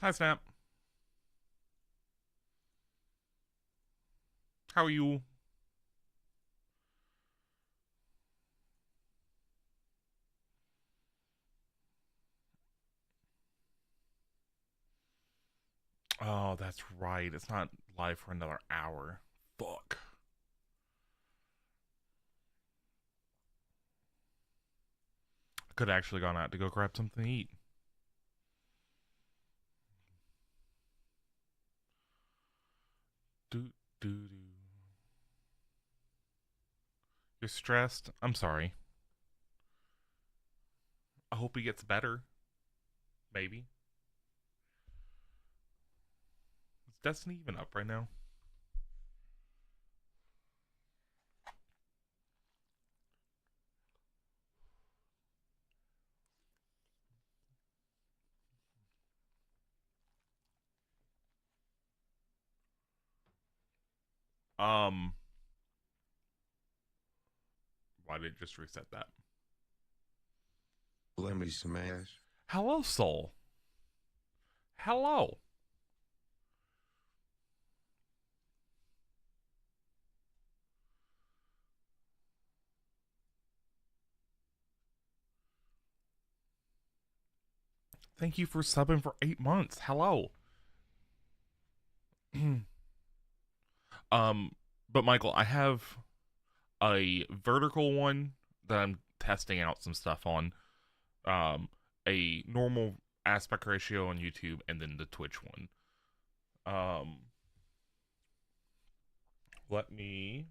Hi, Snap. How are you? Oh, that's right. It's not live for another hour. Fuck. I could have actually gone out to go grab something to eat. Do, do, do. You're stressed? I'm sorry. I hope he gets better. Maybe. Is Destiny even up right now? Um, why did it just reset that? Let me smash. Hello, Soul. Hello. Thank you for subbing for 8 months. Hello. um, but Michael, I have a vertical one that I'm testing out some stuff on. A normal aspect ratio on YouTube, and then the Twitch one. Um, let me.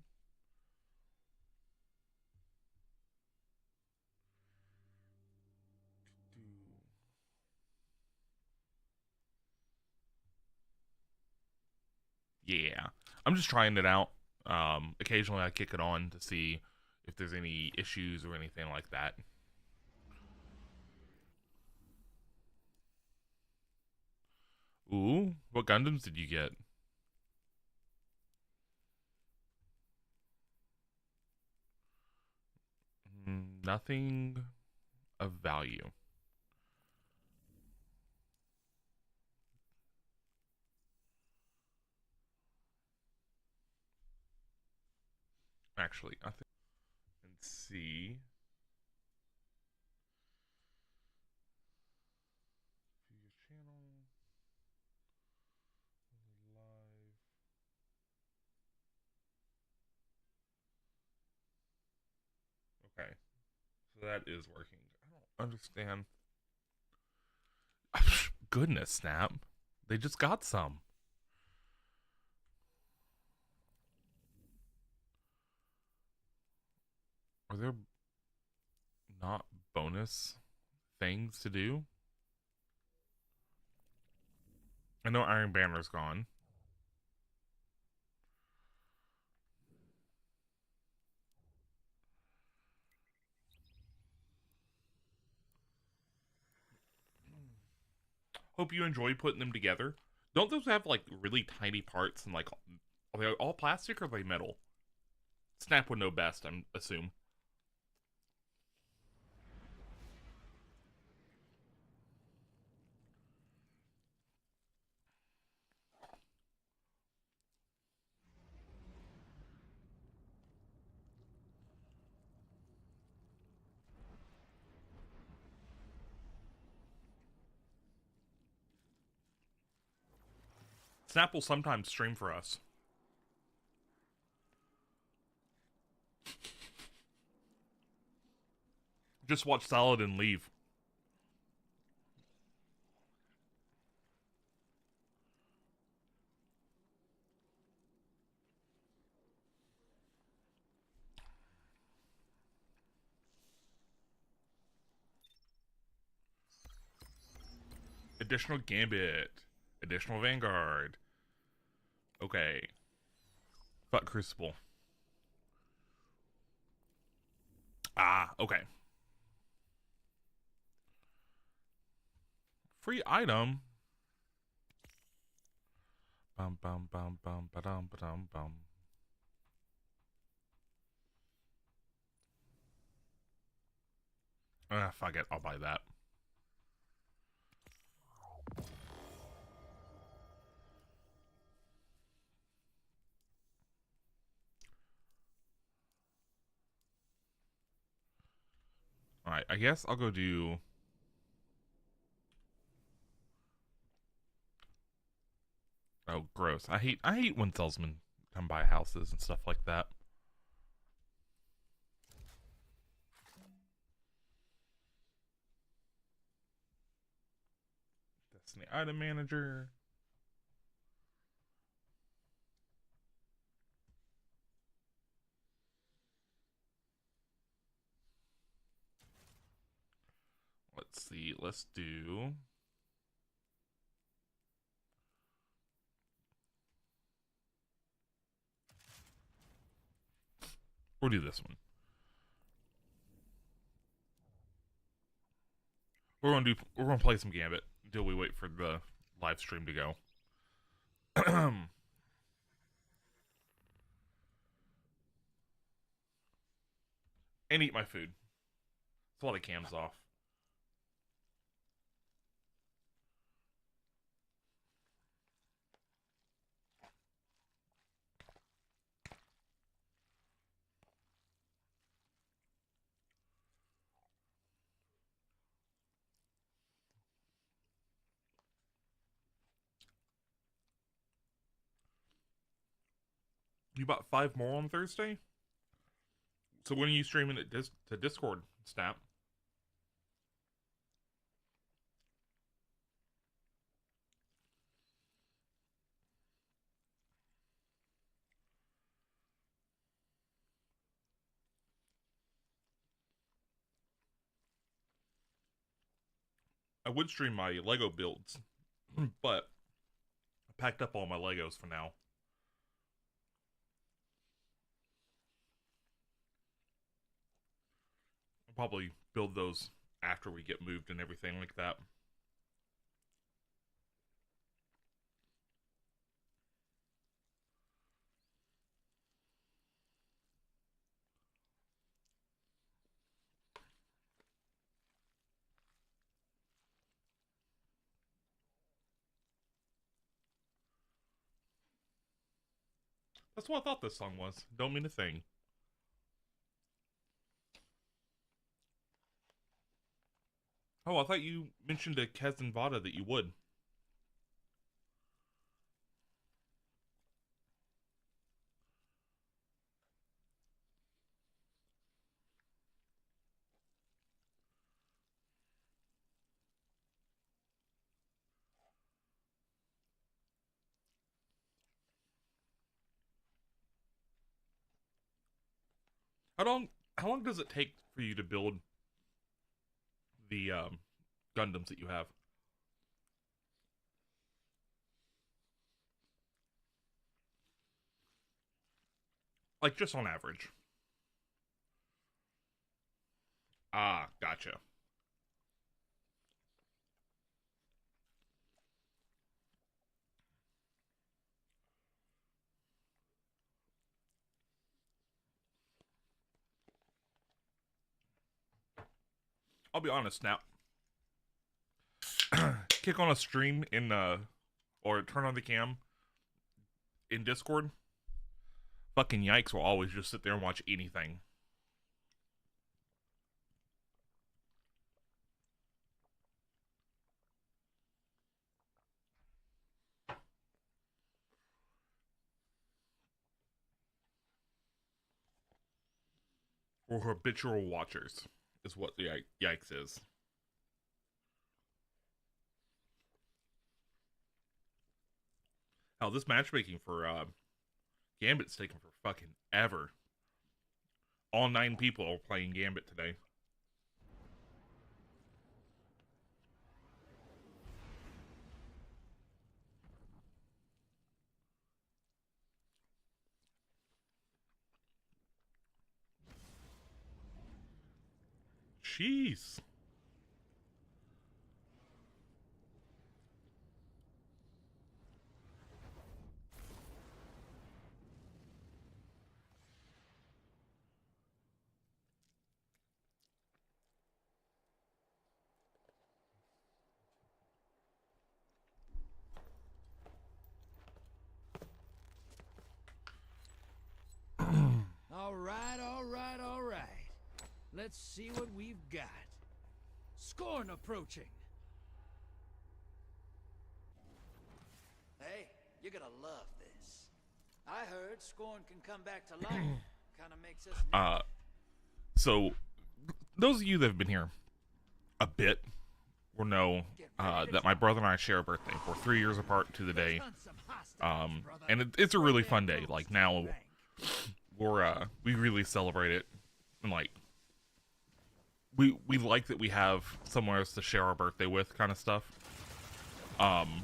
Yeah, I'm just trying it out. Occasionally I kick it on to see if there's any issues or anything like that. Ooh, what Gundams did you get? Nothing of value. Actually, I think. Let's see. Channel live. Okay, so that is working. I don't understand. Goodness, Snap. They just got some. Are there not bonus things to do? I know Iron Banner's gone. Hope you enjoy putting them together. Don't those have like really tiny parts and like are they all plastic or are they metal? Snap would know best, I'm assume. Snap will sometimes stream for us. Just watch Solid and leave. Additional Gambit. Additional Vanguard. Okay. Fuck Crucible. Ah, okay. Free item. Bum bum bum bum ba dum ba dum bum. Ah, fuck it. I'll buy that. Alright, I guess I'll go do... Oh, gross. I hate when salesmen come by houses and stuff like that. Destiny item manager. Let's see. Let's do... We'll do this one. We're gonna play some Gambit until we wait for the live stream to go. And eat my food. It's a lot of cams off. You bought 5 more on Thursday? So when are you streaming it to Discord, Snap? I would stream my Lego builds, but I packed up all my Legos for now. I'll probably build those after we get moved and everything like that. That's what I thought this song was. Don't mean a thing. Oh, I thought you mentioned to Kez and Vada that you would. How long does it take for you to build the Gundams that you have? Like, just on average. Ah, gotcha. I'll be honest now. Kick on a stream in or turn on the cam in Discord. Fucking yikes will always just sit there and watch anything. Or habitual watchers is what the yikes is. Oh, this matchmaking for Gambit's taking for fucking ever. All 9 people are playing Gambit today. Jeez. All right, all right, all right. Let's see what we've got. Scorn approaching. Hey, you're gonna love this. I heard Scorn can come back to life. Kind of makes us. So those of you that have been here a bit will know that my brother and I share a birthday. We're 3 years apart to the day. And it's a really fun day. Like now, we really celebrate it, and like we like that we have somewhere else to share our birthday with, kind of stuff. And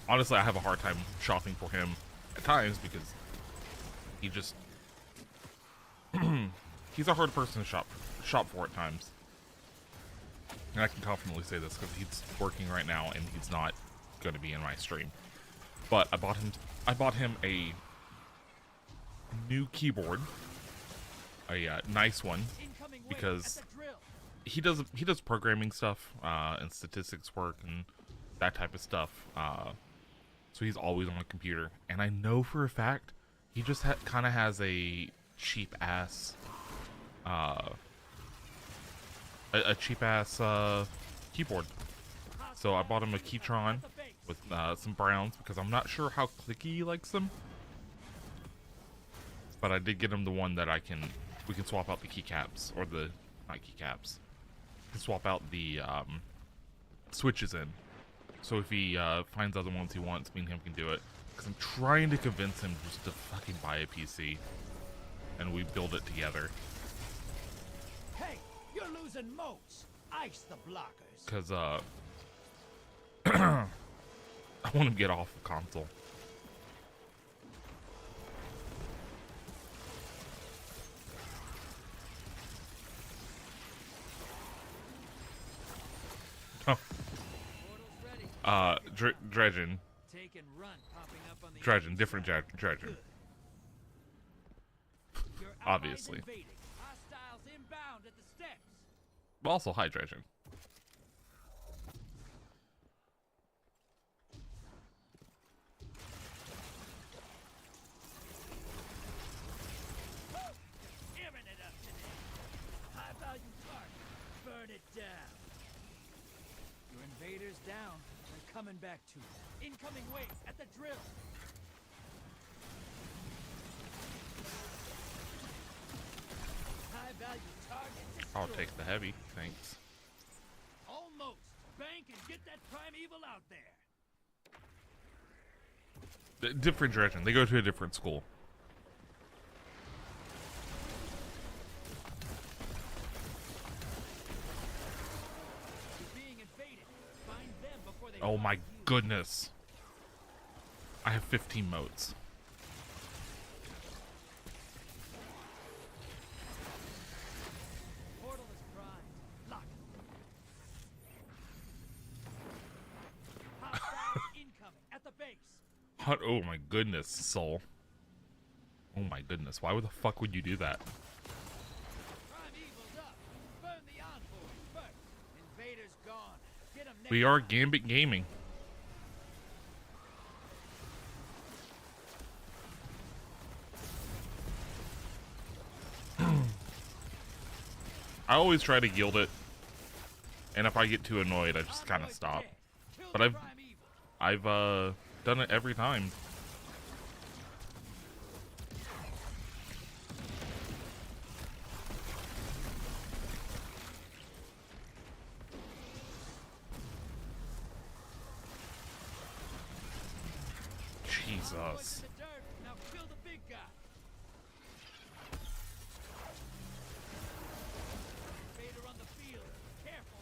honestly, I have a hard time shopping for him at times because he just he's a hard person to shop for at times. And I can confidently say this because he's working right now and he's not going to be in my stream. But I bought him a new keyboard, a nice one, because he does programming stuff and statistics work and that type of stuff. So he's always on a computer, and I know for a fact he just kind of has a cheap ass keyboard. So I bought him a Keytron with some browns because I'm not sure how clicky he likes them. But I did get him the one that we can swap out the keycaps, or not keycaps. We can swap out the switches in. So if he finds other ones he wants, me and him can do it. Because I'm trying to convince him just to fucking buy a PC, and we build it together. Hey, you're losing motes. Ice the blockers. Because I want him to get off the console. Dredgen. Dredgen, different Dredgen. Obviously. But also, hi, Dredgen. Burn it down. Your invaders down. They're coming back to you. Incoming wave at the drill. High value target destroyed. I'll take the heavy, thanks. Almost. Bank and get that primeval out there. Different Dredgen. They go to a different school. Oh my goodness. I have 15 motes. Portal is primed. Lock it. Hostiles incoming at the base. Oh my goodness, Soul. Oh my goodness. Why the fuck would you do that? Primeval's up. Burn the envoys first. Invaders gone. Get 'em next. We are Gambit Gaming. I always try to yield it, and if I get too annoyed, I just kind of stop. But I've done it every time. Jesus. Now kill the big guy. Invader on the field. Careful.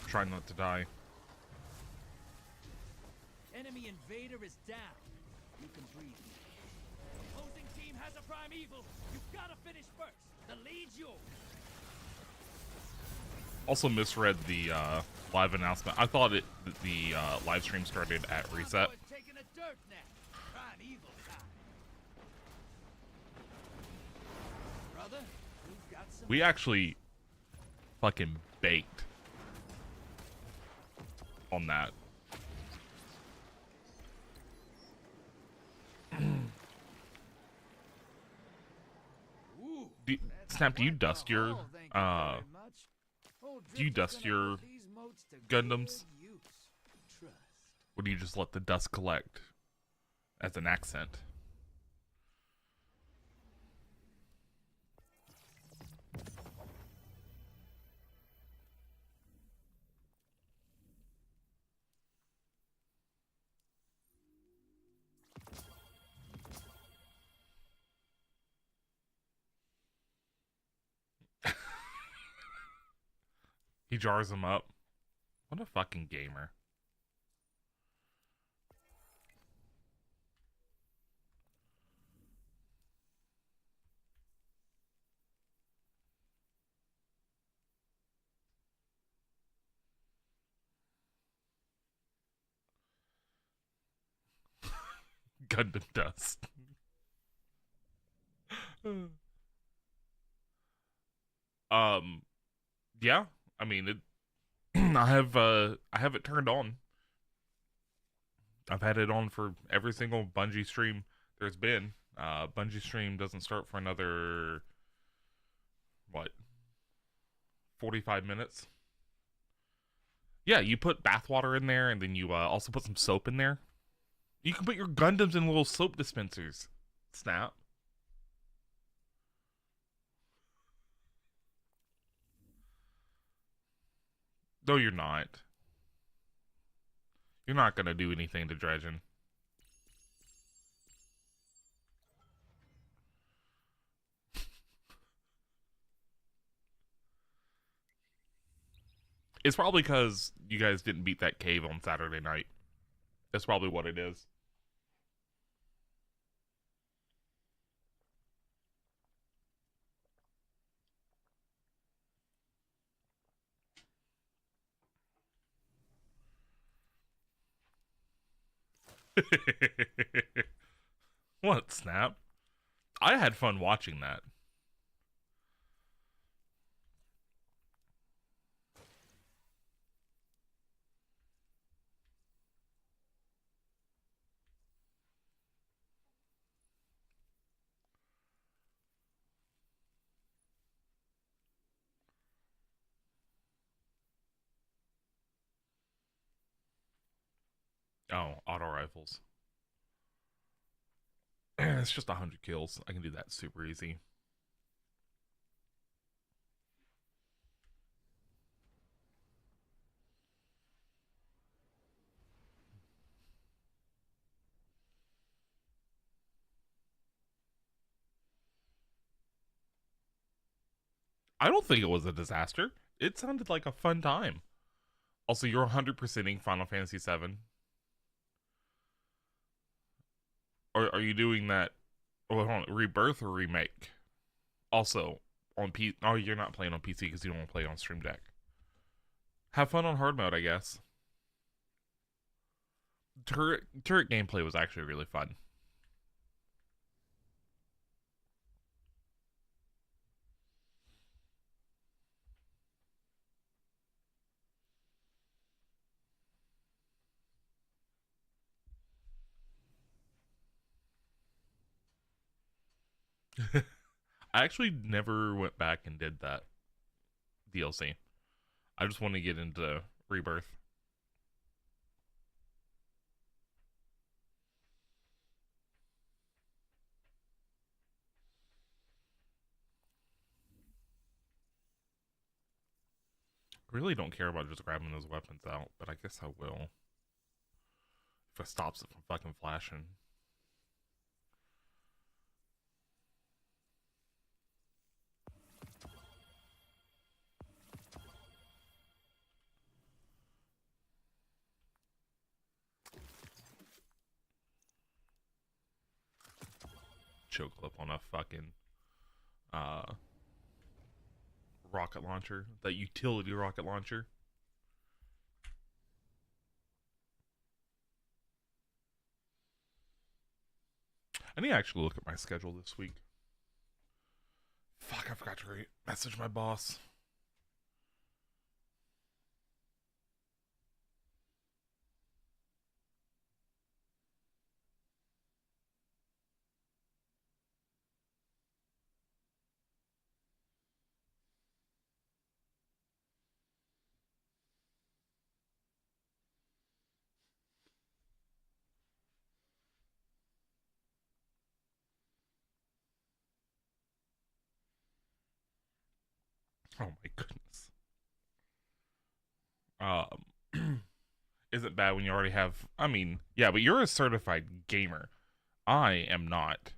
Try not to die. Enemy invader is down. You can breathe. Opposing team has a primeval. You gotta finish first. The lead's yours. Also misread the live announcement. I thought the live stream started at reset. Taking a dirt nap. Primeval time. Brother, we've got some. We actually fucking baked on that. Do, Snap, do you dust your do you dust your Gundams? Or do you just let the dust collect as an accent? He jars them up. What a fucking gamer. Gundam dust. Yeah. I mean, it I have it turned on. I've had it on for every single Bungie stream there's been. Bungie stream doesn't start for another what 45 minutes. Yeah, you put bathwater in there, and then you also put some soap in there. You can put your Gundams in little soap dispensers. Snap. No, you're not. You're not gonna do anything to Dredgen. It's probably because you guys didn't beat that cave on Saturday night. That's probably what it is. What, Snap? I had fun watching that. Oh, auto rifles. It's just 100 kills. I can do that super easy. I don't think it was a disaster. It sounded like a fun time. Also, you're 100%ing Final Fantasy VII. Or are you doing that? Oh, hold on, Rebirth or remake? Also, on P. Oh, you're not playing on PC because you don't want to play on Stream Deck. Have fun on hard mode, I guess. Turret gameplay was actually really fun. I actually never went back and did that DLC. I just want to get into Rebirth. I really don't care about just grabbing those weapons out, but I guess I will. If it stops it from fucking flashing. Choke clip on a fucking rocket launcher, that utility rocket launcher. I need to actually look at my schedule this week. Fuck, I forgot to message my boss. Oh my goodness. Um, isn't bad when you already have. I mean, yeah, but you're a certified gamer. I am not.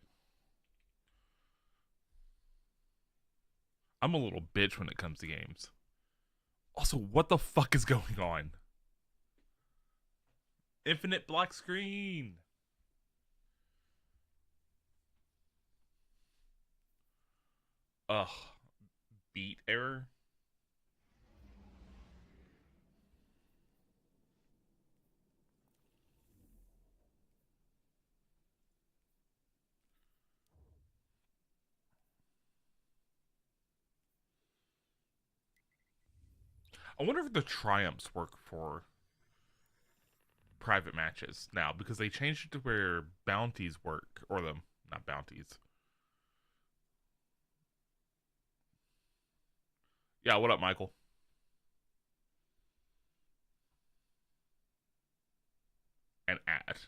I'm a little bitch when it comes to games. Also, what the fuck is going on? Infinite black screen. Ugh. Beat error. I wonder if the triumphs work for private matches now because they changed it to where bounties work, or the not bounties. Yeah, what up, Michael? And ad.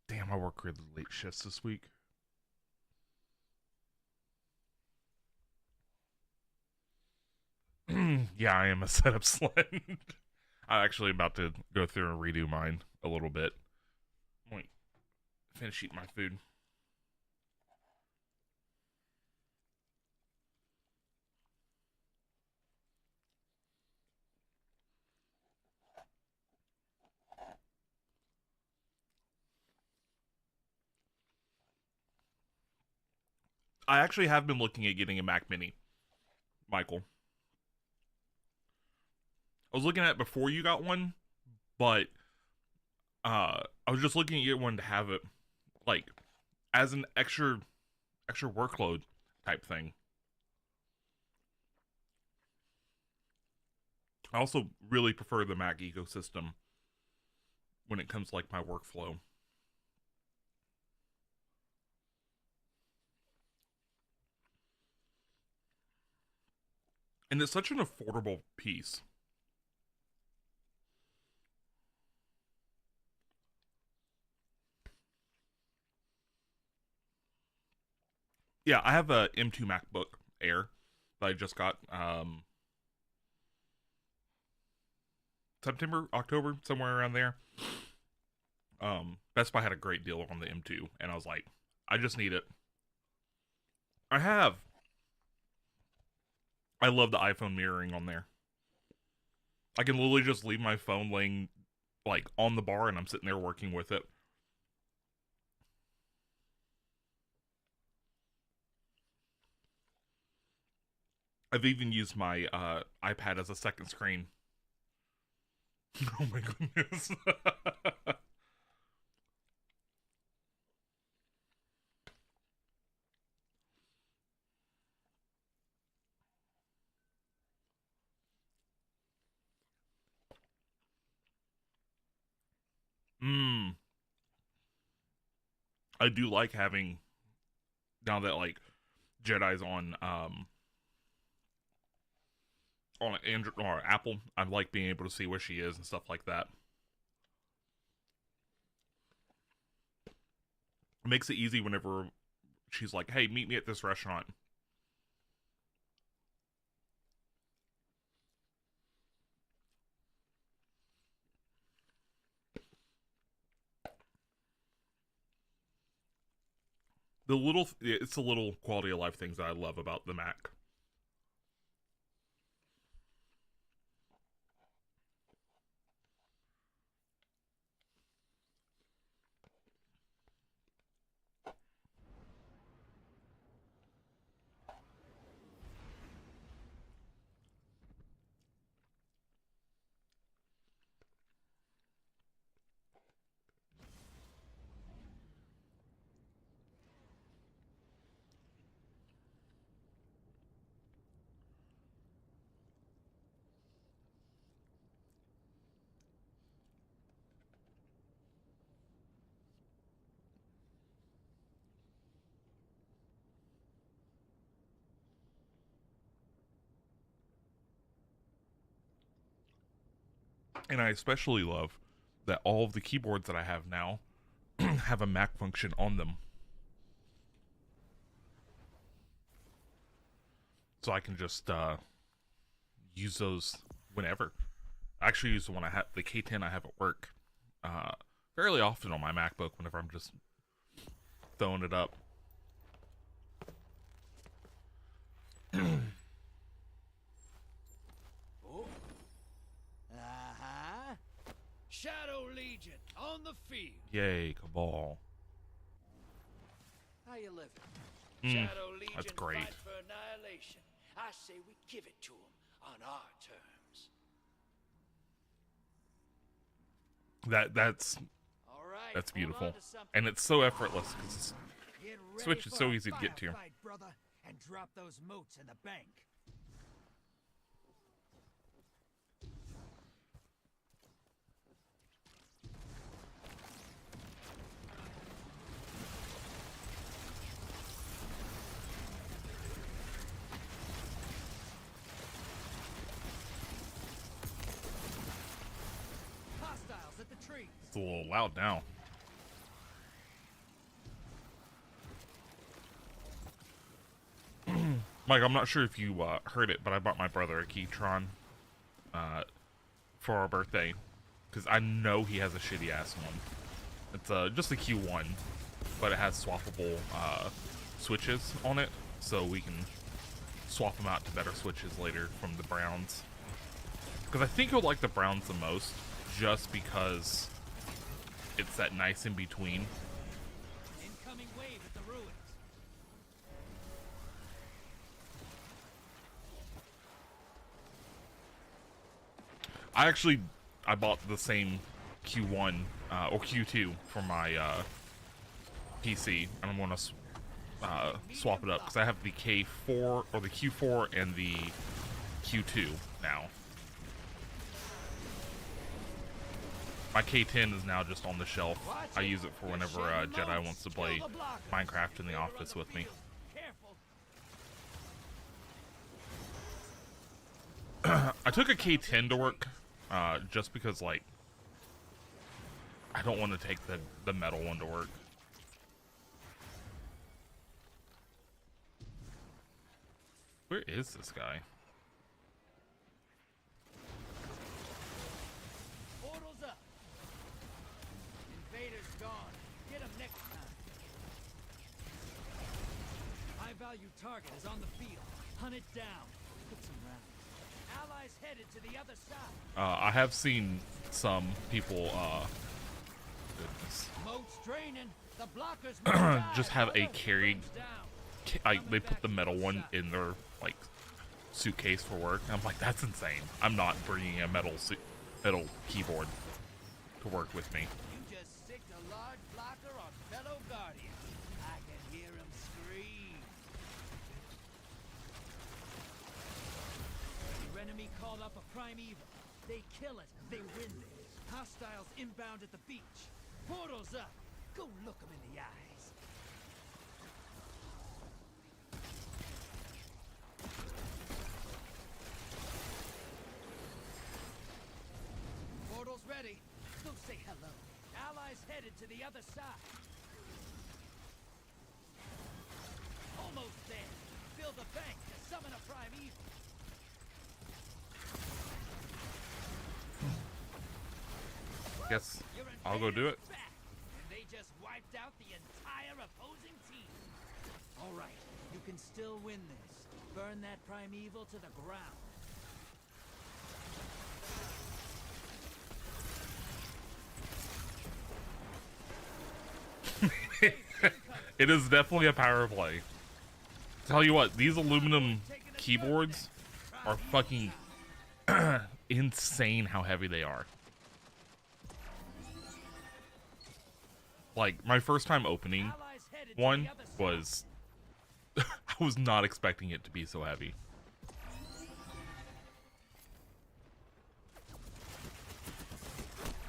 Damn, I work really late shifts this week. Yeah, I am a setup slut. I'm actually about to go through and redo mine a little bit. Wait, finish eating my food. I actually have been looking at getting a Mac Mini, Michael. I was looking at it before you got one, but I was just looking at get one to have it like as an extra workload type thing. I also really prefer the Mac ecosystem when it comes to like my workflow. And it's such an affordable piece. Yeah, I have a M2 MacBook Air that I just got September, October, somewhere around there. Best Buy had a great deal on the M2, and I was like, I just need it. I have. I love the iPhone mirroring on there. I can literally just leave my phone laying like on the bar, and I'm sitting there working with it. I've even used my iPad as a second screen. Oh my goodness. Mmm. I do like having now that like Jedi's on Android or Apple. I like being able to see where she is and stuff like that. It makes it easy whenever she's like, "Hey, meet me at this restaurant." It's the little quality of life things that I love about the Mac. And I especially love that all of the keyboards that I have now have a Mac function on them. So I can just use those whenever. I actually use the one I have, the K10 I have at work, fairly often on my MacBook whenever I'm just throwing it up. Oh. Uh-huh. Shadow Legion on the field. Yay, Cabal. How you living? Shadow Legion that's great. Fight for annihilation. I say we give it to them on our terms. That's All right, beautiful, and it's so effortless because Switch is so easy to get to. Fight, brother, and drop those motes in the bank. Hostiles at the tree. It's a little loud now. Mike, I'm not sure if you heard it, but I bought my brother a Keytron for our birthday because I know he has a shitty ass one. It's just a Q1, but it has swappable switches on it, so we can swap them out to better switches later from the Browns. Because I think he'll like the Browns the most, just because it's that nice in between. Incoming wave at the ruins. I bought the same Q1 or Q2 for my PC, and I'm gonna swap it up because I have the K4 or the Q4 and the Q2 now. My K10 is now just on the shelf. I use it for whenever Jedi wants to play Minecraft in the office with me. I took a K10 to work just because, like, I don't want to take the metal one to work. Where is this guy? Portals up. Invaders gone. Get him next time. High value target is on the field. Hunt it down. Put some rounds. Allies headed to the other side. I have seen some people goodness. Moats draining. The blockers just have a carried they put the metal one in their like suitcase for work. I'm like, that's insane. I'm not bringing a metal keyboard to work with me. You just sicked a large blocker on fellow guardians. I can hear him scream. Your enemy called up a primeval. They kill it. They win this. Hostiles inbound at the beach. Portals up. Go look them in the eyes. Portals ready. Go say hello. Allies headed to the other side. Almost there. Fill the bank to summon a primeval. Guess I'll go do it. And they just wiped out the entire opposing team. All right, you can still win this. Burn that primeval to the ground. It is definitely a power play. Tell you what, these aluminum keyboards are fucking insane how heavy they are. Like, my first time opening one was... I was not expecting it to be so heavy.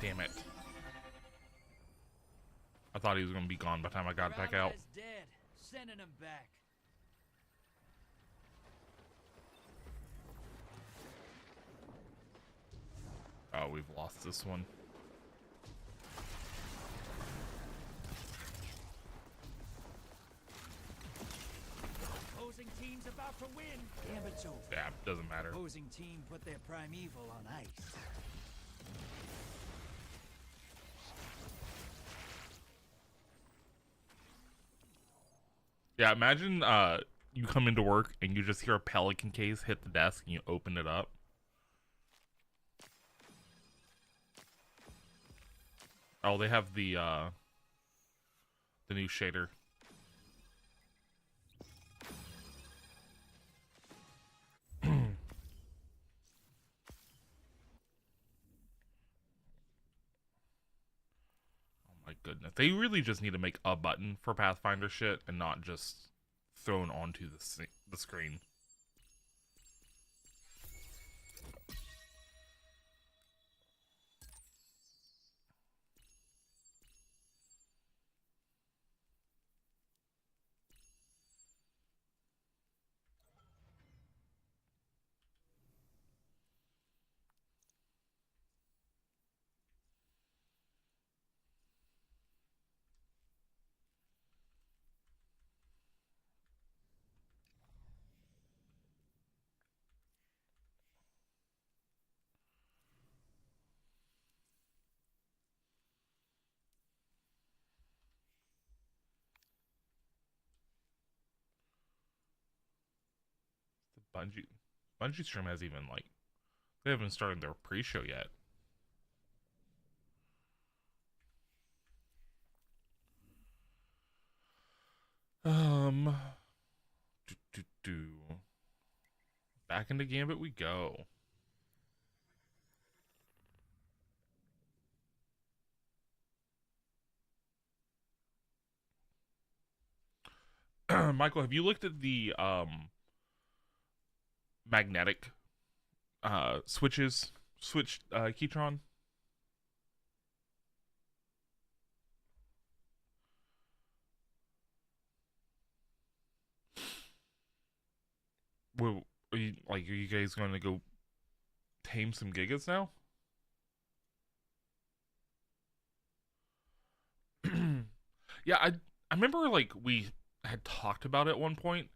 Damn it. I thought he was going to be gone by the time I got back out. Dead. Sending him back. Oh, we've lost this one. Opposing team's about to win. Gambit's over. Yeah, doesn't matter. Opposing team put their primeval on ice. Yeah, imagine you come into work and you just hear a pelican case hit the desk and you open it up. Oh, they have the new shader. My goodness, they really just need to make a button for Pathfinder shit and not just thrown onto the screen. Bungie stream has even like they haven't started their pre-show yet. Back into Gambit we go. Michael, have you looked at the magnetic switch keytron? Well, are you guys going to go tame some gigas now? Yeah, I remember like we had talked about it at one point.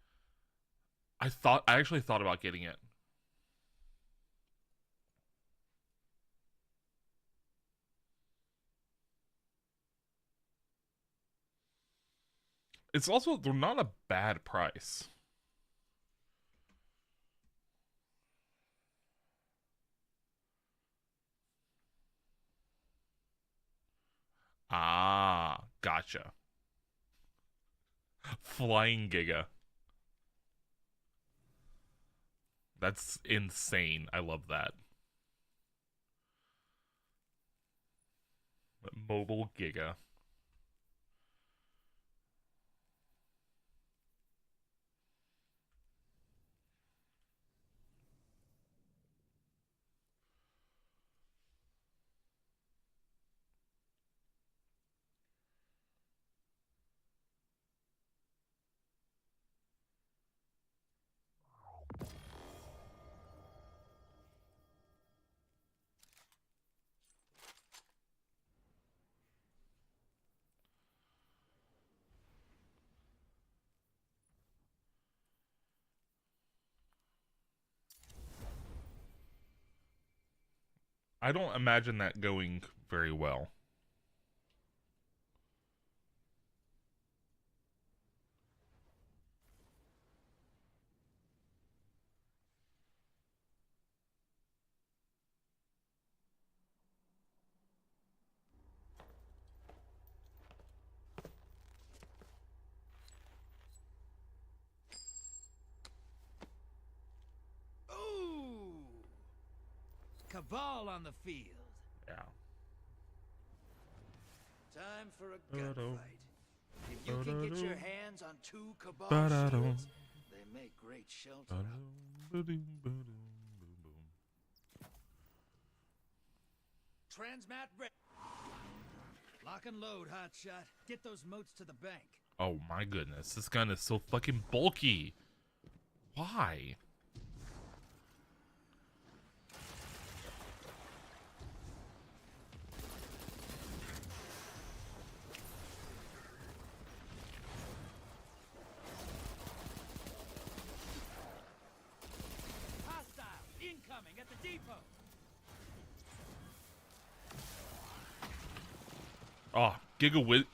I actually thought about getting it. It's also they're not a bad price. Ah, gotcha. Flying Giga. That's insane. I love that. Mobile Giga. I don't imagine that going very well. Ooh! Cabal on the field. Yeah. Time for a gunfight. If you can get your hands on 2 Cabal shields, they make great shelter. Transmat ready. Lock and load, hotshot. Get those moats to the bank. Oh my goodness, this gun is so fucking bulky. Why? depot. Oh,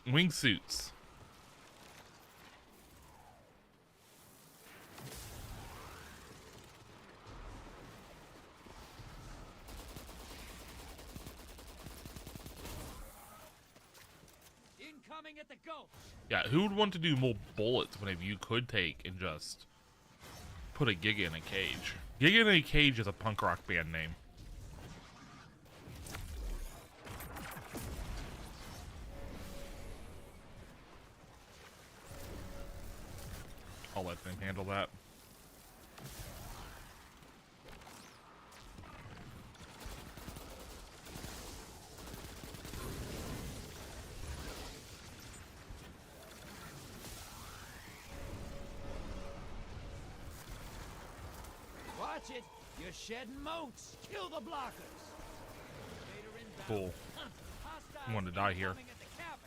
wingsuits. Incoming at the gulch. Yeah, who would want to do more bullets whenever you could take and just put a Giga in a cage? Giga in a Cage is a punk rock band name. I'll let them handle that. Watch it. You're shedding moats. Kill the blockers. Vader inbound. Cool. Hostiles I wanted to die here. incoming at the cavern.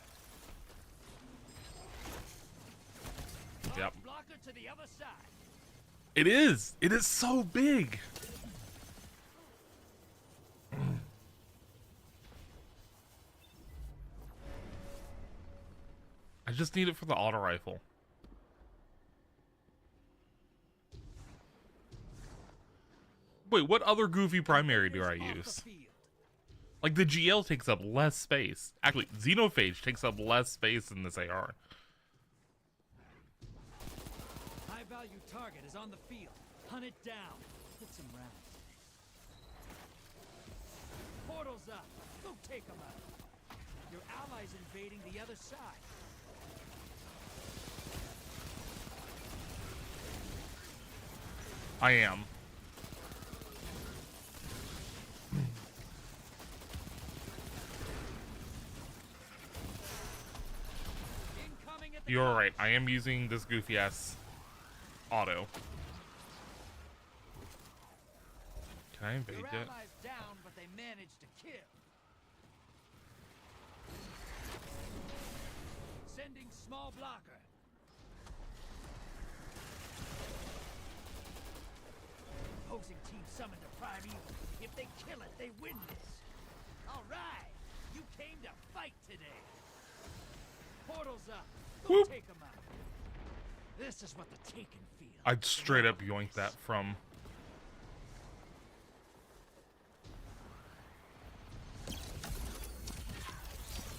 Yep. Blocker to the other side. It is! It is so big! I just need it for the auto rifle. Wait, what other goofy primary do I Off the use? field. Like, the GL takes up less space. Actually, Xenophage takes up less space than this AR. High value target is on the field. Hunt it down. Hit some rounds. Portals up. Go take them out. Your allies invading the other side. I am. Incoming at the You're right. I am using this goofy ass auto. Can I invade Your yet? allies down, but they managed to kill. Sending small blocker. Opposing team summoned a prime evil. If they kill it, they win this. All right, you came to fight today. Portals up. Go Whoop. take them out. This is what the Taken feel. I'd straight up yoink that from...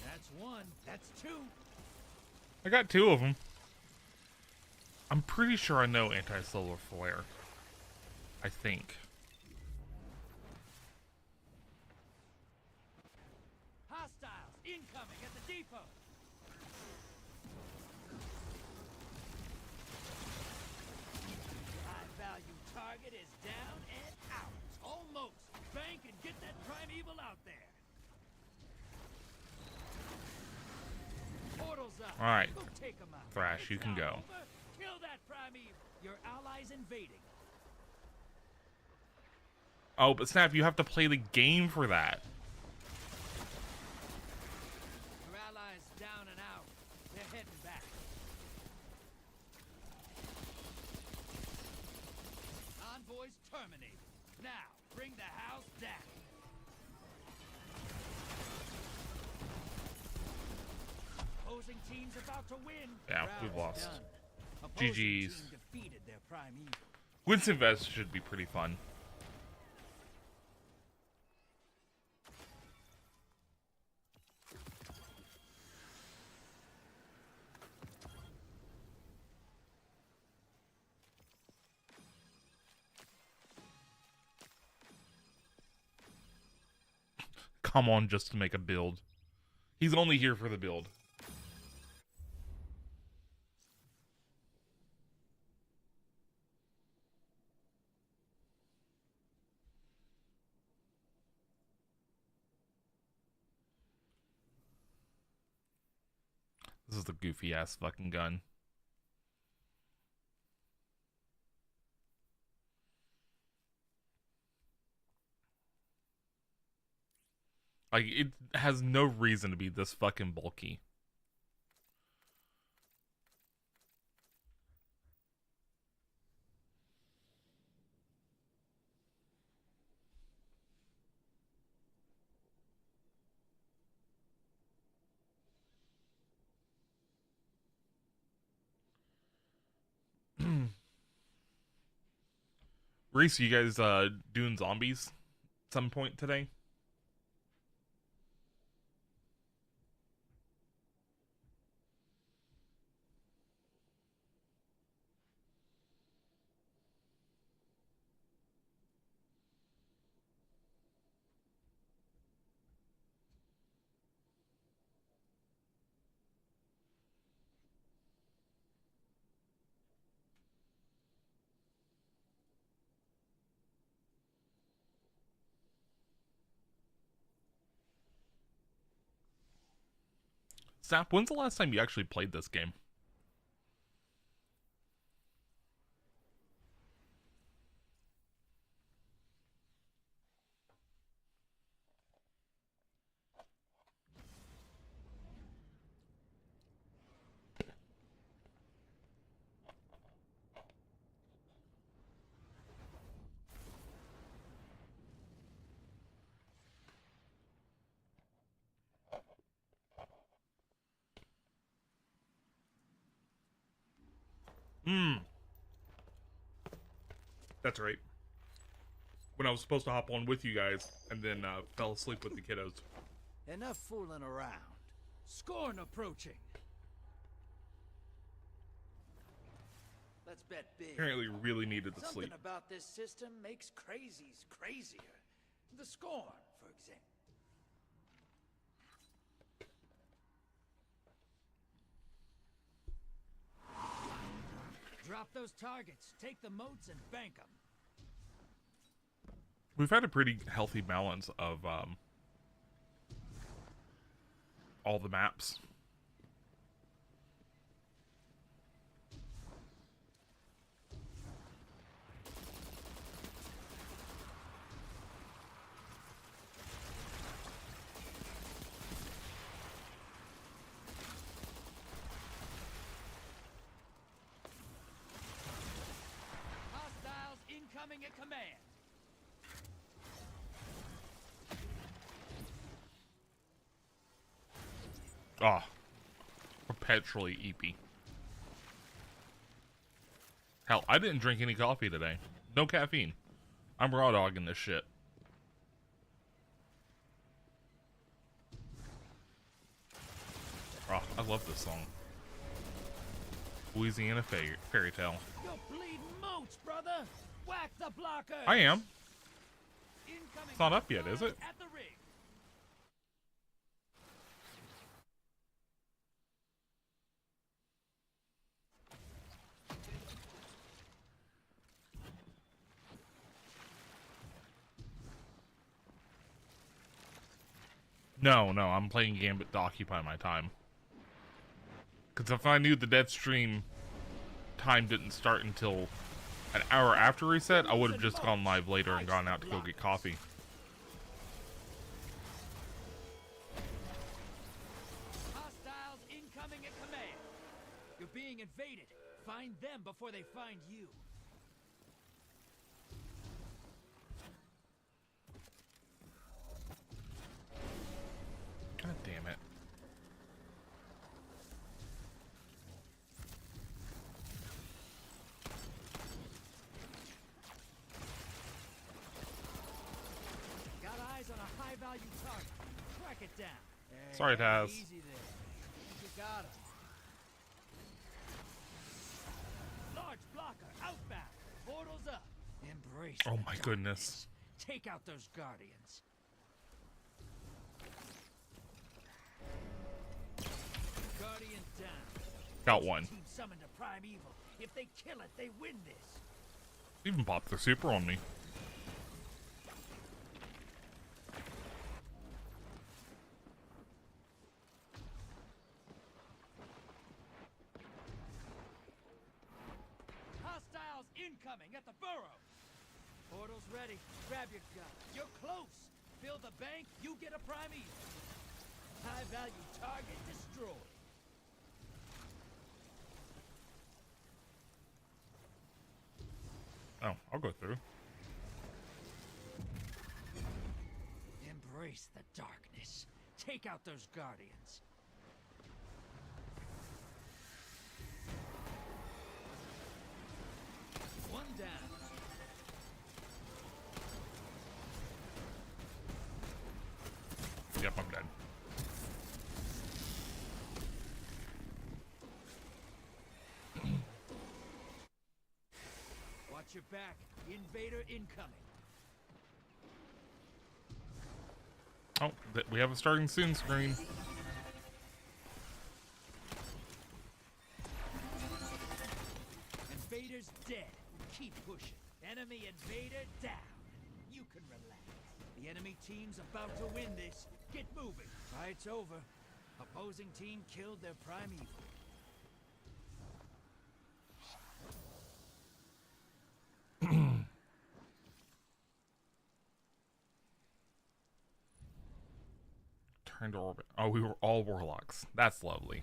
That's one. That's two. I got two of them. I'm pretty sure I know anti-solar flare. I think. Hostiles incoming at the depot. High value target is down and out. Almost. Bank and get that primeval out there. Portals up. All right. Go take 'em out. Thrash, It's you can not go. over. Kill that primeval. Your allies invading. Oh, but Snap, you have to play the game for that. Your allies down and out. They're heading back. Envoys terminated. Now, bring the house down. Opposing team's about to win. Yeah, Round we've lost. done. Opposing GG's. team defeated their prime evil. Winston Vest should be pretty fun. Come on, just to make a build. He's only here for the build. This is the goofy ass fucking gun. Like, it has no reason to be this fucking bulky. Reese, you guys doing zombies some point today? Sap, when's the last time you actually played this game? That's right. When I was supposed to hop on with you guys and then fell asleep with the kiddos. Enough fooling around. Scorn approaching. Let's bet big. Apparently really needed the Something sleep. about this system makes crazies crazier. The Scorn, for example. Drop those targets, take the moats, and bank them. We've had a pretty healthy balance of all the maps. Hostiles incoming at command. Ah, perpetually eepy. Hell, I didn't drink any coffee today. No caffeine. I'm raw dogging this shit. Oh, I love this song. Louisiana fairy tale. You're bleeding moats, brother. Whack the blockers. I am. Incoming It's not up yet, is it? At the rig. No, I'm playing Gambit to occupy my time. Because if I knew the dead stream time didn't start until an hour after reset, I would have just gone live later and gone out to go get coffee. Hostiles incoming at command. You're being invaded. Find them before they find you. God damn it. Got eyes on a high-value target. Track it down. Sorry, Taz. Easy there. You got him. Large blocker outbound. Portals up. Embrace. Oh the my goodness. darkness. Take out those guardians. Guardian down. Got one. Team summoned a prime evil. If they kill it, they win this. Even popped the super on me. Hostiles incoming at the burrow. Portal's ready. Grab your gun. You're close. Build the bank, you get a prime evil. High value target destroyed. Oh, I'll go through. Embrace the darkness. Take out those guardians. One down. Yep, I'm dead. Watch your back. Invader incoming. Oh, we have a starting soon screen. Invader's dead. Keep pushing. Enemy invader down. You can relax. The enemy team's about to win this. Get moving. Fight's over. Opposing team killed their prime evil. Turn to orbit. Oh, we were all warlocks. That's lovely.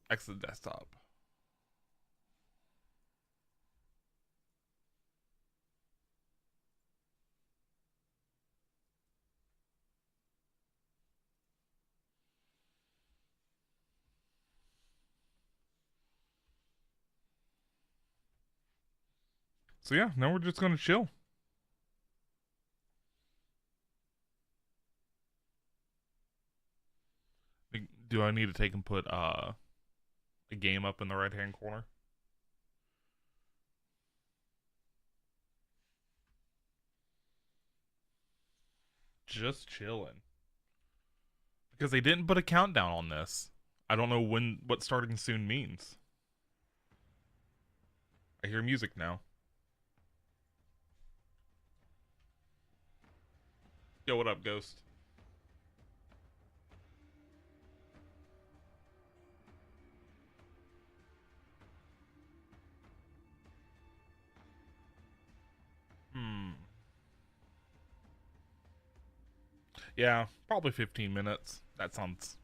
Exit desktop. So yeah, now we're just gonna chill. Do I need to take and put a game up in the right hand corner? Just chilling. Because they didn't put a countdown on this. I don't know what starting soon means. I hear music now. Yo, what up, Ghost? Yeah, probably 15 minutes. That sounds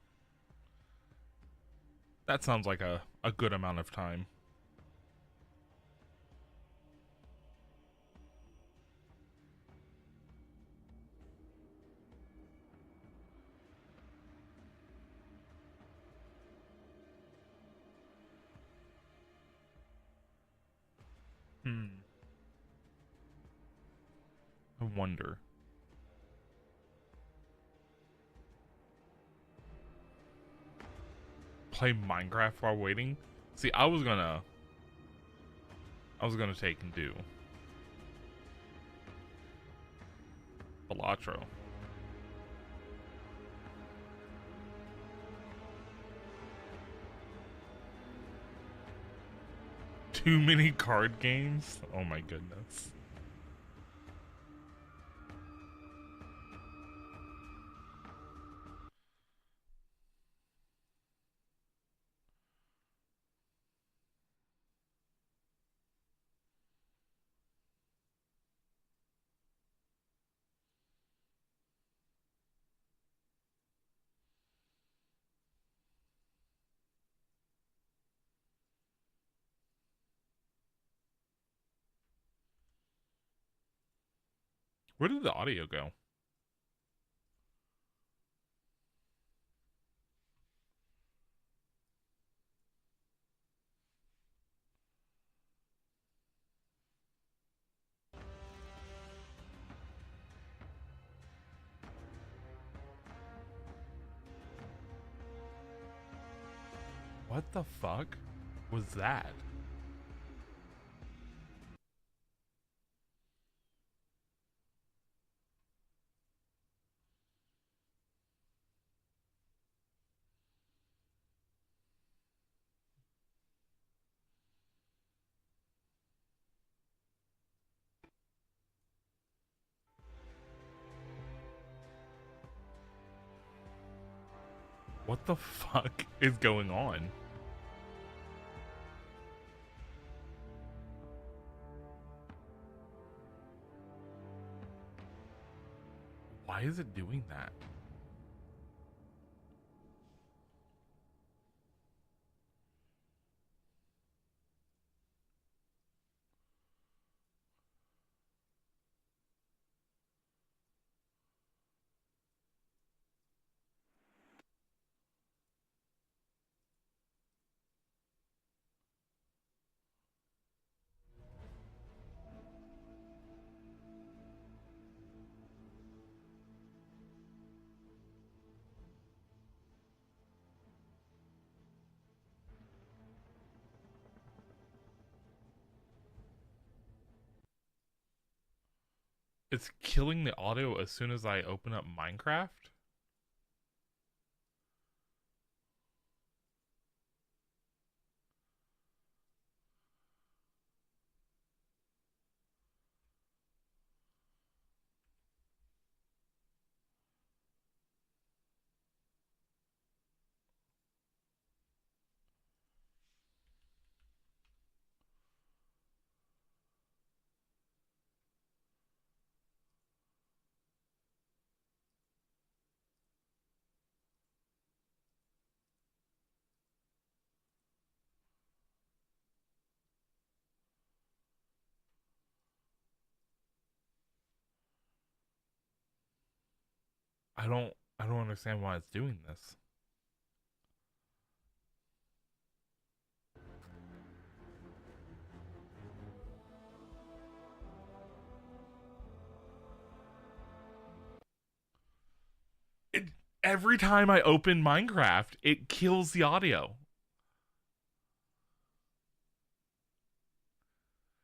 like a good amount of time. I wonder. Play Minecraft while waiting? See, I was gonna take and do Balatro. Too many card games? Oh my goodness. Where did the audio go? What the fuck was that? What the fuck is going on? Why is it doing that? It's killing the audio as soon as I open up Minecraft. I don't understand why it's doing this. It, every time I open Minecraft, it kills the audio.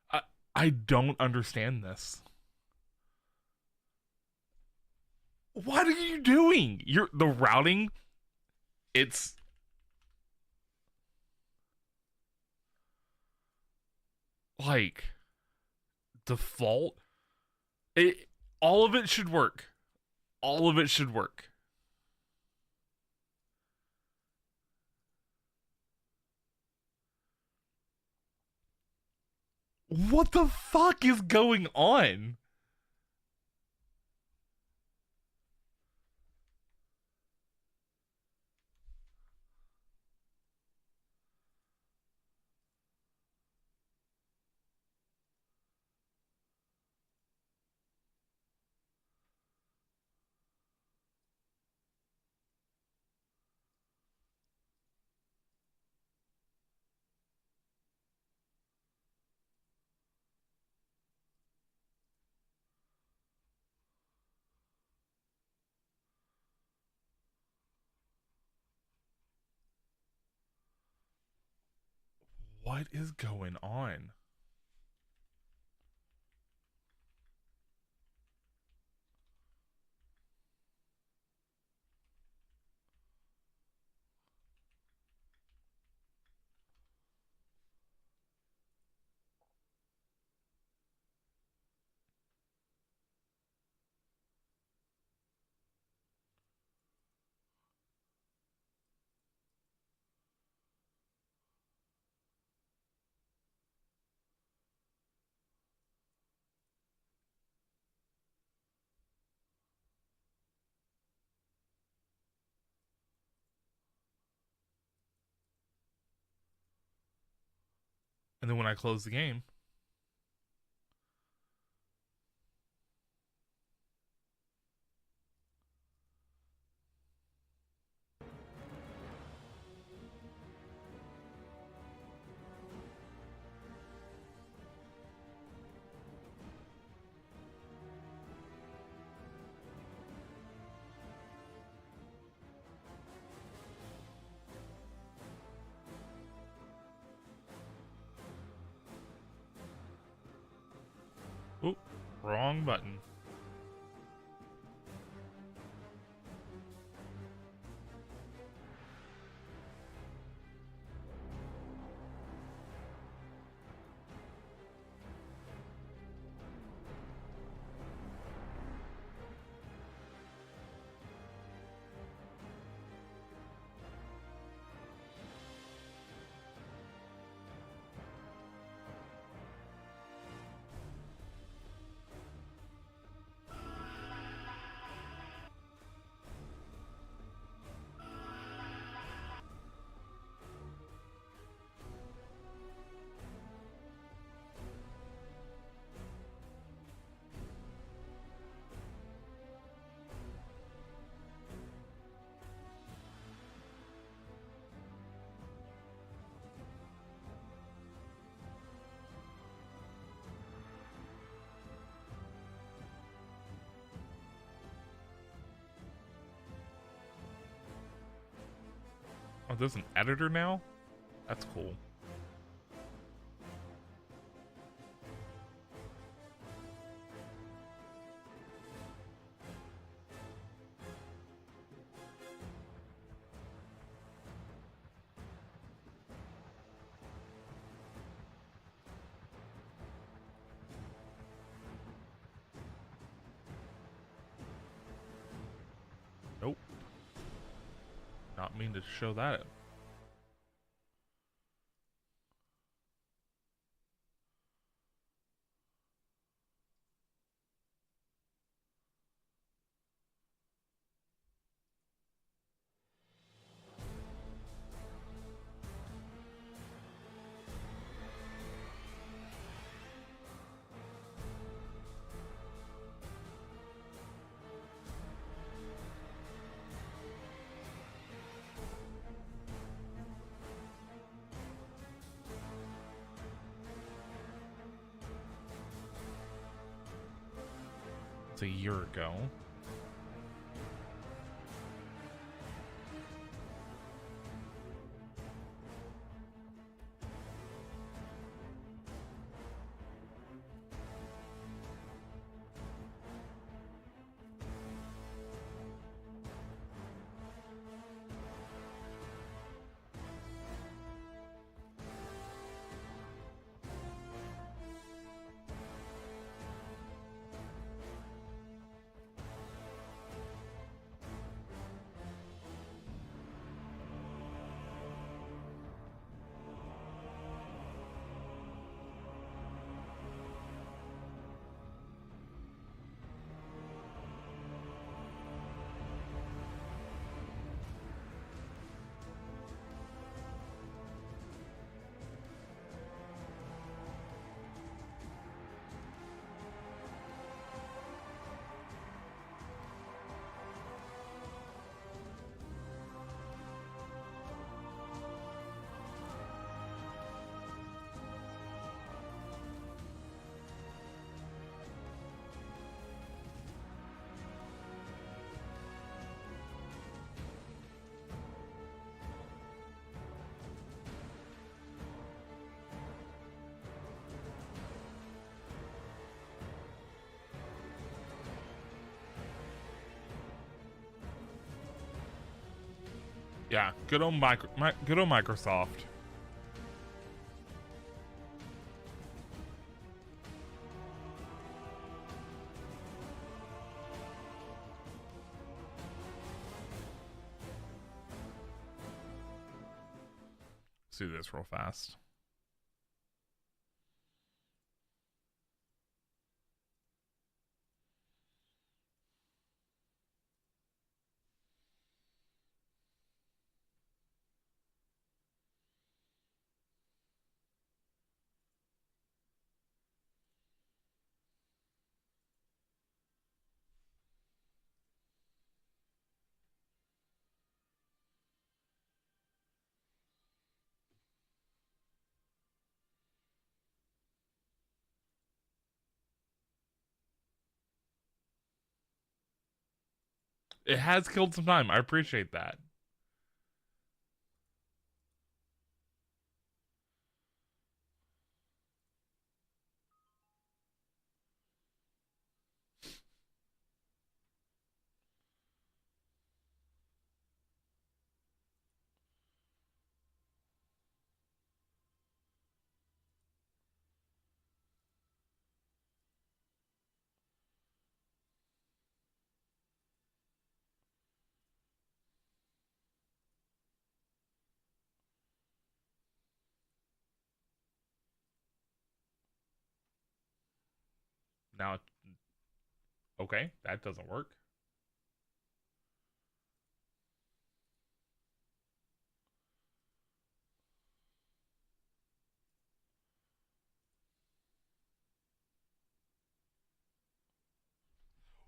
I I don't understand this. What are you doing? You're the routing. It's like default. It all of it should work. All of it should work. What the fuck is going on? What is going on? And then when I close the game, oop, wrong button. Oh, there's an editor now? That's cool. not mean to show that. It's a year ago. Yeah, good old Microsoft. Let's do this real fast. It has killed some time. I appreciate that. Now, okay, that doesn't work.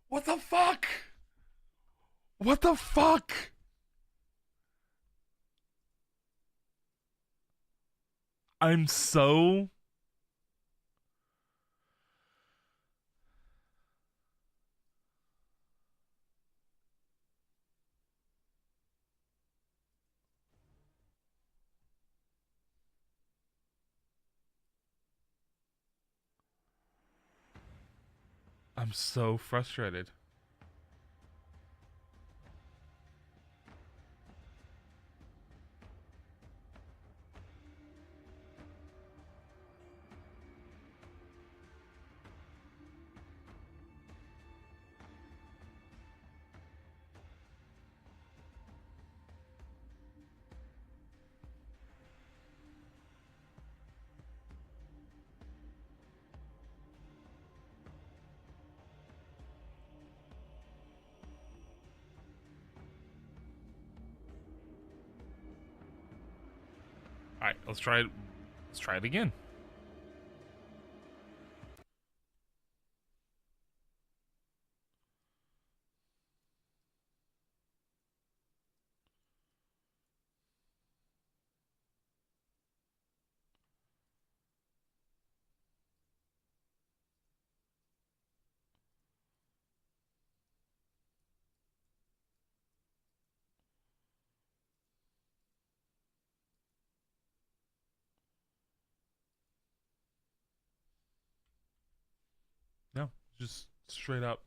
What the fuck? What the fuck? I'm so... I'm so frustrated. right, let's try it. Let's try it again. No, just straight up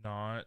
not.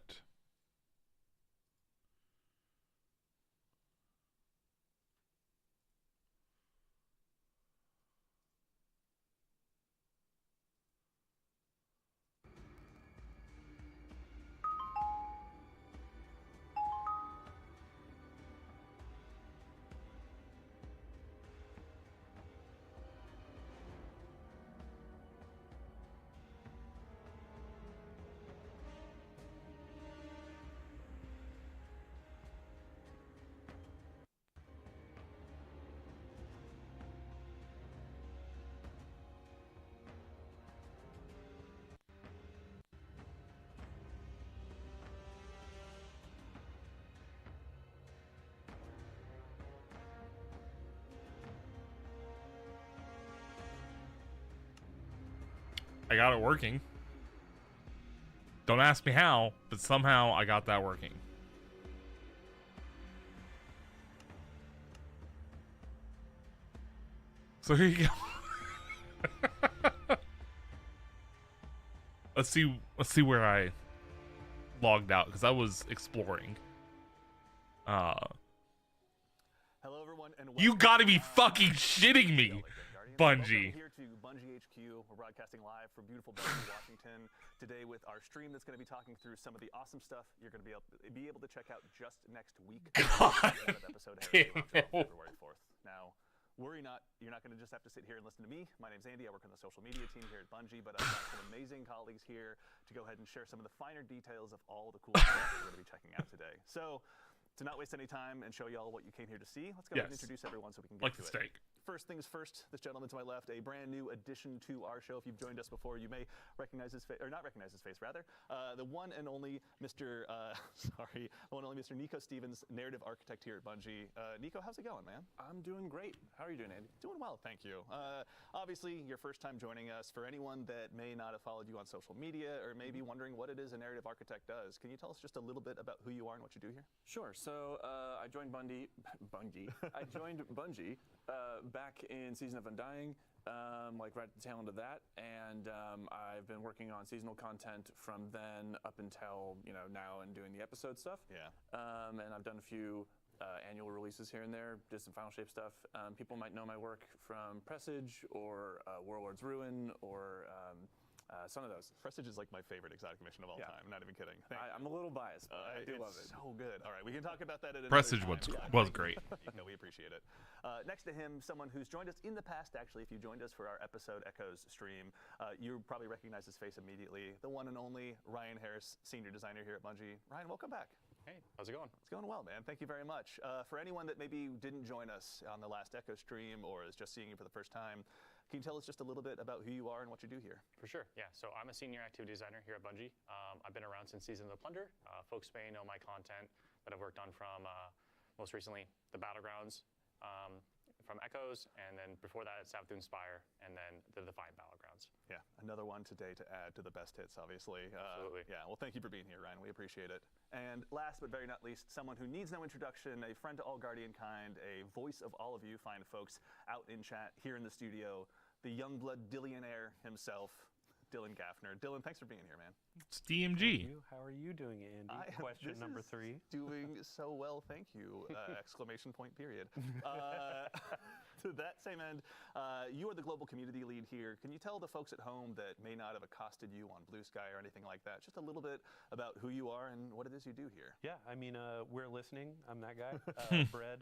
I got it working. Don't ask me how, but somehow I got that working. So here you go. Let's see where I logged out because I was exploring. Hello everyone, and You gotta be fucking shitting me, Bungie. Welcome here to Bungie HQ. We're broadcasting live from beautiful Bungie, Washington, today with our stream that's going to be talking through some of the awesome stuff you're going to be able to check out just next week. God Episode damn. February 4th. Now, worry not, you're not going to just have to sit here and listen to me. My name's Andy. I work on the social media team here at Bungie, but I've got some amazing colleagues here to go ahead and share some of the finer details of all the cool stuff we're going to be checking out today. So, to not waste any time and show y'all what you came here to see, let's go ahead and introduce everyone so we can get Like to the it. steak. First things first, this gentleman to my left, a brand new addition to our show. If you've joined us before, you may recognize his face, or not recognize his face, rather. The one and only Mr. Nico Stevens, narrative architect here at Bungie. Nico, how's it going, man? I'm doing great. How are you doing, Andy? Doing well, thank you. Obviously, your first time joining us. For anyone that may not have followed you on social media or may be wondering what it is a narrative architect does, can you tell us just a little bit about who you are and what you do here? Sure. So I joined Bungie. I joined Bungie back in Season of Undying, like right at the tail end of that, and I've been working on seasonal content from then up until now and doing the episode stuff. Yeah. And I've done a few annual releases here and there, did some Final Shape stuff. People might know my work from Presage or Warlord's Ruin or some of those. Presage is like my favorite exotic mission of all time. I'm not even kidding. I'm a little biased, but I do love it. So good. All right, we can talk about that at another Presage time. was great. No, we appreciate it. Next to him, someone who's joined us in the past, actually. If you joined us for our episode Echoes stream, you probably recognize his face immediately. The one and only Ryan Harris, senior designer here at Bungie. Ryan, welcome back. Hey, how's it going? It's going well, man. Thank you very much. For anyone that maybe didn't join us on the last Echo stream or is just seeing you for the first time, can you tell us just a little bit about who you are and what you do here? For sure, yeah. So I'm a senior activity designer here at Bungie. I've been around since Season of the Plunder. Folks may know my content that I've worked on from most recently the Battlegrounds, from Echoes, and then before that it's Savathûn Spire, and then the Defiant Battlegrounds. Yeah, another one today to add to the best hits, obviously. Absolutely. Yeah, well, thank you for being here, Ryan. We appreciate it. And last but very not least, someone who needs no introduction, a friend to all Guardian kind, a voice of all of you fine folks out in chat, here in the studio, the Youngblood Dillionaire himself, Dylan Gaffner. Dylan, thanks for being here, man. It's DMG. How are you doing, Andy? Question number 3. Doing so well, thank you! Exclamation point, period. To that same end, you are the global community lead here. Can you tell the folks at home that may not have accosted you on Blue Sky or anything like that, just a little bit about who you are and what it is you do here? Yeah, I mean, we're listening. I'm that guy. Bread,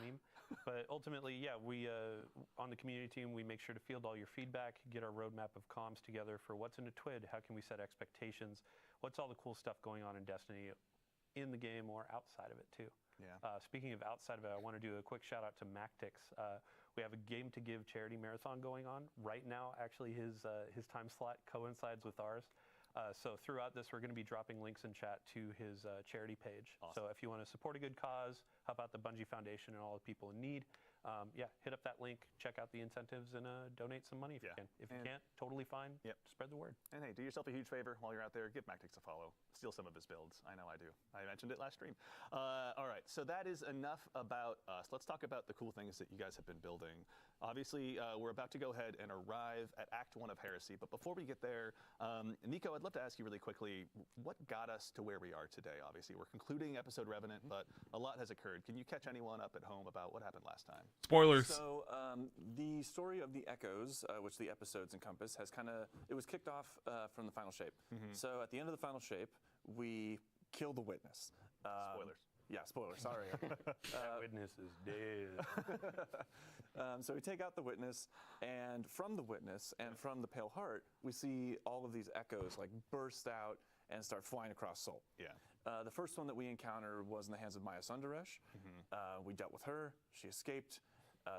#meme. But ultimately, yeah, we on the community team, we make sure to field all your feedback, get our roadmap of comms together for what's in a TWID, how can we set expectations, what's all the cool stuff going on in Destiny in the game or outside of it too. Yeah. Speaking of outside of it, I want to do a quick shout out to Mactix. We have a Game to Give charity marathon going on right now. Actually, his time slot coincides with ours. So throughout this, we're going to be dropping links in chat to his charity page. Awesome. So if you want to support a good cause, help out the Bungie Foundation and all the people in need, hit up that link, check out the incentives, and donate some money if you can. If you can't, totally fine. Yep. Spread the word. And hey, do yourself a huge favor while you're out there. Give Mactix a follow. Steal some of his builds. I know I do. I mentioned it last stream. All right, so that is enough about us. Let's talk about the cool things that you guys have been building. Obviously, we're about to go ahead and arrive at Act 1 of Heresy. But before we get there, Nico, I'd love to ask you really quickly, what got us to where we are today? Obviously, we're concluding episode Revenant, but a lot has occurred. Can you catch anyone up at home about what happened last time? Spoilers. So the story of the Echoes, which the episodes encompass, has it was kicked off from the final shape. So at the end of the final shape, we kill the witness. Spoilers. Yeah, spoilers, sorry. That witness is dead. So we take out the witness, and from the witness and from the Pale Heart, we see all of these echoes like burst out and start flying across Sol. Yeah. The first one that we encountered was in the hands of Maya Sundaresh. We dealt with her. She escaped.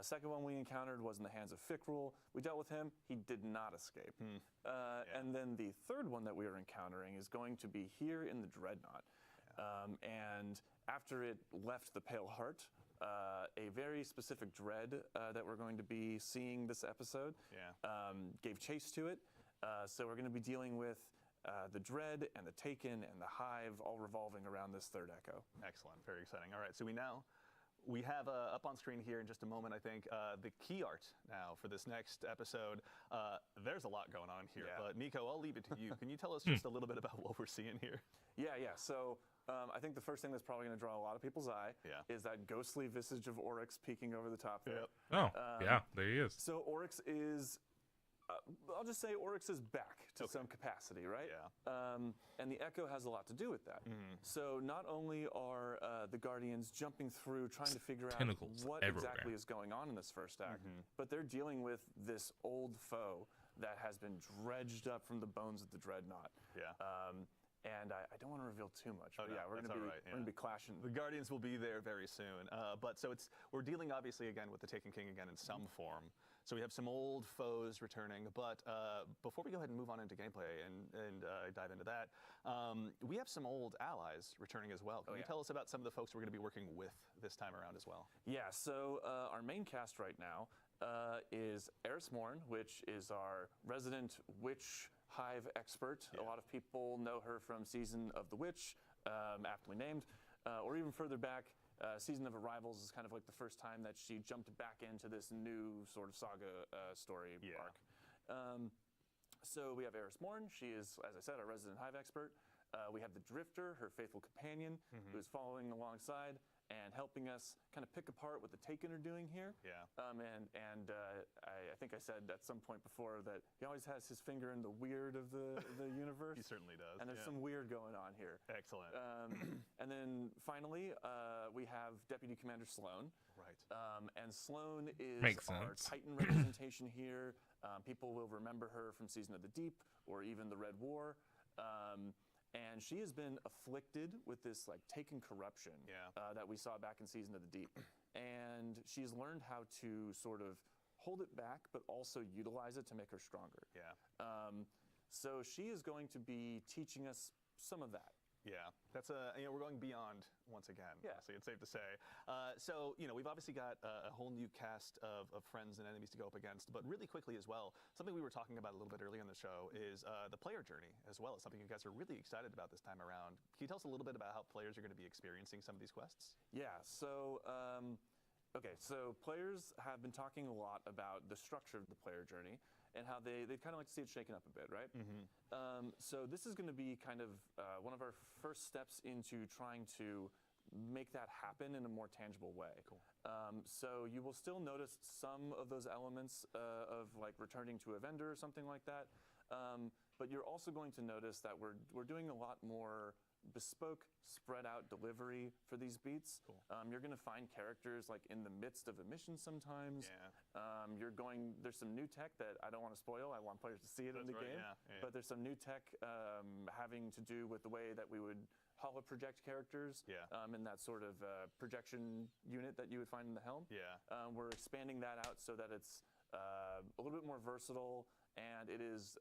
Second one we encountered was in the hands of Fikrul. We dealt with him. He did not escape. And then the third one that we are encountering is going to be here in the Dreadnought. And after it left the Pale Heart, a very specific dread that we're going to be seeing this episode gave chase to it. So we're going to be dealing with the Dread and the Taken and the Hive all revolving around this third echo. Excellent. Very exciting. All right, so we have up on screen here in just a moment, I think, the key art now for this next episode. There's a lot going on here, but Nico, I'll leave it to you. Can you tell us just a little bit about what we're seeing here? Yeah. So I think the first thing that's probably going to draw a lot of people's eye is that ghostly visage of Oryx peeking over the top there. Oh, yeah, there he is. So Oryx is, I'll just say Oryx is back to some capacity, right? Yeah. And the Echo has a lot to do with that. So not only are the Guardians jumping through trying to figure out what exactly is going on in this first act, but they're dealing with this old foe that has been dredged up from the bones of the Dreadnought. Yeah. And I don't want to reveal too much, but we're going to be clashing. The Guardians will be there very soon. But so we're dealing obviously again with the Taken King again in some form. So we have some old foes returning. But before we go ahead and move on into gameplay and dive into that, we have some old allies returning as well. Can you tell us about some of the folks we're going to be working with this time around as well? Yeah. So our main cast right now is Eris Morn, which is our resident witch Hive expert. A lot of people know her from Season of the Witch, aptly named, or even further back, Season of Arrivals is kind of like the first time that she jumped back into this new sort of saga story arc. So we have Eris Morn. She is, as I said, our resident Hive expert. We have the Drifter, her faithful companion, who's following alongside and helping us kind of pick apart what the Taken are doing here. Yeah. I think I said at some point before that he always has his finger in the weird of the universe. He certainly does. And there's some weird going on here. Excellent. And then finally, we have Deputy Commander Sloan. Right. And Sloan is our sense. Titan representation here. People will remember her from Season of the Deep or even the Red War. And she has been afflicted with this like Taken corruption that we saw back in Season of the Deep. And she's learned how to sort of hold it back, but also utilize it to make her stronger. Yeah. So she is going to be teaching us some of that. Yeah, that's we're going beyond once again. Yeah, so it's safe to say. So we've obviously got a whole new cast of friends and enemies to go up against. But really quickly as well, something we were talking about a little bit earlier in the show is the player journey as well. It's something you guys are really excited about this time around. Can you tell us a little bit about how players are going to be experiencing some of these quests? Yeah. So. So players have been talking a lot about the structure of the player journey and how they'd kind of like to see it shaken up a bit, right? So this is going to be kind of one of our first steps into trying to make that happen in a more tangible way. Cool. So you will still notice some of those elements of like returning to a vendor or something like that. But you're also going to notice that we're doing a lot more bespoke, spread out delivery for these beats. Cool. You're going to find characters like in the midst of a mission sometimes. Yeah. There's some new tech that I don't want to spoil. I want players to see it in the That's right, game. yeah. But there's some new tech having to do with the way that we would holo project characters in that sort of projection unit that you would find in the helm. Yeah. We're expanding that out so that it's a little bit more versatile, and it is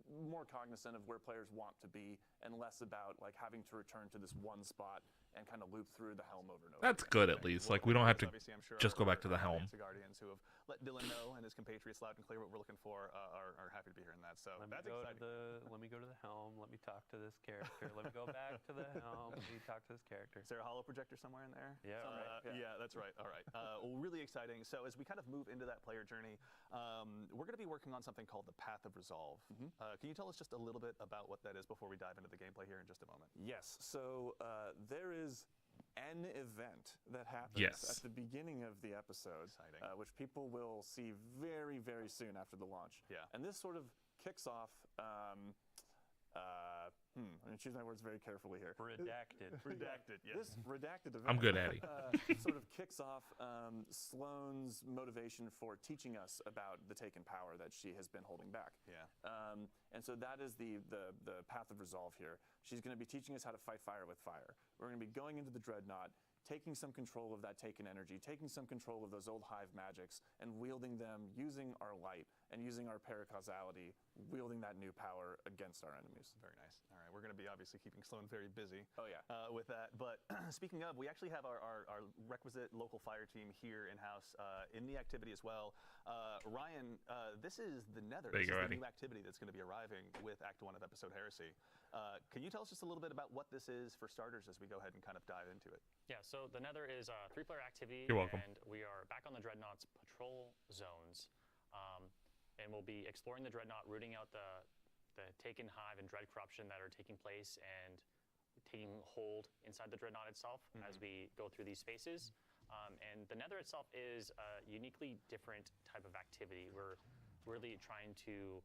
more cognizant of where players want to be and less about like having to return to this one spot and kind of loop through the helm over and over. That's again. good at least. Like we don't have to Obviously, I'm sure just go back to the our helm. Fantasy Guardians who have let Dylan know and his compatriots loud and clear what we're looking for are happy to be hearing that. So that's exciting. Let me go to the helm. Let me talk to this character. Let me go back to the helm. Let me talk to this character. Is there a holo projector somewhere in there? Yeah, right. Yeah, that's right. All right. Well, really exciting. So as we kind of move into that player journey, we're going to be working on something called the Path of Resolve. Can you tell us just a little bit about what that is before we dive into the gameplay here in just a moment? Yes. So there is an event that happens at the beginning of the episode, which people will see very, very soon after the launch. Yeah. And this sort of kicks off. I'm going to choose my words very carefully here. Redacted. Redacted, yes. This redacted event. I'm good at it. Sort of kicks off Sloane's motivation for teaching us about the taken power that she has been holding back. Yeah. And so that is the path of resolve here. She's going to be teaching us how to fight fire with fire. We're going to be going into the Dreadnought, taking some control of that taken energy, taking some control of those old hive magics, and wielding them using our light and using our paracausality, wielding that new power against our enemies. Very nice. All right, we're going to be obviously keeping Sloan very busy. Oh, yeah. With that. But speaking of, we actually have our requisite local fire team here in-house in the activity as well. Ryan, this is the Nether. This is the new activity that's going to be arriving with Act 1 of Episode Heresy. Can you tell us just a little bit about what this is for starters as we go ahead and kind of dive into it? Yeah, so the Nether is a 3-player activity. You're welcome. And we are back on the Dreadnought's patrol zones. And we'll be exploring the Dreadnought, rooting out the taken hive and dread corruption that are taking place and taking hold inside the Dreadnought itself as we go through these spaces. And the Nether itself is a uniquely different type of activity. We're really trying to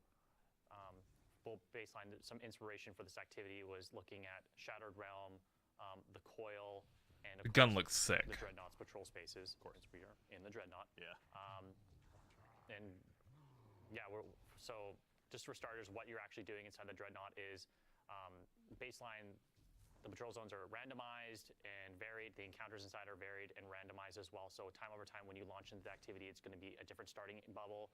baseline some inspiration for this activity was looking at Shattered Realm, the Coil, and The gun looks sick. the Dreadnought's patrol spaces. Of course, we are in the Dreadnought. Yeah. And yeah, so just for starters, what you're actually doing inside the Dreadnought is baseline. The patrol zones are randomized and varied. The encounters inside are varied and randomized as well. So time over time, when you launch into the activity, it's going to be a different starting bubble,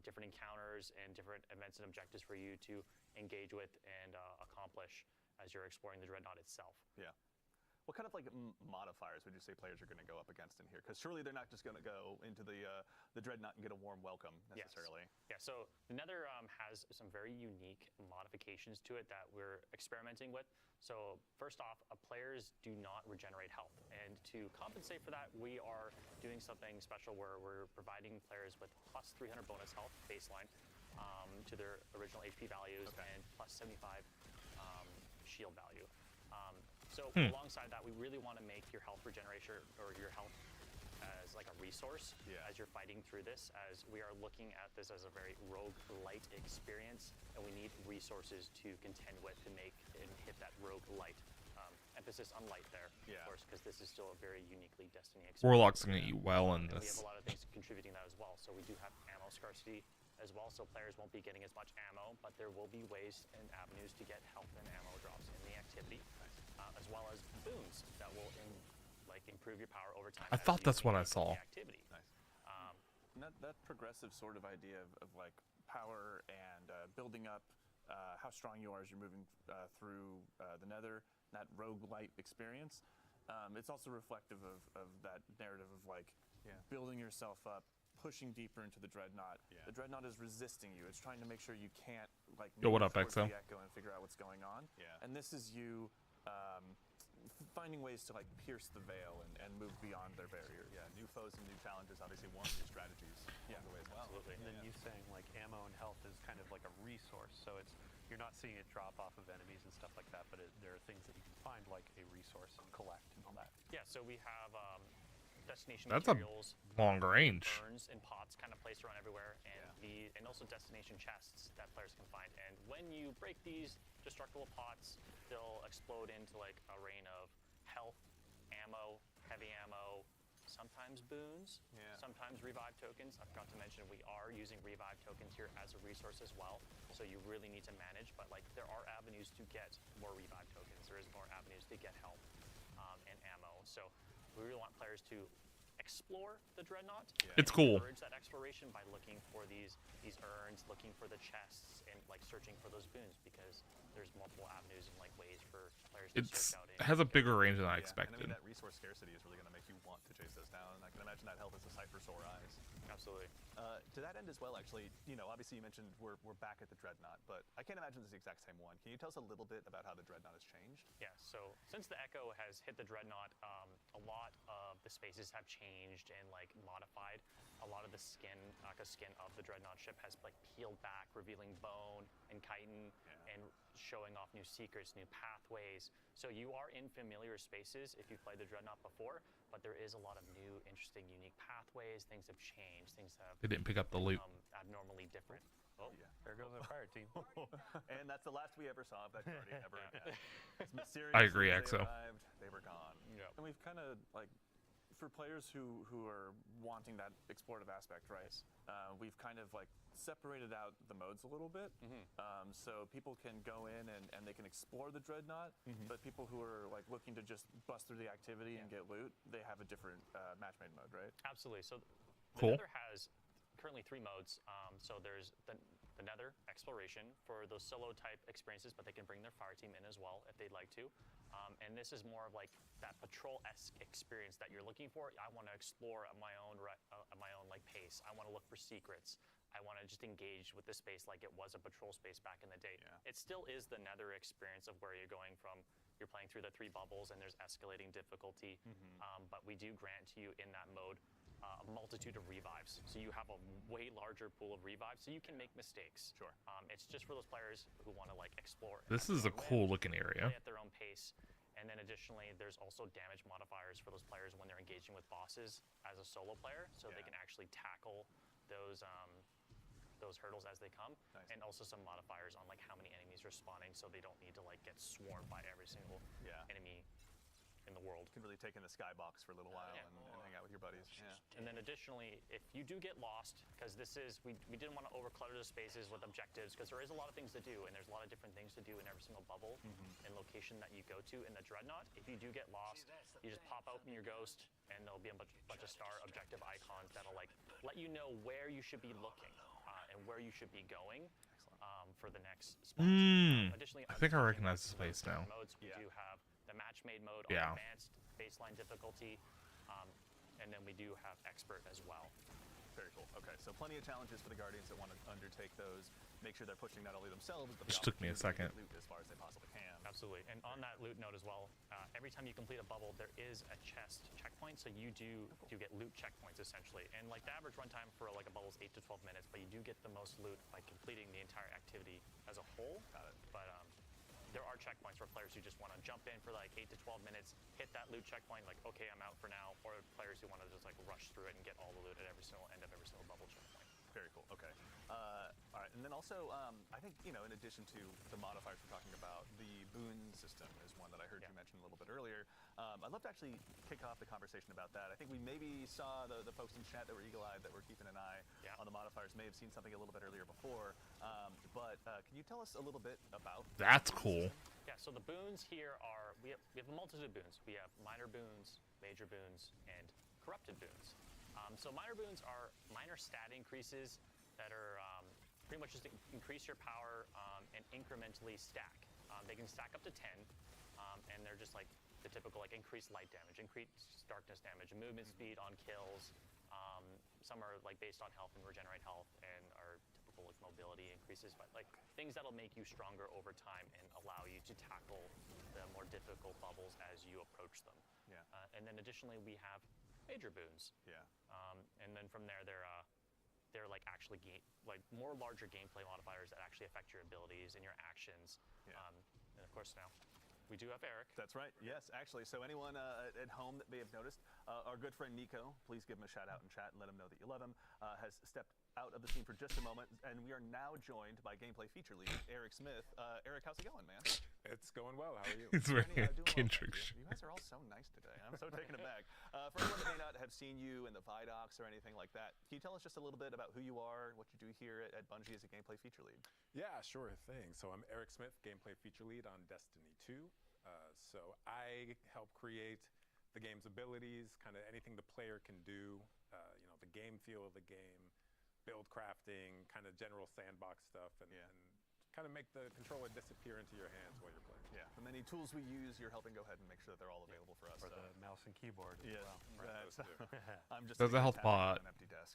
different encounters, and different events and objectives for you to engage with and accomplish as you're exploring the Dreadnought itself. Yeah. What kind of like modifiers would you say players are going to go up against in here? Because surely they're not just going to go into the Dreadnought and get a warm welcome necessarily. Yes. Yeah, so the Nether has some very unique modifications to it that we're experimenting with. So first off, players do not regenerate health. And to compensate for that, we are doing something special where we're providing players with plus 300 bonus health baseline to their original HP values and plus 75 shield value. So alongside that, we really want to make your health regeneration or your health as like a resource as you're fighting through this, as we are looking at this as a very rogue-light experience, and we need resources to contend with to make and hit that rogue-light. Emphasis on light there, of course, because this is still a very uniquely Destiny experience. Warlock's going to eat well in and this. we have a lot of things contributing that as well. So we do have ammo scarcity as well, so players won't be getting as much ammo, but there will be ways and avenues to get health and ammo drops in the activity, as well as boons that will improve your power over time. I thought that's what I saw. Activity. Nice. And that progressive sort of idea of like power and building up how strong you are as you're moving through the Nether, that roguelite experience. It's also reflective of that narrative of like building yourself up, pushing deeper into the Dreadnought. Yeah. The Dreadnought is resisting you. It's trying to make sure you can't like Yo, what move up, towards Exo? the Echo and figure out what's going on. Yeah. And this is you finding ways to like pierce the veil and move beyond their barrier. Yeah, new foes and new challenges, obviously one of your strategies along the way as well. Absolutely. And then you saying like ammo and health is kind of like a resource, so you're not seeing it drop off of enemies and stuff like that, but there are things that you can find like a resource and collect and all that. Yeah, so we have destination That's a materials, long range. urns and pots kind of placed around everywhere, and and also destination chests that players can find. And when when you break these destructible pots, they'll explode into like a rain of health, ammo, heavy ammo, sometimes boons, sometimes revive tokens. I forgot to mention we are using revive tokens here as a resource as well, so you really need to manage, but like there are avenues to get more revive tokens. There is more avenues to get health and ammo. So we really want players to explore the Dreadnought. It's cool. Encourage that exploration by looking for these urns, looking for the chests, and like searching for those boons, because there's multiple avenues and like ways for players to search out. It has a bigger range than I And I expected. mean, that resource scarcity is really going to make you want to chase those down, and I can imagine that health is a sight for sore eyes. Absolutely. To that end as well, actually, you know, obviously you mentioned we're back at the Dreadnought, but I can't imagine it's the exact same one. Can you tell us a little bit about how the Dreadnought has changed? Yeah, so since the Echo has hit the Dreadnought, a lot of the spaces have changed and like modified. A lot of the skin of the Dreadnought ship has like peeled back, revealing bone and chitin, and showing off new secrets, new pathways. So you are in familiar spaces if you've played the Dreadnought before, but there is a lot of new, interesting, unique pathways. Things have changed. Things have They didn't pick up the loot. Abnormally different. Oh, Yeah. There goes our fire team. And that's the last we ever saw of that guardian ever again. As mysteriously I agree, as they Exo. arrived, they were gone. yeah. And we've kind of like, for players who are wanting that explorative aspect, right? We've kind of like separated out the modes a little bit, so people can go in and they can explore the Dreadnought. But people who are like looking to just bust through the activity and get loot, they have a different match-made mode, right? Absolutely. So Cool. the Nether has currently 3 modes. So there's the Nether exploration for those solo type experiences, but they can bring their fire team in as well if they'd like to. And this is more of like that patrol-esque experience that you're looking for. I want to explore at my own like pace. I want to look for secrets. I want to just engage with the space like it was a patrol space back in the day. It still is the Nether experience of where you're going from. You're playing through the 3 bubbles and there's escalating difficulty, but we do grant to you in that mode a multitude of revives. So you have a way larger pool of revives, so you can make mistakes. Sure. It's just for those players who want to like explore. This is a cool looking area. Play at their own pace. And then additionally, there's also damage modifiers for those players when they're engaging with bosses as a solo player, so they can actually tackle those hurdles as they come. And also some modifiers on like how many enemies are spawning, so they don't need to like get swarmed by every single enemy in the world. You can really take in the skybox for a little while and hang out with your buddies. And then additionally, if you do get lost, because we didn't want to overclutter the spaces with objectives, because there is a lot of things to do, and there's a lot of different things to do in every single bubble and location that you go to in the Dreadnought. If you do get lost, you just pop open your ghost, and there'll be a bunch of star objective icons that'll like let you know where you should be looking and where you should be going for the next spot. Additionally, I think I recognize the space now. modes, we do have the match-made mode Yeah. on advanced baseline difficulty, and then we do have expert as well. Very cool. Okay, so plenty of challenges for the Guardians that want to undertake those. Make sure they're pushing not only themselves, but Which took me a second. loot as far as they possibly can. Absolutely. And on that loot note as well, every time you complete a bubble, there is a chest checkpoint, so you do get loot checkpoints essentially. And like the average runtime for like a bubble is 8 to 12 minutes, but you do get the most loot by completing the entire activity as a whole. Got it. But there are checkpoints for players who just want to jump in for like 8 to 12 minutes, hit that loot checkpoint, like, okay, I'm out for now, or players who want to just like rush through it and get all the loot at every single end of every single bubble checkpoint. Very cool. Okay. All right. And then also, I think, you know, in addition to the modifiers we're talking about, the boon system is one that I heard you mention a little bit earlier. I'd love to actually kick off the conversation about that. I think we maybe saw the folks in chat that were eagle-eyed that were keeping an eye on the modifiers may have seen something a little bit earlier before. But can you tell us a little bit about That's cool. Yeah, so the boons here are, we have a multitude of boons. We have minor boons, major boons, and corrupted boons. So minor boons are minor stat increases that are pretty much just increase your power and incrementally stack. They can stack up to 10, and they're just like the typical like increased light damage, increased darkness damage, movement speed on kills. Some are like based on health and regenerate health, and are typical like mobility increases, but like things that'll make you stronger over time and allow you to tackle the more difficult bubbles as you approach them. Yeah. And then additionally, we have major boons. Yeah. And then from there, they're like actually like more larger gameplay modifiers that actually affect your abilities and your actions. Yeah. And of course now, We do have Eric. That's right. Yes, actually. So anyone at home that may have noticed, our good friend Nico, please give him a shout out in chat and let him know that you love him, has stepped out of the scene for just a moment, and we are now joined by gameplay feature lead Eric Smith. Eric, how's it going, man? It's going well. How are you? It's very Doing well, Kendrick. thank you. You guys are all so nice today. I'm so taken aback. For anyone that may not have seen you in the Vidocs or anything like that, can you tell us just a little bit about who you are, what you do here at Bungie as a gameplay feature lead? Yeah, sure thing. So I'm Eric Smith, gameplay feature lead on Destiny 2. So I help create the game's abilities, kind of anything the player can do, the game feel of the game, build crafting, kind of general sandbox stuff, and kind of make the controller disappear into your hands while you're playing. Yeah, the many tools we use, you're helping go ahead and make sure that they're all available for us. For the mouse and keyboard. Yeah, Right, that's, those two. I'm just There's a sitting health here tapping pod. on an empty desk.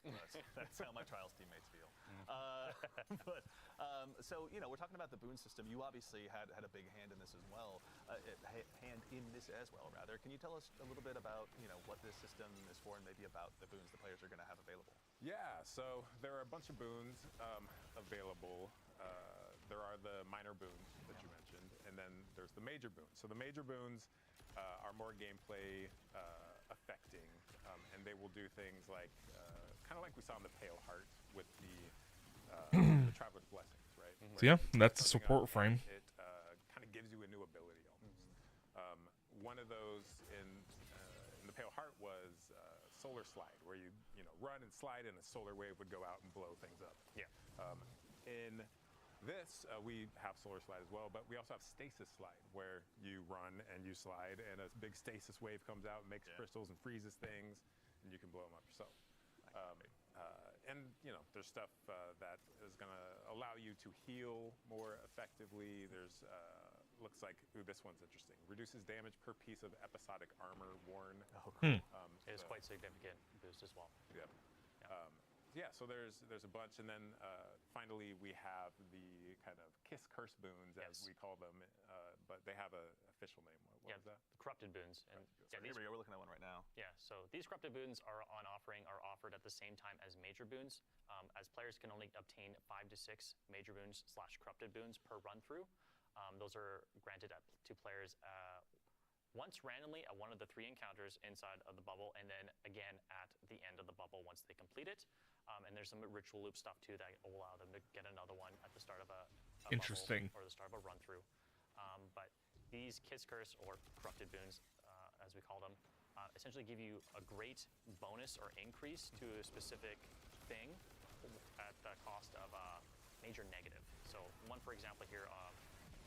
That's how my Trials teammates feel. So we're talking about the boon system. You obviously had a big hand in this as well. Rather. Can you tell us a little bit about what this system is for, and maybe about the boons the players are going to have available? Yeah, so there are a bunch of boons available. There are the minor boons that you mentioned, and then there's the major boons. So the major boons are more gameplay affecting, and they will do things like, kind of like we saw in the Pale Heart with the Traveler's Blessings, right? So yeah, that's a Something support on frame. It kind of gives you a new ability almost. One of those in the Pale Heart was Solar Slide, where you run and slide, and a solar wave would go out and blow things up. Yeah. In this, we have Solar Slide as well, but we also have Stasis Slide, where you run and you slide, and a big stasis wave comes out and makes crystals and freezes things, and you can blow them up yourself. And there's stuff that is going to allow you to heal more effectively. There's looks like, this one's interesting. Reduces damage per piece of episodic armor worn. Oh, cool. It is quite significant boost as well. Yep. So there's a bunch, and then finally we have the kind of kiss curse boons, as we call them, but they have an official name. What is that? The corrupted boons. And Here we go. We're looking at one right now. Yeah, so these corrupted boons are offered at the same time as major boons, as players can only obtain 5 to 6 major boons / corrupted boons per run through. Those are granted to players once randomly at one of the 3 encounters inside of the bubble, and then again at the end of the bubble once they complete it. And there's some ritual loop stuff too that will allow them to get another one at the start of a Interesting. bubble or the start of a run through. But these Kiss Curse or corrupted boons, as we call them, essentially give you a great bonus or increase to a specific thing at the cost of a major negative. So one, for example, here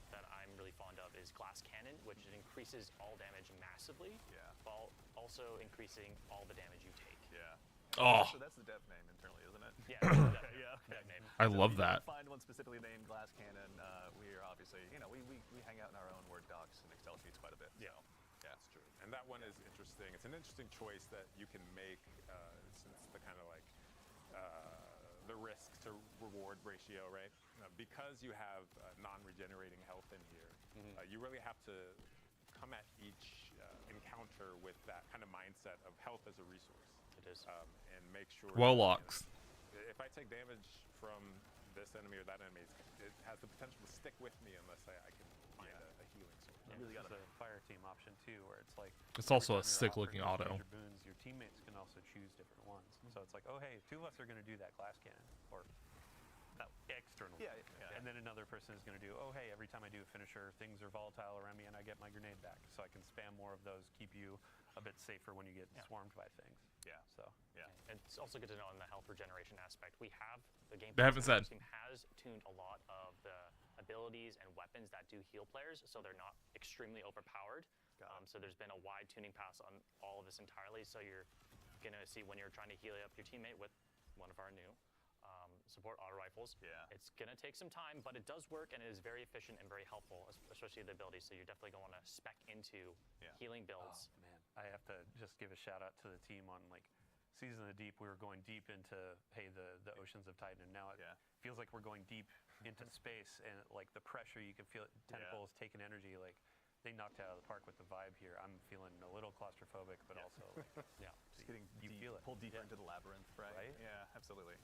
that I'm really fond of is Glass Cannon, which increases all damage massively, while also increasing all the damage you take. Yeah. Oh. So that's the dev name internally, isn't it? Yeah. Dev name. I love that. Find one specifically named Glass Cannon. We are obviously, we hang out in our own Word docs and Excel sheets quite a bit. Yeah, that's true. And that one is interesting. It's an interesting choice that you can make since the kind of like the risk to reward ratio, right? Because you have non-regenerating health in here, you really have to come at each encounter with that kind of mindset of health as a resource. It is. And make sure. Warlocks. If I take damage from this enemy or that enemy, it has the potential to stick with me unless I can find a healing source. Yeah, really there's a fire team option too, where it's like It's also every a time you're sick-looking offering auto. major boons, your teammates can also choose different ones. So it's like, oh hey, 2 of us are going to do that glass cannon, or that external. Yeah. And then another person is going to do, oh hey, every time I do a finisher, things are volatile around me, and I get my grenade back, so I can spam more of those, keep you a bit safer when you get swarmed by things. Yeah. So And it's also good to know in the health regeneration aspect. We have the game. They haven't said. Team has tuned a lot of the abilities and weapons that do heal players, so they're not extremely overpowered. So there's been a wide tuning pass on all of this entirely. So you're gonna see when you're trying to heal up your teammate with one of our new support auto rifles. It's gonna take some time, but it does work and it is very efficient and very helpful, especially the ability. So you're definitely gonna want to spec into healing builds. Oh, man, I have to just give a shout out to the team on like Season of the Deep. We were going deep into the oceans of Titan, and now it feels like we're going deep into space, and like the pressure you can feel it. Tentacles taking energy. Like they knocked it out of the park with the vibe here. I'm feeling a little claustrophobic, but also like, Yeah. Just getting you deep, feel it. pulled deeper into the labyrinth, right? Right? Yeah, absolutely.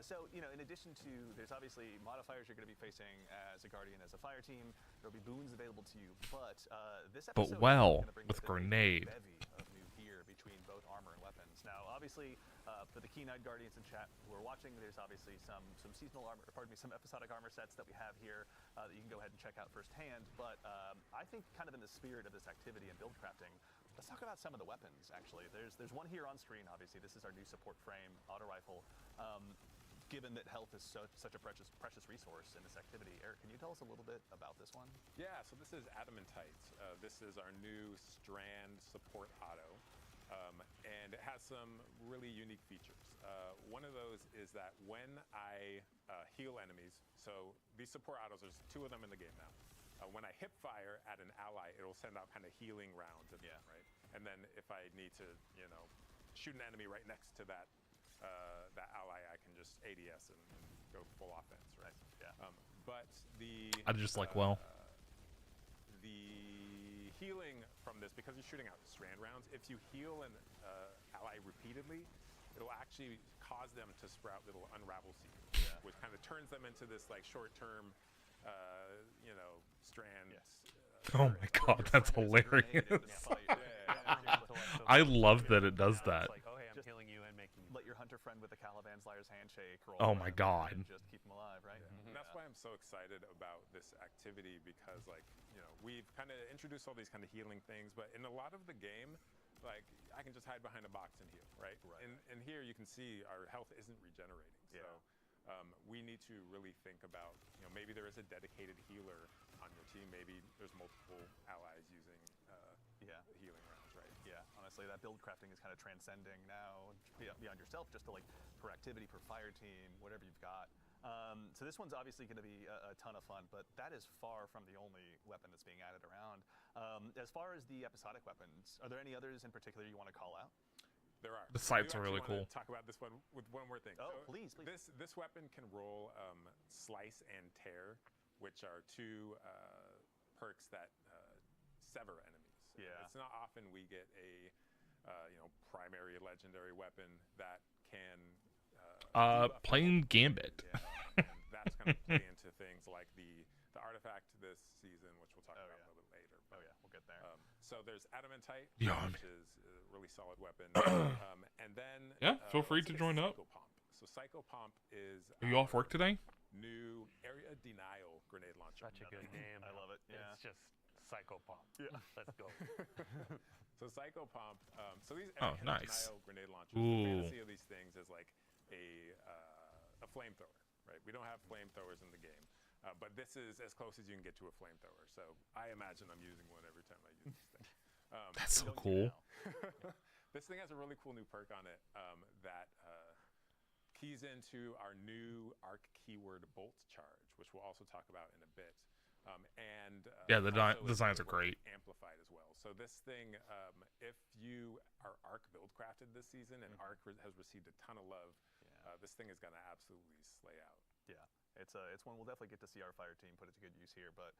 So, you know, in addition to, there's obviously modifiers you're going to be facing as a Guardian, as a fire team. There'll be boons available to you, but this episode well, is gonna bring with with it a grenade. bevy of new gear between both armor and weapons. Now, obviously, for the keen-eyed Guardians in chat who are watching, there's obviously some seasonal armor, pardon me, some episodic armor sets that we have here that you can go ahead and check out firsthand. But I think, kind of in the spirit of this activity and build crafting, let's talk about some of the weapons. Actually, there's one here on screen. Obviously, this is our new support frame auto rifle. Given that health is such a precious resource in this activity, Eric, can you tell us a little bit about this one? Yeah, so this is Adamantite. This is our new strand support auto, and it has some really unique features. One of those is that when I heal enemies, so these support autos, there's 2 of them in the game now. When I hip fire at an ally, it'll send out kind of healing rounds at them, right? And then if I need to, you know, shoot an enemy right next to that ally, I can just ADS and go full offense, right? Yeah. But the I just like, well, the healing from this, because you're shooting out strand rounds, if you heal an ally repeatedly, it'll actually cause them to sprout little unravel seeds, which kind of turns them into this like short-term, you know, strands. Yes. oh my god, that's hilarious. I love that it does that. It's like, oh hey, I'm Just healing you and making you. Let your hunter friend with the Caliban's Liar's handshake roll Oh my around God. and just keep them alive, right? And that's why I'm so excited about this activity, because like, you know, we've kind of introduced all these kind of healing things, but in a lot of the game, like I can just hide behind a box and heal, right? And here you can see our health isn't regenerating. So we need to really think about, you know, maybe there is a dedicated healer on your team. Maybe there's multiple allies using healing rounds, right? Yeah, honestly, that build crafting is kind of transcending now beyond yourself, just to like per activity, per fire team, whatever you've got. So this one's obviously going to be a ton of fun, but that is far from the only weapon that's being added around. As far as the episodic weapons, are there any others in particular you want to call out? There are. The sights I are do really actually wanna cool. Talk about this one with one more thing. Oh, So please. This weapon can roll slice and tear, which are 2 perks that sever enemies. Yeah. It's not often we get a you know, primary legendary weapon that can debuff Playing Gambit. and that's kind of play into things like the artifact this season, which we'll talk about a little later. Oh yeah, we'll get there. So there's Adamantite, Yeah. which is a really solid weapon. And then feel free let's to look at join up. Psychopomp. So Psychopomp is Are you off work today? new area denial grenade launcher. Such a good name. I love it. Yeah. It's just psychopomp. Yeah. Let's go. So Psychopomp, so these Oh, area nice. denial grenade launchers, Ooh. the fantasy of these things is like a flamethrower, right? We don't have flamethrowers in the game, but this is as close as you can get to a flamethrower. So I imagine I'm using one every time I use this thing. That's so Don't you cool. now? This thing has a really cool new perk on it that keys into our new arc keyword bolt charge, which we'll also talk about in a bit. Yeah, the also designs are is great. amplified as well. So this thing, if you are arc build crafted this season and arc has received a ton of love, this thing is going to absolutely slay out. Yeah, it's one we'll definitely get to see our fire team put it to good use here. But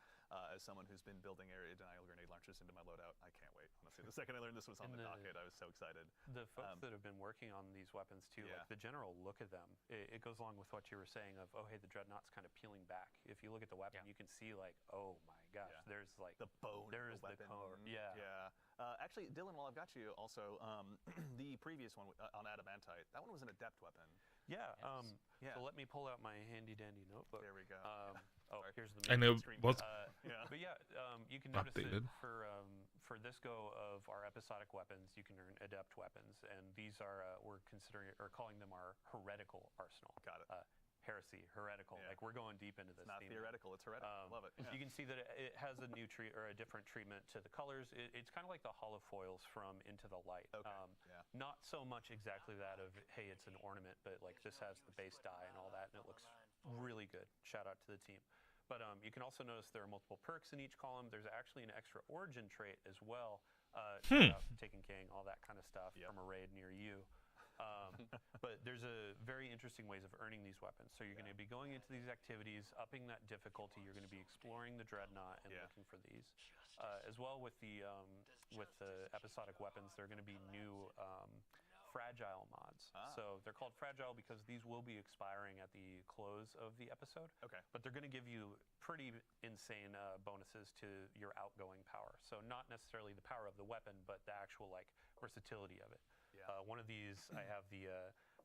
as someone who's been building area denial grenade launchers into my loadout, I can't wait. Honestly, the second I learned this was on And the the- docket, I was so excited. The folks that have been working on these weapons too, Yeah. like the general look of them, it goes along with what you were saying of, oh hey, the dreadnought's kind of peeling back. If you look at the weapon, you can see like, oh my gosh, Yeah. there's like The bone, there's the the weapon. core. Yeah. Yeah. Actually, Dylan, while I've got you, also the previous one on Adamantite, that one was an adept weapon. Yeah. Yeah. So let me pull out my handy dandy notebook. There we go. Here's the I know Screen what's Yeah. But yeah, you can notice Updated. that for this go of our episodic weapons, you can earn adept weapons, and these are we're considering or calling them our heretical arsenal. Got it. Heresy, heretical. Yeah. Like we're going deep into this. It's not theme. theoretical, it's heretical. Love it. Yeah. You can see that it has a new or a different treatment to the colors. It's kind of like the holofoils from Into the Light. Okay. Yeah. Not so much exactly that of hey, it's an ornament, but like this has the base dye and all that, and it looks really good. Shout out to the team. But you can also notice there are multiple perks in each column. There's actually an extra origin trait as well. Shout out to Taken King, all that kind of stuff from a raid near you. But there's a very interesting ways of earning these weapons. So you're going to be going into these activities, upping that difficulty. You're going to be exploring the dreadnought and looking for these. As well with the episodic weapons, there are going to be new fragile mods. So they're called fragile because these will be expiring at the close of the episode. Okay. But they're going to give you pretty insane bonuses to your outgoing power. So not necessarily the power of the weapon, but the actual like versatility of it. Yeah. One of these, I have the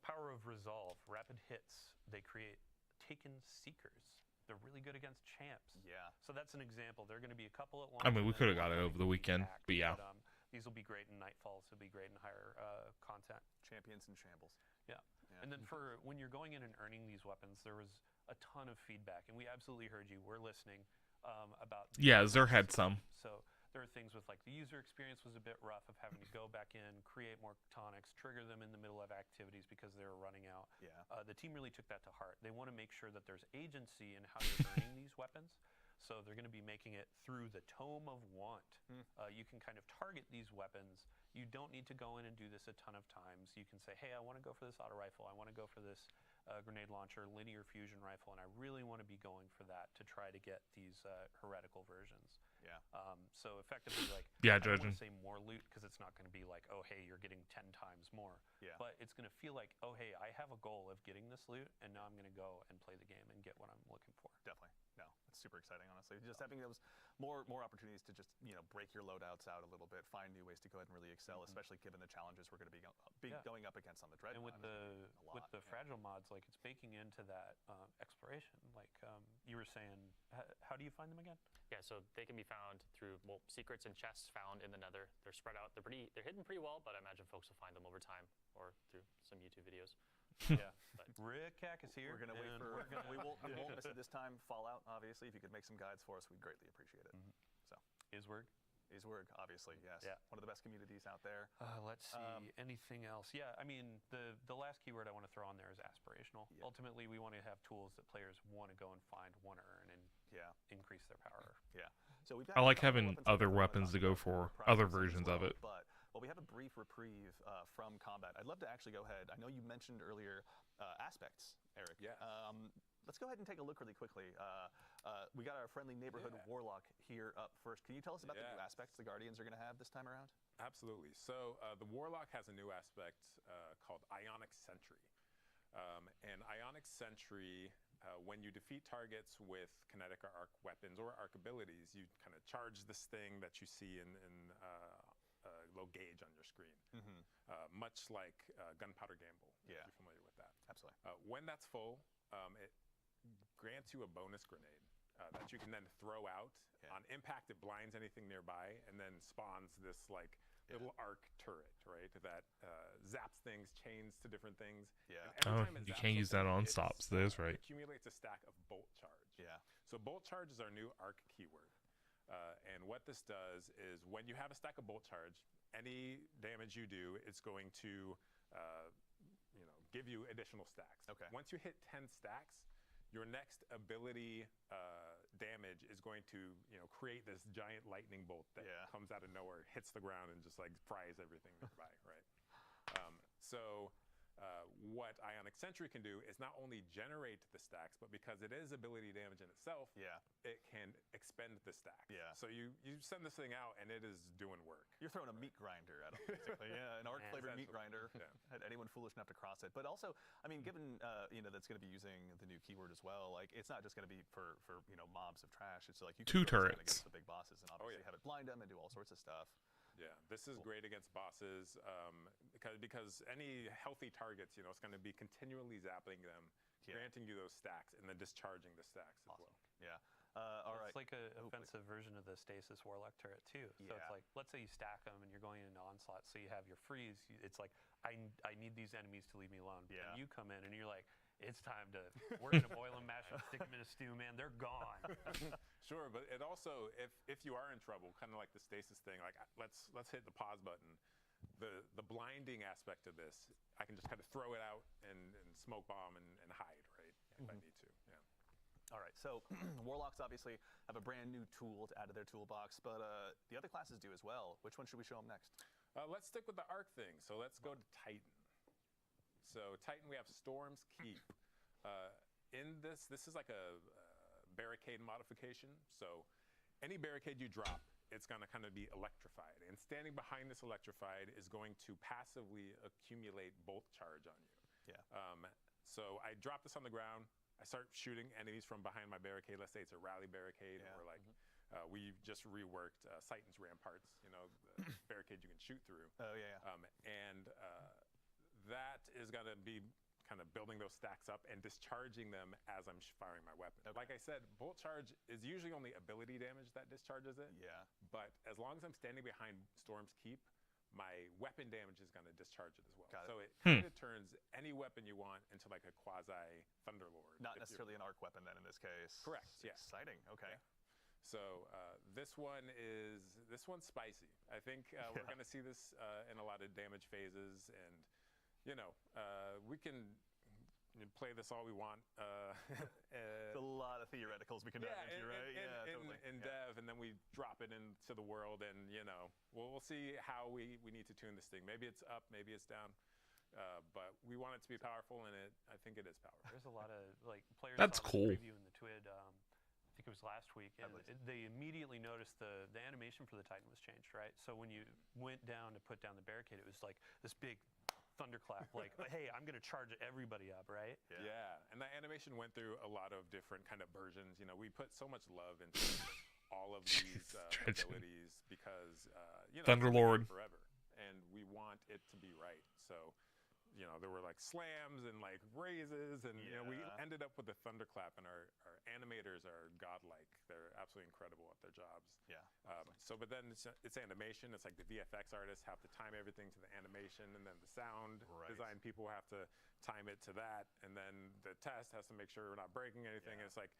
power of resolve, rapid hits. They create taken seekers. They're really good against champs. Yeah. So that's an example. There are going to be a couple at once. I mean, we could have got it over the weekend, but yeah. These will be great in Nightfalls. They'll be great in higher content. Champions and shambles. Yeah. And then for when you're going in and earning these weapons, there was a ton of feedback, and we absolutely heard you. We're listening about. Yeah, Zer had some. So there are things with like the user experience was a bit rough of having to go back in, create more tonics, trigger them in the middle of activities because they were running out. Yeah. The team really took that to heart. They want to make sure that there's agency in how you're earning these weapons. So they're going to be making it through the Tome of Want. You can kind of target these weapons. You don't need to go in and do this a ton of times. You can say, hey, I want to go for this auto rifle. I want to go for this grenade launcher, linear fusion rifle, and I really want to be going for that to try to get these heretical versions. Yeah. So effectively, like, Yeah, I don't want Dredgen. to say more loot because it's not going to be like, oh, hey, you're getting 10 times more. Yeah. But it's going to feel like, oh, hey, I have a goal of getting this loot, and now I'm going to go and play the game and get what I'm looking for. Definitely. No, it's super exciting, honestly. Just having those more opportunities to just break your loadouts out a little bit, find new ways to go ahead and really excel, especially given the challenges we're going to be going up against on the Dredgen. And with the fragile mods, like it's baking into that exploration. Like you were saying, how do you find them again? Yeah, so they can be found through secrets and chests found in the Nether. They're spread out. They're hidden pretty well, but I imagine folks will find them over time or through some YouTube videos. Yeah, but Rick Hack is here. We're gonna wait for. We won't miss it this time. Fallout, obviously. If you could make some guides for us, we'd greatly appreciate it. So Iswerg, obviously, yes. Yeah. One of the best communities out there. Let's see. Anything else? Yeah, I mean, the last keyword I want to throw on there is aspirational. Yeah. Ultimately, we want to have tools that players want to go and find, want to earn, and increase their power. Yeah. So we've I got like a couple having weapons other that we're weapons to going go for process other as versions of well, it. But we have a brief reprieve from combat. I'd love to actually go ahead. I know you mentioned earlier aspects, Eric. Yeah. Let's go ahead and take a look really quickly. We got our friendly neighborhood warlock here up first. Can you tell us about the new aspects the Guardians are going to have this time around? Absolutely. So the warlock has a new aspect called Ionic Sentry. And Ionic Sentry, when you defeat targets with kinetic or arc weapons or arc abilities, you kind of charge this thing that you see in low gauge on your screen, much like Gunpowder Gamble, if you're familiar with that. Absolutely. When that's full, it grants you a bonus grenade that you can then throw out. On impact, it blinds anything nearby and then spawns this like little arc turret, right? That zaps things, chains to different things. Yeah. Oh, you can't use that on stops. That is right. Accumulates a stack of bolt charge. Yeah. So bolt charge is our new arc keyword. And what this does is when you have a stack of bolt charge, any damage you do, it's going to give you additional stacks. Okay. Once you hit 10 stacks, your next ability damage is going to create this giant lightning bolt that comes out of nowhere, hits the ground, and just like fries everything nearby, right? What Ionic Sentry can do is not only generate the stacks, but because it is ability damage in itself, it can expend the stacks. Yeah. So you send this thing out, and it is doing work. You're throwing a meat grinder at them, basically. An arc-flavored meat grinder. Had anyone foolish enough to cross it. But also, I mean, given that's going to be using the new keyword as well, like it's not just going to be for mobs of trash. It's like you can throw this down against the big bosses and obviously have it blind them and do all sorts of stuff. Yeah, this is great against bosses because any healthy targets, it's going to be continually zapping them, granting you those stacks, and then discharging the stacks as well. Yeah. All right. It's like an offensive version of the stasis warlock turret too. So it's like, let's say you stack them and you're going into onslaught, so you have your freeze. It's like, I need these enemies to leave me alone. Yeah. And you come in and you're like, it's time to, we're gonna boil them, mash them, stick them in a stew, man. They're gone. Sure, but it also, if you are in trouble, kind of like the stasis thing, like let's hit the pause button. The blinding aspect of this, I can just kind of throw it out and smoke bomb and hide, right? If I need to. Yeah. All right, so Warlocks obviously have a brand new tool to add to their toolbox, but the other classes do as well. Which one should we show them next? Let's stick with the arc thing. So let's go to Titan. So Titan, we have Storm's Keep. In this is like a barricade modification. So any barricade you drop, it's going to kind of be electrified. And standing behind this electrified is going to passively accumulate bolt charge on you. Yeah. So I drop this on the ground. I start shooting enemies from behind my barricade. Let's say it's a rally barricade, or like we just reworked Titan's ramparts. You know, the barricade you can shoot through. Oh yeah. That is going to be kind of building those stacks up and discharging them as I'm firing my weapon. Okay. Like I said, bolt charge is usually only ability damage that discharges it. Yeah. But as long as I'm standing behind Storm's Keep, my weapon damage is going to discharge it as well. Got it. So it kind of turns any weapon you want into like a quasi Thunderlord. Not necessarily an arc weapon then in this case. Correct. Yeah. Exciting. Okay. Yeah. So this one's spicy. I think we're going to see this in a lot of damage phases, and you know, we can play this all we want. It's a lot of theoreticals we can dive into, right? Totally. In dev, and then we drop it into the world, and you know, we'll see how we need to tune this thing. Maybe it's up, maybe it's down. But we want it to be powerful, and I think it is powerful. There's a lot of like players. That's saw this cool. Preview in the TWID. I think it was last week, and they immediately noticed the animation for the Titan was changed, right? So when you went down to put down the barricade, it was like this big thunderclap, like, hey, I'm gonna charge everybody up, right? Yeah, and that animation went through a lot of different kind of versions. You know, we put so much love into all of these abilities because you know, Thunderlord forever, and we want it to be right. So, you know, there were like slams and like raises, and you know, we ended up with a thunderclap, and our animators are godlike. They're absolutely incredible at their jobs. Yeah. So, but then it's animation. It's like the VFX artists have to time everything to the animation, and then the sound design people have to time it to that, and then the test has to make sure we're not breaking anything. And it's like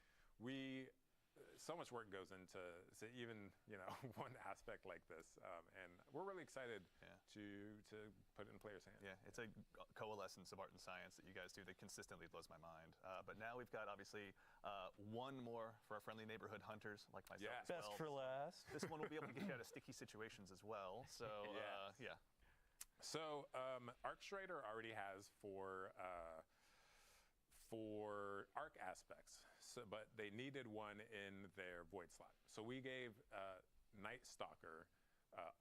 so much work goes into even, you know, one aspect like this, and we're really excited to put it in players' hands. Yeah, it's a coalescence of art and science that you guys do that consistently blows my mind. But now we've got obviously one more for our friendly neighborhood hunters like myself. Yeah. As Best well. for last. This one will be able to get you out of sticky situations as well. So yeah. So Arcstrider already has for arc aspects, but they needed one in their void slot. So we gave Night Stalker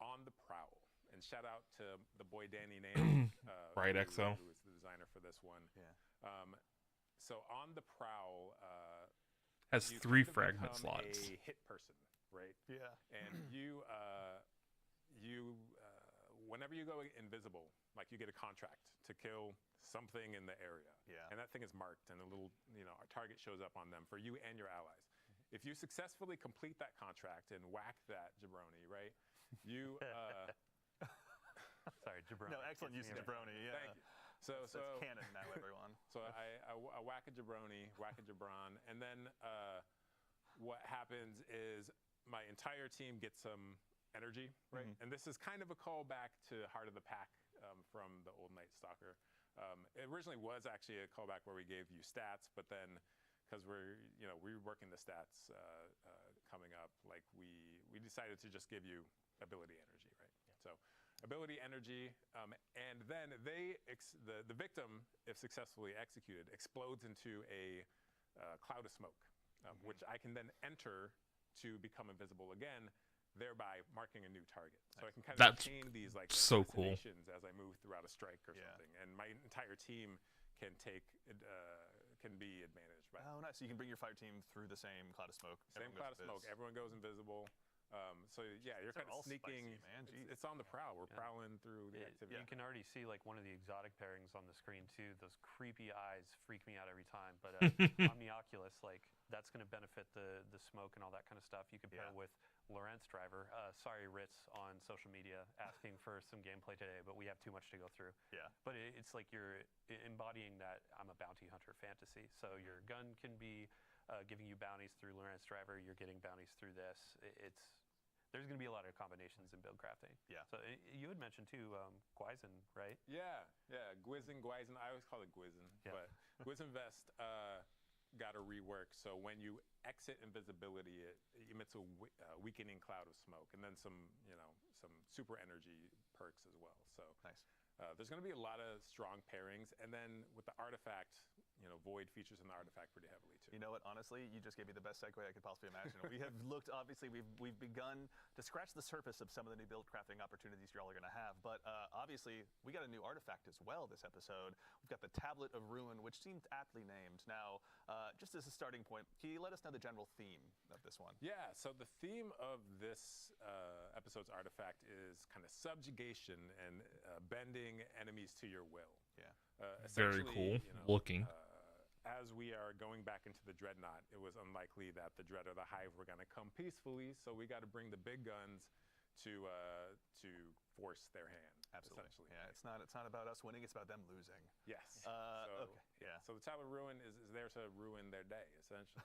on the prowl. And shout out to the boy Danny Name, Right, XO, who was the designer for this one. Yeah. So on the prowl has you 3 kind of fragment become slots. a hit person, right? Yeah. And you whenever you go invisible, like you get a contract to kill something in the area. Yeah. And that thing is marked, and a little, you know, a target shows up on them for you and your allies. If you successfully complete that contract and whack that jabroni, right? You Sorry, jabroni. No, excellent use of jabroni. Yeah. Thank you. So That's canon now, everyone. So I whack a jabroni, whack a jabron, and then what happens is my entire team gets some energy, right? And this is kind of a callback to Heart of the Pack from the old Night Stalker. It originally was actually a callback where we gave you stats, but then because we're reworking the stats coming up, like we decided to just give you ability energy, right? So ability energy, and then the victim, if successfully executed, explodes into a cloud of smoke, which I can then enter to become invisible again, thereby marking a new target. So I can kind of obtain these like so cool assassinations as I move throughout a strike or something, and my entire team can be advantaged by. Oh, nice. So you can bring your fire team through the same cloud of smoke. Same cloud of smoke. Everyone goes invisible. So yeah, you're kind of sneaking. Spicy, man. It's on the prowl. We're prowling through the activity. You can already see like one of the exotic pairings on the screen too. Those creepy eyes freak me out every time. But Omnioculus, like that's going to benefit the smoke and all that kind of stuff. You can pair with Lorentz Driver. Sorry, Ritz on social media asking for some gameplay today, but we have too much to go through. Yeah. But it's like you're embodying that I'm a bounty hunter fantasy. So your gun can be giving you bounties through Lorentz Driver. You're getting bounties through this. There's going to be a lot of combinations in build crafting. Yeah. So you had mentioned too, Guizen, right? Yeah. Guizen. I always call it Guizen, but Guizen Vest. got a rework. So when you exit invisibility, it emits a weakening cloud of smoke, and then some super energy perks as well. So Nice. there's going to be a lot of strong pairings, and then with the artifact, Void features in the artifact pretty heavily too. You know what? Honestly, you just gave me the best segue I could possibly imagine. We have looked, obviously, we've begun to scratch the surface of some of the new build crafting opportunities y'all are going to have. But obviously, we got a new artifact as well this episode. We've got the Tablet of Ruin, which seemed aptly named. Now, just as a starting point, can you let us know the general theme of this one? Yeah. So the theme of this episode's artifact is kind of subjugation and bending enemies to your will. Yeah. Very cool looking. As we are going back into the Dreadnought, it was unlikely that the Dread or the Hive were going to come peacefully, so we got to bring the big guns to force their hand. Absolutely. Essentially. Yeah, it's not about us winning; it's about them losing. Yes. Okay. Yeah. So the Tablet of Ruin is there to ruin their day, essentially.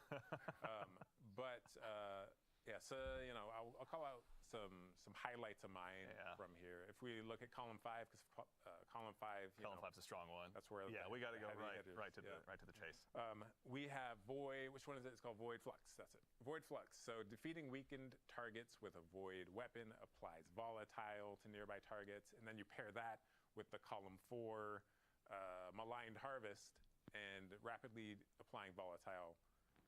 Yeah. So I'll call out some highlights of mine from here. If we look at column 5, because column 5, Column 5's a strong one. That's where we got to go right to the chase. We have Void. Which one is it? It's called Void Flux. That's it. Void Flux. So defeating weakened targets with a Void weapon applies volatile to nearby targets, and then you pair that with the column 4 Maligned Harvest, and rapidly applying volatile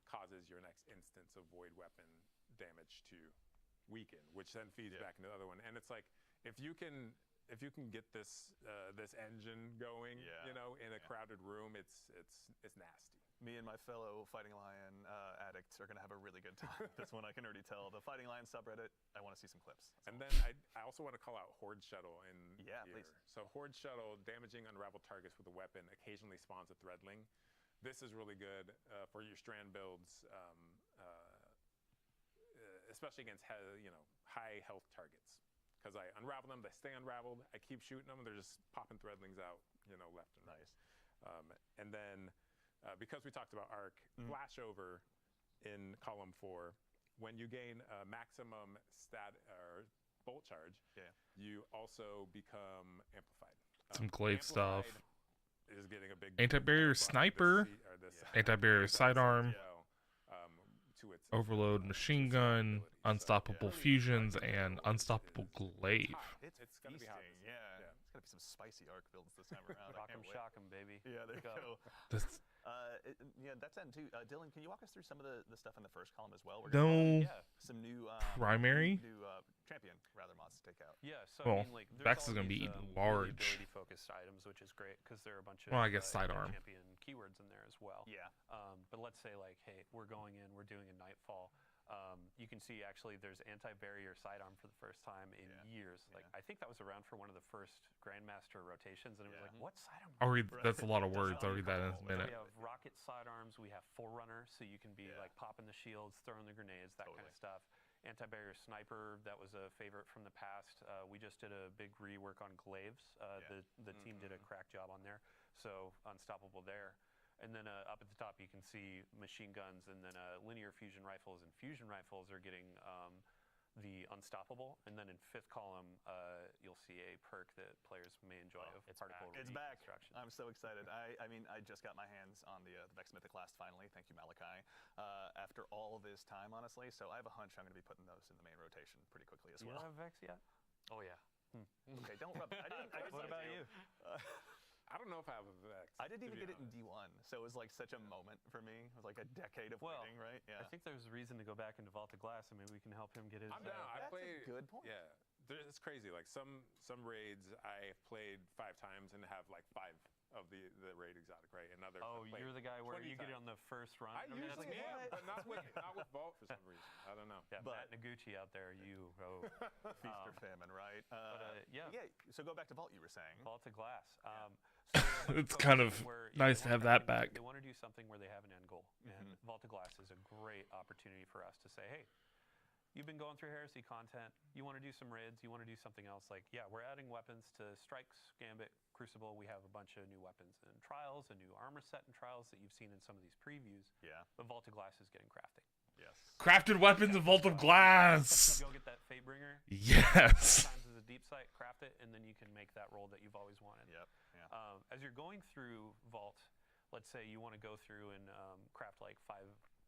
causes your next instance of Void weapon damage to weaken, which then feeds back into the other one. And it's like, if you can get this engine going, in a crowded room, it's nasty. Me and my fellow Fighting Lion addicts are going to have a really good time with this one. I can already tell. The Fighting Lion subreddit, I want to see some clips. And then I also want to call out Horde Shuttle in here. Please. So Horde Shuttle, damaging unraveled targets with a weapon, occasionally spawns a Threadling. This is really good for your strand builds, especially against high health targets. Because I unravel them, they stay unraveled. I keep shooting them, and they're just popping Threadlings out, left and right. Nice. And then, because we talked about arc, flashover in column 4, when you gain a maximum stat or bolt charge, you also become amplified. Some glaive stuff. Is getting a big Anti-barrier sniper, anti-barrier sidearm, to its overload machine gun, unstoppable fusions, and unstoppable glaive. It's gonna be hot. feasting, yeah. It's gonna be some spicy arc builds this time around. Rock 'em, shock 'em, baby. Yeah, there you go. This, That's end too. Dylan, can you walk us through some of the stuff in the first column as well? We're no some new primary. new champion mods to take out. Yeah, so Well, I mean, like, there's Vex is all gonna be these, eating really large. ability-focused items, which is great because there are a bunch of Well, I guess sidearm. champion keywords in there as well. Yeah. But let's say like, hey, we're going in, we're doing a Nightfall. You can see actually there's anti-barrier sidearm for the first time in years. Like I think that was around for one of the first Grandmaster rotations, and it was like, what sidearm? I'll read. That's a lot of words. I'll read that in a minute. We have rocket sidearms. We have Forerunner, so you can be like popping the shields, throwing the grenades, that kind of stuff. Anti-barrier sniper, that was a favorite from the past. We just did a big rework on glaives. The team did a crack job on there, so unstoppable there. And then up at the top, you can see machine guns, and then linear fusion rifles and fusion rifles are getting the unstoppable. And then in 5th column, you'll see a perk that players may enjoy of particle It's back. destruction. I'm so excited. I mean, I just got my hands on the Vex Mythic Last finally. Thank you, Malachi. After all this time, honestly. So I have a hunch I'm going to be putting those in the main rotation pretty quickly as Do well. you have Vex yet? Oh yeah. Okay, don't rub it. I didn't What about you? I don't know if I have a Vex. I didn't even to be get it in D1, so it was like such a moment for me. It was like a decade of waiting, right? Yeah. I think there's a reason to go back into Vault of Glass, and maybe we can help him get his. I'm down. I That's played. a good point. Yeah, it's crazy. Like some raids I've played 5 times and have like 5 of the raid exotic, right? And others. Oh, you're the guy where you get it on the first run. I usually am, but not with Vault for some reason. I don't know. Yeah, Matt Noguchi out there, Feast or famine, right? yeah. So go back to Vault, you were saying. Vault of Glass. It's kind of nice to have that back. They want to do something where they have an end goal, and Vault of Glass is a great opportunity for us to say, hey, you've been going through Heresy content. You want to do some raids. You want to do something else. Like, yeah, we're adding weapons to Strikes, Gambit, Crucible. We have a bunch of new weapons in Trials, a new armor set in Trials that you've seen in some of these previews. Yeah. But Vault of Glass is getting crafting. Yes. Crafted weapons in Vault of Glass. Go get that Fatebringer. Yes. Sometimes as a deep sight, craft it, and then you can make that roll that you've always wanted. Yep. Yeah. As you're going through Vault, let's say you want to go through and craft like 5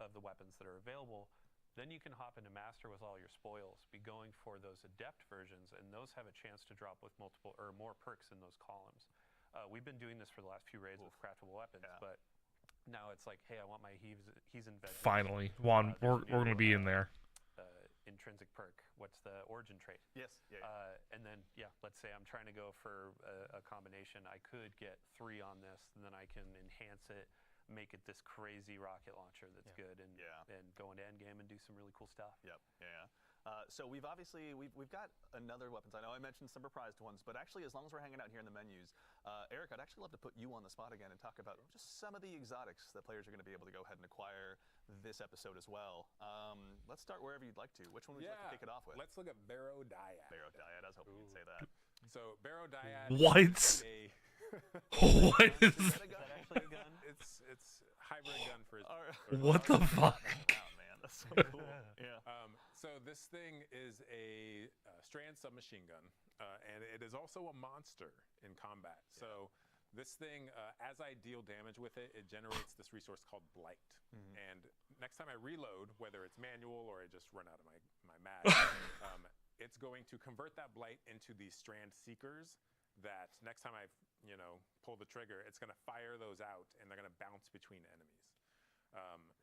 of the weapons that are available. Then you can hop into Master with all your spoils, be going for those Adept versions, and those have a chance to drop with multiple or more perks in those columns. We've been doing this for the last few raids with craftable weapons, but now it's like, hey, I want my he's in veg. Finally, Juan, we're going to be in there. Intrinsic perk. What's the origin trait? Yes. And then, let's say I'm trying to go for a combination. I could get 3 on this, and then I can enhance it, make it this crazy rocket launcher that's good, and go into endgame and do some really cool stuff. Yep. So we've got another weapons. I know I mentioned some reprised ones, but actually, as long as we're hanging out here in the menus, Eric, I'd actually love to put you on the spot again and talk about just some of the exotics that players are going to be able to go ahead and acquire this episode as well. Let's start wherever you'd like to. Which one would you like to kick it off with? Let's look at beirdo dyad. Beirdo dyad. I was hoping you'd say that. So beirdo dyad. What? What is? Is that actually a gun? It's hybrid gun for. What the fuck? Wow, man, that's so cool. So this thing is a strand submachine gun, and it is also a monster in combat. So this thing, as I deal damage with it, it generates this resource called blight. And next time I reload, whether it's manual or I just run out of my mag, it's going to convert that blight into these strand seekers. That next time I, pull the trigger, it's going to fire those out, and they're going to bounce between enemies.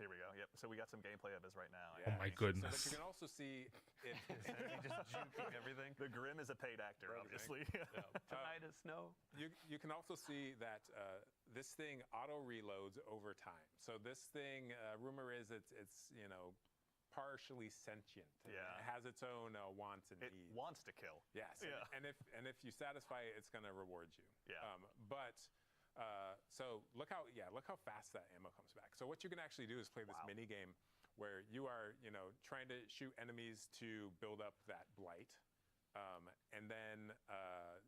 Here we go. Yep. So we got some gameplay of this right now. Oh my goodness. So, but you can also see it. Just juking everything. The Grim is a paid actor, obviously. Tonight is snow. You can also see that this thing auto reloads over time. So this thing, rumor is it's partially sentient. Yeah. It has its own wants and It needs. wants to kill. Yes. Yeah. And if you satisfy it, it's going to reward you. Yeah. So look how fast that ammo comes back. So what you can actually do is play this mini game where you are trying to shoot enemies to build up that blight, and then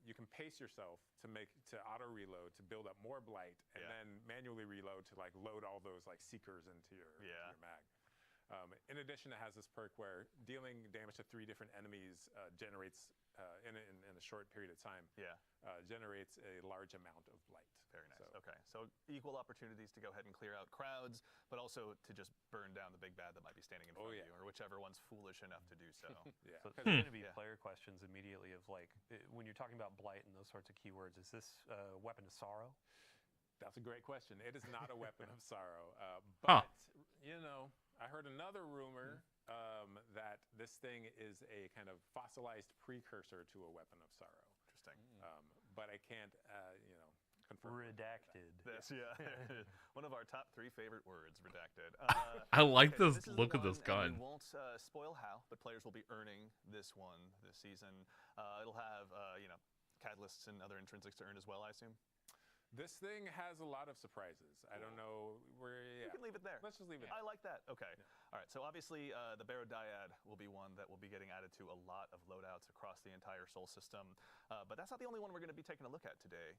you can pace yourself to auto reload to build up more blight, and then manually reload to load all those seekers into your mag. In addition, it has this perk where dealing damage to 3 different enemies generates in a short period of time. Generates a large amount of blight. Very nice. So equal opportunities to go ahead and clear out crowds, but also to just burn down the big bad that might be standing in front of you, or whichever one's foolish enough to do so. So there's going to be player questions immediately of when you're talking about blight and those sorts of keywords, is this a weapon of sorrow? That's a great question. It is not a weapon of sorrow, but I heard another rumor that this thing is a kind of fossilized precursor to a weapon of sorrow. Interesting. But I can't, confirm. Redacted. This, one of our top 3 favorite words, redacted. I like this this is look the of this one, and gun. we won't spoil how, but players will be earning this one this season. It'll have, catalysts and other intrinsics to earn as well, I assume. This thing has a lot of surprises. I don't know where. You can leave it there. Let's just leave it. I like that. Okay. All right. So obviously, the beirdo dyad will be one that will be getting added to a lot of loadouts across the entire Sol system. But that's not the only one we're going to be taking a look at today.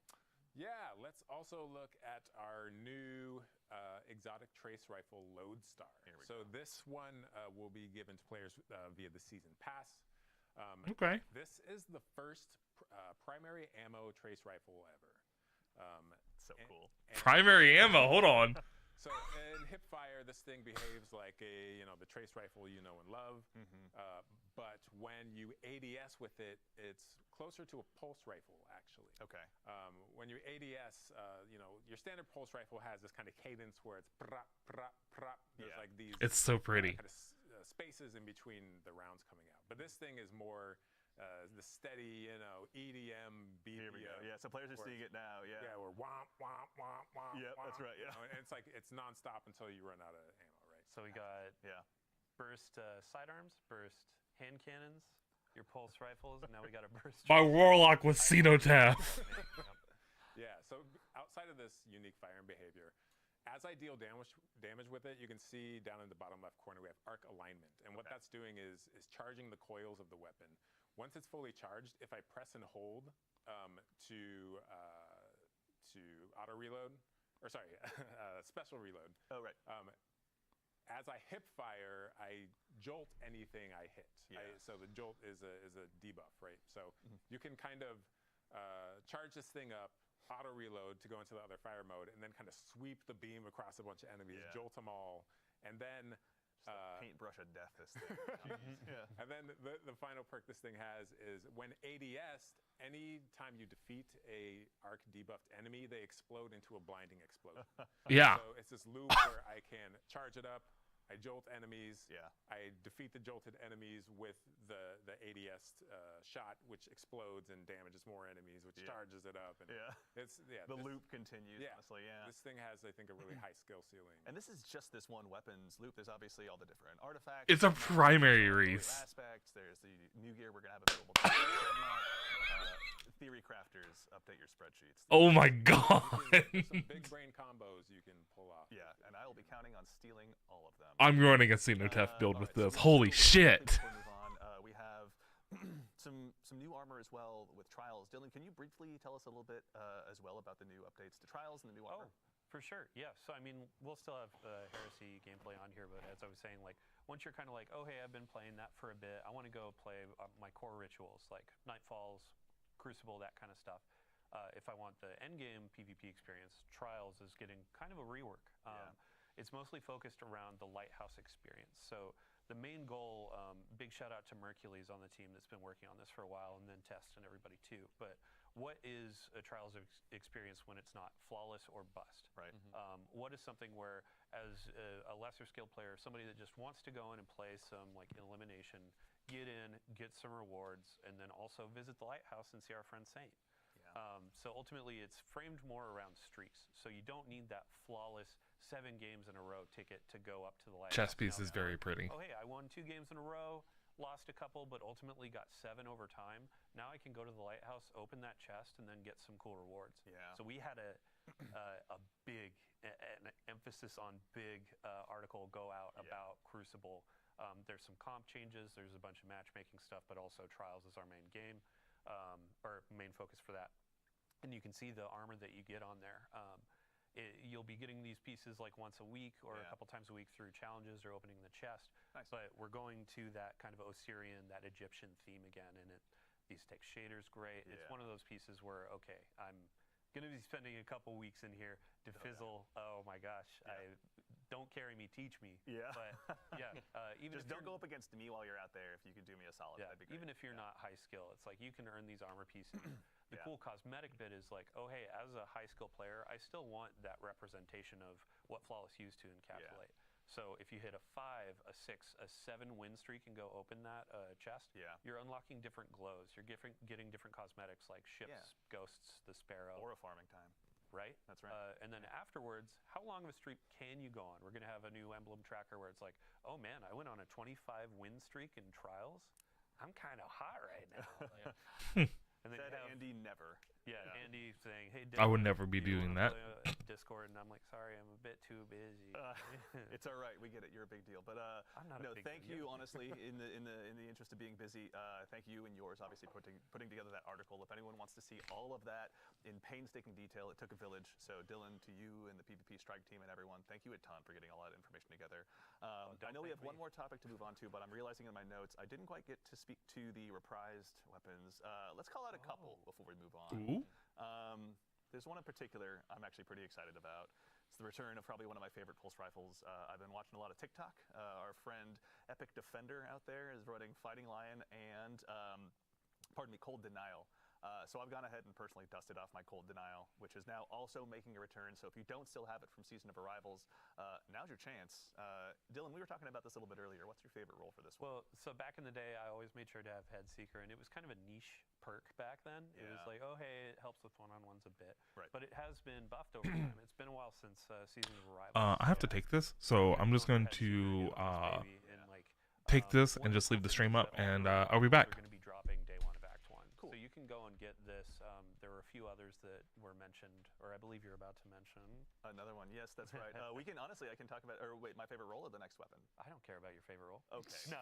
Yeah. Let's also look at our new exotic trace rifle Lodestar. So this one will be given to players via the season pass. Okay. This is the first primary ammo trace rifle ever. So cool. Primary ammo. Hold on. So in hipfire, this thing behaves like the trace rifle you know and love. But when you ADS with it, it's closer to a pulse rifle actually. Okay. When you ADS, your standard pulse rifle has this kind of cadence where it's prop, prop, prop. There's these. It's so pretty. Kind of spaces in between the rounds coming out. But this thing is more. The steady, EDM beat. Here we go. Yeah, so players are seeing it now. Yeah. Yeah, we're womp, womp, womp, womp. Yeah, that's right. Yeah. And it's it's nonstop until you run out of ammo, right? So we got burst sidearms, burst hand cannons, your pulse rifles, and now we got a burst. My warlock with Cenotaph. Yeah. So outside of this unique firing behavior, as I deal damage with it, you can see down in the bottom left corner we have arc alignment, and what that's doing is charging the coils of the weapon. Once it's fully charged, if I press and hold to auto reload, or sorry, special reload. Oh right. As I hip fire, I jolt anything I hit. So the jolt is a debuff, right? So you can kind of charge this thing up, auto reload to go into the other fire mode, and then kind of sweep the beam across a bunch of enemies, jolt them all, and then paintbrush of death. This thing. Yeah. And then the final perk this thing has is when ADS, any time you defeat a arc debuffed enemy, they explode into a blinding explosion. Yeah. So it's this loop where I can charge it up, I jolt enemies, I defeat the jolted enemies with the ADS shot, which explodes and damages more enemies, which charges it up. And the loop continues. Honestly, This thing has, I think, a really high skill ceiling. And this is just this one weapons loop. There's obviously all the different artifacts. It's a primary race. Aspects. There's the new gear we're gonna have available. Theory crafters, update your spreadsheets. Oh my god. There's some big brain combos you can pull off. Yeah, and I will be counting on stealing all of them. I'm running a Xenotef build with this. Holy shit. Before we move on, we have some new armor as well with Trials. Dylan, can you briefly tell us a little bit as well about the new updates to Trials and the new armor? For sure, yeah. So I mean, we'll still have Heresy gameplay on here, but as I was saying, like once you're kind of like, oh hey, I've been playing that for a bit, I want to go play my core rituals like Nightfalls, Crucible, that kind of stuff. If I want the endgame PvP experience, Trials is getting kind of a rework. It's mostly focused around the Lighthouse experience. So the main goal, big shout out to Mercules on the team that's been working on this for a while, and then Test and everybody too. But what is a Trials experience when it's not flawless or bust? Right. What is something where, as a lesser skilled player, somebody that just wants to go in and play some like elimination, get in, get some rewards, and then also visit the Lighthouse and see our friend Saint. So ultimately, it's framed more around streaks. So you don't need that flawless 7 games in a row ticket to go up to the Lighthouse. Chess piece is very pretty. Oh, hey, I won 2 games in a row, lost a couple, but ultimately got 7 over time. Now I can go to the Lighthouse, open that chest, and then get some cool rewards. So we had a big, an emphasis on big article go out about Crucible. There's some comp changes, there's a bunch of matchmaking stuff, but also Trials is our main game, or main focus for that. And you can see the armor that you get on there. You'll be getting these pieces like once a week or a couple times a week through challenges or opening the chest. But we're going to that kind of Osirian, that Egyptian theme again, and these take shaders great. It's one of those pieces where, okay, I'm going to be spending a couple weeks in here to fizzle. Oh my gosh, don't carry me, teach me. But even just don't go up against me while you're out there. If you could do me a solid, that'd be great. Even if you're not high skill, it's like you can earn these armor pieces. The cool cosmetic bit is like, oh hey, as a high skill player, I still want that representation of what Flawless used to encapsulate. So if you hit a 5, a 6, a 7 win streak and go open that chest, you're unlocking different glows. You're getting different cosmetics like ships, ghosts, the sparrow. Or a farming time. Right? That's right. And then afterwards, how long of a streak can you go on? We're going to have a new emblem tracker where it's like, oh man, I went on a 25 win streak in Trials. I'm kind of hot right now. And then Said Andy never. Andy saying, hey, I would never be doing that. Discord, and I'm like, sorry, I'm a bit too busy. It's all right, we get it. You're a big deal, but I'm not a big thank deal. you, honestly, in the interest of being busy. Thank you and yours, obviously, putting together that article. If anyone wants to see all of that in painstaking detail, it took a village. So Dylan, to you and the PvP Strike team and everyone, thank you a ton for getting all that information together. I know we have one more topic to move on to, but I'm realizing in my notes I didn't quite get to speak to the reprised weapons. Let's call out a couple before we move on. Ooh. There's one in particular I'm actually pretty excited about. It's the return of probably one of my favorite pulse rifles. I've been watching a lot of TikTok. Our friend Epic Defender out there is running Fighting Lion and, Cold Denial. So I've gone ahead and personally dusted off my Cold Denial, which is now also making a return. So if you don't still have it from Season of Arrivals, now's your chance. Dylan, we were talking about this a little bit earlier. What's your favorite role for this one? Well, so back in the day, I always made sure to have Head Seeker, and it was kind of a niche perk back then. It was like, oh, hey, it helps with one-on-ones a bit. Right. But it has been buffed over time. It's been a while since Season of Arrivals. I have to take this, so I'm just going to take this and just leave the stream up, and I'll be back. We're going to be dropping Day 1 of Act 1. Cool. So you can go and get this. There were a few others that were mentioned, or I believe you're about to mention. Another one. Yes, that's right. We can honestly, I can talk about, or wait, my favorite role or the next weapon? I don't care about your favorite role. Okay. No,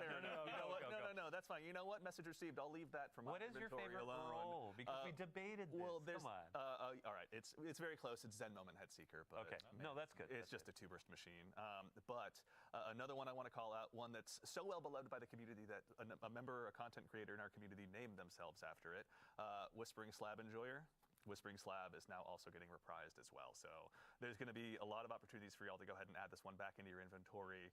No, that's fine. You know what? Message received. I'll leave that for my What is your inventory favorite alone. role? Because we debated this. Well, there's, Come on. all right. It's very close. It's Zen Moment Head Seeker. But Okay. No, that's good. It's just a 2-burst machine. But another one I want to call out, one that's so well beloved by the community that a member, a content creator in our community named themselves after it, Whispering Slab Enjoyer. Whispering Slab is now also getting reprised as well. So there's going to be a lot of opportunities for y'all to go ahead and add this one back into your inventory.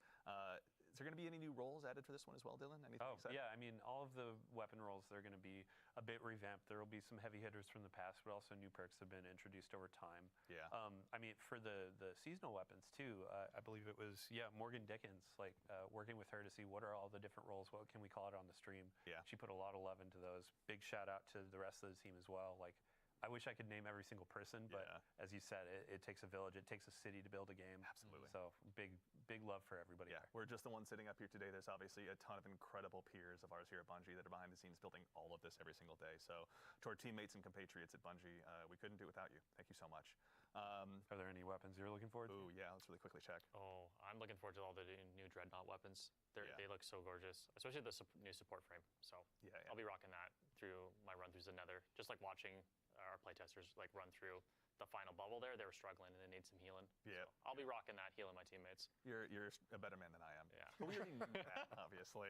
Is there going to be any new roles added for this one as well, Dylan? Anything exciting? Yeah, I mean, all of the weapon roles, they're going to be a bit revamped. There will be some heavy hitters from the past, but also new perks have been introduced over time. Yeah. I mean, for the seasonal weapons too, I believe it was, Morgan Dickens, like working with her to see what are all the different roles, what can we call it on the stream. Yeah. She put a lot of love into those. Big shout out to the rest of the team as well. Like, I wish I could name every single person, but as you said, it takes a village, it takes a city to build a game. Absolutely. So big love for everybody. Yeah, we're just the ones sitting up here today. There's obviously a ton of incredible peers of ours here at Bungie that are behind the scenes building all of this every single day. So to our teammates and compatriots at Bungie, we couldn't do it without you. Thank you so much. Are there any weapons you're looking forward to? Oh yeah, let's really quickly check. Oh, I'm looking forward to all the new Dreadnought weapons. They look so gorgeous, especially the new support frame. So I'll be rocking that through my run-throughs of Nether. Just like watching our playtesters like run through the final bubble there. They were struggling and they need some healing. Yeah. So I'll be rocking that, healing my teammates. You're a better man than I am. Yeah. But we already knew that, obviously.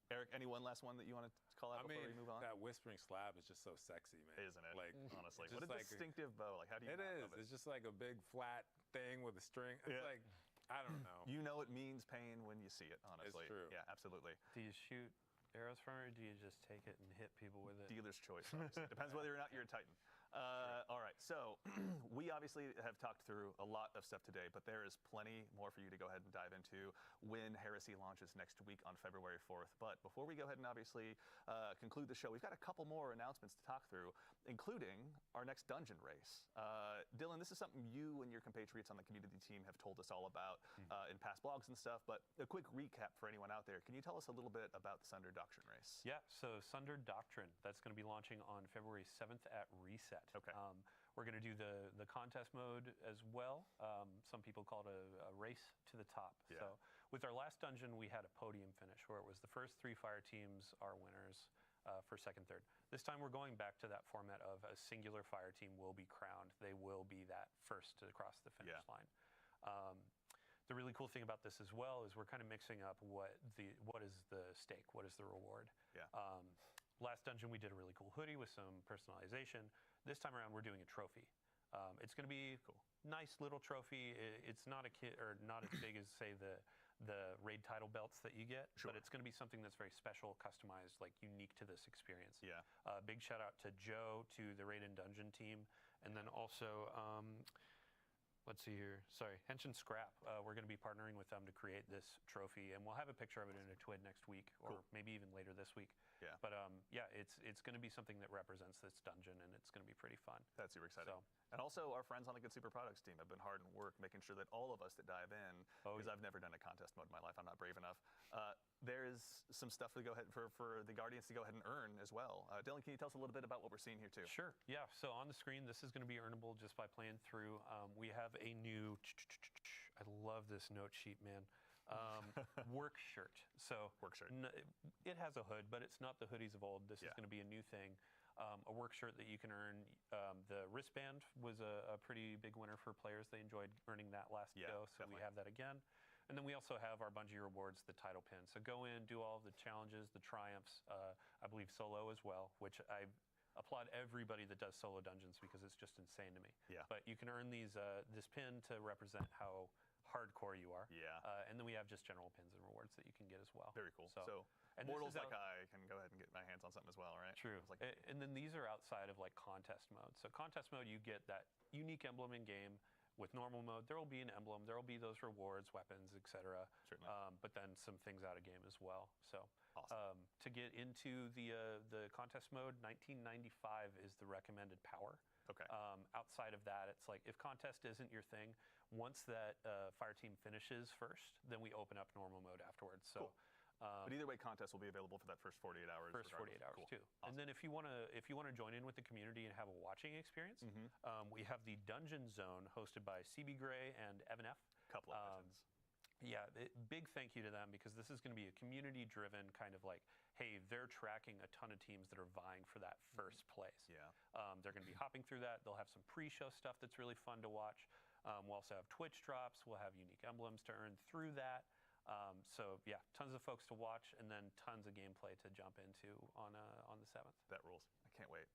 Eric, any one last one that you want to call out before we move on? That Whispering Slab is just so sexy, man. Isn't it? Like, honestly, just what a like distinctive bow. Like, how do you? It is. It's just like a big flat thing with a string. It's like, I don't know. You know it means pain when you see it. Honestly, It's true. Yeah, absolutely. Do you shoot arrows from it, or do you just take it and hit people with it? Dealer's choice. Obviously. Depends whether or not you're a Titan. All right, so we obviously have talked through a lot of stuff today, but there is plenty more for you to go ahead and dive into when Heresy launches next week on February 4th. But before we go ahead and obviously conclude the show, we've got a couple more announcements to talk through, including our next dungeon race. Dylan, this is something you and your compatriots on the community team have told us all about in past blogs and stuff, but a quick recap for anyone out there. Can you tell us a little bit about the Sunder Doctrine race? Yeah, so Sunder Doctrine, that's going to be launching on February 7th at Reset. Okay. We're going to do the contest mode as well. Some people call it a race to the top. Yeah. So with our last dungeon, we had a podium finish where it was the first 3 fire teams are winners for second, third. This time we're going back to that format of a singular fire team will be crowned. They will be that first to cross the finish line. The really cool thing about this as well is we're kind of mixing up what is the stake, what is the reward. Yeah. Last dungeon we did a really cool hoodie with some personalization. This time around we're doing a trophy. It's going to be nice little trophy. It's not not as big as say the raid title belts that you get, but it's going to be something that's very special, customized, like unique to this experience. Yeah. Big shout out to Joe, to the Raid and Dungeon team, and then also. Let's see here. Sorry, Henshin Scrap. We're going to be partnering with them to create this trophy, and we'll have a picture of it in a TWID next week, or maybe even later this week. Yeah. But it's going to be something that represents this dungeon, and it's going to be pretty fun. That's super exciting. So, and also, our friends on the Good Super Products team have been hard at work making sure that all of us that dive in, because I've never done a contest mode in my life, I'm not brave enough. There is some stuff to go ahead for the Guardians to go ahead and earn as well. Dylan, can you tell us a little bit about what we're seeing here too? Sure. Yeah. So on the screen, this is going to be earnable just by playing through. We have a new. I love this note sheet, man. Work shirt. So work shirt. It has a hood, but it's not the hoodies of old. This is going to be a new thing. A work shirt that you can earn. The wristband was a pretty big winner for players. They enjoyed earning that last go, so we have that again. And then we also have our Bungie rewards, the title pin. So go in, do all of the challenges, the triumphs. I believe solo as well, which I applaud everybody that does solo dungeons because it's just insane to me. Yeah. But you can earn these this pin to represent how hardcore you are. Yeah. And then we have just general pins and rewards that you can get as well. Very cool. So and mortals like I can go ahead and get my hands on something as well, right? True. Like, and then these are outside of like contest mode. So contest mode, you get that unique emblem in game. With normal mode, there will be an emblem, there will be those rewards, weapons, etc. Certainly. But then some things out of game as well. So awesome. To get into the contest mode, 1995 is the recommended power. Okay. Outside of that, it's like if contest isn't your thing, once that fire team finishes first, then we open up normal mode afterwards. So. Cool. But either way, contest will be available for that first 48 hours. First 48 hours too. Awesome. And then if you want to join in with the community and have a watching experience, we have the Dungeon Zone hosted by CB Gray and Evan F. Couple of legends. Yeah, big thank you to them because this is going to be a community-driven kind of like, hey, they're tracking a ton of teams that are vying for that first place. Yeah. They're going to be hopping through that. They'll have some pre-show stuff that's really fun to watch. We'll also have Twitch drops. We'll have unique emblems to earn through that. So yeah, tons of folks to watch, and then tons of gameplay to jump into on the 7th. That rules. I can't wait.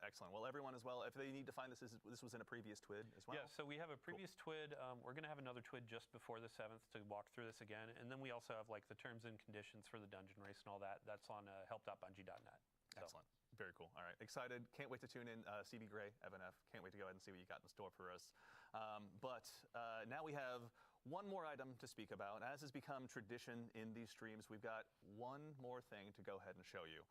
Excellent. Well, everyone as well, if they need to find this was in a previous TWID as well? Yeah, so we have a previous TWID. We're going to have another TWID just before the 7th to walk through this again. And then we also have like the terms and conditions for the dungeon race and all that. That's on help.bungie.net. So. Excellent. Very cool. All right. Excited. Can't wait to tune in. CB Gray, Evan F. Can't wait to go ahead and see what you got in store for us. But now we have one more item to speak about. As has become tradition in these streams, we've got one more thing to go ahead and show you.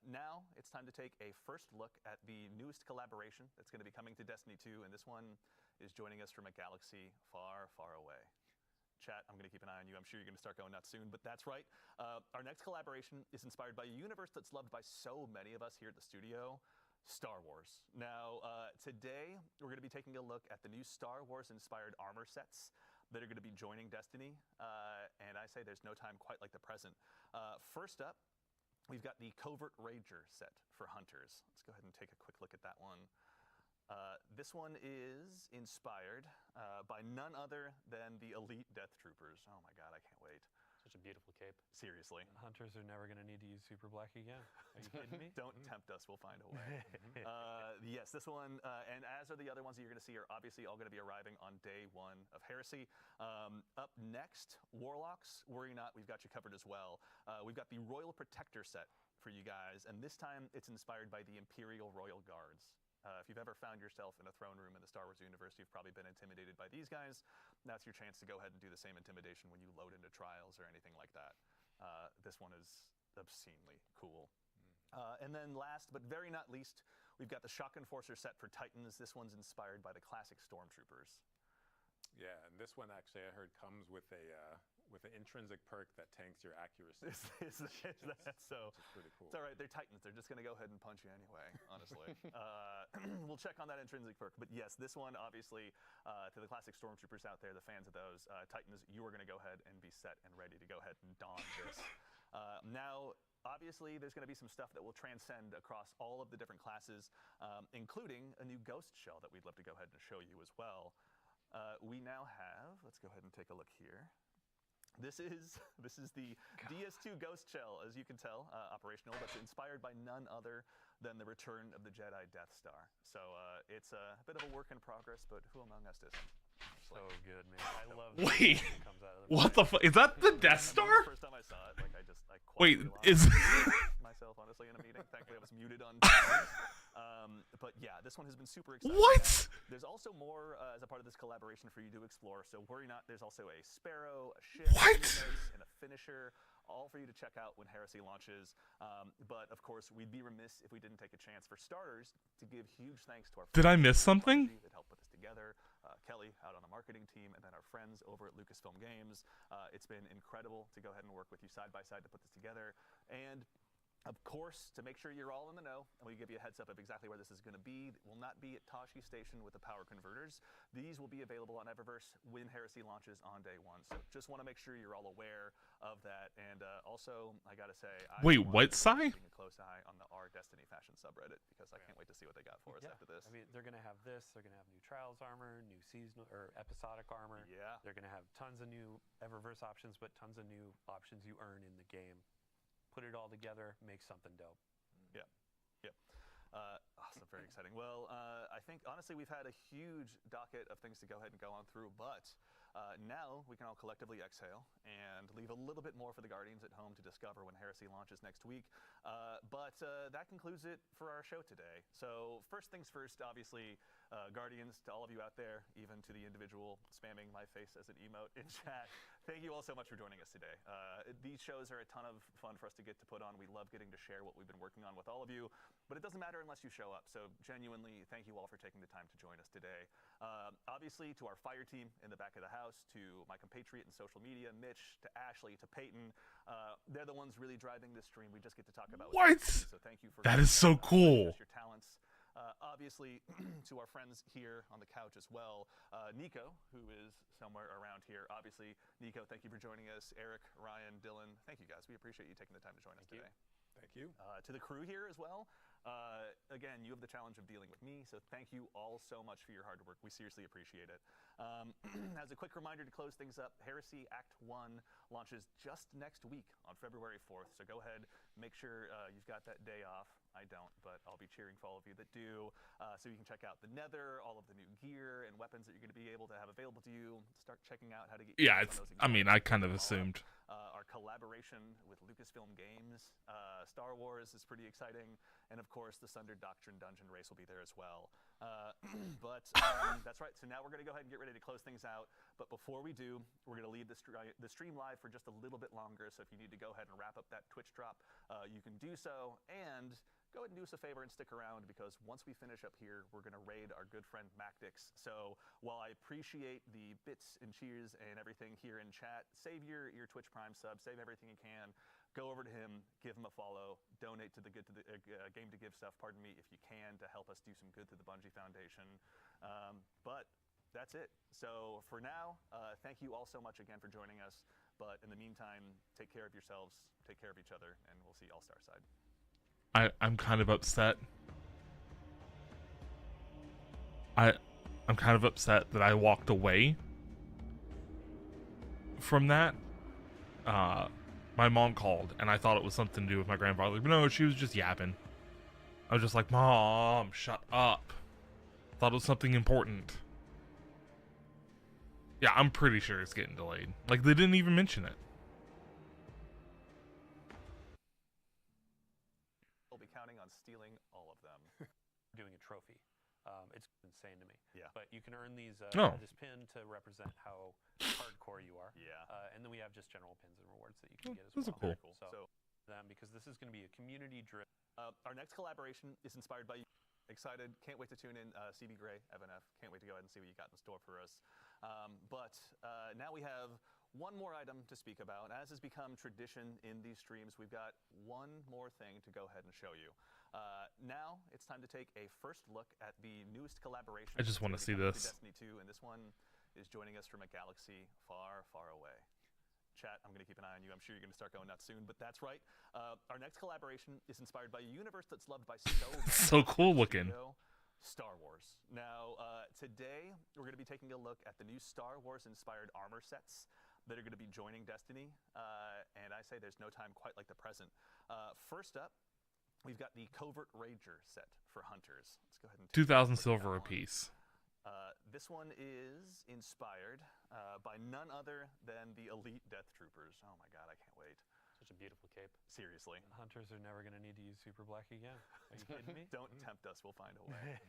Now it's time to take a first look at the newest collaboration that's going to be coming to Destiny 2, and this one is joining us from a galaxy far, far away. Chat, I'm going to keep an eye on you. I'm sure you're going to start going nuts soon, but that's right. Our next collaboration is inspired by a universe that's loved by so many of us here at the studio, Star Wars. Now, today, we're going to be taking a look at the new Star Wars-inspired armor sets that are going to be joining Destiny, and I say there's no time quite like the present. First up, we've got the Covert Ranger set for Hunters. Let's go ahead and take a quick look at that one. This one is inspired by none other than the Elite Death Troopers. Oh my God, I can't wait. Such a beautiful cape. Seriously. Hunters are never going to need to use Super Black again. Are you kidding me? Don't tempt us, we'll find a way. Yes, this one, and as are the other ones that you're going to see, are obviously all going to be arriving on day 1 of Heresy. Up next, Warlocks. Worry not, we've got you covered as well. We've got the Royal Protector set for you guys, and this time it's inspired by the Imperial Royal Guards. If you've ever found yourself in a throne room in the Star Wars universe, you've probably been intimidated by these guys. That's your chance to go ahead and do the same intimidation when you load into trials or anything like that. This one is obscenely cool. And then last, but very not least, we've got the Shock Enforcer set for Titans. This one's inspired by the classic Stormtroopers. Yeah, and this one actually I heard comes with an intrinsic perk that tanks your accuracy. Is that so? Which is pretty cool. It's all right. They're Titans. They're just going to go ahead and punch you anyway, honestly. We'll check on that intrinsic perk. But yes, this one, obviously, to the classic Stormtroopers out there, the fans of those, Titans, you are going to go ahead and be set and ready to go ahead and don this. Now, obviously, there's going to be some stuff that will transcend across all of the different classes, including a new Ghost Shell that we'd love to go ahead and show you as well. We now have, let's go ahead and take a look here. This is the DS2 Ghost Shell, as you can tell, operational, that's inspired by none other than the return of the Jedi Death Star. So it's a bit of a work in progress, but who among us isn't? So good, man. I love Wait, that comes out of the what the fuck? Is that the Death Star? The first time I saw it, like I Wait, quietly is myself honestly in a meeting. Thankfully, I was muted on. But yeah, this one has been super exciting. What? There's also more as a part of this collaboration for you to explore. So worry not. There's also a Sparrow, a ship, What? and a finisher, all for you to check out when Heresy launches. But of course, we'd be remiss if we didn't take a chance, for starters, to give huge thanks to our Did I miss friends at something? Bungie that helped put this together. Kelly out on the marketing team, and then our friends over at Lucasfilm Games. It's been incredible to go ahead and work with you side by side to put this together. And of course, to make sure you're all in the know, and we give you a heads up of exactly where this is going to be, it will not be at Tashi Station with the power converters. These will be available on Eververse when Heresy launches on day 1. So just want to make sure you're all aware of that. And also, I got to say, Wait, what, Sai? keeping a close eye on the R Destiny Fashion subreddit, because I can't wait to see what they got for us after this. I mean, they're going to have this. They're going to have new Trials armor, new seasonal or episodic armor. Yeah. They're going to have tons of new Eververse options, but tons of new options you earn in the game. Put it all together, make something dope. Yeah, yeah. Awesome, very exciting. Well, I think, honestly, we've had a huge docket of things to go ahead and go on through, but now we can all collectively exhale and leave a little bit more for the Guardians at home to discover when Heresy launches next week. But that concludes it for our show today. So first things first, obviously, Guardians, to all of you out there, even to the individual spamming my face as an emote in chat, thank you all so much for joining us today. These shows are a ton of fun for us to get to put on. We love getting to share what we've been working on with all of you, but it doesn't matter unless you show up. So genuinely, thank you all for taking the time to join us today. Obviously, to our fire team in the back of the house, to my compatriot in social media, Mitch, to Ashley, to Peyton, they're the ones really driving this stream. We just get to talk about What? So thank you for That is so cool. your talents. Obviously, to our friends here on the couch as well, Nico, who is somewhere around here. Obviously, Nico, thank you for joining us. Eric, Ryan, Dylan, thank you guys. We appreciate you taking the time to join us today. Thank you. To the crew here as well, Again, you have the challenge of dealing with me, so thank you all so much for your hard work. We seriously appreciate it. As a quick reminder to close things up, Heresy Act 1 launches just next week on February 4th, so go ahead, make sure you've got that day off. I don't, but I'll be cheering for all of you that do, so you can check out the Nether, all of the new gear and weapons that you're going to be able to have available to you. Start checking out how to get Yeah, some it's. of those I mean, I kind of all up. assumed. Our collaboration with Lucasfilm Games, Star Wars is pretty exciting, and of course the Sundered Doctrine Dungeon race will be there as well. But that's right, so now we're going to go ahead and get ready to close things out, but before we do, we're going to leave the stream live for just a little bit longer, so if you need to go ahead and wrap up that Twitch drop, you can do so, and go ahead and do us a favor and stick around, because once we finish up here, we're going to raid our good friend Mactix. So while I appreciate the bits and cheers and everything here in chat, save your Twitch Prime sub, save everything you can, go over to him, give him a follow, donate to the Game to Give stuff, pardon me, if you can, to help us do some good to the Bungie Foundation. But that's it. So for now, thank you all so much again for joining us. But in the meantime, take care of yourselves, take care of each other, and we'll see you all Starside. I'm kind of upset. I'm kind of upset that I walked away from that. My mom called, and I thought it was something to do with my grandfather, but no, she was just yapping. I was just like, Mom, shut up. Thought it was something important. Yeah, I'm pretty sure it's getting delayed. Like, they didn't even mention it. We'll be counting on stealing all of them. Doing a trophy. It's insane to me. Yeah. But you can earn these this pin to represent how hardcore you are. Yeah. And then we have just general pins and rewards that you can get as Those well. are cool. Cool. So them, because this is going to be a community driven. Our next collaboration is inspired by you. Excited. Can't wait to tune in. CB Gray, Evan F. Can't wait to go ahead and see what you got in store for us. But now we have one more item to speak about. As has become tradition in these streams, we've got one more thing to go ahead and show you. Now it's time to take a first look at the newest collaboration. I just want to see this. Destiny 2, and this one is joining us from a galaxy far, far away. Chat, I'm going to keep an eye on you. I'm sure you're going to start going nuts soon, but that's right. Our next collaboration is inspired by a universe that's loved by so many. So cool looking. Star Wars. Now, today we're going to be taking a look at the new Star Wars-inspired armor sets that are going to be joining Destiny, and I say there's no time quite like the present. First up, we've got the Covert Ranger set for Hunters. Let's go ahead and 2,000 silver apiece. This one is inspired by none other than the elite Death Troopers. Oh my god, I can't wait. Such a beautiful cape. Seriously. Hunters are never going to need to use Super Black again. Are you kidding me? Don't tempt us, we'll find a way.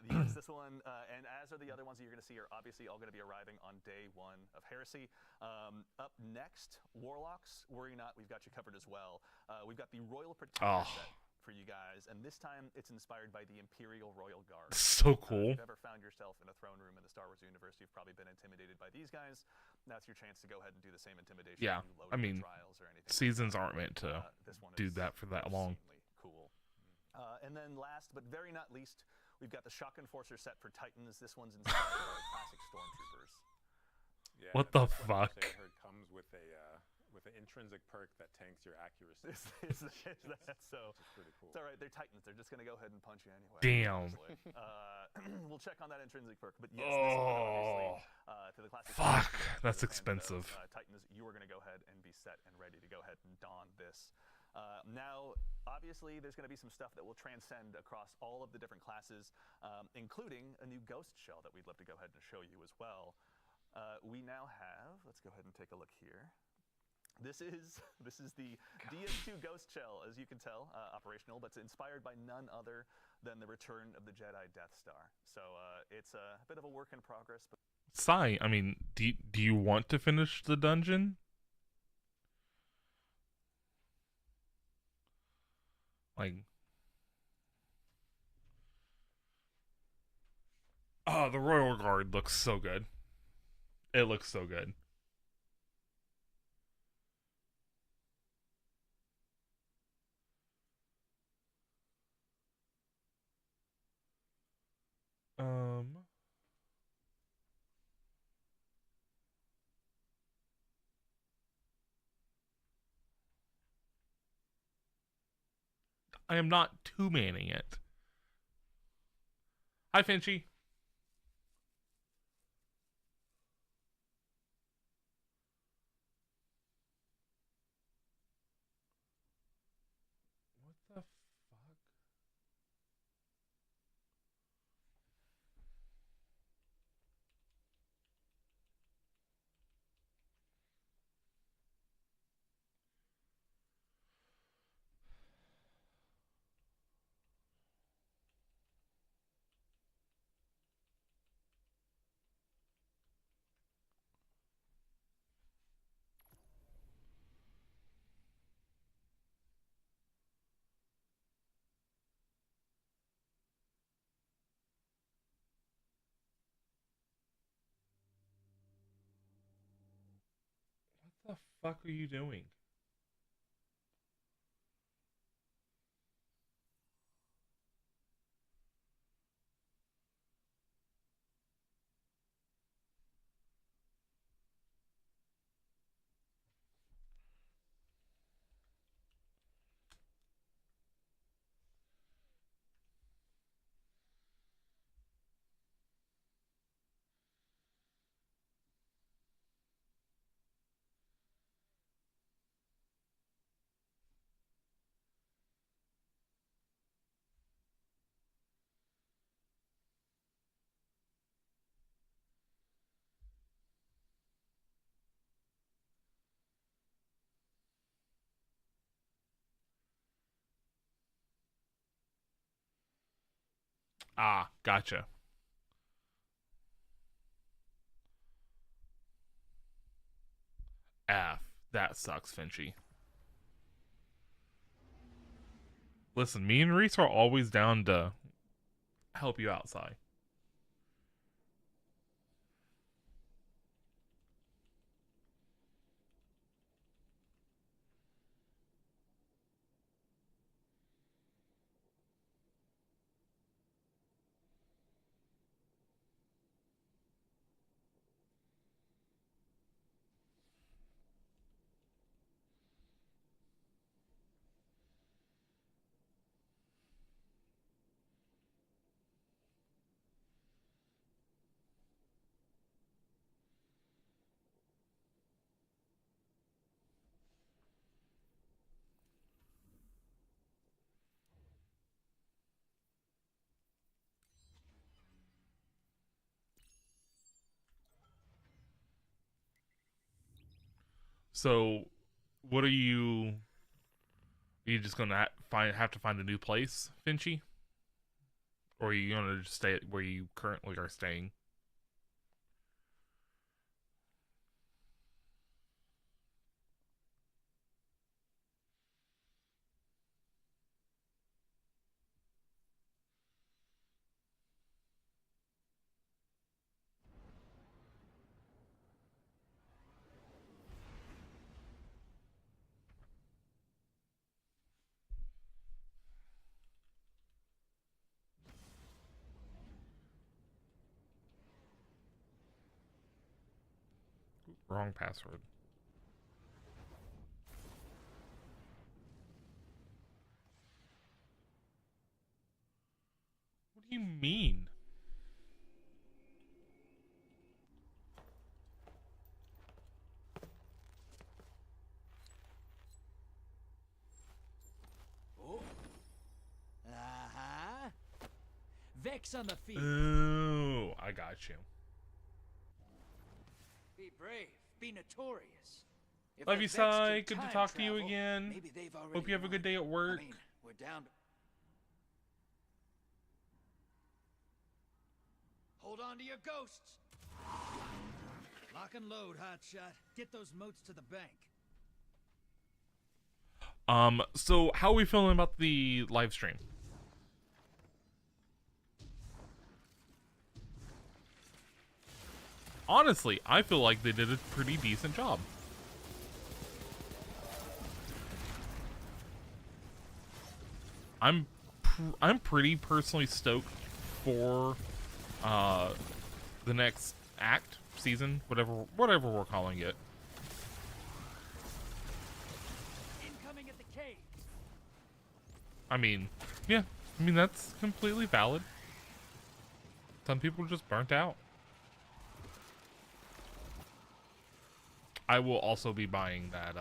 Yes, this one, and as are the other ones that you're going to see, are obviously all going to be arriving on day one of Heresy. Up next, Warlocks. Worry not, we've got you covered as well. We've got the Royal Protector set for you guys, and this time it's inspired by the Imperial Royal Guard. So cool. If you've ever found yourself in a throne room in the Star Wars universe, you've probably been intimidated by these guys. That's your chance to go ahead and do the same intimidation. Yeah, when you load I mean, trials or anything seasons like aren't meant to this one do is that for that long. cool. And then last, but very not least, we've got the Shock Enforcer set for Titans. This one's inspired by classic Stormtroopers. Yeah, What and the this one fuck? actually I heard comes with an intrinsic perk that tanks your accuracy. Is that so? Which is pretty cool. It's all right. They're Titans. They're just going to go ahead and punch you anyway. Damn. We'll check on that intrinsic perk. But yes, this one obviously to the classic. Fuck, Stormtroopers that's and, expensive. Titans, you are going to go ahead and be set and ready to go ahead and don this. Now, obviously, there's going to be some stuff that will transcend across all of the different classes, including a new ghost shell that we'd love to go ahead and show you as well. We now have, let's go ahead and take a look here. This is the DS2 Ghost Shell, as you can tell, operational, but it's inspired by none other than the return of the Jedi Death Star. So it's a bit of a work in progress. But Sai, I mean, do you want to finish the dungeon? Like, oh, the Royal Guard looks so good. It looks so good. I am not two-manning it. Hi, Finchy. What the fuck? What the fuck are you doing? Ah, gotcha. F. That sucks, Finchy. Listen, me and Reese are always down to help you outside. So, what are you? Are you just gonna have to find a new place, Finchy, or are you gonna just stay where you currently are staying? Wrong password. What do you mean? Oh. Uh-huh. Vex on the field. Oh, I got you. Be brave. Be notorious. If Love the you, Vex Sai. can Good to time talk to you travel, again. maybe they've already Hope you have a good won. day at work. I mean, we're down to... Hold on to your ghosts. Lock and load, hotshot. Get those moats to the bank. So how are we feeling about the live stream? Honestly, I feel like they did a pretty decent job. I'm pretty personally stoked for the next act, season, whatever we're calling it. Incoming at the cave. I mean, yeah. I mean, that's completely valid. Some people are just burnt out. I will also be buying that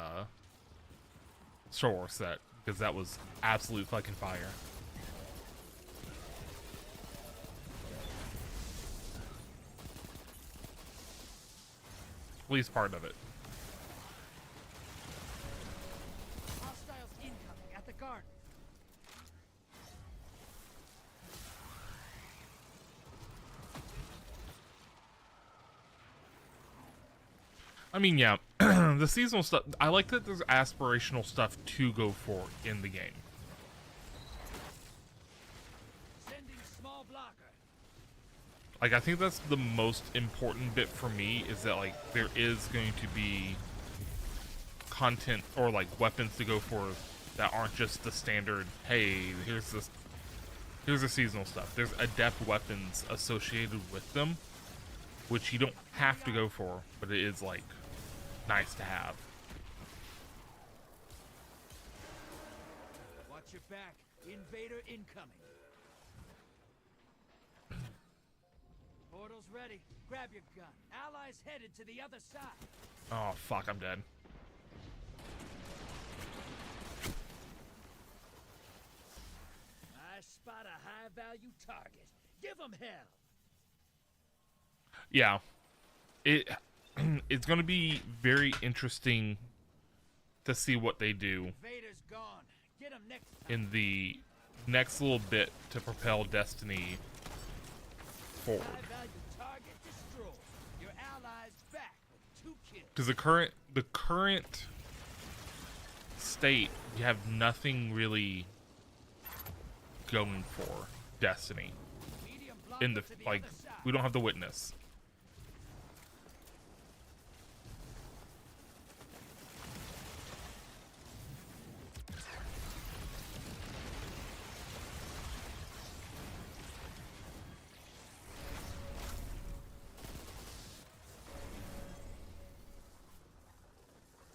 Star Wars set because that was absolute fucking fire. At least part of it. Hostiles incoming at the garden. I mean, yeah, the seasonal stuff, I like that there's aspirational stuff to go for in the game. Sending small blocker. Like, I think that's the most important bit for me, is that, like, there is going to be content or, like, weapons to go for that aren't just the standard, hey, here's the seasonal stuff. There's adept weapons associated with them, which you don't have to go for, but it is, like, nice to have. Watch your back. Invader incoming. Portal's ready. Grab your gun. Allies headed to the other side. Oh, fuck, I'm dead. I spot a high-value target. Give them hell. Yeah. It's going to be very interesting to see what they do Invader's gone. Get him next time. in the next little bit to propel Destiny forward. High-value target destroyed. Your allies back with 2 kills. Because the current state, you have nothing really going for Destiny. Medium blocker In the, to like, other side. we don't have the Witness.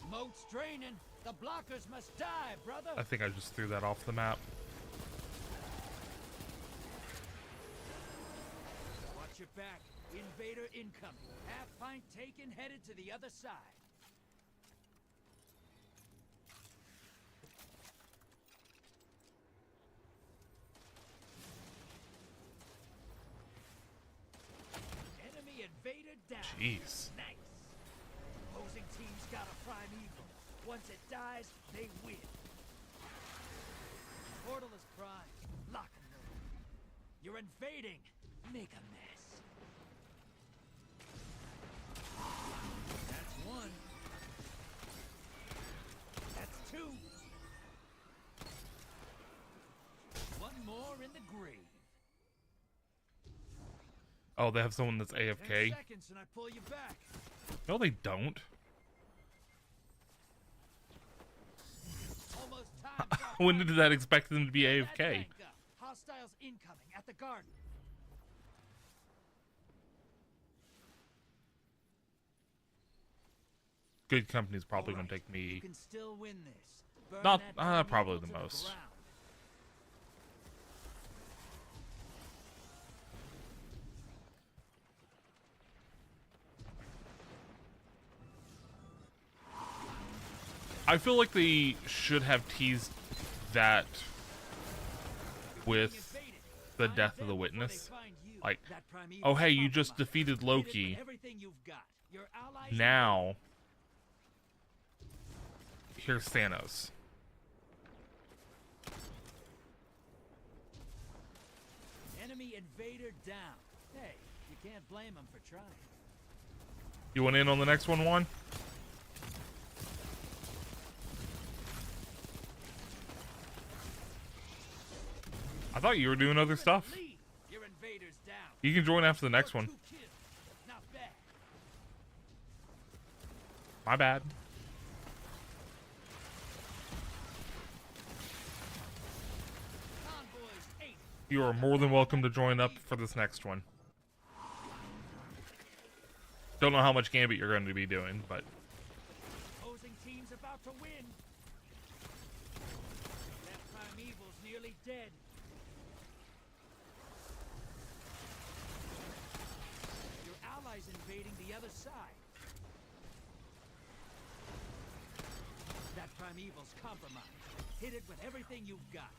Moat's draining. The blockers must die, brother. I think I just threw that off the map. Watch your back. Invader incoming. Half pint taken, headed to the other side. Enemy invader down. Jeez. Nice. Opposing team's got a prime evil. Once it dies, they win. Portal is prime. Lock and load. You're invading. Make a mess. That's 1. That's 2. 1 more in the grave. Oh, they have someone that's 10 AFK? seconds and I pull you back. No, they don't. Almost time. When did that expect them to be That AFK? tank up. Hostiles incoming at the garden. Good company's probably All gonna right, take You me. can still win this. Burn Not that prime probably evil the to most. ground. I feel like they should have teased that with Invaded. the Find death of them the before they Witness. find you. Like, That prime oh evil's hey, you just compromised. defeated Hit it with Loki. everything you've got. Your allies Now, here's Thanos. Enemy invader down. Hey, you can't blame them for trying. You want in on the next one, Juan? I thought you were doing other stuff. Lead. Your invaders down. You can join after the next one. 2 kills. Not bad. My bad. Convoys 8. You are more than welcome to join up for this next one. Don't know how much Gambit you're going to be doing, but Opposing team's about to win. That prime evil's nearly stay dead. Your allies invading the other side. That primeval's compromised. Hit it with everything you've got.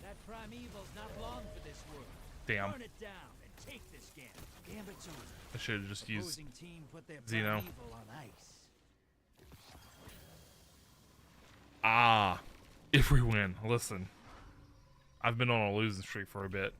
That primeval's not long for this world. Damn. Burn it down and take this Gambit. Gambit's over. I should have just used Opposing team put their Xeno. primeval on ice. Ah, if we win. Listen, I've been on a losing streak for a bit.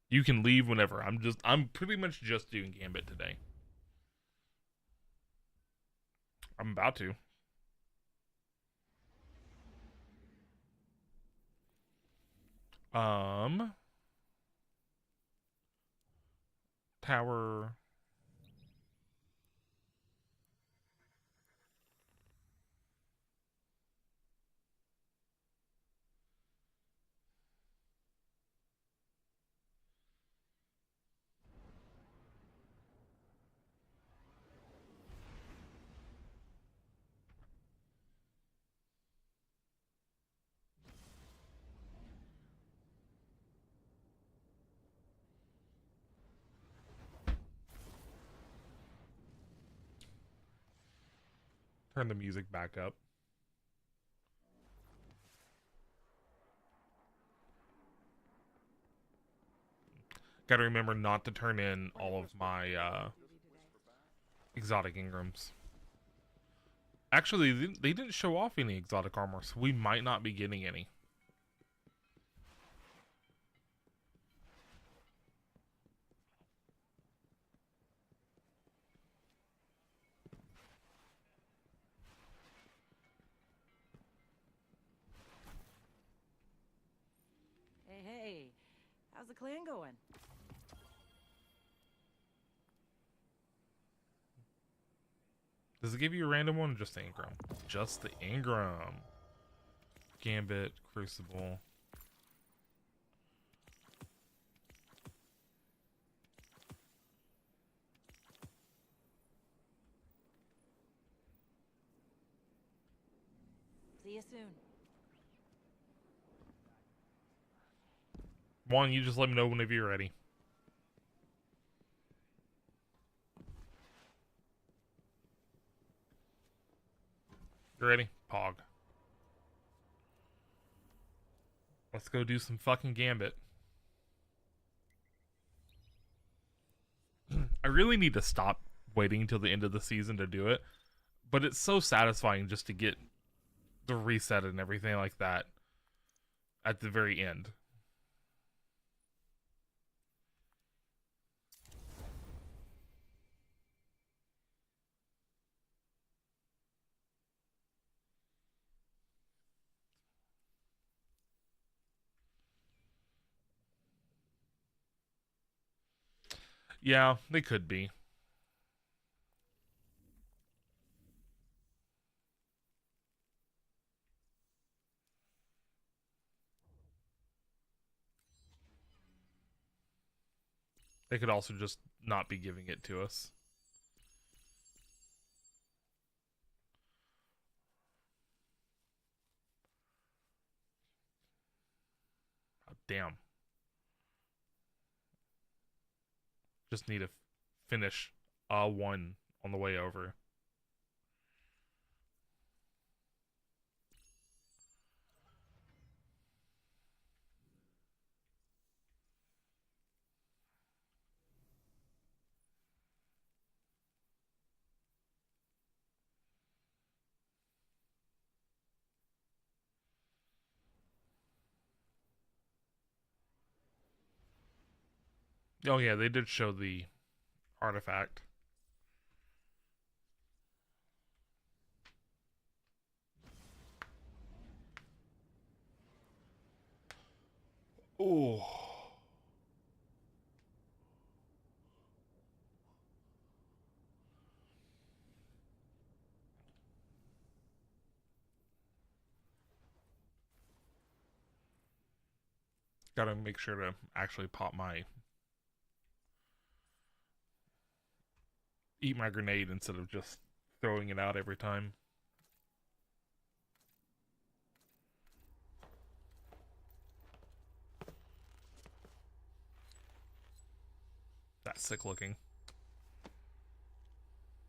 You can leave whenever. I'm pretty much just doing Gambit today. I'm about to. Tower. Turn the music back up. Gotta remember not to turn in all of my exotic Ingrams. Actually, they didn't show off any exotic armor, so we might not be getting any. Hey, how's the clan going? Does it give you a random one or just the Ingram? Just the Ingram. Gambit, Crucible. See you soon. Juan, you just let me know whenever you're ready. You ready? Pog. Let's go do some fucking Gambit. I really need to stop waiting until the end of the season to do it, but it's so satisfying just to get the reset and everything like that at the very end. Yeah, they could be. They could also just not be giving it to us. Oh, damn. Just need to finish one on the way over. Oh yeah, they did show the artifact. Oh. Gotta make sure to actually pop my eat my grenade instead of just throwing it out every time. That's sick looking.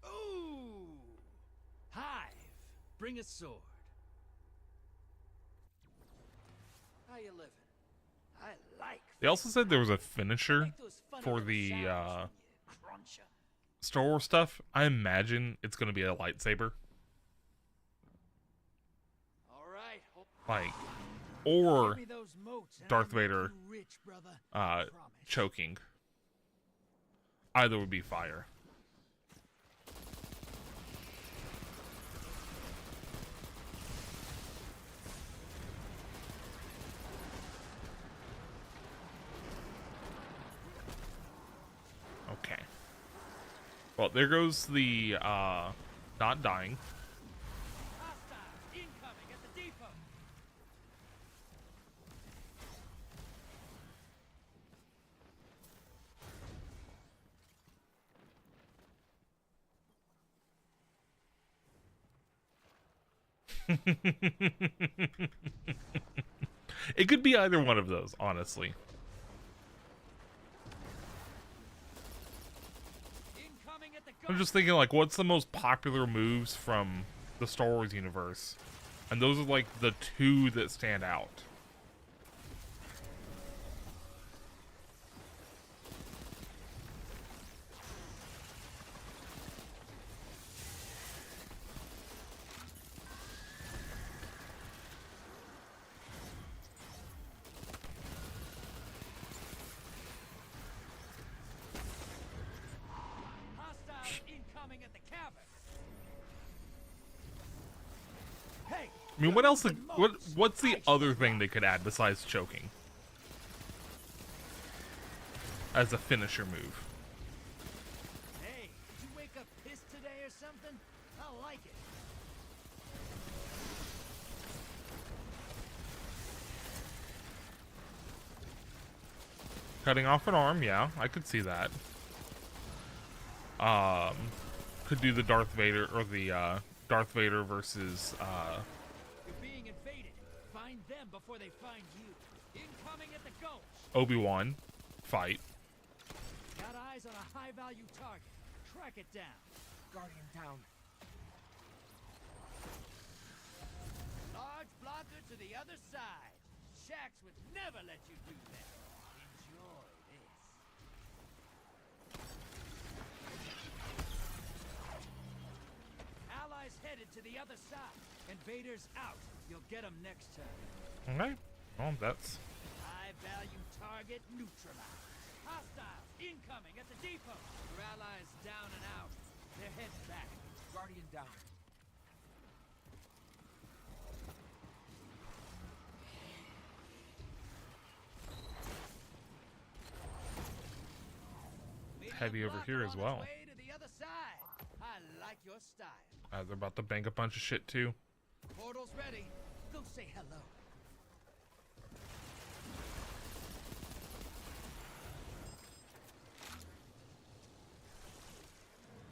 Ooh! Hive, bring a sword. How you living? I like. They also said there was a I finisher like those funny for little the sounds when you crunch 'em. Star Wars stuff. I imagine it's going to be a lightsaber. All right. Like, or Give me those motes and Darth I'll make Vader, you rich, brother. I promise. choking. Either would be fire. Okay. Well, there goes the not dying. Hostile incoming at the depot. It could be either one of those, honestly. Incoming at the I'm gun. just thinking, like, what's the most popular moves from the Star Wars universe? And those are, like, the two that stand out. Hostile incoming at the cavern. Hey. I mean, what else? What's the other thing they could add besides choking as a finisher move? Hey, did you wake up pissed today or something? I like it. Cutting off an arm, yeah, I could see that. Could do the Darth Vader or the Darth Vader versus You're being invaded. Find them before they find you. Incoming at the gulch. Obi-Wan fight. Got eyes on a high-value target. Track it down. Guardian down. Large blocker to the other side. Shax would never let you do that. Enjoy this. Allies headed to the other side. Invaders out. You'll get them next turn. Okay, well, that's High-value target neutralized. Hostiles incoming at the depot. Your allies down and out. They're heading back. Guardian down. heavy over here as well. Way to the other side. I like your style. They're about to bank a bunch of shit too. Portal's ready. Go say hello.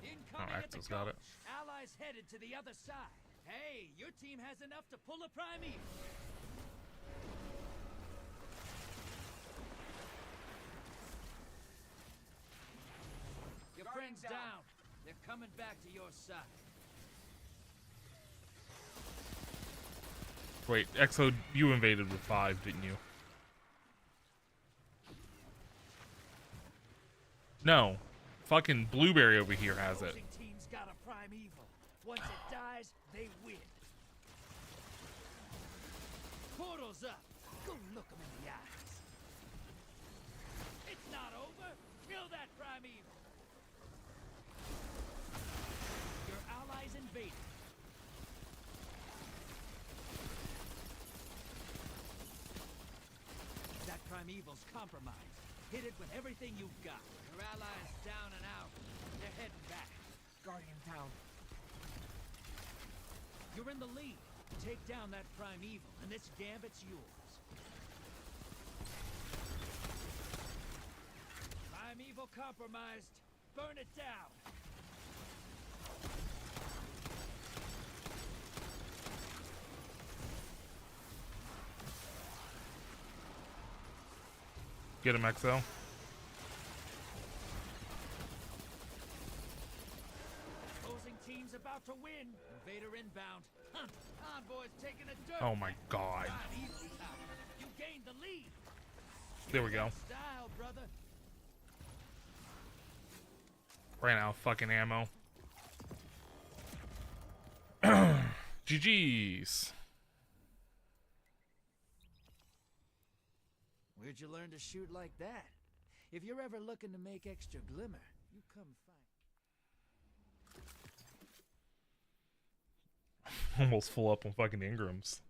Incoming at the Axel's got it. gulch. Allies headed to the other side. Hey, your team has enough to pull a Primeval. Your friend's down. They're coming back to your side. Wait, Exo, you invaded with 5, didn't you? No. Fucking Blueberry over here has it. Opposing team's got a Primeval. Once it dies, they win. Portal's up. Go look 'em in the eyes. It's not over. Kill that Primeval. Your allies invaded. That Primeval's compromised. Hit it with everything you've got. Your allies down and out. They're heading back. Guardian down. You're in the lead. Take down that Primeval, and this gambit's yours. Primeval compromised. Burn it down. Get him, XL. Opposing team's about to win. Invader inbound. Huh. Envoy's taking a dirt. Oh my god. God, easy time. You gained the lead. There we go. Style, brother. Ran out of fucking ammo. GG's. Where'd you learn to shoot like that? If you're ever looking to make extra glimmer, you come find. Almost full up on fucking Ingrams.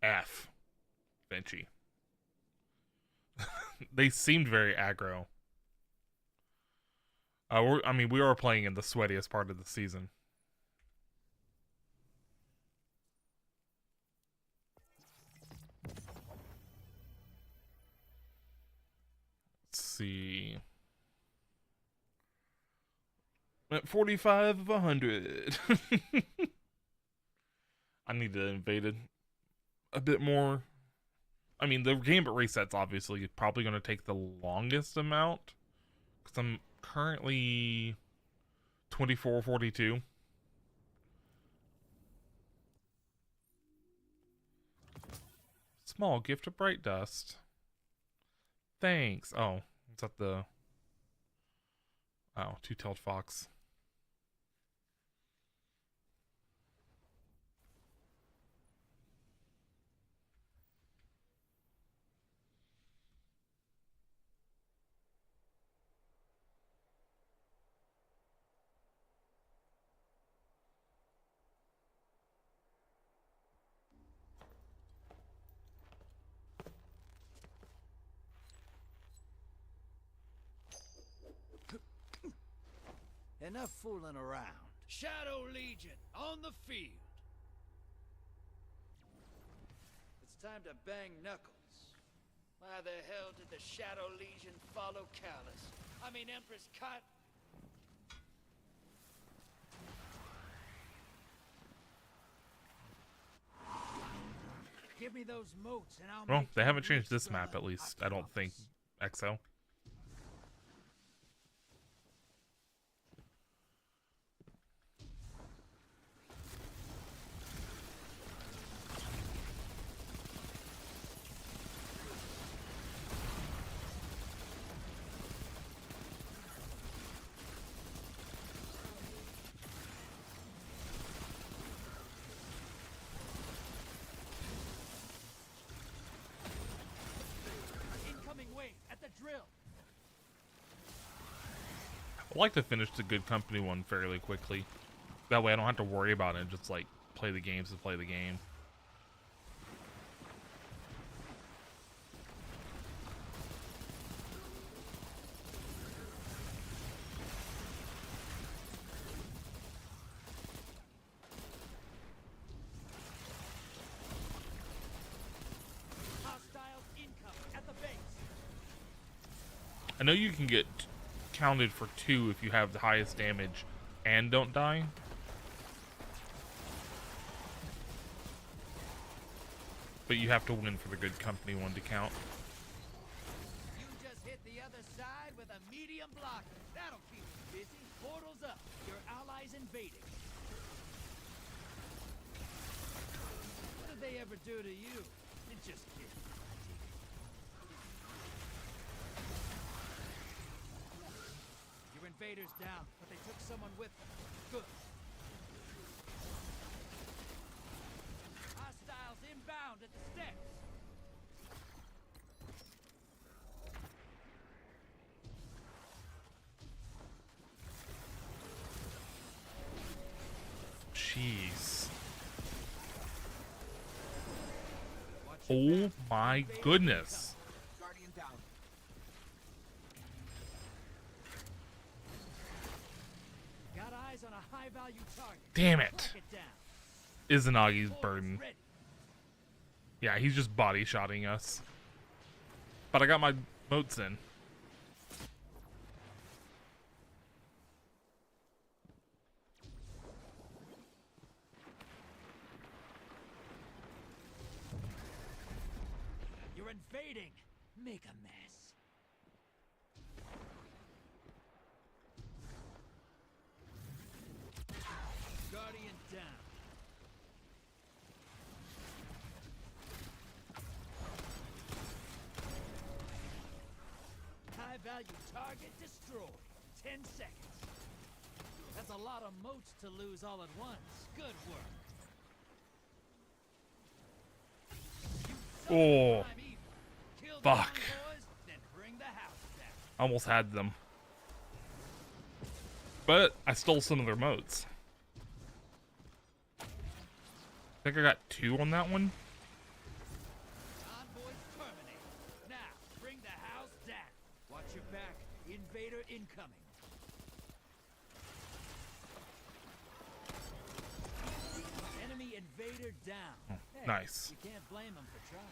F. Vinci. They seemed very aggro. We are playing in the sweatiest part of the season. Let's see. At 45 of 100. I need to invade it a bit more. I mean, the game at reset's obviously probably going to take the longest amount, because I'm currently 2442. Small gift of bright dust. Thanks. Oh, is that the... Oh, two-tailed fox. Enough fooling around. Shadow Legion on the field. It's time to bang knuckles. Why the hell did the Shadow Legion follow Empress Cut? Give me those moats and I'll Well, make they you haven't changed rich this map, blood, at least. I I don't think. promise. XO. Incoming wave at the drill. I like to finish the Good Company one fairly quickly. That way I don't have to worry about it. Just like play the games to play the game. Hostiles incoming at the base. I know you can get counted for 2 if you have the highest damage and don't die. But you have to win for the Good Company one to count. You just hit the other side with a medium blocker. That'll keep you busy. Portals up. Your allies invading. What did they ever do to you? You're just kidding. Your invaders down, but they took someone with them. Good. Hostiles inbound at the steps. Jeez. Watch your Oh back. my Invaders goodness. incoming. Guardian down. High value target. Damn it. Track it down. Izanagi's Boys burden. ready. Yeah, he's just body shotting us. But I got my moats in. You're invading. Make a mess. Guardian down. High value target destroyed. 10 seconds. That's a lot of moats to lose all at once. Good work. Oh, Kill the fuck. envoys, then bring the house down. Almost had them. But I stole some of their moats. I think I got 2 on that one. Envoys terminated. Now, bring the house down. Watch your back. Invader incoming. Enemy invader down. Hey, Nice. You can't blame him for trying.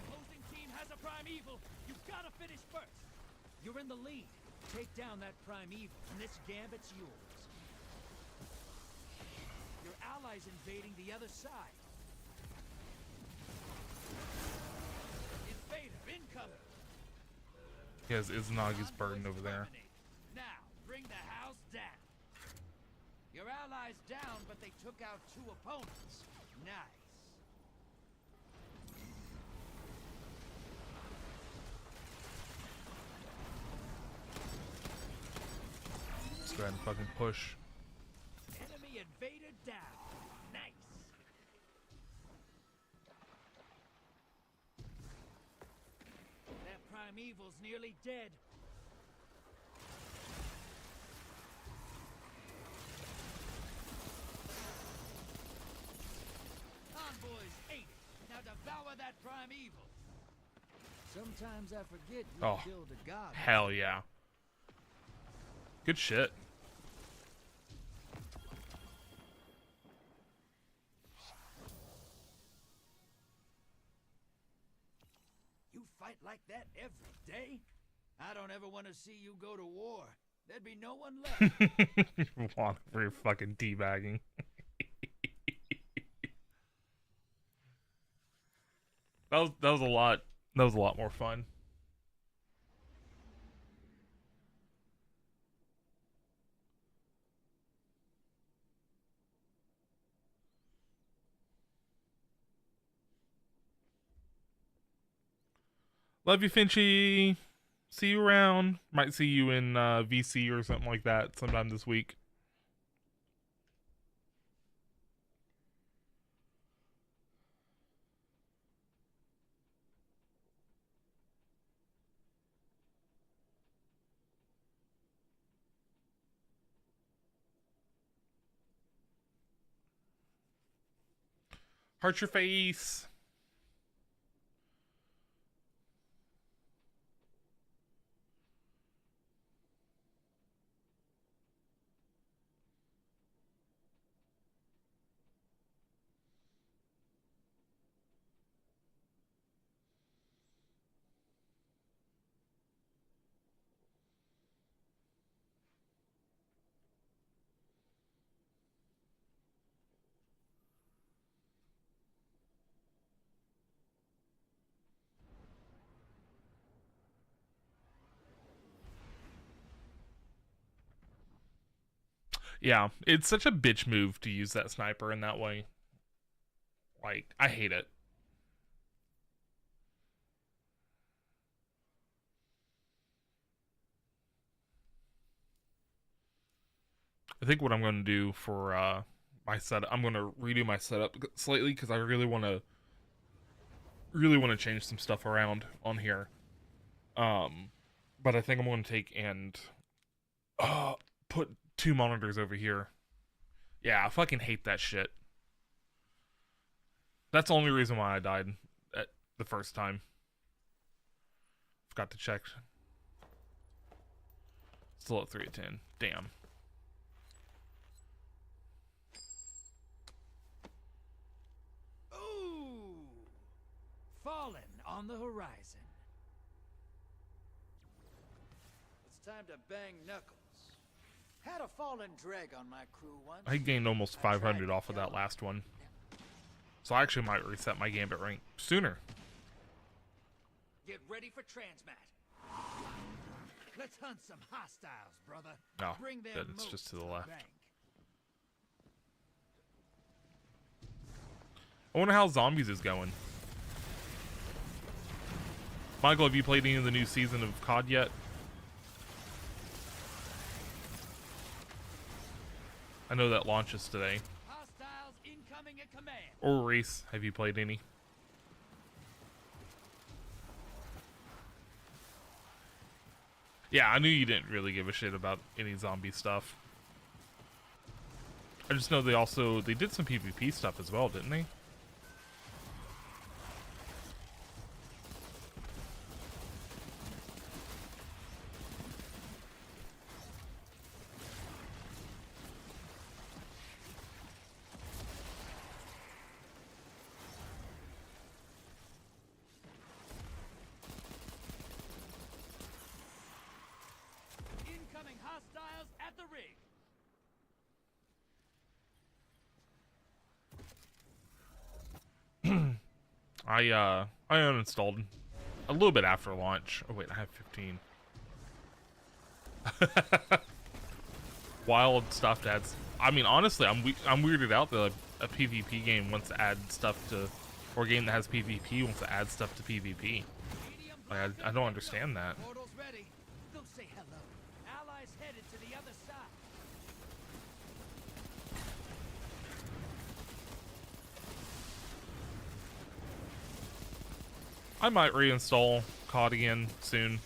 Opposing team has a primeval. You've got to finish first. You're in the lead. Take down that primeval, and this gambit's yours. Your allies invading the other side. Invader incoming. He has Izanagi's burden over there. Now, bring the house down. Your allies down, but they took out 2 opponents. Nice. Let's go ahead and fucking push. Enemy invader down. Nice. That primeval's nearly dead. Envoys ate it. Now devour that primeval. Sometimes I forget you Oh, killed a god. hell yeah. Good shit. You fight like that every day? I don't ever want to see you go to war. There'd be no one left. Want for your fucking teabagging. That was a lot. That was a lot more fun. Love you, Finchy. See you around. Might see you in VC or something like that sometime this week. Heart your face. Yeah, it's such a bitch move to use that sniper in that way. Like, I hate it. I think what I'm going to do for my setup, I'm going to redo my setup slightly because I really want to change some stuff around on here. But I think I'm going to take and put 2 monitors over here. Yeah, I fucking hate that shit. That's the only reason why I died. the first time. Forgot to check. Still at 3 of 10. Damn. Ooh! Fallen on the horizon. It's time to bang knuckles. Had a fallen dreg on my crew once. I gained almost 500 off of that last one. So I actually might reset my Gambit rank sooner. Get ready for transmat. Let's hunt some hostiles, brother. No, Bring their good, it's moats just to the the left. bank. I wonder how Zombies is going. Michael, have you played any of the new season of COD yet? I know that launches today. Hostiles incoming at command. Or Reese, have you played any? Yeah, I knew you didn't really give a shit about any zombie stuff. I just know they did some PvP stuff as well, didn't they? Incoming hostiles at the rig. I uninstalled a little bit after launch. Oh wait, I have 15. Wild stuff to add. I mean, honestly, I'm weirded out that a PvP game wants to add stuff to, or a game that has PvP wants to add stuff to PvP. Like, I don't understand that. Portals ready. Go say hello. Allies headed to the other side. I might reinstall COD again soon.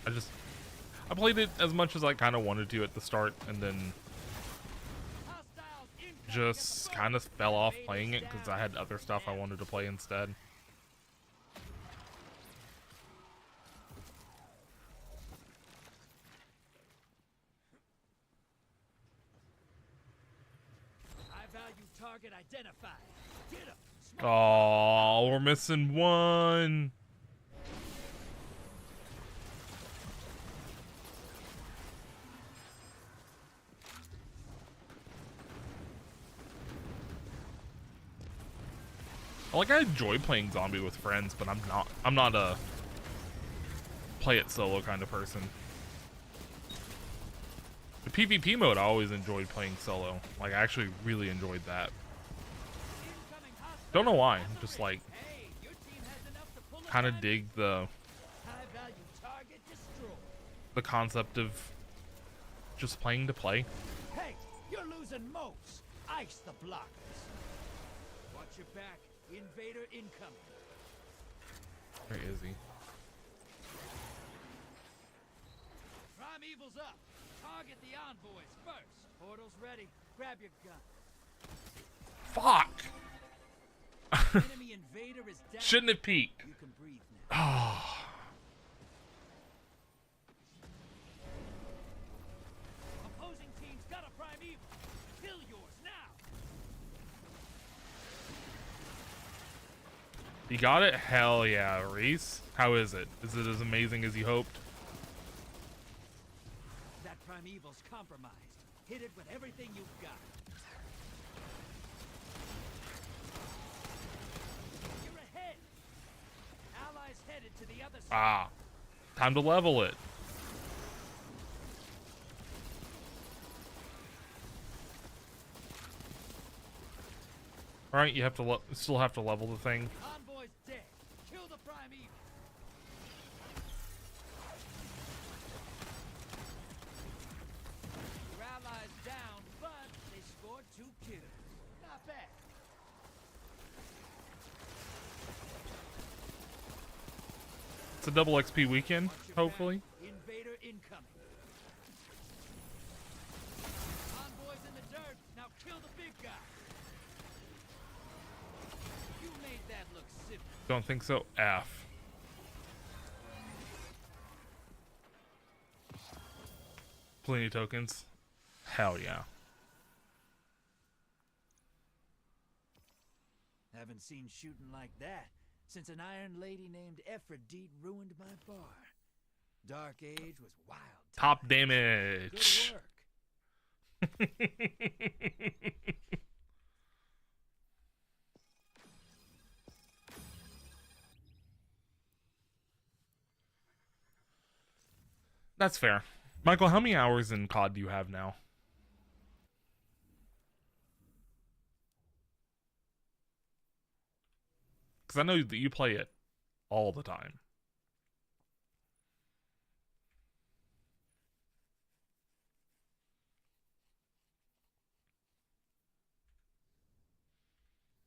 I played it as much as I kind of wanted to at the start, and then Hostiles incoming at the just boat. kind of fell off playing it because I had other stuff I wanted to play instead. High value target identified. Get him. Oh, we're missing one. Like, I enjoy playing zombie with friends, but I'm not a play it solo kind of person. The PvP mode I always enjoyed playing solo. Like, I actually really enjoyed that. Incoming hostiles Don't know why, at the just rig. like Hey, your team has enough to pull a kind of gun. dig the High value target destroyed. concept of just playing to play. Hey, you're losing moats. Ice the blockers. Watch your back. Invader incoming. Where is he? Primeval's up. Target the envoys first. Portal's ready. Grab your gun. Fuck! Enemy invader is down. Shouldn't have peeked. You can breathe now. Oh. Opposing team's got a primeval. Kill yours now. You got it? Hell yeah, Reese. How is it? Is it as amazing as you hoped? That primeval's compromised. Hit it with everything you've got. You're ahead. Allies headed to the other side. Ah. Time to level it. Alright, you have to still have to level the thing. Envoy's dead. Kill the primeval. Your allies down, but they scored 2 kills. Not bad. It's a double XP weekend, Watch your hopefully. back. Invader incoming. Envoy's in the dirt. Now kill the big guy. You made that look simple. Don't think so. F. Plenty of tokens. Hell yeah. Haven't seen shooting like that since an iron lady named Ephrodite ruined my bar. Dark Age was wild. Top times. damage. Good work. That's fair. Michael, how many hours in COD do you have now? Because I know that you play it all the time.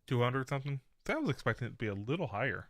$200 something? I was expecting it to be a little higher.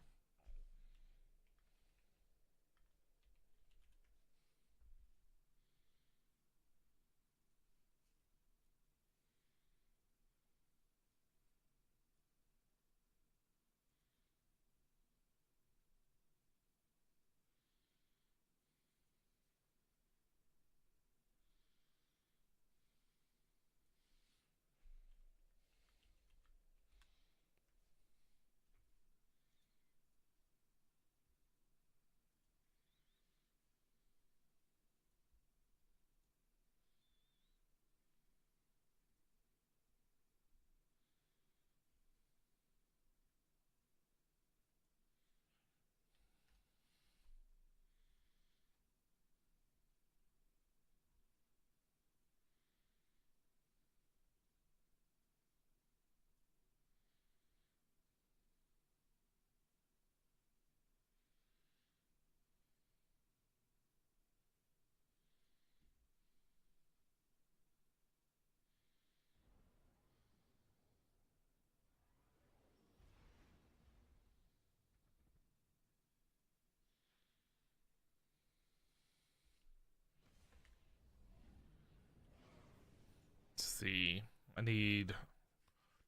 Let's see. I need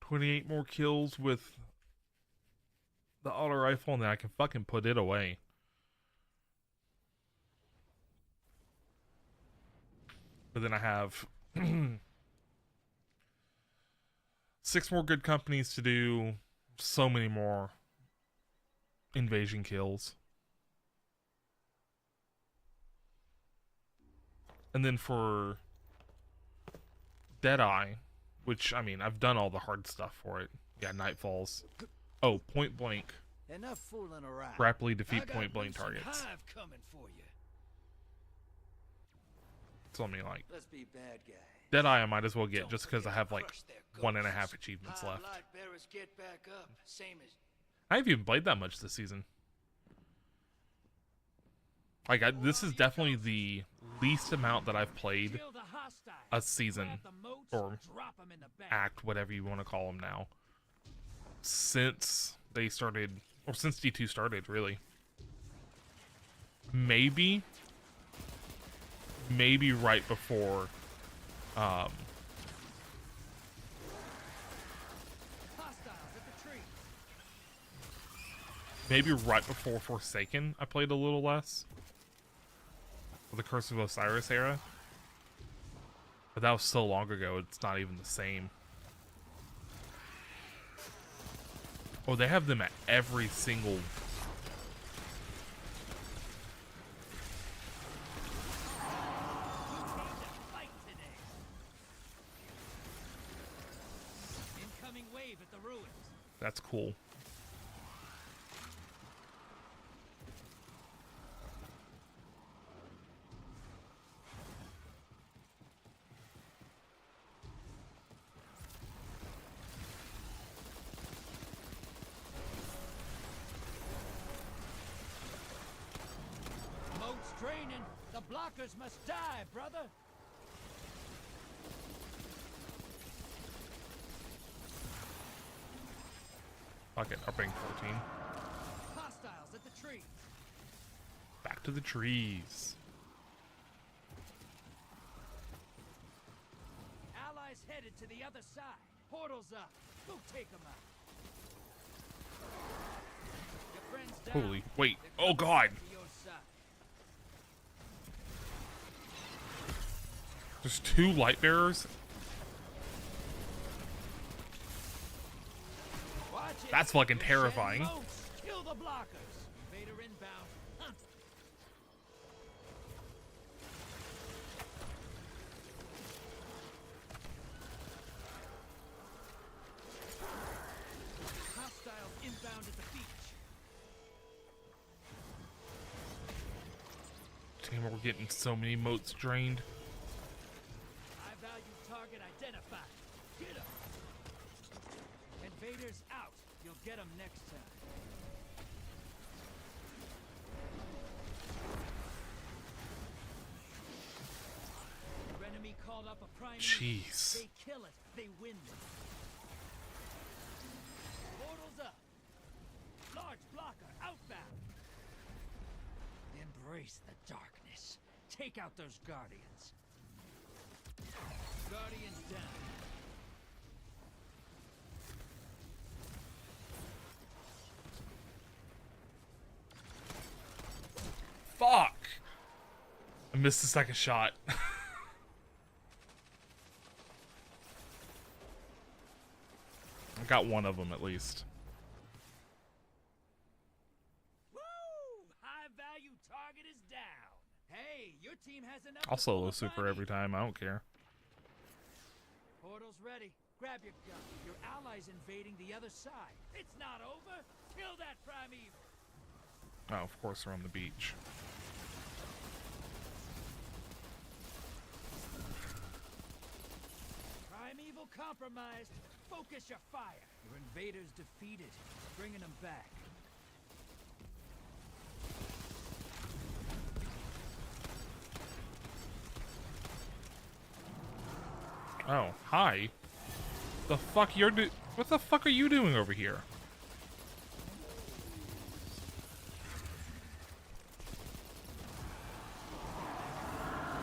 28 more kills with the auto rifle, and then I can fucking put it away. But then I have 6 more good companies to do, so many more invasion kills. And then for Deadeye, which, I mean, I've done all the hard stuff for it. Yeah, Nightfalls. Oh, Point Blank. Enough fooling around. Rapidly defeat I got point blank Boots and targets. Hive coming for you. So I mean, like, Let's be bad guys. Deadeye I might as well get Don't just because I forget have to like crush their 1.5 ghosts. achievements High left. light bearers get back up, same as I haven't even played that much this season. Like, this is definitely the least amount that I've played kill the hostiles. a season, Grab the moats, or drop 'em in the back. act, whatever you want to call them now, since they started, or since D2 started, really. Maybe right before, Hostiles at the tree. maybe right before Forsaken, I played a little less. The Curse of Osiris era. But that was so long ago, it's not even the same. Oh, they have them at every single... Fight today. Incoming wave at the ruins. That's cool. Moat's draining. The blockers must die, brother. Fuck it, I'll bring 14. Hostiles at the tree. Back to the trees. Allies headed to the other side. Portals up. Go take them out. down. Holy, wait. They're Oh, coming God. to your side. There's 2 light bearers. Watch it. That's fucking They're terrifying. shedding motes. Kill the blockers. Invader inbound. Hunt. Hostiles inbound at the beach. Damn, we're getting so many motes drained. High value target identified. Get him. Invaders out. You'll get them next time. Your enemy called up a prime. Jeez. They kill it. They win this. Portals up. Large blocker outbound. Embrace the darkness. Take out those guardians. Guardians down. Fuck! I missed the second shot. I got one of them at least. Woo! High value target is down. Hey, your team has enough. I'll to solo pull a super bunny. every time. I don't care. Portal's ready. Grab your gun. Your allies invading the other side. It's not over. Kill that primeval. Oh, of course they're on the beach. Primeval compromised. Focus your fire. Your invaders defeated. Bringing them back. Oh, hi. The fuck what the fuck are you doing over here?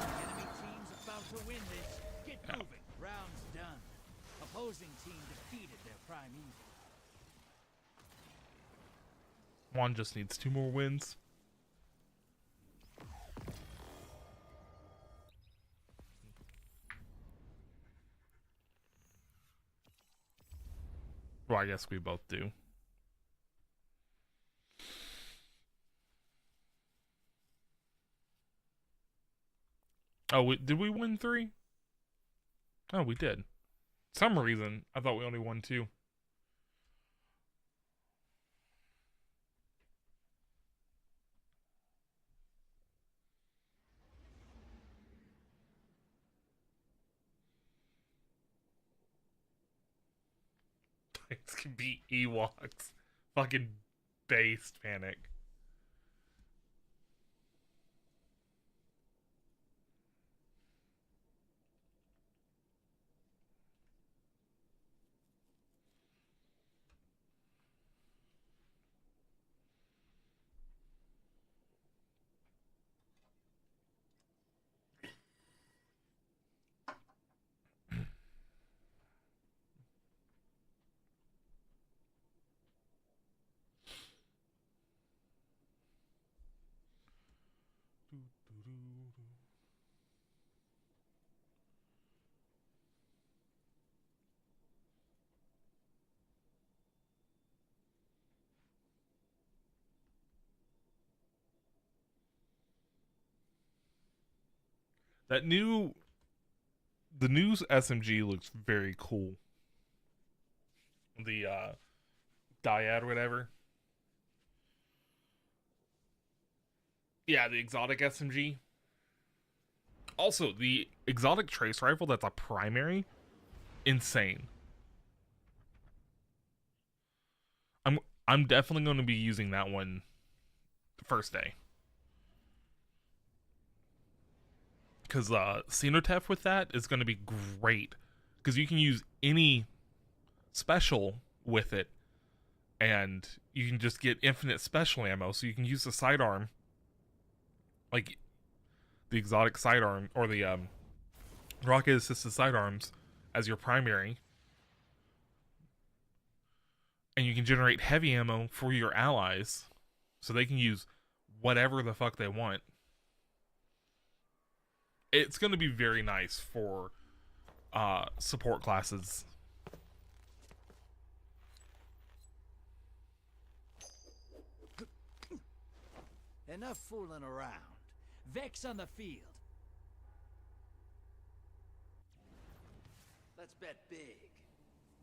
Enemy team's about to win this. Get moving. Round's done. Opposing team defeated their primeval. Juan just needs 2 more wins. Well, I guess we both do. Oh, did we win 3? Oh, we did. Some reason, I thought we only won 2. It's gonna be Ewoks. Fucking based panic. The new SMG looks very cool. The dyad or whatever. Yeah, the exotic SMG. Also, the exotic trace rifle that's a primary, insane. I'm definitely going to be using that one the first day. Because Cenotef with that is going to be great. Because you can use any special with it. And you can just get infinite special ammo. So you can use the sidearm. Like the exotic sidearm. Or the rocket assisted sidearms as your primary. And you can generate heavy ammo for your allies. so they can use whatever the fuck they want. It's going to be very nice for support classes. Enough fooling around. Vex on the field. Let's bet big.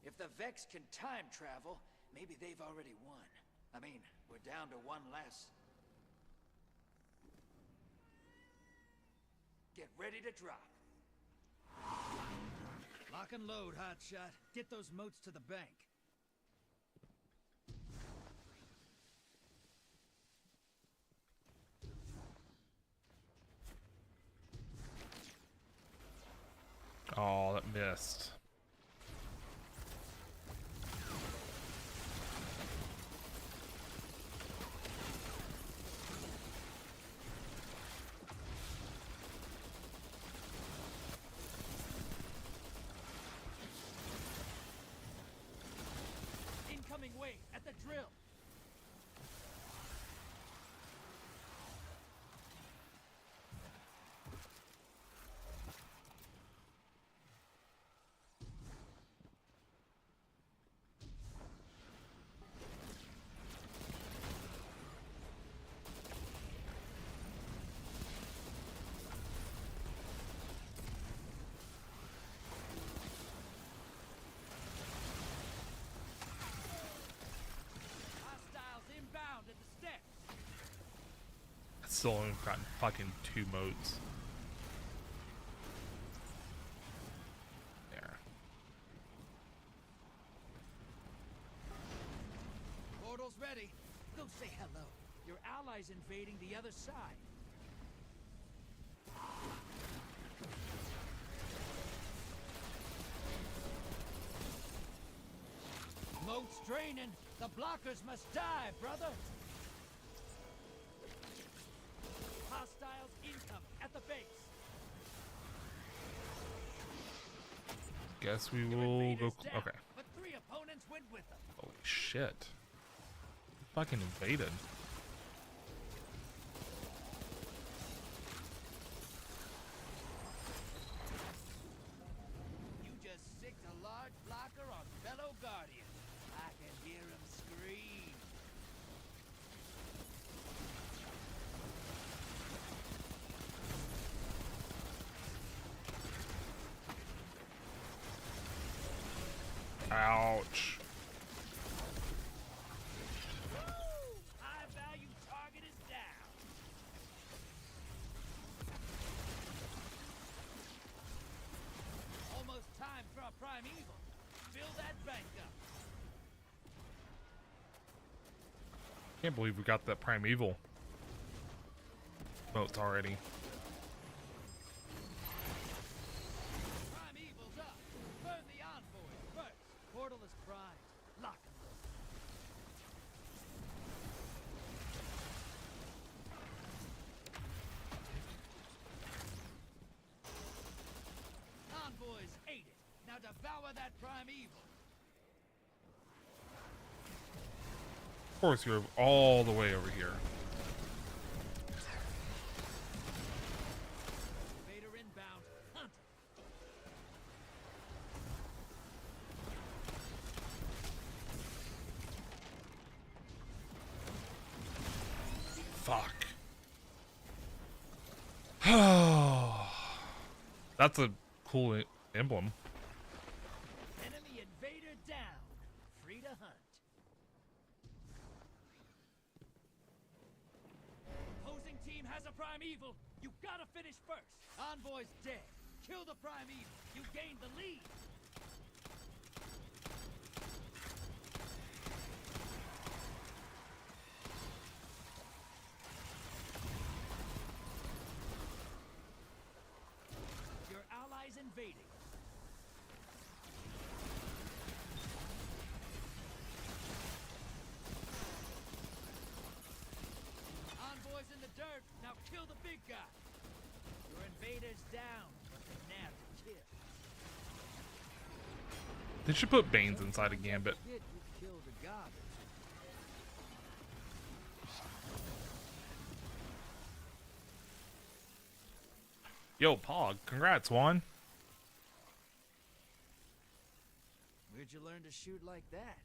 If the Vex can time travel, maybe they've already won. I mean, we're down to one less. Get ready to drop. Lock and load, hotshot. Get those moats to the bank. Oh, that missed. Incoming wave at the drill. Still only gotten fucking 2 modes. There. Portal's ready. Go say hello. Your allies invading the other side. Moat's draining. The blockers must die, brother. Hostiles incoming at the base. Guess we will go. Okay. But 3 opponents went with them. Holy shit. Fucking invaded. You just sicked a large blocker on fellow Guardian. I can hear him scream. Ouch. High value target is down. Almost time for a primeval. Fill that bank up. Can't believe we got that primeval moats already. Primeval's up. Burn the envoy first. Portal is primed. Lock and load. Envoys ate it. Now devour that primeval. Of course, you're all the way over here. Vader inbound. Hunt. Fuck. That's a cool emblem. Enemy invader down. Free to hunt. Opposing team has a primeval. You gotta finish first. Envoy's dead. Kill the primeval. You gained the lead. Your allies invading. Envoys in the dirt. Now kill the big guy. Your invaders down, but they nabbed a kill. They should put Banes inside a Gambit. Did you kill the garbage? Yo, Pog, congrats, Juan. Where'd you learn to shoot like that?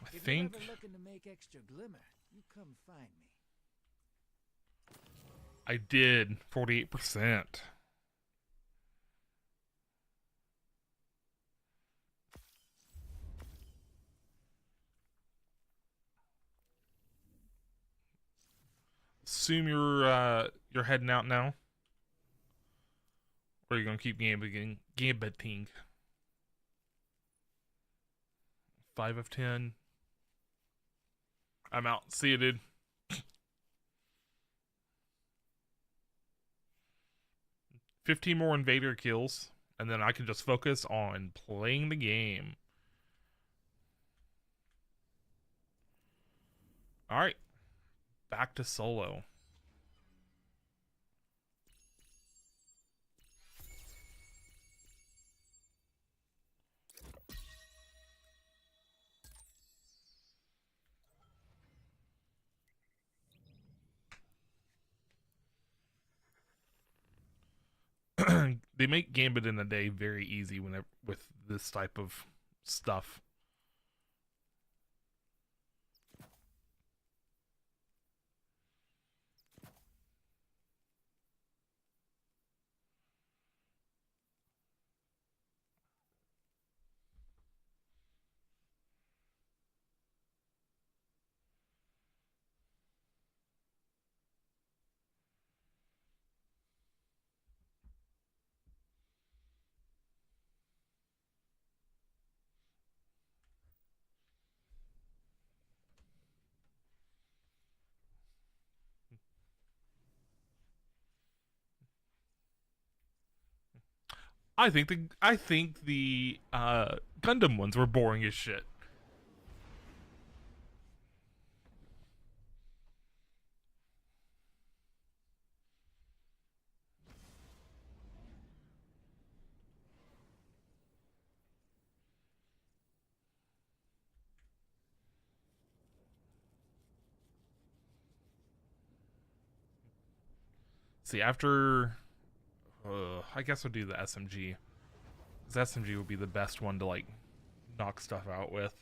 I If think you're ever looking to make extra glimmer, you come find me. I did 48%. Assume you're heading out now, or are you gonna keep gambiting? 5 of 10. I'm out. See you, dude. 15 more invader kills, and then I can just focus on playing the game. Alright. Back to solo. They make Gambit in a day very easy whenever with this type of stuff. I think the Gundam ones were boring as shit. See, after I guess I'll do the SMG. Because SMG would be the best one to like knock stuff out with.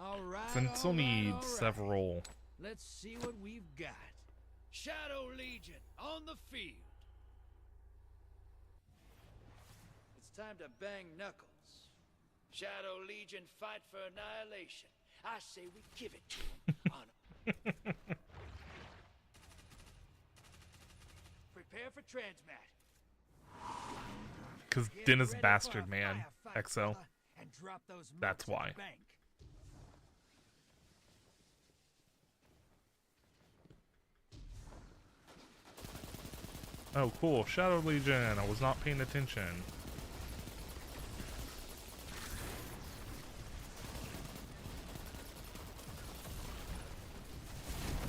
All right. Since we'll need several. Let's see what we've got. Shadow Legion on the field. It's time to bang knuckles. Shadow Legion fight for annihilation. I say we give it to them. Prepare for transmat. Because Get Dennis ready Bastard for a Man, firefight, XL. fella, and drop those That's mercs in the why. bank. Oh, cool. Shadow Legion. I was not paying attention.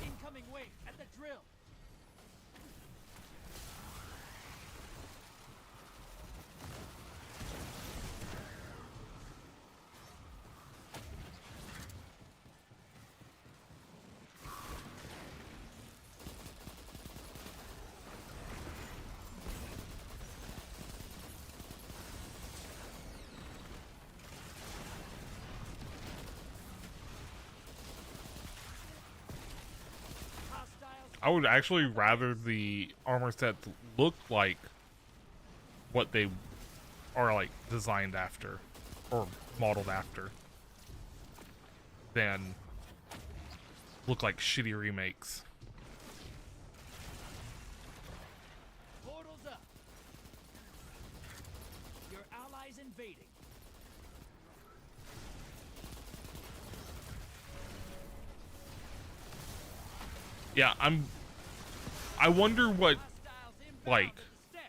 Incoming wave at the drill. I would actually rather the armor sets look like what they are like designed after or modeled after than look like shitty remakes. Portals up. Your allies invading. Yeah, I wonder what, Hostiles inbound like, at the steps.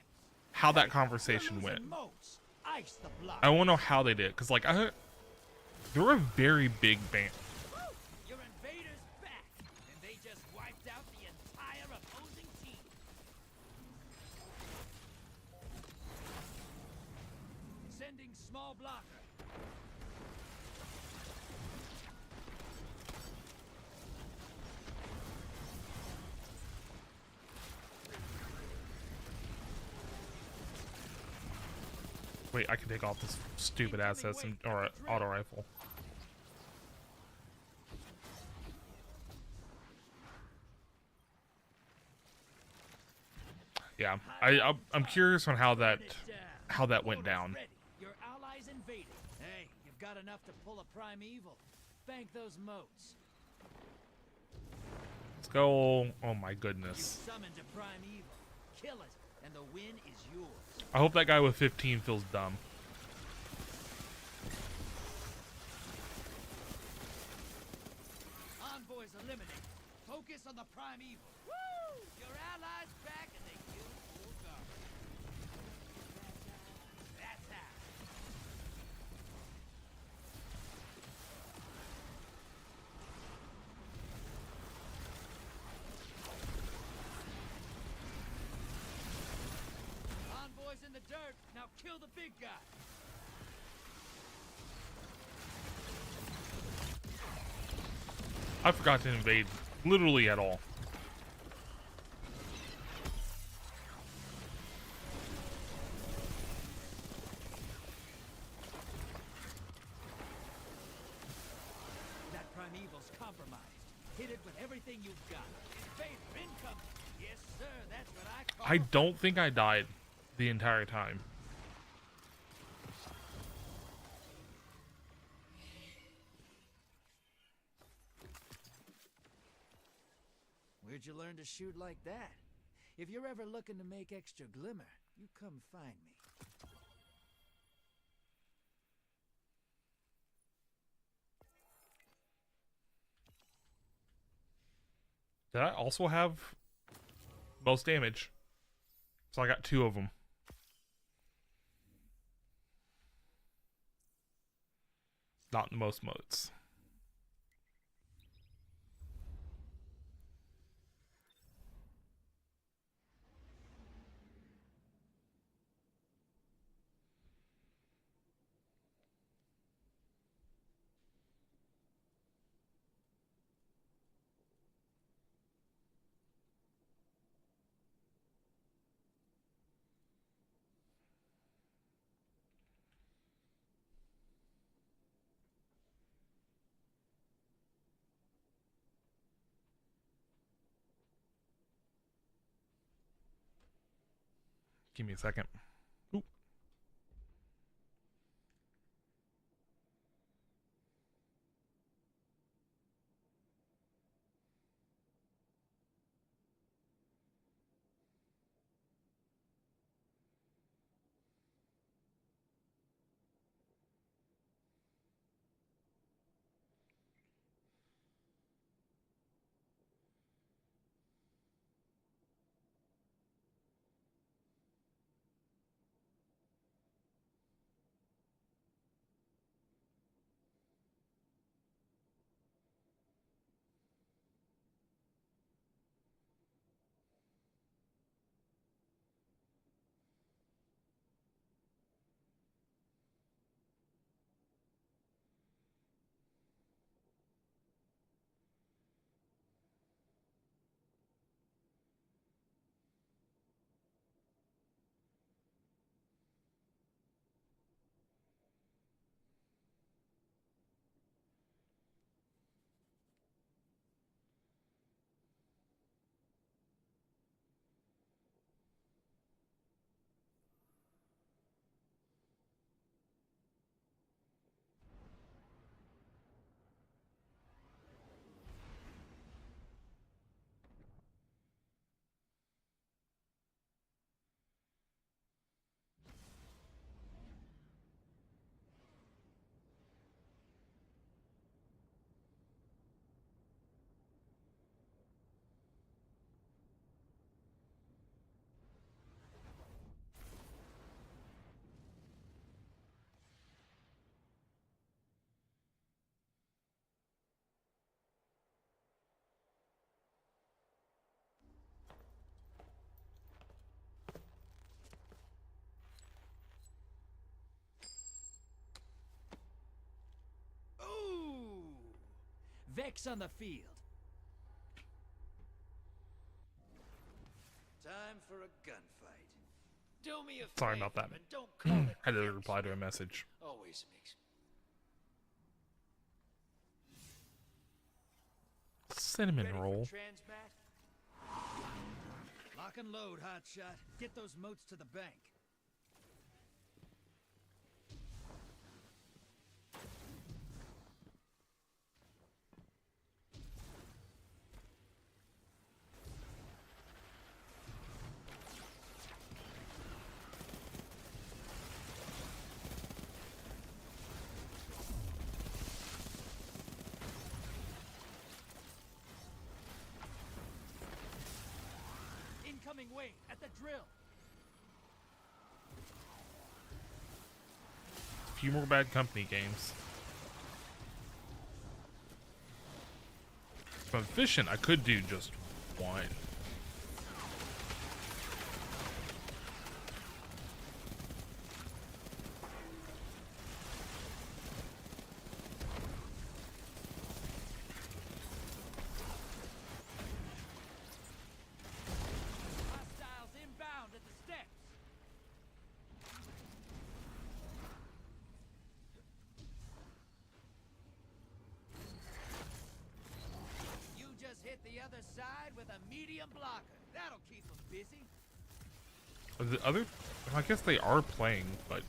how that Hey, conversation we're went. losing moats. Ice the block. I want to know how they did, because, like, they're a very big band. Woo! Your invaders back, and they just wiped out the entire opposing team. Activating small blocker. Wait, I can take off this stupid assets or auto rifle. Yeah, I'm curious on how that went down. Your allies invaded. Hey, you've got enough to pull a primeval. Bank those motes. Let's go. Oh my You goodness. summoned a primeval. Kill it, and the win is yours. I hope that guy with 15 feels dumb. Envoys eliminated. Focus on the primeval. Woo! Your allies back and they killed full guard. That's how. Envoys in the dirt. Now kill the big guy. I forgot to invade literally at all. That primeval's compromised. Hit it with everything you've got. Invader incoming. Yes, sir. That's what I call. I don't think I died the entire time. Where'd you learn to shoot like that? If you're ever looking to make extra glimmer, you come find me. Did I also have most damage? So I got 2 of them. Not the most motes. Give me a second. Ooh. Mechs on the field. Time for a gunfight. Do me a Sorry favor about that. and don't call it Had to quits, reply to a man. message. Always makes Cinnamon Ready roll. for transmat? Lock and load, hotshot. Get those moats to the bank. Incoming wing at the drill. A few more Bad Company games. If I'm efficient, I could do just one. Hostiles inbound at the steps. You just hit the other side with a medium blocker. That'll keep them busy. Are the other? I guess they are playing, but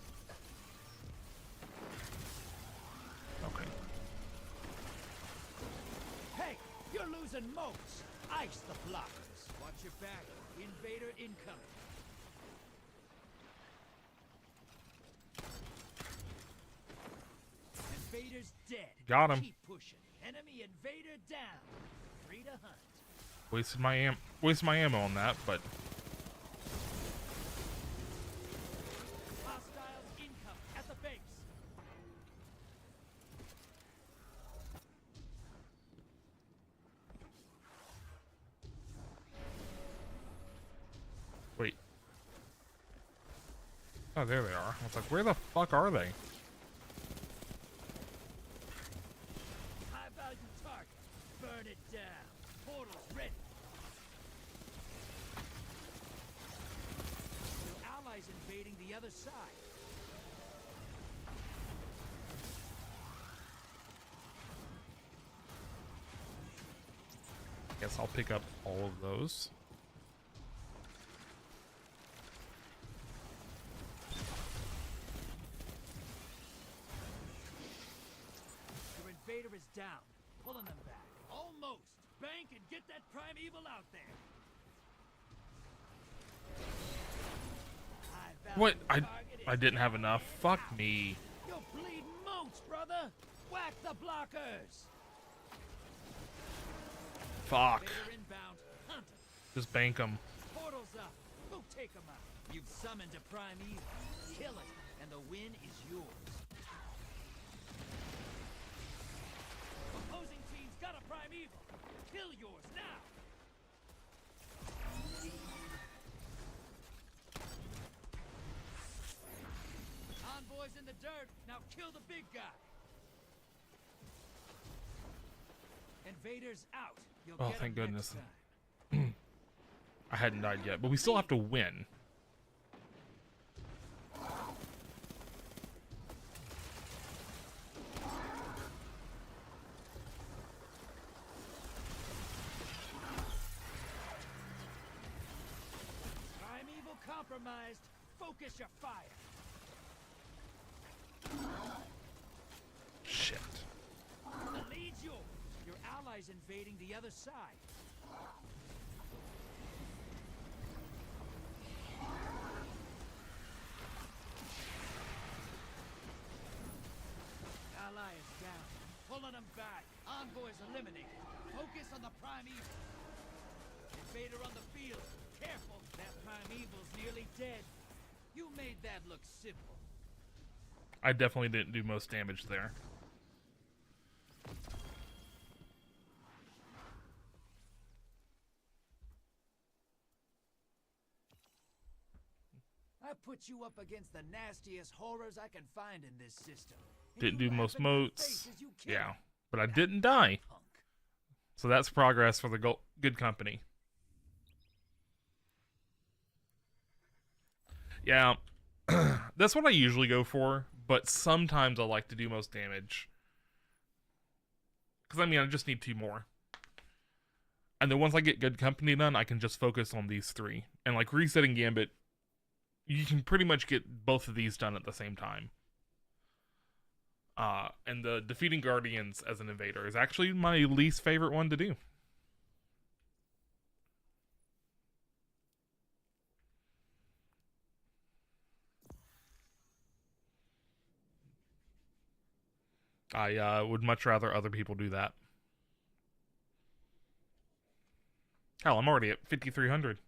okay. Hey, you're losing moats. Ice the blockers. Watch your back. Invader incoming. Invader's dead. Got him. Keep pushing. Enemy invader down. Free to hunt. Wasted my ammo on that, but Hostiles incoming at the base. wait. Oh, there they are. I was like, where the fuck are they? High value target. Burn it down. Portal's ready. Your allies invading the other side. Guess I'll pick up all of those. Your invader is down. Pulling them back. Almost. Bank and get that primeval out there. High value What? target I is didn't have down enough. and Fuck out. me. You're bleeding moats, brother. Whack the blockers. Fuck. Invader inbound. Hunt 'em. Just bank them. Portal's up. Go take 'em out. You've summoned a primeval. Kill it, and the win is yours. Opposing team's got a primeval. Kill yours now. Envoy's in the dirt. Now kill the big guy. Invaders out. You'll Oh, get 'em thank next goodness. time. I hadn't died yet, but we still have to win. Primeval compromised. Focus your fire. Shit. The lead's yours. Your allies invading the other side. Ally is down. Pulling them back. Envoys eliminated. Focus on the primeval. Invader on the field. Careful. That primeval's nearly dead. You made that look simple. I definitely didn't do most damage there. I put you up against the nastiest horrors I can find in this system. And Didn't you do laugh most in my motes. face as you kill Yeah, me. but I didn't die. Punk. So that's progress for the good company. Yeah, that's what I usually go for, but sometimes I like to do most damage. Because, I mean, I just need 2 more. And then once I get good company done, I can just focus on these 3. And, like, resetting Gambit, you can pretty much get both of these done at the same time. And the defeating Guardians as an invader is actually my least favorite one to do. I would much rather other people do that. Hell, I'm already at 5,300.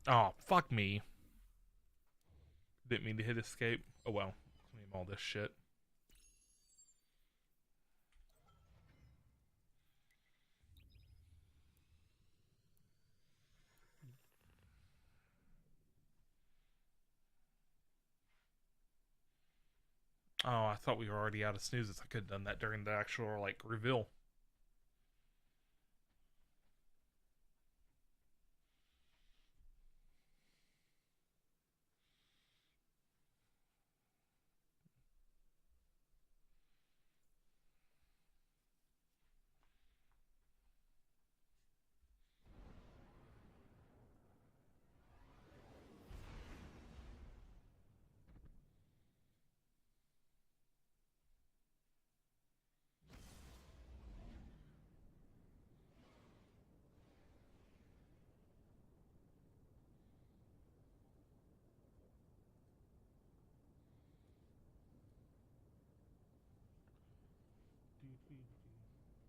Oh, fuck me. Didn't mean to hit escape. Oh well. Claim all this shit. Oh, I thought we were already out of snoozes. I could have done that during the actual, like, reveal.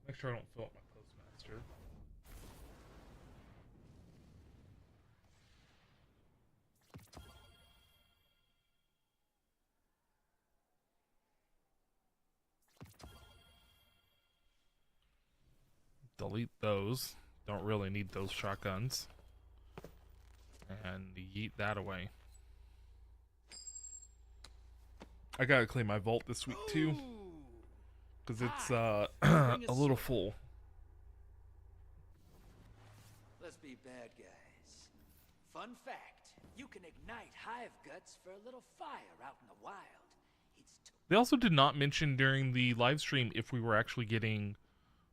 Make sure I don't fill up my postmaster. Delete those. Don't really need those shotguns. And yeet that away. I gotta clean my vault this week too. Because it's a little full. Let's be bad guys. Fun fact, you can ignite hive guts for a little fire out in the wild. They also did not mention during the live stream if we were actually getting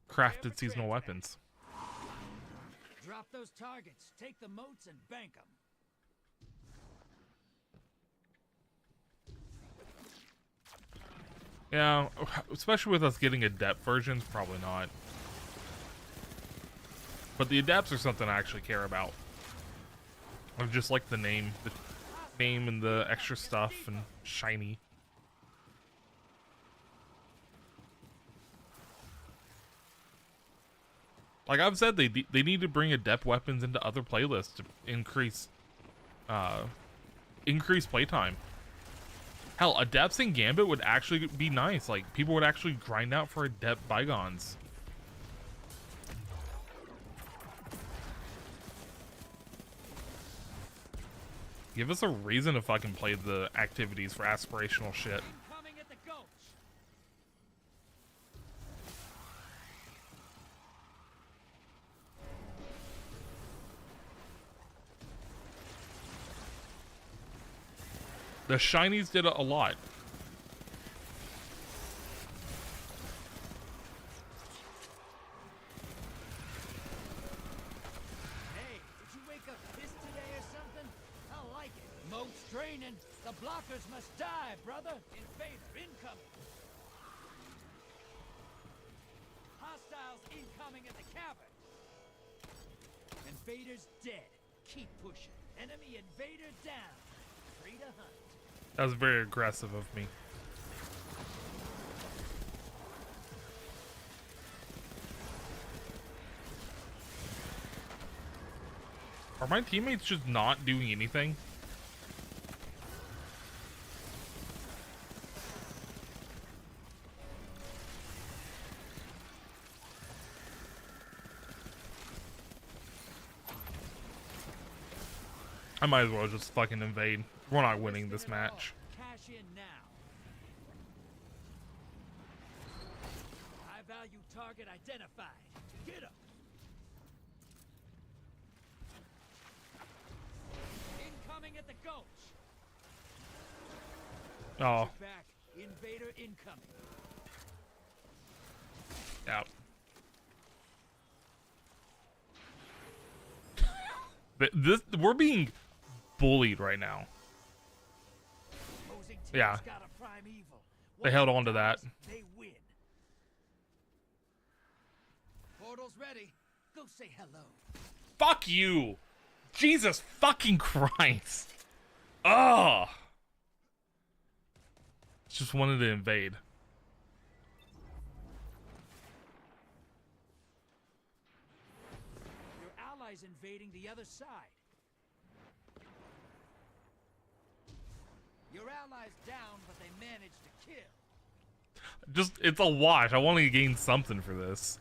crafted seasonal weapons. Drop those targets, take the moats, and bank them. Yeah, especially with us getting adept versions, probably not. But the adepts are something I actually care about. I just like the name and the extra stuff and shiny. Like I've said, they need to bring adept weapons into other playlists to increase playtime. Hell, adepts in Gambit would actually be nice. Like people would actually grind out for adept bygones. Give us a reason to fucking play the activities for aspirational shit. The shinies did a lot. Hey, did you wake up pissed today or something? I like it. Moat's draining. The blockers must die, brother. Invader incoming. Hostiles incoming at the cavern. Invader's dead. Keep pushing. Enemy invader down. Free to hunt. That was very aggressive of me. Are my teammates just not doing anything? I might as well just fucking invade. We're not winning this match. Cash in now. High value target identified. Get him. Incoming at the gulch. Oh, Back. Invader incoming. yeah. We're being bullied right now. Opposing team's Yeah. got a prime evil. They held on to that. They win. Portal's ready. Go say hello. Fuck you! Jesus fucking Christ! Ugh! Just wanted to invade. Your allies invading the other side. Your allies down, but they managed to kill. Just, it's a wash. I want to gain something for this.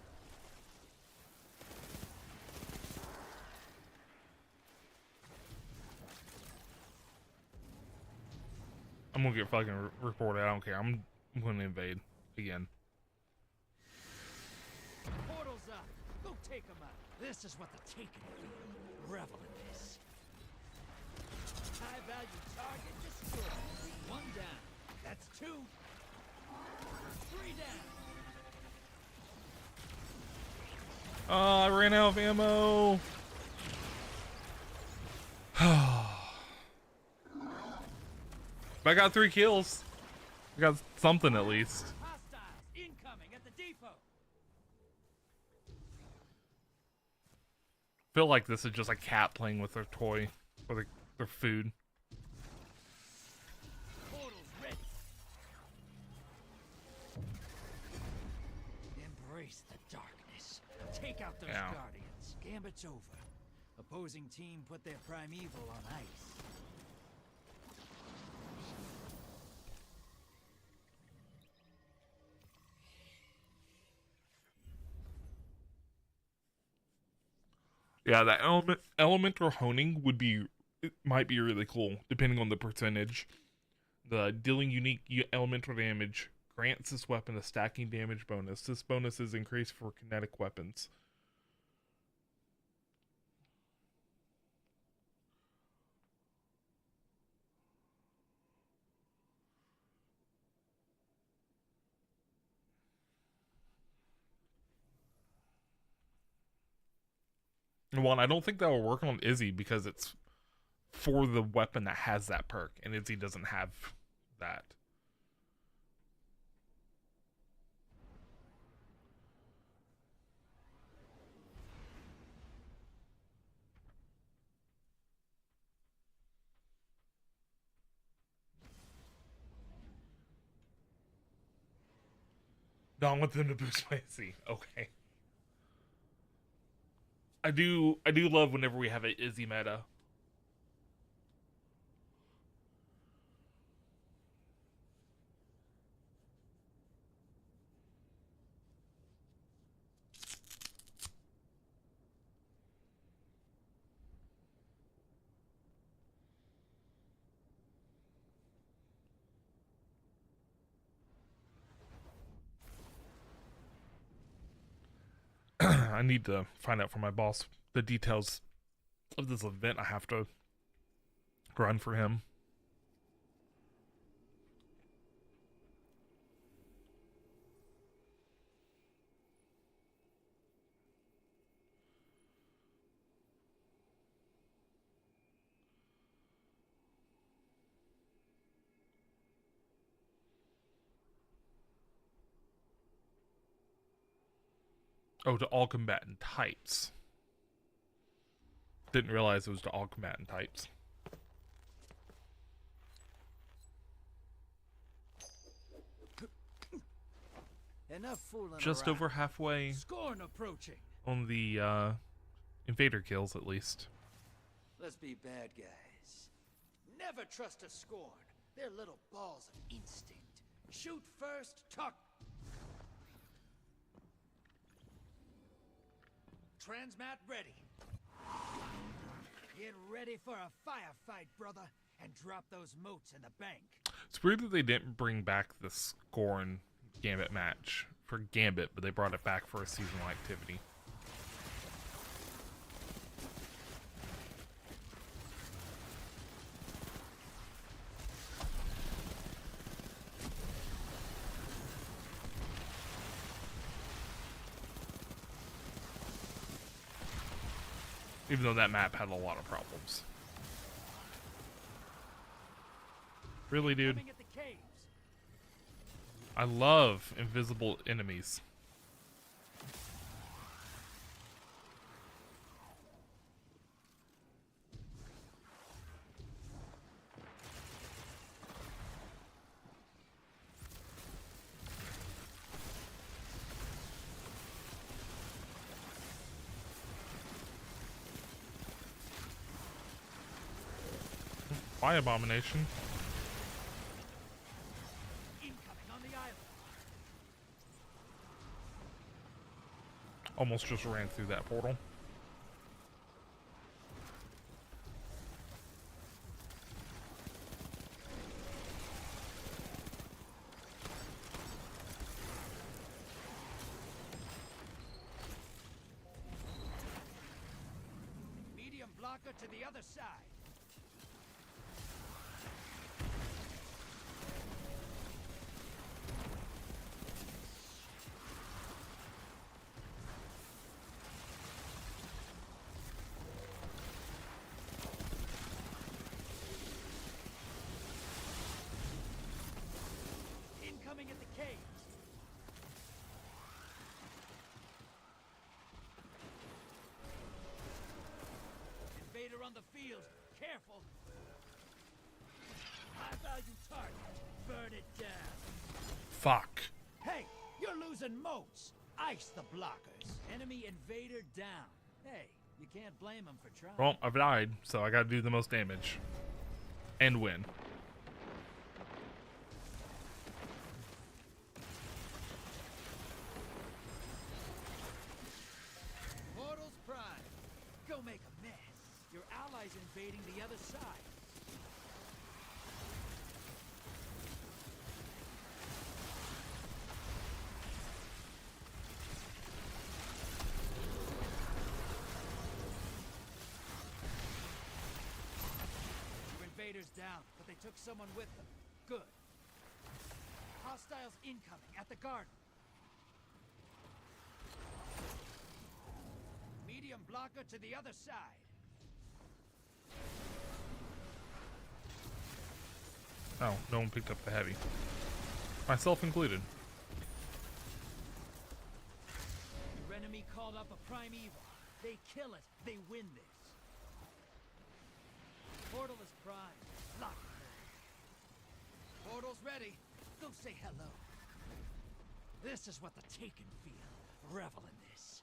I'm gonna get fucking reported. I don't care. I'm gonna invade again. Portal's up. Go take them out. This is what the taken feel. Revel in this. High value target destroyed. One down. That's two. Three down. I ran out of ammo. I got 3 kills. I got something at least. Hostiles incoming at the depot. Feel like this is just a cat playing with their toy or their food. Portal's ready. Embrace the darkness. Take out those Yeah. guardians. Gambit's over. Opposing team put their primeval on ice. Yeah, that elemental honing would be, it might be really cool, depending on the percentage. The dealing unique elemental damage grants this weapon a stacking damage bonus. This bonus is increased for kinetic weapons. One, I don't think that will work on Izzy because it's for the weapon that has that perk, and Izzy doesn't have that. No, I want them to boost my Izzy. Okay. I do love whenever we have an Izzy meta. I need to find out from my boss the details of this event I have to run for him. Oh, to all combatant types. Didn't realize it was to all combatant types. Enough fooling Just around. over halfway Scorn approaching. on the invader kills, at least. Let's be bad guys. Never trust a Scorn. They're little balls of instinct. Shoot first, talk. Transmat ready. Get ready for a firefight, brother, and drop those motes in the bank. It's weird that they didn't bring back the Scorn Gambit match for Gambit, but they brought it back for a seasonal activity. Even though that map had a lot of problems. Really, dude? Coming at the caves. I love invisible enemies. Why abomination? Incoming on the island. Almost just ran through that portal. Medium blocker to the other side. Incoming at the caves. Invader on the field. Careful. High value target. Burn it down. Fuck. Hey, you're losing motes. Ice the blockers. Enemy invader down. Hey, you can't blame them for trying. Well, I've died, so I gotta do the most damage. And win. Portals prime. Go make a mess. Your allies invading the other side. Your invaders down, but they took someone with them. Good. Hostiles incoming at the garden. Medium blocker to the other side. Oh, no one picked up the heavy. Myself included. Your enemy called up a prime evil. They kill it, they win this. Portal is prime. Lock it. Portal's ready. Go say hello. This is what the Taken feel. Revel in this.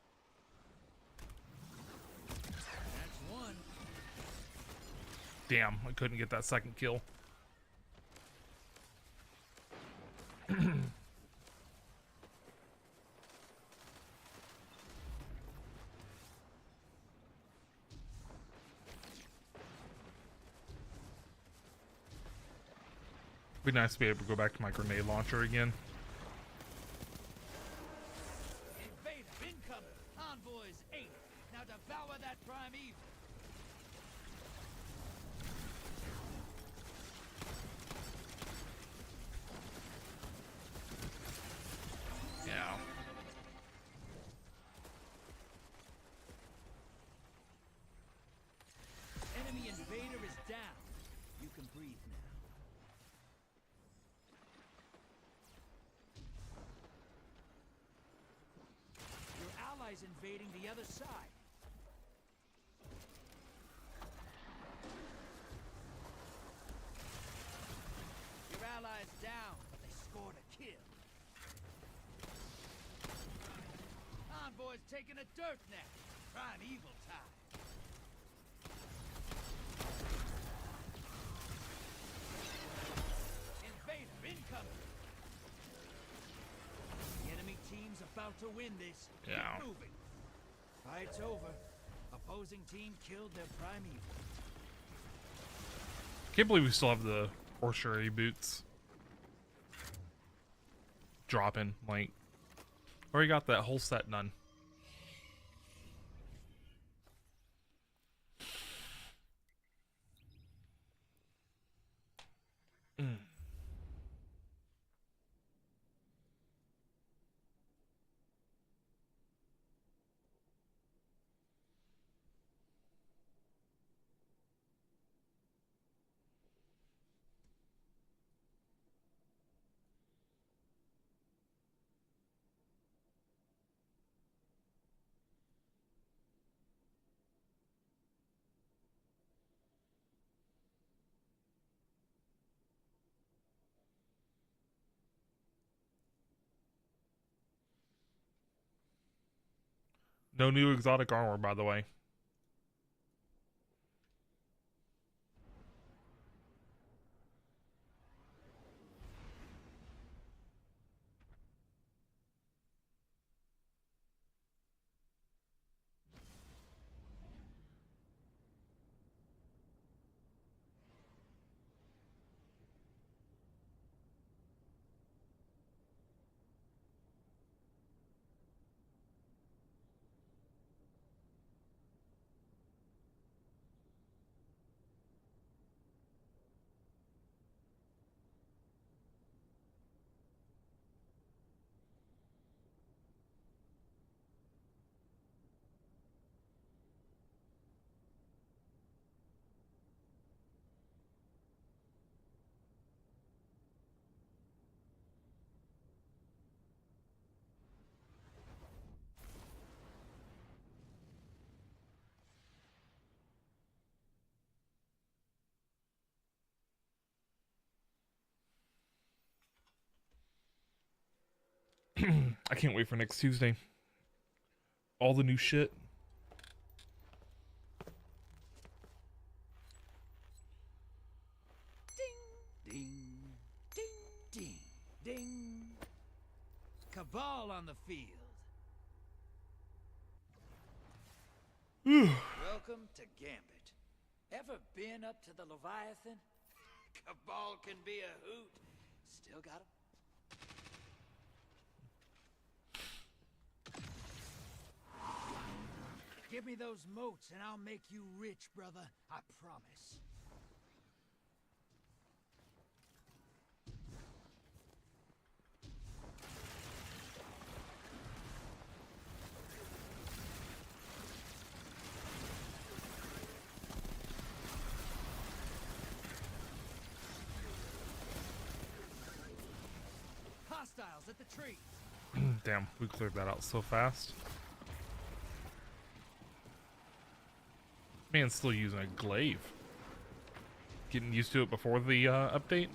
That's one. Damn, I couldn't get that second kill. Be nice to be able to go back to my grenade launcher again. Invader incoming. Envoys 8. Now devour that prime evil. Yeah. Enemy invader is down. You can breathe now. Your allies invading the other side. Your allies down, but they scored a kill. Envoy's taking a dirt nap. Prime evil time. about to win this. Yeah. Get moving. Fight's over. Opposing team killed their primeval. Can't believe we still have the Orchery boots dropping. Like, already got that whole set done. No new exotic armor, by the way. I can't wait for next Tuesday. All the new shit. Ding, ding, ding, ding. Cabal on the field. Welcome to Gambit. Ever been up to the Leviathan? Cabal can be a hoot. Still got 'em. Give me those moats and I'll make you rich, brother. I promise. Hostiles at the tree. Damn, we cleared that out so fast. Man's still using a glaive. Getting used to it before the update.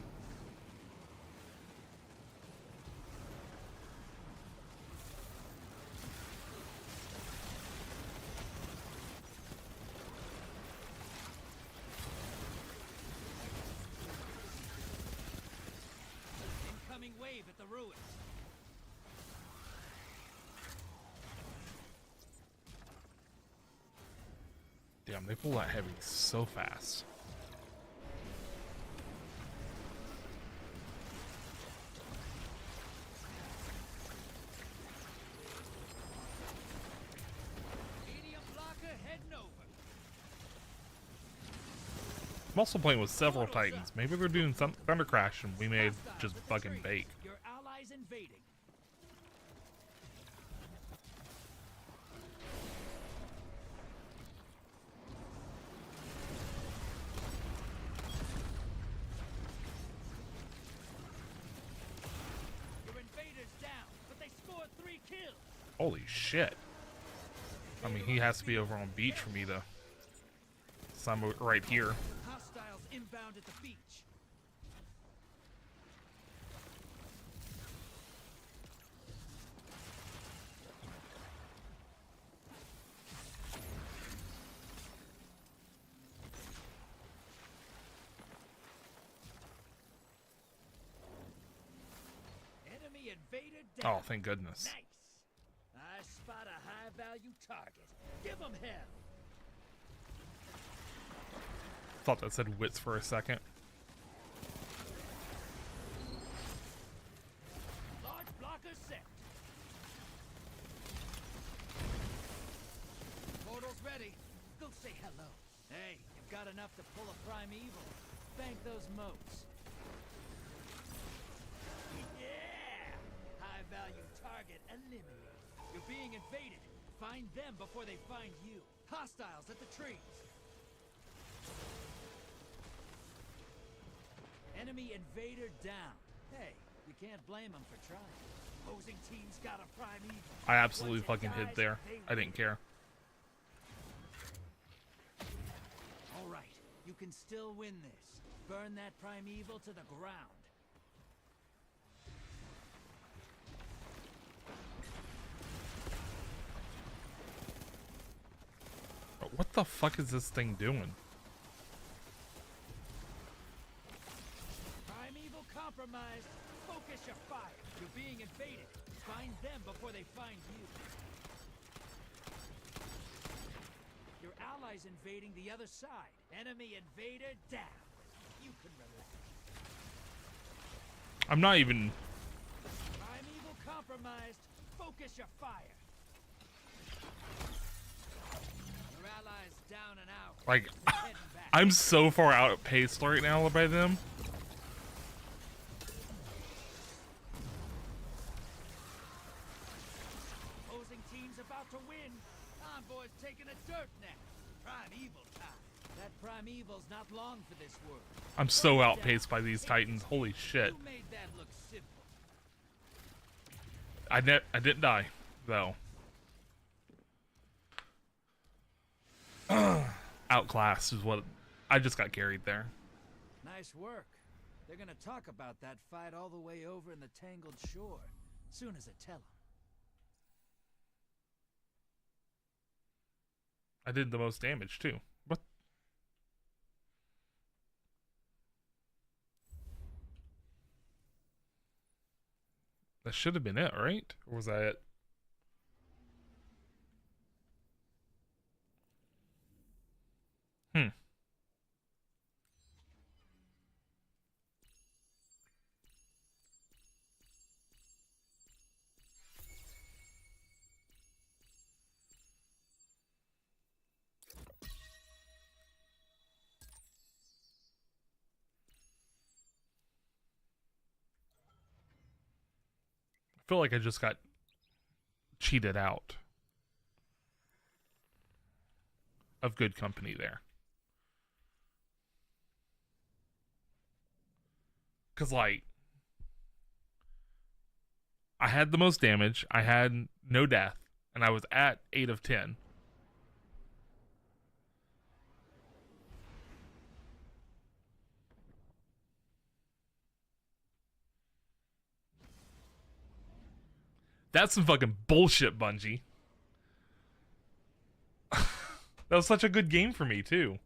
Incoming wave at the ruins. Damn, they pull that heavy so fast. Medium blocker heading over. I'm also playing with several Titans. Maybe they're doing some Thunder Crash and we may Hostiles just at the fucking tree. bake. Your allies invading. Your invaders down, but they scored 3 kills. Holy shit. I mean, he has to be over on beach for me to. So I'm right here. Hostiles inbound at the beach. Enemy invader down. Oh, thank goodness. Nice. spot a high-value target. Give them hell. Thought that said wits for a second. Large blocker set. Portal's ready. Go say hello. Hey, you've got enough to pull a primeval. Bank those motes. Yeah! High-value target eliminated. You're being invaded. Find them before they find you. Hostiles at the trees. Enemy invader down. Hey, you can't blame them for trying. Opposing team's got a primeval. I absolutely fucking hid there. I didn't care. All right, you can still win this. Burn that primeval to the ground. What the fuck is this thing doing? Primeval compromised. Focus your fire. You're being invaded. Find them before they find you. Your allies invading the other side. Enemy invader down. You can relax. I'm not even... Primeval compromised. Focus your fire. Your allies down and out. Like, They're heading back. I'm so far outpaced right now by them. Opposing team's about to win. Envoy's taking a dirt nap. Primeval time. That primeval's not long for this world. I'm so outpaced by these titans. Holy shit. Who made that look simple? I didn't die, though. Outclassed is what... I just got carried there. Nice work. They're gonna talk about that fight all the way over in the Tangled Shore. Soon as I tell them. I did the most damage, too. What? That should have been it, right? Or was that it? I feel like I just got cheated out of good company there. Because, like, I had the most damage, I had no death, and I was at 8 of 10. That's some fucking bullshit, Bungie. That was such a good game for me, too.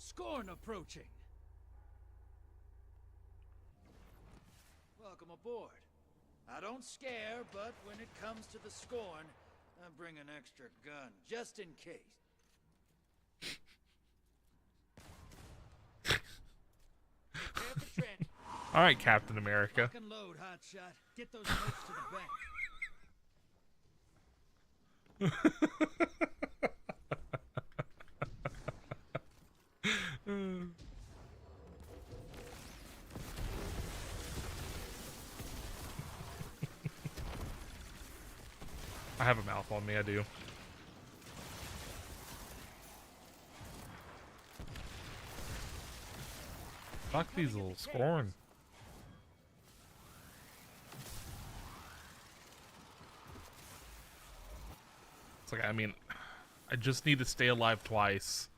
Scorn approaching. Welcome aboard. I don't scare, but when it comes to the Scorn, I bring an extra gun, just in case. Prepare for trend. All right, Captain America. Lock and load, hotshot. Get those notes to the bank. I have a mouth on me, I do. Fuck these little Scorn. It's like, I mean, I just need to stay alive twice.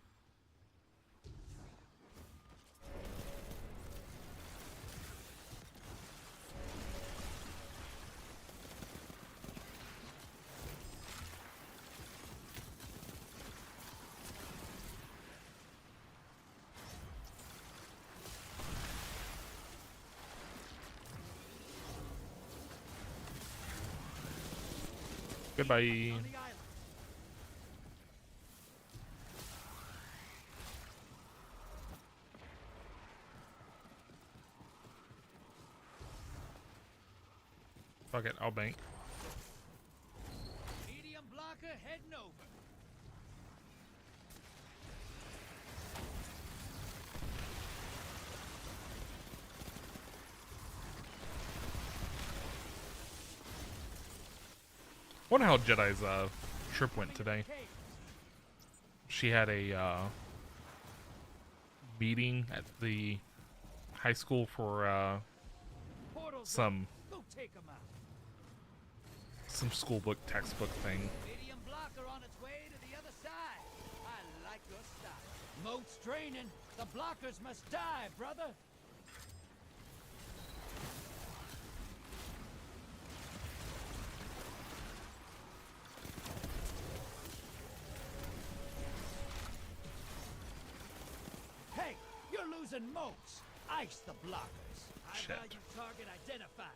Goodbye. On the island. Fuck it, I'll bank. Medium blocker heading over. Wonder how Jedi's trip went today. Cave. She had a meeting at the high school for Portals some up. Go take 'em out. school book textbook thing. Medium blocker on its way to the other side. I like your style. Moat's draining. The blockers must die, brother. Hey, you're losing moats. Ice the blockers. Shit. High value target identified.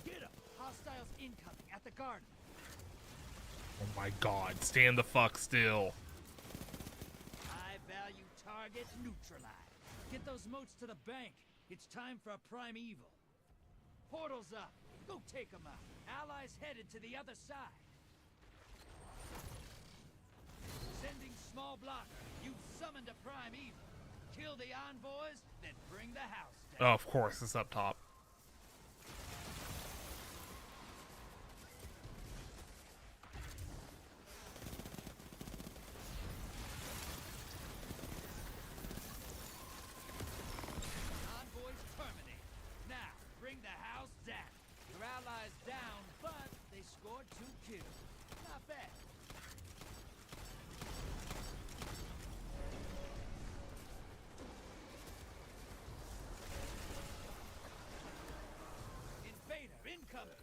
Get 'em. Hostiles incoming at the garden. Oh my god, stand the fuck still. High value target neutralized. Get those moats to the bank. It's time for a primeval. Portals up. Go take 'em out. Allies headed to the other side. Sending small blocker. You summoned a primeval. Kill the envoys, then bring the house down. Oh, of course, it's up top. Envoys terminate. Now, bring the house down. Your allies down, but they scored 2 kills. Not bad. Invader incoming.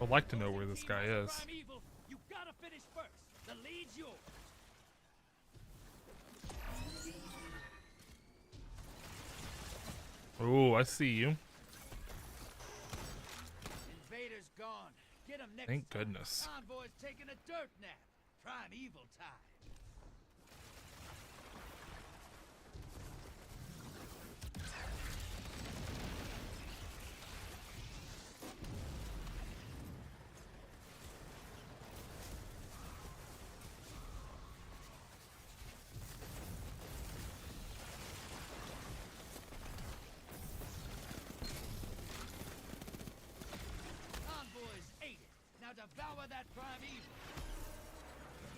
I'd like to know where this guy is. Primeval, you gotta finish first. The lead's yours. Oh, I see you. Invader's gone. Get him next Thank time. goodness. Envoy's taking a dirt nap. Primeval time. Envoys ate it. Now devour that primeval.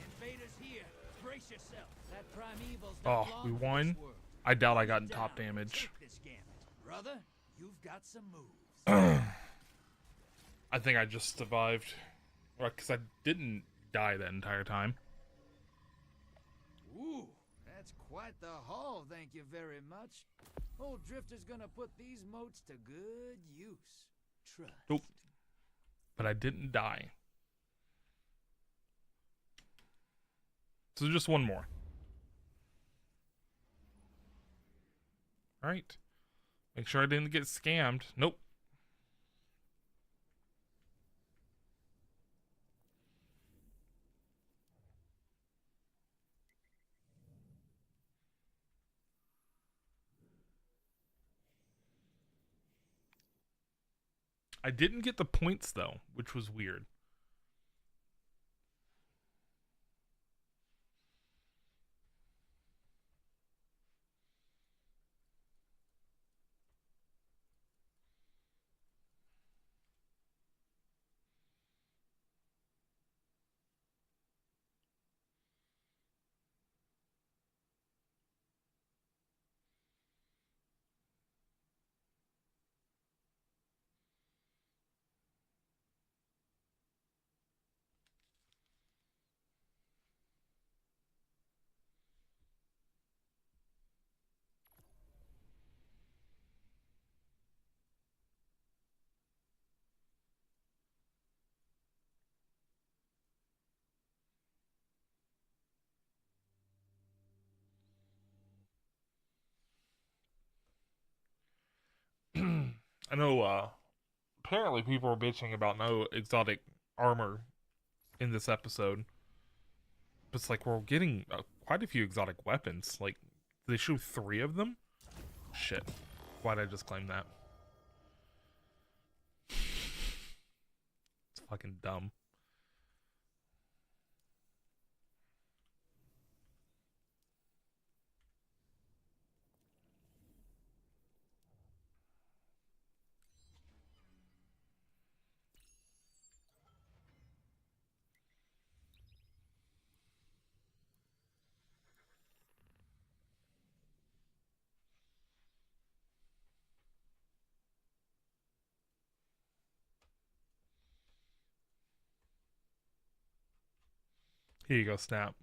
Invaders here. Brace yourself. That primeval's not Oh, long we for this won? world. I doubt I got in Down. top damage. Take this gambit. Brother, you've got some moves. I think I just survived. Because I didn't die that entire time. Ooh, that's quite the haul, thank you very much. Old Drifter's gonna put these moats to good use. Trust. Nope. But I didn't die. So just one more. Alright. Make sure I didn't get scammed. Nope. I didn't get the points though, which was weird. I know. Apparently, people are bitching about no exotic armor in this episode. But it's like we're getting quite a few exotic weapons. Like, they show 3 of them. Shit. Why'd I just claim that? It's fucking dumb. Here you go, Snap.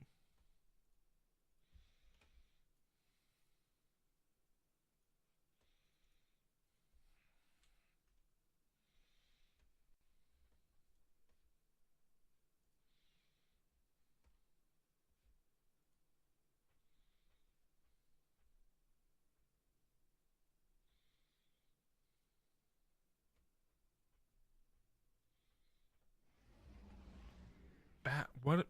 What?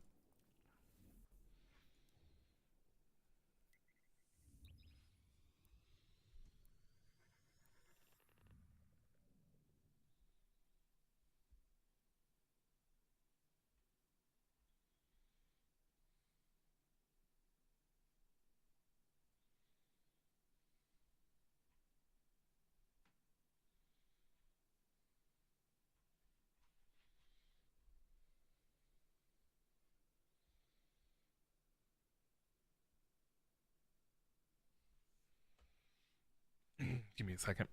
Give me a second.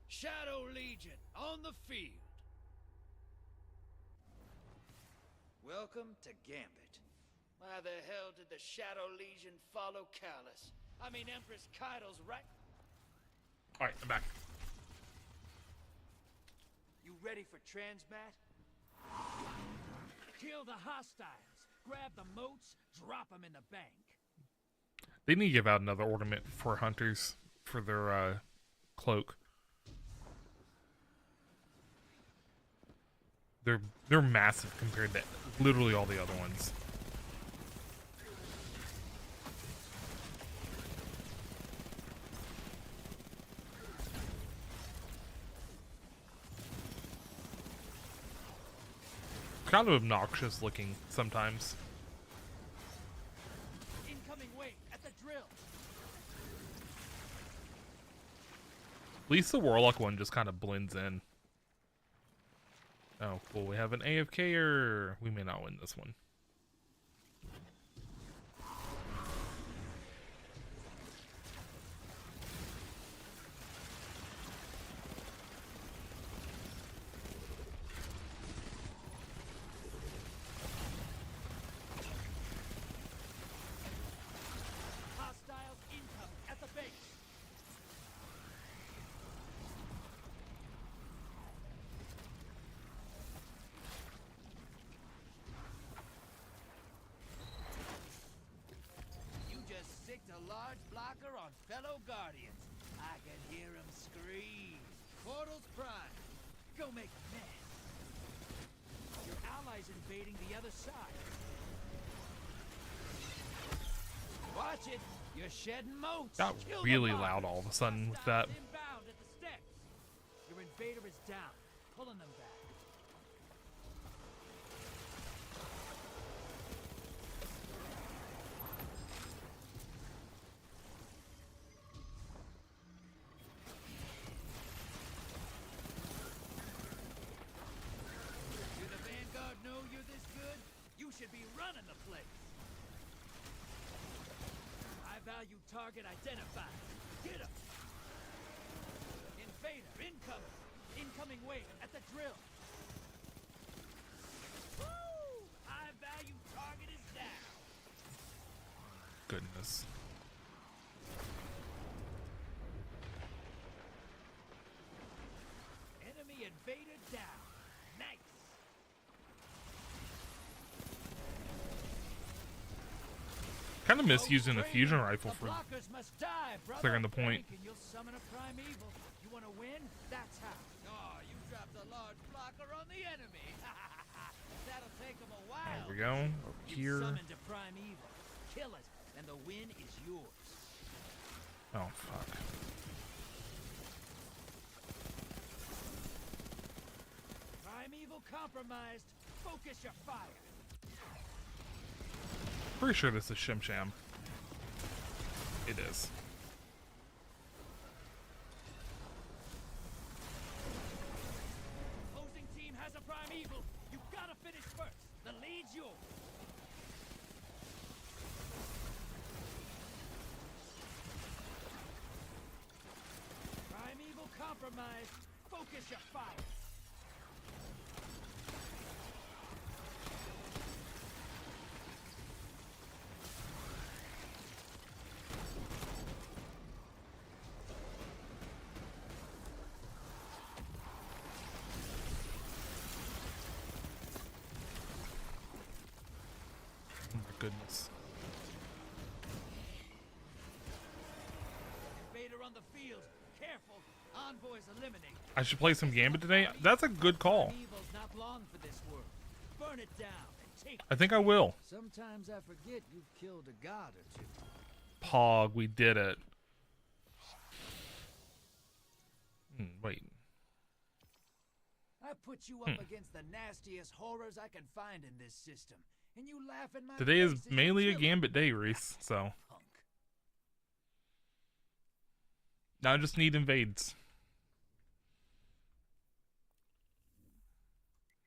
Shadow Legion on the field. Welcome to Gambit. Why the hell did the Shadow Legion follow Callus? I mean Empress Kaido's right. Alright, I'm back. You ready for transmat? Kill the hostiles. Grab the moats, drop them in the bank. They need to give out another ornament for hunters for their cloak. They're massive compared to literally all the other ones. Kind of obnoxious looking sometimes. Incoming wave at the drill. At least the Warlock one just kind of blends in. Oh, cool. We have an AFKer. We may not win this one. Hostiles incoming at the base. You just sicked a large blocker on fellow Guardians. I can hear him scream. Portal's prime. Go make a mess. Your allies invading the other side. Watch it. You're shedding moats. Got Kill the really blockers. loud all of a sudden with that. Hostiles inbound at the steps. Your invader is down. Pulling them back. Do the Vanguard know you're this good? You should be running the place. High value target identified. Get him. Invader incoming. Incoming wave at the drill. Woo! High value target is down. Goodness. Enemy invader down. Nice. Kind of miss using a fusion rifle The for blockers must die, brother. clearing the point. And you'll summon a primeval. You want to win? That's how. Oh, you dropped a large blocker on the enemy. That'll take him a while. There we go. Over You here. summoned a primeval. Kill it, and the win is yours. Oh, fuck. Primeval compromised. Focus your fire. Pretty sure this is Shim Sham. It is. Opposing team has a primeval. You gotta finish first. The lead's yours. Primeval compromised. Focus your fire. Oh my goodness. Invader on the field. Careful. Envoys eliminated. I should play some Gambit today. That's a good call. Primeval's not long for this world. Burn it down and take. I think I will. Sometimes I forget you've killed a god or two. Pog, we did it. Wait. I put you up against the nastiest horrors I can find in this system, and you laugh in my Today is face and mainly a chill. Gambit day, Reese, so Punk. now I just need invades.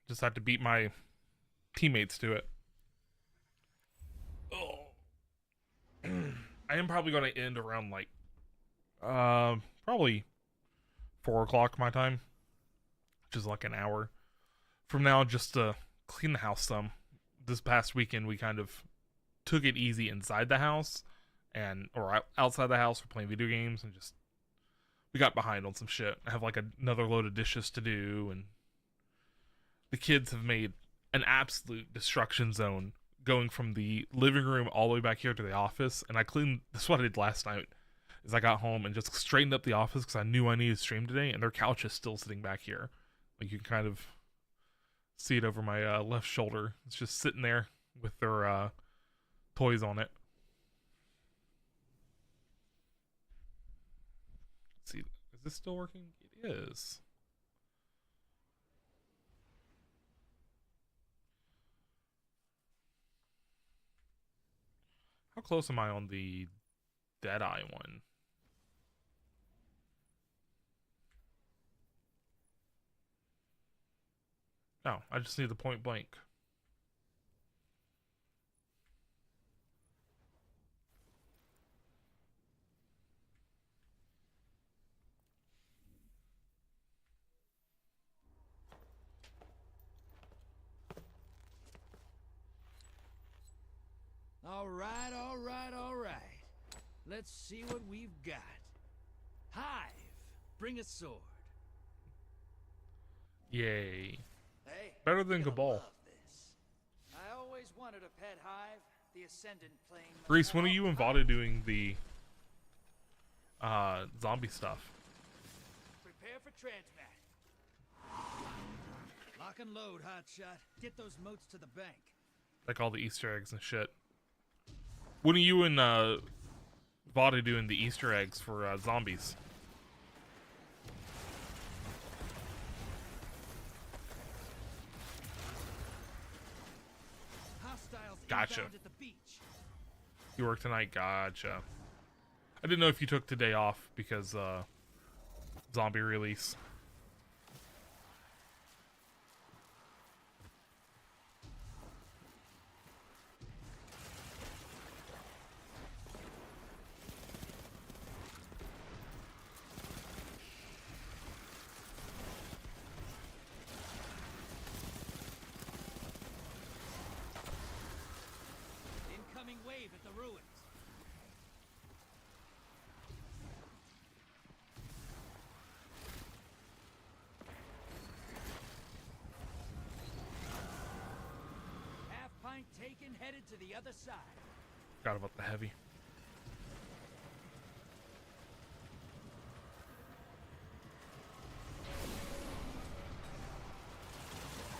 Just have to beat my teammates to it. Oh. I am probably going to end around like probably 4 o'clock my time, which is like an hour from now, just to clean the house some. This past weekend we kind of took it easy inside the house or outside the house. We're playing video games and just we got behind on some shit. I have like another load of dishes to do, and the kids have made an absolute destruction zone going from the living room all the way back here to the office, and I cleaned. That's what I did last night. Is I got home and just straightened up the office because I knew I needed to stream today, and their couch is still sitting back here. Like you can kind of see it over my left shoulder. It's just sitting there with their toys on it. Let's see, is this still working? It is. How close am I on the Deadeye one? No, I just need the point blank. All right, all right, all right. Let's see what we've got. Hive, bring a sword. Yay. Hey, Better than you're gonna Cabal. love this. I always wanted a pet hive. The Ascendant plane. Reese, when are you and Vada doing the zombie stuff? Prepare for transmat. Lock and load, hotshot. Get those moats to the bank. Like all the Easter eggs and shit. When are you and Vada doing the Easter eggs for zombies? Hostiles Gotcha. inbound at the beach. You work tonight? Gotcha. I didn't know if you took today off because zombie release. Incoming wave at the ruins. Half pint taken, headed to the other side. Forgot about the heavy.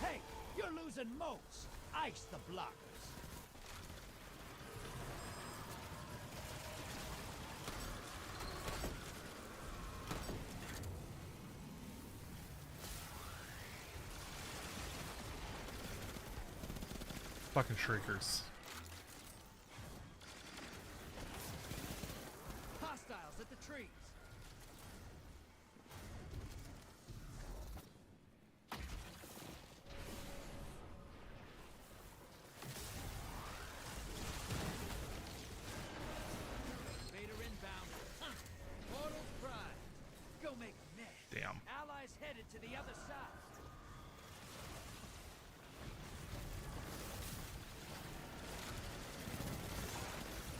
Hey, you're losing moats. Ice the blockers. Fucking shriekers. Hostiles at the trees. Vader inbound. Huh. Portal's prime. Go make a mess. Damn. Allies headed to the other side.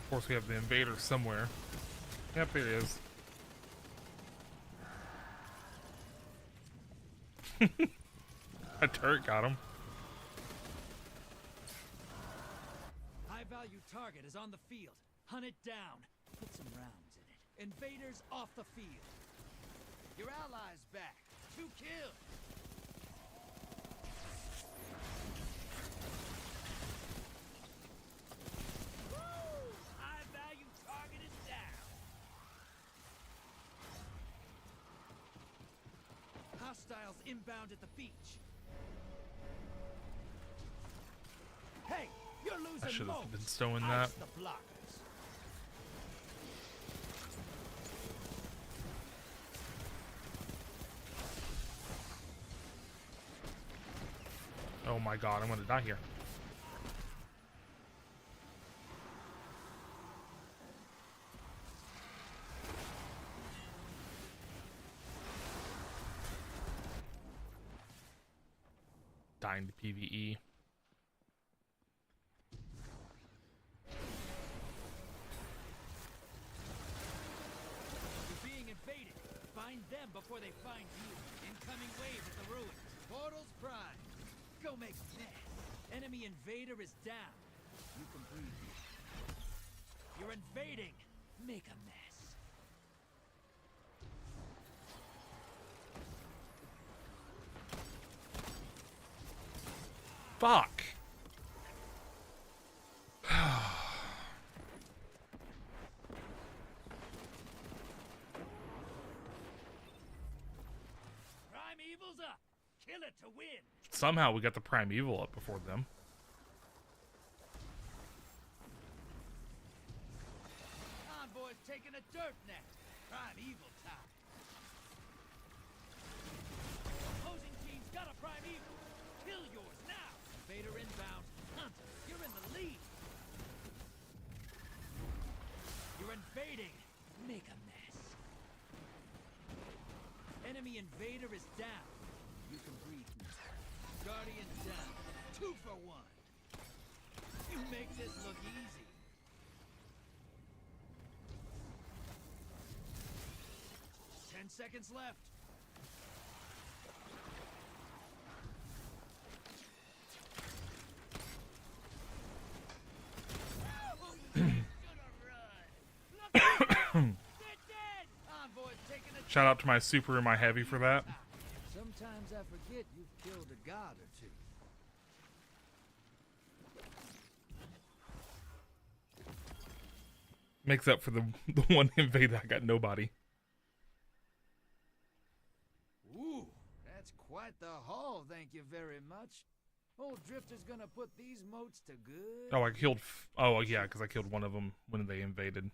Of course, we have the invader somewhere. Yep, it is. A turret got him. High value target is on the field. Hunt it down. Put some rounds in it. Invaders off the field. Your allies back. 2 kills. Woo! High value target is down. Hostiles inbound at the beach. Hey, you're losing I should have moats. been stowing that. Ice the blockers. Oh my god, I'm gonna die here. Dying to PvE. You're being invaded. Find them before they find you. Incoming wave at the ruins. Portal's prime. Go make a mess. Enemy invader is down. You can breathe. You're invading. Make a mess. Fuck. Primeval's up. Kill it to win. Somehow we got the Primeval up before them. Envoy's taking a dirt net. Primeval time. Opposing team's got a Primeval. Kill yours now. Invader inbound. Hunter, you're in the lead. You're invading. Make a mess. Enemy invader is down. You can breathe now. Guardian down. 2 for 1. You make this look easy. Ten seconds left. Shout out to my super and my heavy for that. Sometimes I forget you've killed a god or two. Makes up for the one invade that got nobody. Ooh, that's quite the haul, thank you very much. Old Drifter's gonna put these moats to good. Oh, I killed. Oh, yeah, because I killed one of them when they invaded.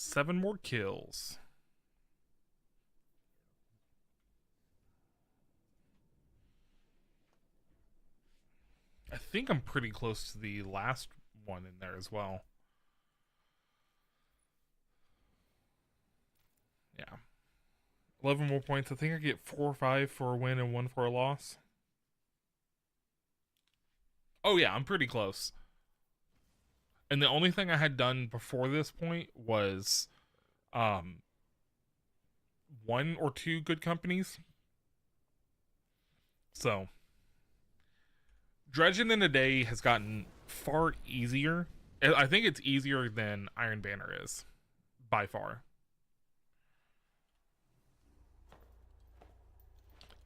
Seven more kills. I think I'm pretty close to the last one in there as well. Yeah. 11 more points. I think I get 4 or 5 for a win and 1 for a loss. Oh yeah, I'm pretty close. And the only thing I had done before this point was 1 or 2 good companies. So Dredgen in a day has gotten far easier. I think it's easier than Iron Banner is, by far.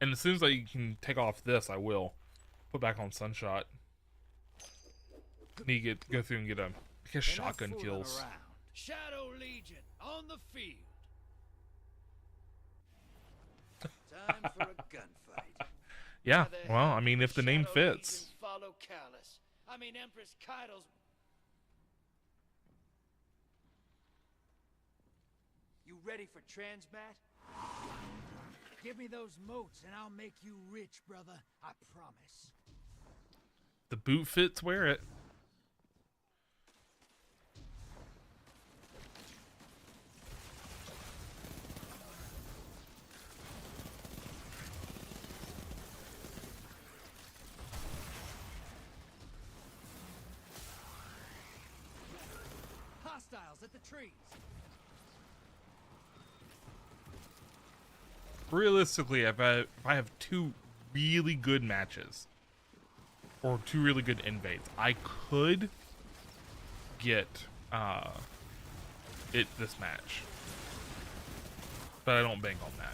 And as soon as I can take off this, I will put back on Sunshot. Need to go through and get shotgun kills. Around. Shadow Legion on the field. Time for a gunfight. Yeah, well, I mean, if the name fits. Follow Callus. I mean, Empress Kaido's. You ready for Transmat? Give me those moats and I'll make you rich, brother. I promise. The boot fits, wear it. Hostiles at the trees. Realistically, if I have 2 really good matches or 2 really good invades, I could get this match, but I don't bank on that.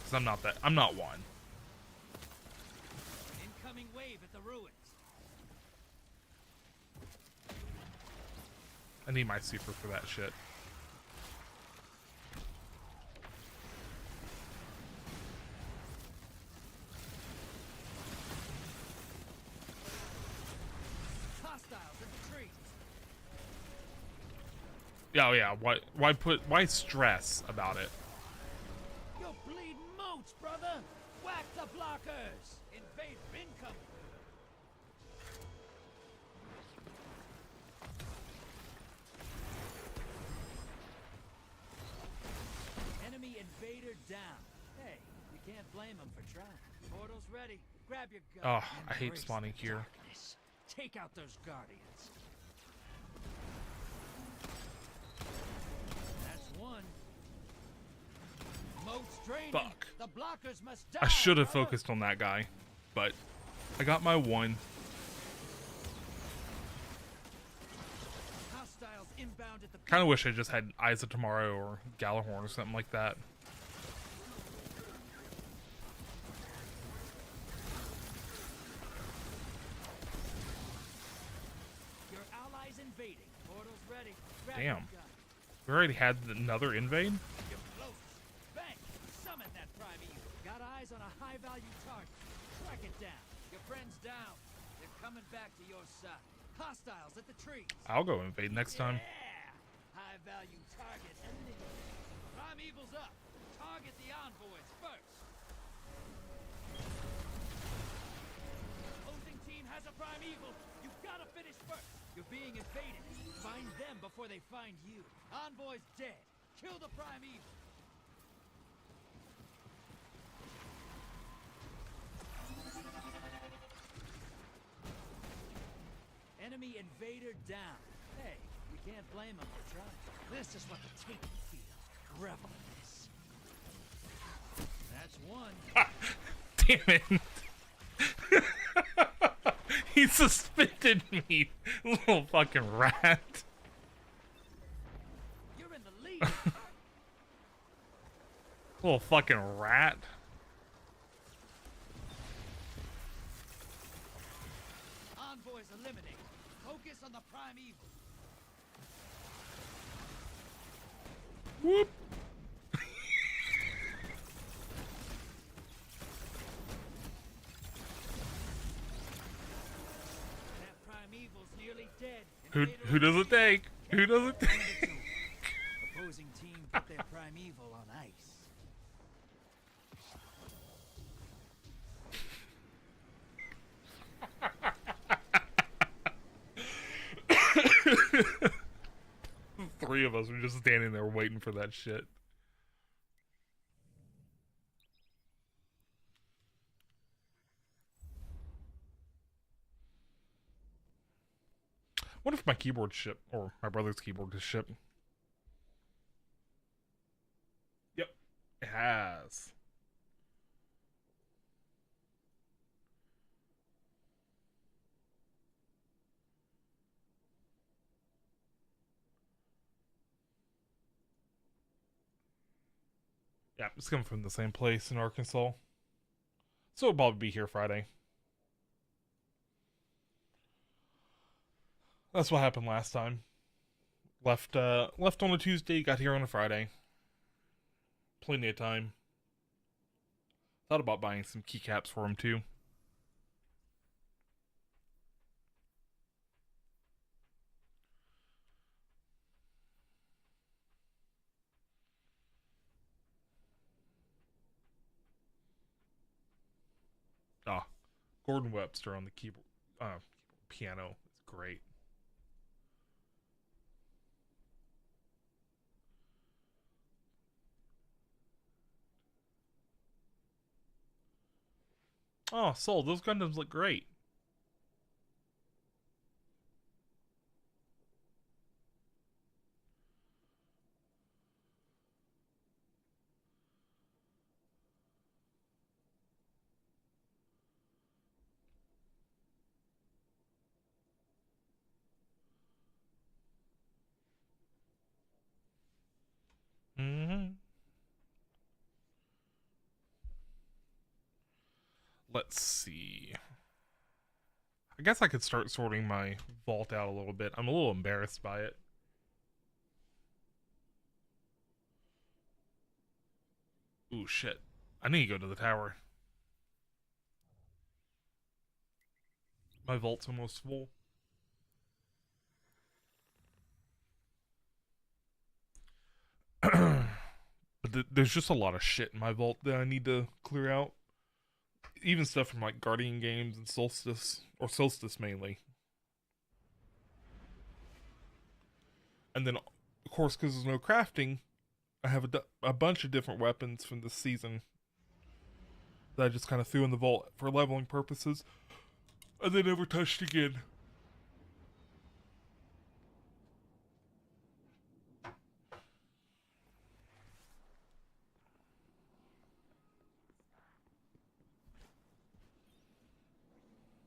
Because I'm not one. Incoming wave at the ruins. I need my super for that shit. Hostiles in the trees. Yeah, oh yeah. Why stress about it? You're bleeding moats, brother. Whack the blockers. Invader incoming. Enemy invader down. Hey, you You can't blame them for trying. Portal's ready. Grab your gun. Oh, and I hate embrace spawning the here. darkness. Take out those guardians. That's one. Moat's draining. Fuck. The blockers must die. I should have focused on that guy, but I got my one. Hostiles inbound at the Kind of wish I just had Eyes of Tomorrow or Galahorn or something like that. Your allies invading. Portal's ready. Grab Damn. your gun. We already had another invade? You're close. Bang! Summon that primeval. Got eyes on a high-value target. Track it down. Your friend's down. They're coming back to your side. Hostiles at the trees. I'll go invade next time. Yeah! High-value target eliminated. Primeval's up. Target the envoys first. Opposing team has a primeval. You've got to finish first. You're being invaded. Find them before they find you. Envoy's dead. Kill the primeval. Enemy invader down. Hey, we can't blame them for trying. This is what the taking feels. Revel in this. That's one. Damn it. He suspended me, little fucking rat. You're in the lead. Little fucking rat. Envoys eliminated. Focus on the primeval. Whoop. That primeval's nearly dead. Who Invader does it take? Who does it take? Opposing team put their primeval on ice. Three of us were just standing there waiting for that shit. What if my keyboard ship, or my brother's keyboard is ship? Yep, it has. Yeah, it's coming from the same place in Arkansas. So it'll probably be here Friday. That's what happened last time. Left on a Tuesday, got here on a Friday. Plenty of time. Thought about buying some keycaps for him too. Ah, Gordon Webster on the keyboard, piano is great. Oh, Soul, those Gundams look great. Mm-hmm. Let's see. I guess I could start sorting my vault out a little bit. I'm a little embarrassed by it. Ooh, shit. I need to go to the tower. My vault's almost full. But there's just a lot of shit in my vault that I need to clear out. Even stuff from like Guardian games and Solstice, or Solstice mainly. And then, of course, because there's no crafting, I have a bunch of different weapons from this season that I just kind of threw in the vault for leveling purposes, and they never touched again.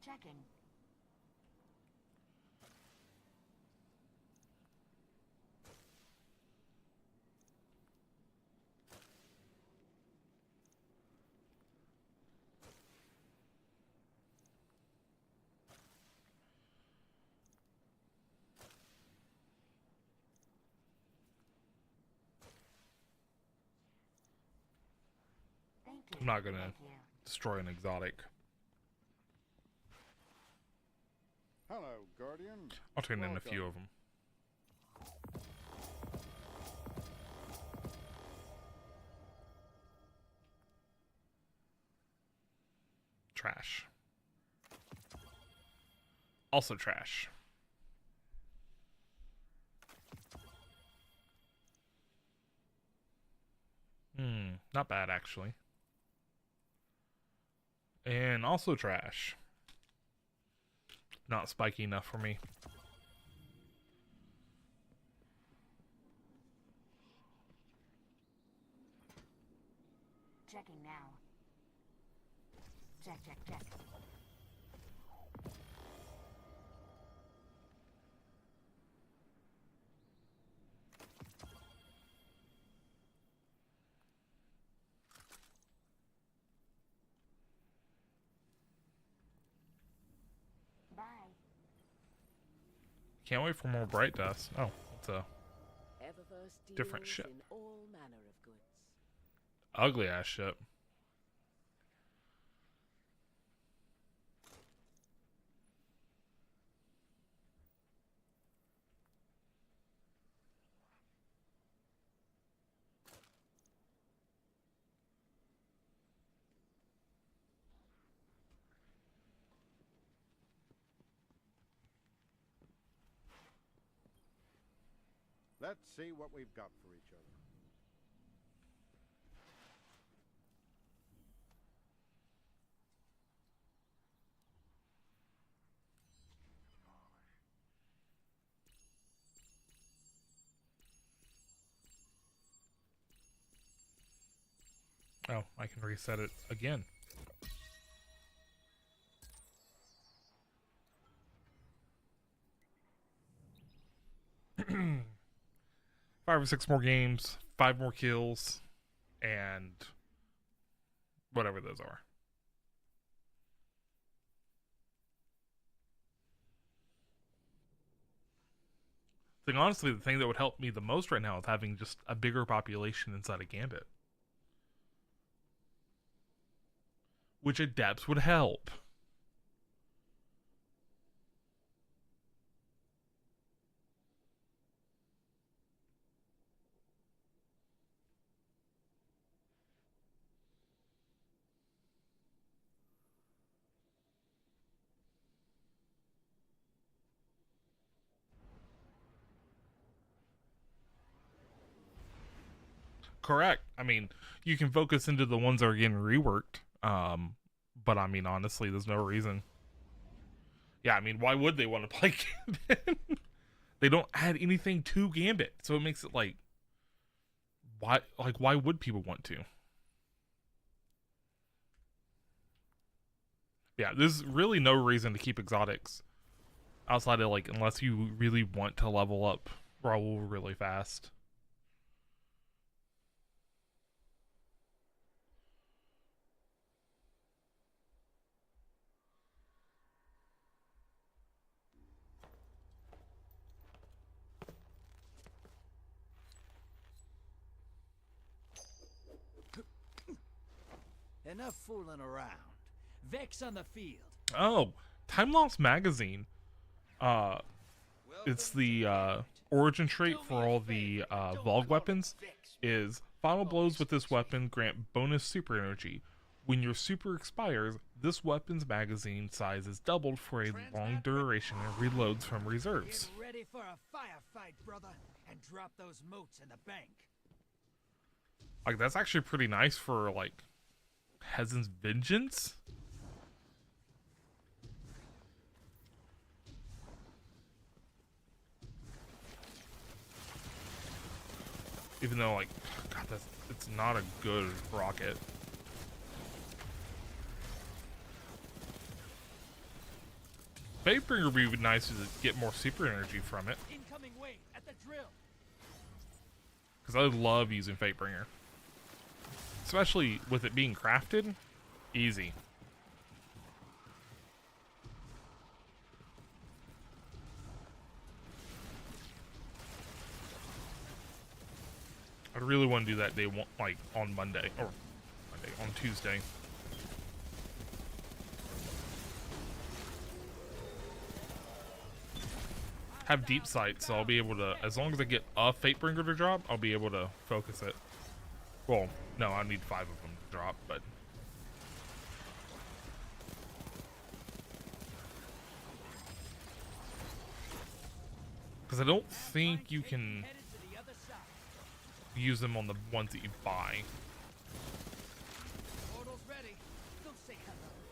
Checking. I'm not gonna destroy an exotic. Hello, Guardian. I'll turn in a Welcome. few of them. Trash. Also trash. Not bad actually. And also trash. Not spiky enough for me. Checking now. Check, check, check. Bye. Can't wait for more bright dust. Oh, it's a Eververse different deals ship. in all manner of goods. Ugly ass ship. Let's see what we've got for each other. Oh, I can reset it again. Five or six more games, 5 more kills, and whatever those are. I think honestly, the thing that would help me the most right now is having just a bigger population inside a Gambit. Which at depths would help. Correct. I mean, you can focus into the ones that are getting reworked. But I mean, honestly, there's no reason. Yeah, I mean, why would they want to play Gambit? They don't add anything to Gambit, so it makes it like, why would people want to? Yeah, there's really no reason to keep exotics outside of like, unless you really want to level up Raoul really fast. Enough fooling around. Vex on the field. Oh, Time Loss Magazine. It's the origin trait for all the Vogue weapons. Is final blows with this weapon grant bonus super energy. When your super expires, this weapon's magazine size is doubled for a long duration and reloads from reserves. Get ready for a firefight, brother, and drop those motes in the bank. Like, that's actually pretty nice for like Peasant's Vengeance? Even though, like, God, it's not a good rocket. Fatebringer would be nice to get more super energy from it. Incoming wave at the drill. Because I love using Fatebringer. Especially with it being crafted. Easy. I really want to do that day, like, on Monday. Or Monday, on Tuesday. Have deep sight, so I'll be able to, as long as I get a Fatebringer to drop, I'll be able to focus it. Well, no, I need 5 of them to drop, but... Because I don't think you can use them on the ones that you buy.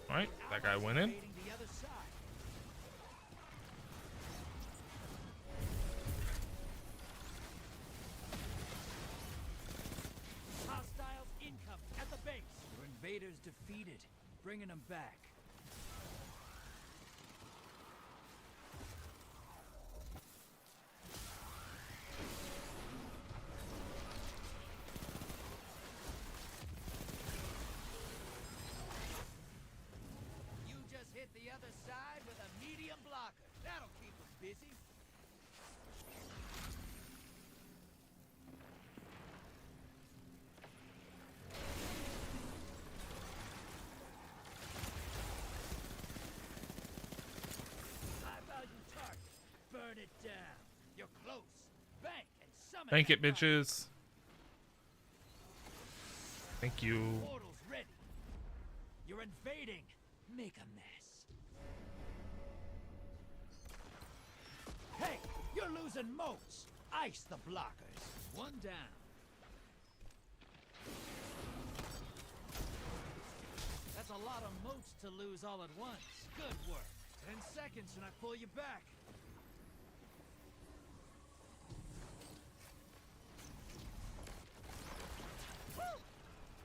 Alright, that guy went in. Hostiles incoming at the base. Your invaders defeated. Bringing them back. You just hit the other side with a medium blocker. That'll keep them busy. Burn it down. You're close. Bank and summon. Thank it, bitches. Thank you. Portal's ready. You're invading. Make a mess. Hey, you're losing moats. Ice the blockers. One down. That's a lot of moats to lose all at once. Good work. 10 seconds and I pull you back.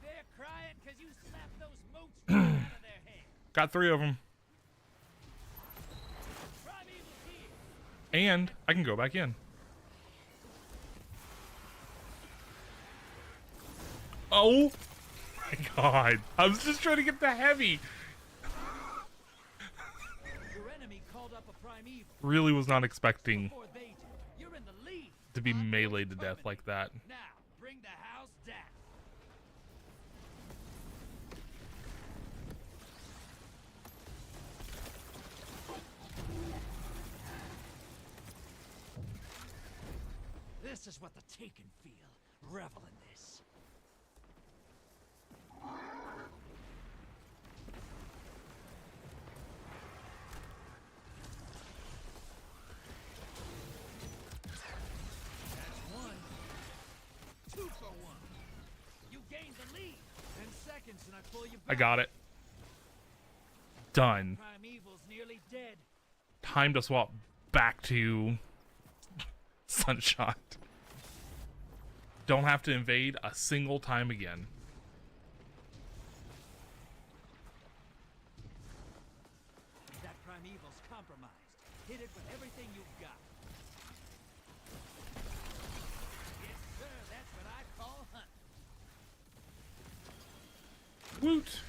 They're crying because you slapped those moats right out of their head. Got 3 of them. And I can go back in. Oh my god. I was just trying to get the heavy. Your enemy called up a primeval. Really was not expecting Before they did. You're in the lead. to be meleeed to death like that. Now, bring the house down. This is what the Taken feel. Revel in this. That's 1. 2 for 1. You gained the lead. 10 seconds and I pull you back. I got it. Done. Primeval's nearly dead. Time to swap back to Sunshot. Don't have to invade a single time again. That primeval's compromised. Hit it with everything you've got. Yes, sir. That's what I call hunting. Woot.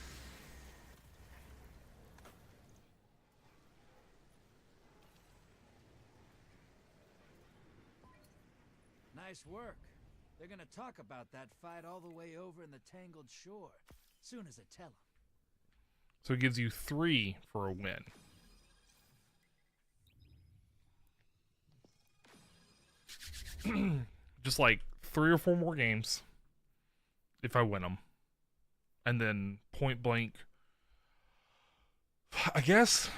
Nice work. They're gonna talk about that fight all the way over in the Tangled Shore. Soon as I tell them. So it gives you 3 for a win. Just like 3 or 4 more games if I win them. And then point blank. I guess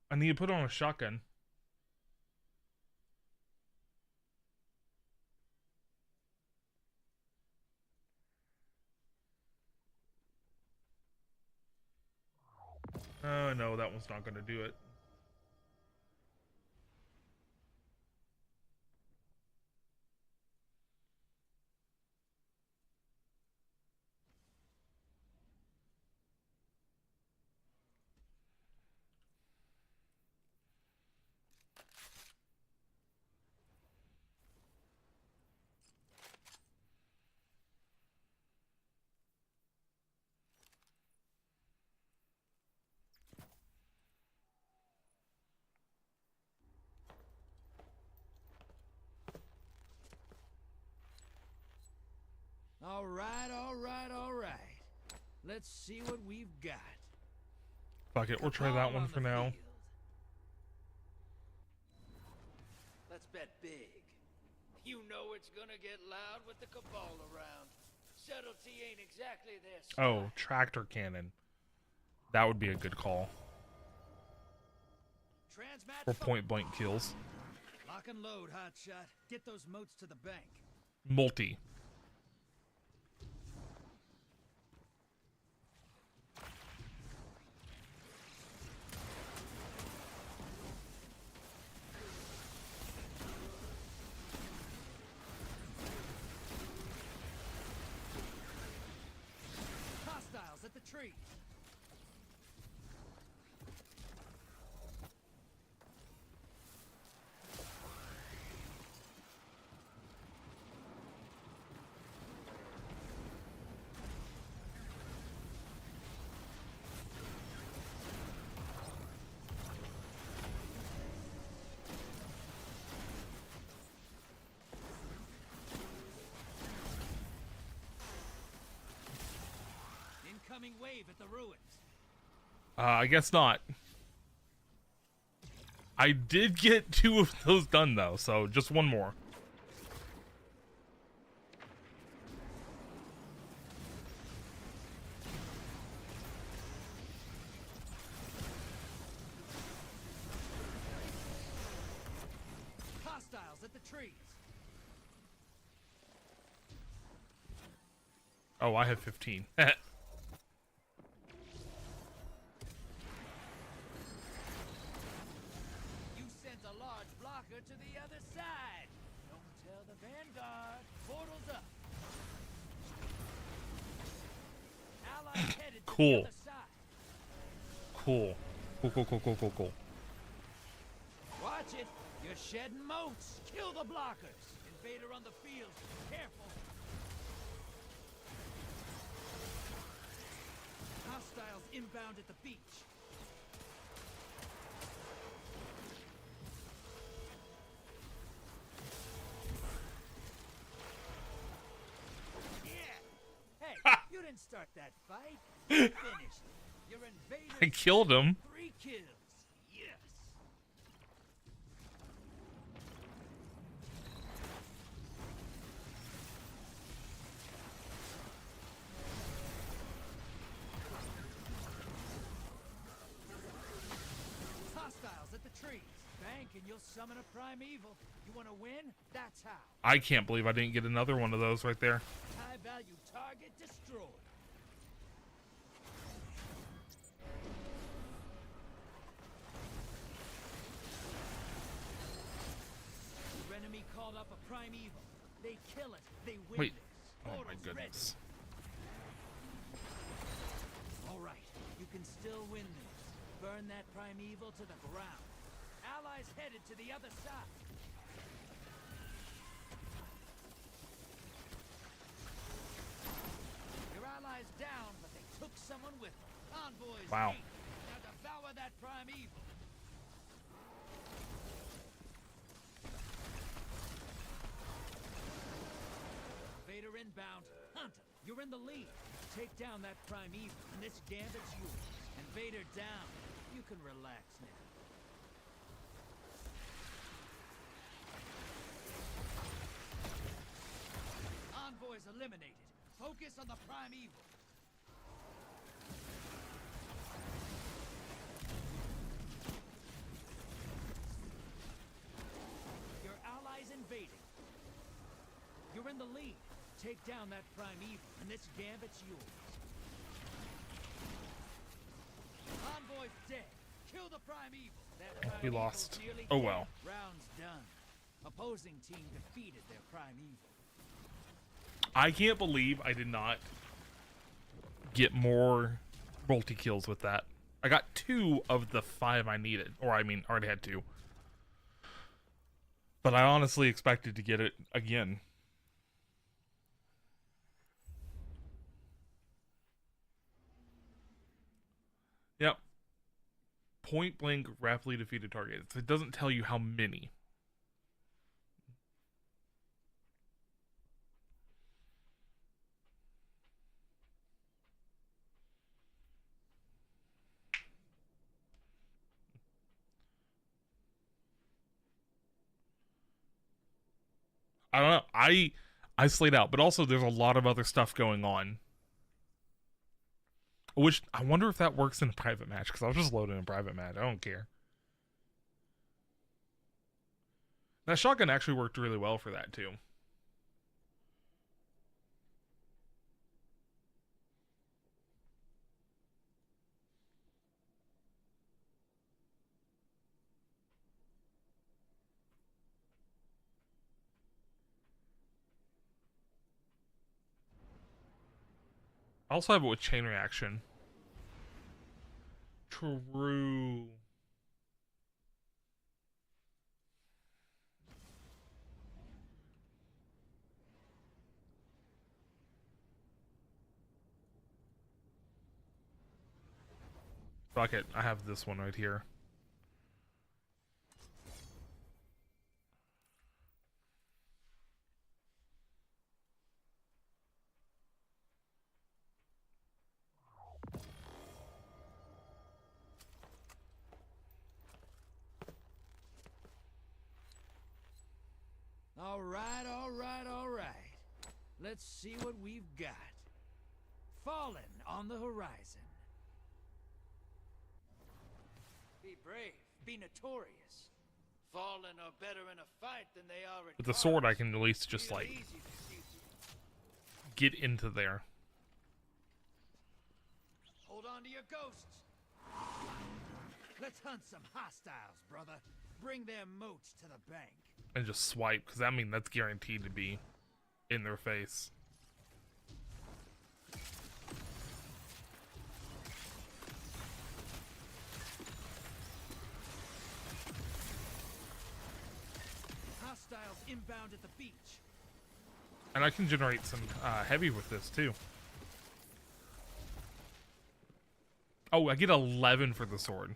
I need to put on a shotgun. Oh no, that one's not going to do it. All right, all right, all right. Let's see what we've got. Fuck it, we'll try that one for now. Let's bet big. You know it's gonna get loud with the Cabal around. Subtlety ain't exactly their style. Oh, tractor cannon. That would be a good call. For point blank kills. Lock and load, hotshot. Get those moats to the bank. Multi. Hostiles at the trees. Incoming wave at the ruins. I guess not. I did get 2 of those done though, so just one more. Hostiles at the trees. Oh, I have 15. To the other side. Don't tell the Vanguard. Portals up. Allies headed to Cool. the other side. Cool. Cool. Watch it. You're shedding moats. Kill the blockers. Invader on the field. Careful. Hostiles inbound at the beach. You didn't start that fight. You finished it. Your invaders. I killed him. 3 kills. Yes. Hostiles at the trees. Bank and you'll summon a primeval. You want to win? That's how. I can't believe I didn't get another one of those right there. High value target destroyed. Your enemy called up a primeval. They kill it. They win. Wait. This. Oh my Portal's goodness. ready. All right. You can still win this. Burn that primeval to the ground. Allies headed to the other side. Your allies down, but they took someone with them. Envoys. Wow. 8. Now devour that primeval. Vader inbound. Hunter, you're in the lead. Take down that primeval, and this gambit's yours. And Vader down. You can relax now. Envoys eliminated. Focus on the primeval. Your allies invading. You're in the lead. Take down that primeval, and this gambit's yours. Convoy's dead. Kill the primeval. That primeval's We lost. nearly Oh dead. well. Round's done. Opposing team defeated their primeval. I can't believe I did not get more multi-kills with that. I got 2 of the 5 I needed. Or, I mean, already had 2. But I honestly expected to get it again. Yep. Point blank rapidly defeated targets. It doesn't tell you how many. I don't know. I slayed out, but also there's a lot of other stuff going on. Which I wonder if that works in a private match, because I'll just load in a private match. I don't care. That shotgun actually worked really well for that too. I also have it with chain reaction. True. Fuck it. I have this one right here. All right, all right, all right. Let's see what we've got. Fallen on the horizon. Be brave, be notorious. Fallen are better in a fight than they are in With the sword, I cards. can at least just Real like easy for you. get into there Hold on to your ghosts. Let's hunt some hostiles, brother. Bring their moats to the bank. and just swipe, because I mean that's guaranteed to be in their face. Hostiles inbound at the beach. And I can generate some heavy with this too. Oh, I get 11 for the sword.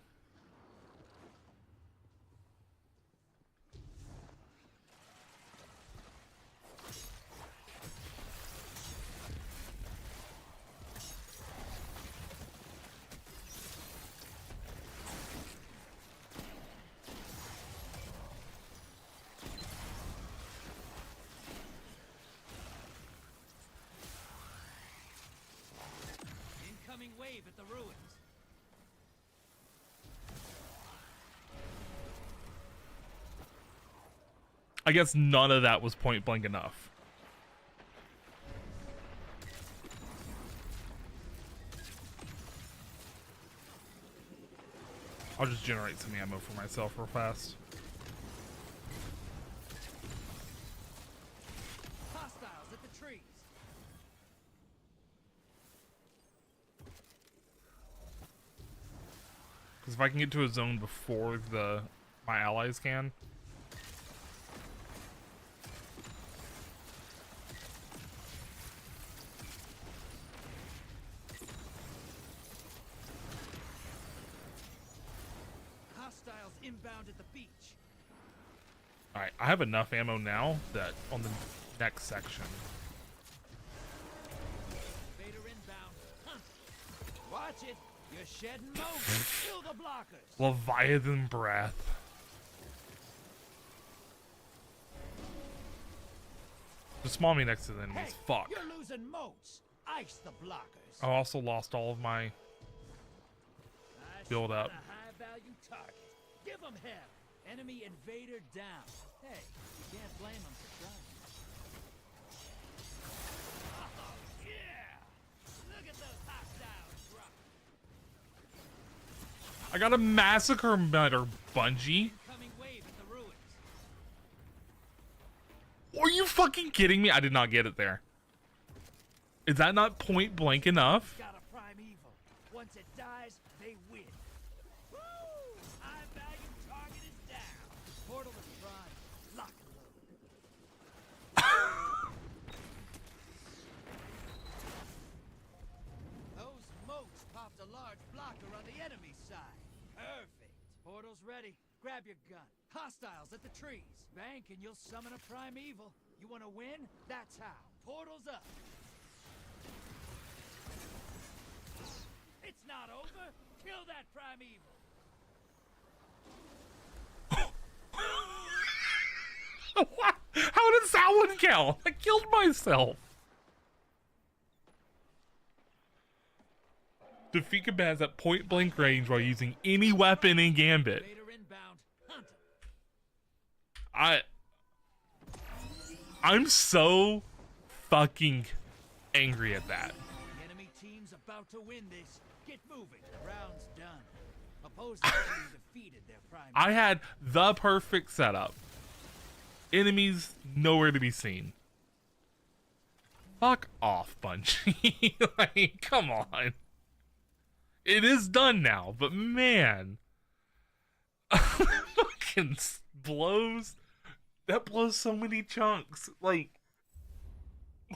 Incoming wave at the ruins. I guess none of that was point blank enough. I'll just generate some ammo for myself real fast. Hostiles at the trees. Because if I can get to a zone before my allies can. Hostiles inbound at the beach. Alright, I have enough ammo now that on the next section. Vader inbound. Hunt. Watch it. You're shedding moat. Kill the blockers. Leviathan Breath. Just spawn me next to the enemies. Hey, Fuck. you're losing moats. Ice the blockers. I also lost all of my I build spot up. a high-value target. Give them hell. Enemy invader down. Hey, you can't blame them for trying. Oh, yeah! Look at those hostiles drop. I got a massacre meter, Bungie. Incoming wave at the ruins. Are you fucking kidding me? I did not get it there. Is that not point blank enough? Got a primeval. Once it dies, they win. Woo! High value target is down. Portal is prime. Lock and load. Those moats popped a large blocker on the enemy side. Perfect. Portal's ready. Grab your gun. Hostiles at the trees. Bank and you'll summon a primeval. You want to win? That's how. Portal's up. It's not over. Kill that primeval. What? How does that one count? I killed myself. Defeat combatants at point blank range while using any weapon in Gambit. Vader inbound. Hunt him. I'm so fucking angry at that. The enemy team's about to win this. Get moving. Round's done. Opposing team defeated their prime. I had the perfect setup. Enemies nowhere to be seen. Fuck off, Bungie. Like, come on. It is done now, but man. Fucking blows. That blows so many chunks. Like,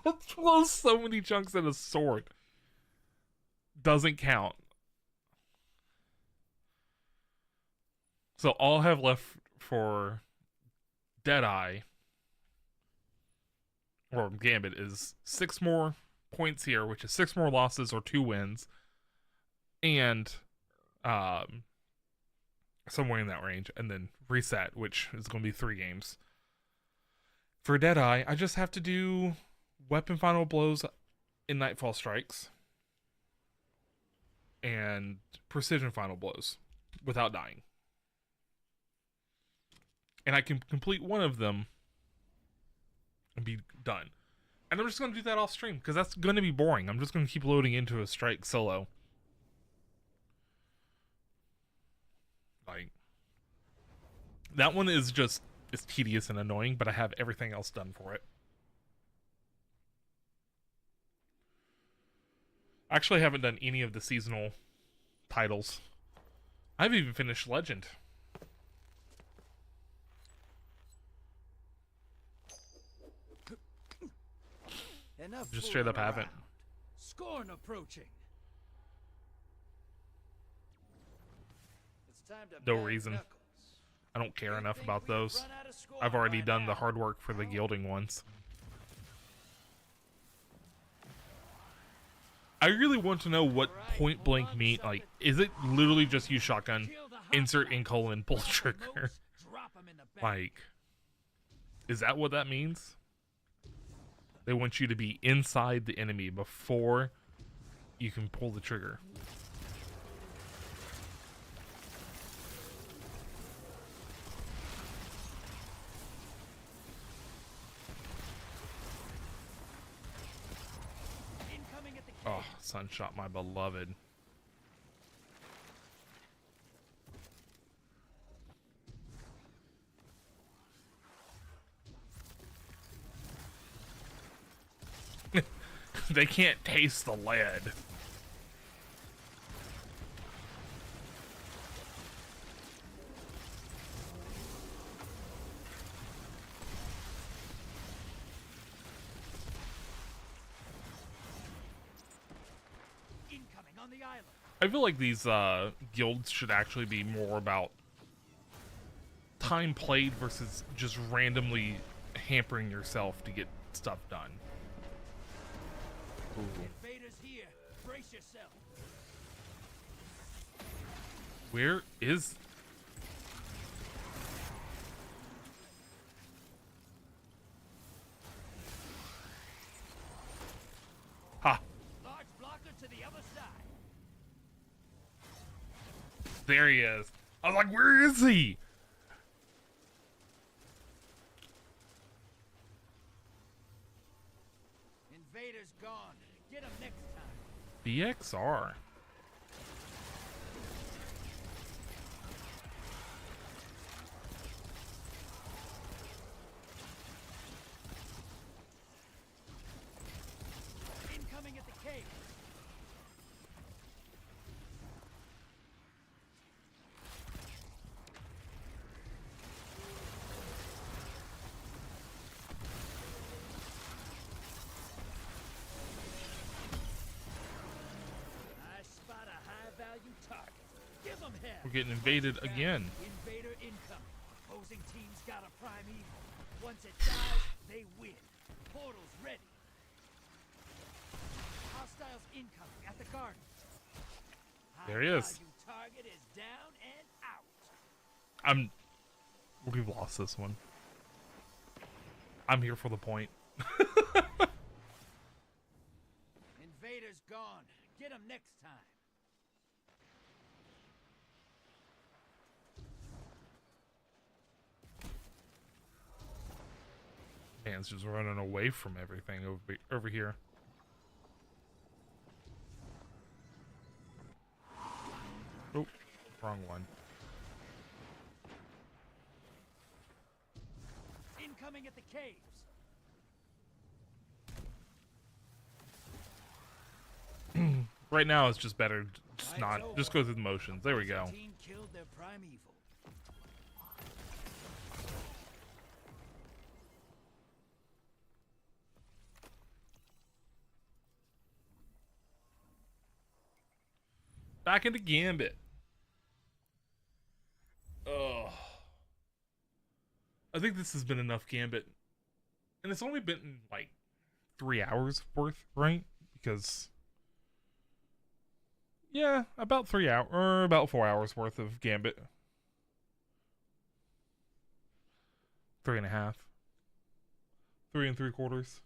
that blows so many chunks in a sword. Doesn't count. So all I have left for Deadeye or Gambit is 6 more points here, which is 6 more losses or 2 wins, and somewhere in that range, and then reset, which is going to be 3 games. For Deadeye, I just have to do weapon final blows in Nightfall Strikes and precision final blows without dying. And I can complete one of them and be done. And I'm just going to do that off stream because that's going to be boring. I'm just going to keep loading into a strike solo. Like, that one is just, it's tedious and annoying, but I have everything else done for it. I actually haven't done any of the seasonal titles. I haven't even finished Legend. Enough Just straight up fooling haven't. around. Scorn approaching. It's time to No bang reason. knuckles. I don't care You enough think about we have those. run out of scorn I've already by done the now? hard work for the gilding ones. I really want to know what point blank mean. Like, is it literally just use shotgun, Kill the insert hostiles. in colon, pull Drop the trigger? moats, drop 'em in the back. Like, is that what that means? They want you to be inside the enemy before you can pull the trigger. Incoming at the Oh, cave. Sunshot, my beloved. They can't taste the lead. Incoming on the island. I feel like these guilds should actually be more about time played versus just randomly hampering yourself to get stuff done. Ooh. Invaders here. Brace yourself. Where is... Ha! Large blocker to the other side. There he is. I was like, where is he? Invaders gone. Get him next time. BXR. We're getting invaded again. Invader incoming. Opposing teams got a primeval. Once it dies, they win. Portals ready. Hostiles incoming at the garden. There he is. High-value target is down and out. We've lost this one. I'm here for the point. Invader's gone. Get him next time. Man's just running away from everything over here. Oh, wrong one. Incoming at the caves. Right now, it's just better. Just go through the motions. There we go. Team killed their primeval. Back into Gambit. Ugh. I think this has been enough Gambit. And it's only been like 3 hours worth, right? Because yeah, about 3 hours or about 4 hours worth of Gambit. 3.5. 3 3/4.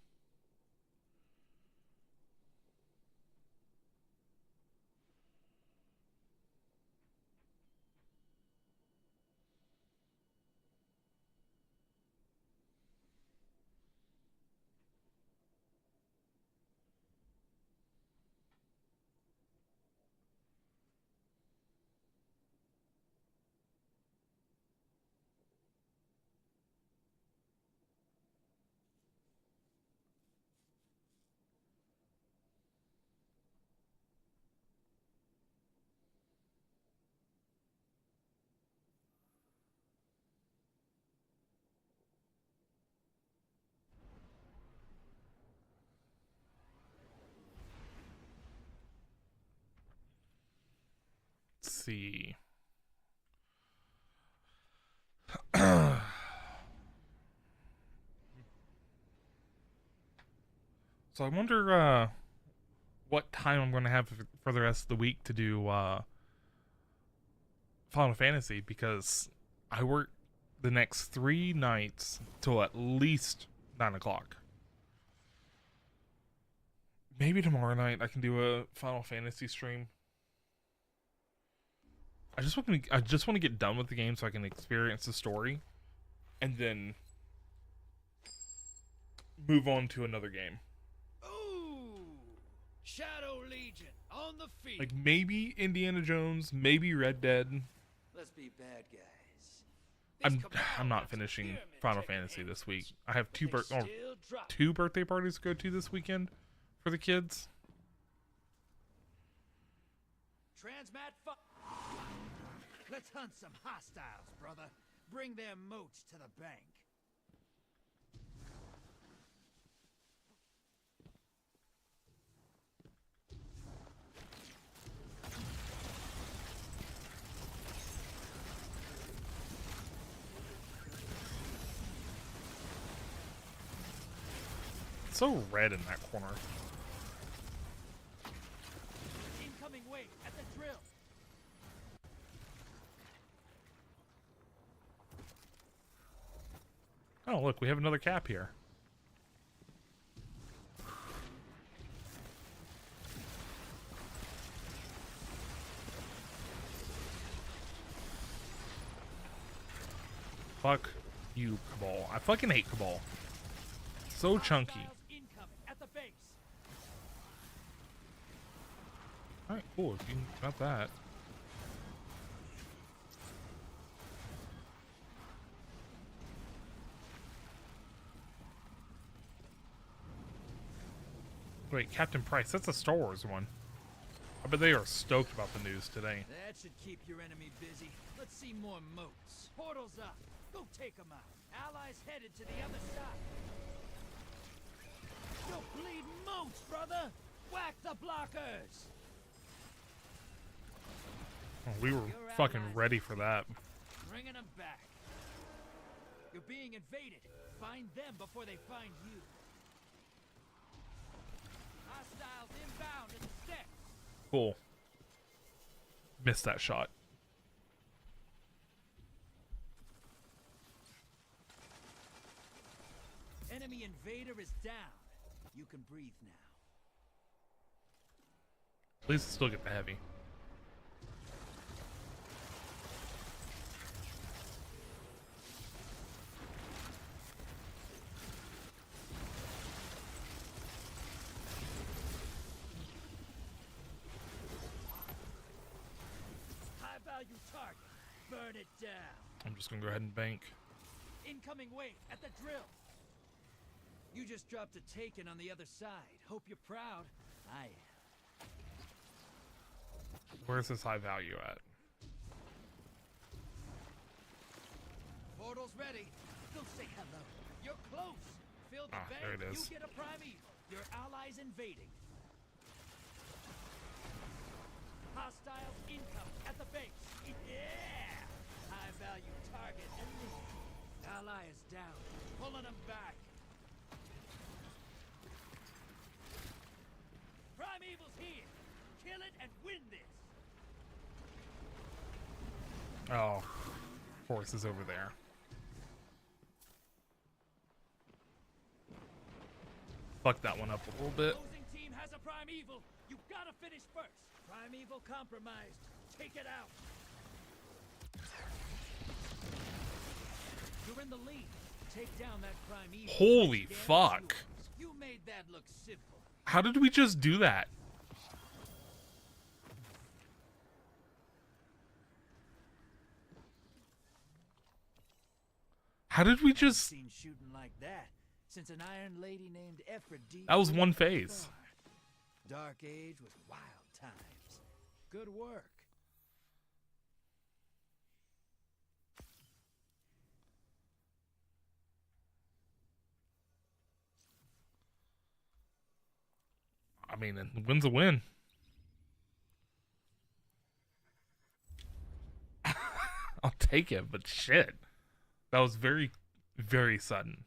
See. So I wonder what time I'm going to have for the rest of the week to do Final Fantasy, because I work the next 3 nights till at least 9 o'clock. Maybe tomorrow night I can do a Final Fantasy stream. I just want to get done with the game so I can experience the story, and then move on to another game. Ooh, Shadow Legion on the field. Like maybe Indiana Jones, maybe Red Dead. Let's be bad guys. I'm not finishing Final Fantasy this week. I have two birthday parties to go to this weekend for the kids. Transmat. Let's hunt some hostiles, brother. Bring their moats to the bank. It's so red in that corner. Incoming wave at the drill. Oh, look, we have another cap here. Fuck you, Cabal. I fucking hate Cabal. So chunky. Incoming at the base. Alright, cool. If you got that. Wait, Captain Price, that's a Star Wars one. I bet they are stoked about the news today. That should keep your enemy busy. Let's see more moats. Portals up. Go take them out. Allies headed to the other side. Go bleed moats, brother. Whack the blockers. Oh, we were Your fucking allies ready for that. Bringing them back. You're being invaded. Find them before they find you. Hostiles inbound at the steps. Cool. Missed that shot. Enemy invader is down. You can breathe now. At least still get the heavy. High value target. Burn it down. I'm just gonna go ahead and bank. Incoming wave at the drill. You just dropped a taken on the other side. Hope you're proud. I am. Where's this high value at? Portal's ready. Go say hello. You're close. Fill the bank. There it is. You get a primeval. Your allies invading. Hostiles incoming at the base. Yeah! High value target eliminated. Ally is down. Pulling them back. Primeval's here. Kill it and win this. Oh, force is over there. Fuck that one up a little bit. Opposing team has a primeval. You gotta finish first. Primeval compromised. Take it out. You're in the lead. Take down that primeval. Holy Damage fuck. yours. You made that look simple. How did we just do that? How did we just... Seen shooting like that since an Iron Lady named Ephrodite. That was one phase. Dark Age with wild times. Good work. I mean, a win's a win. I'll take it, but shit. That was very, very sudden.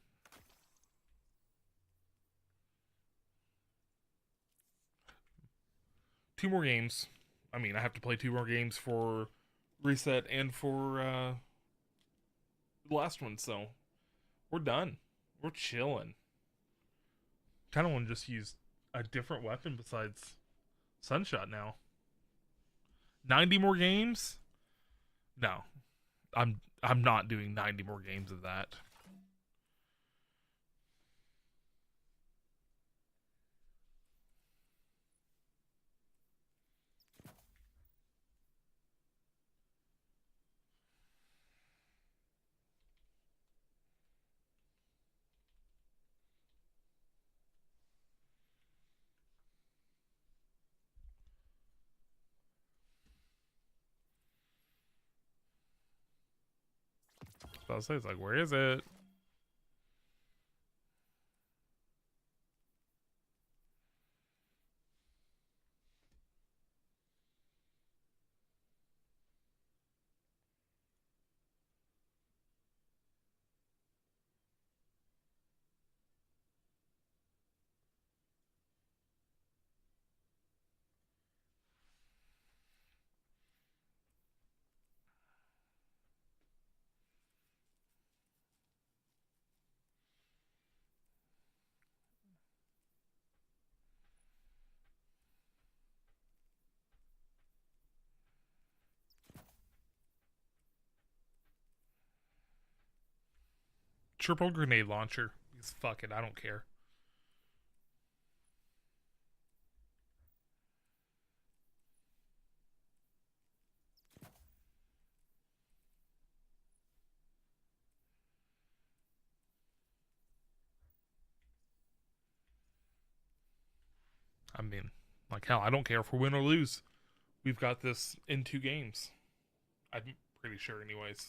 Two more games. I mean, I have to play 2 more games for reset and for the last one, so we're done. We're chilling. Kind of want to just use a different weapon besides Sunshot now. 90 more games? No. I'm not doing 90 more games of that. So I was like, where is it? Triple grenade launcher. Because fuck it, I don't care. I mean, like hell, I don't care if we win or lose. We've got this in 2 games. I'm pretty sure anyways.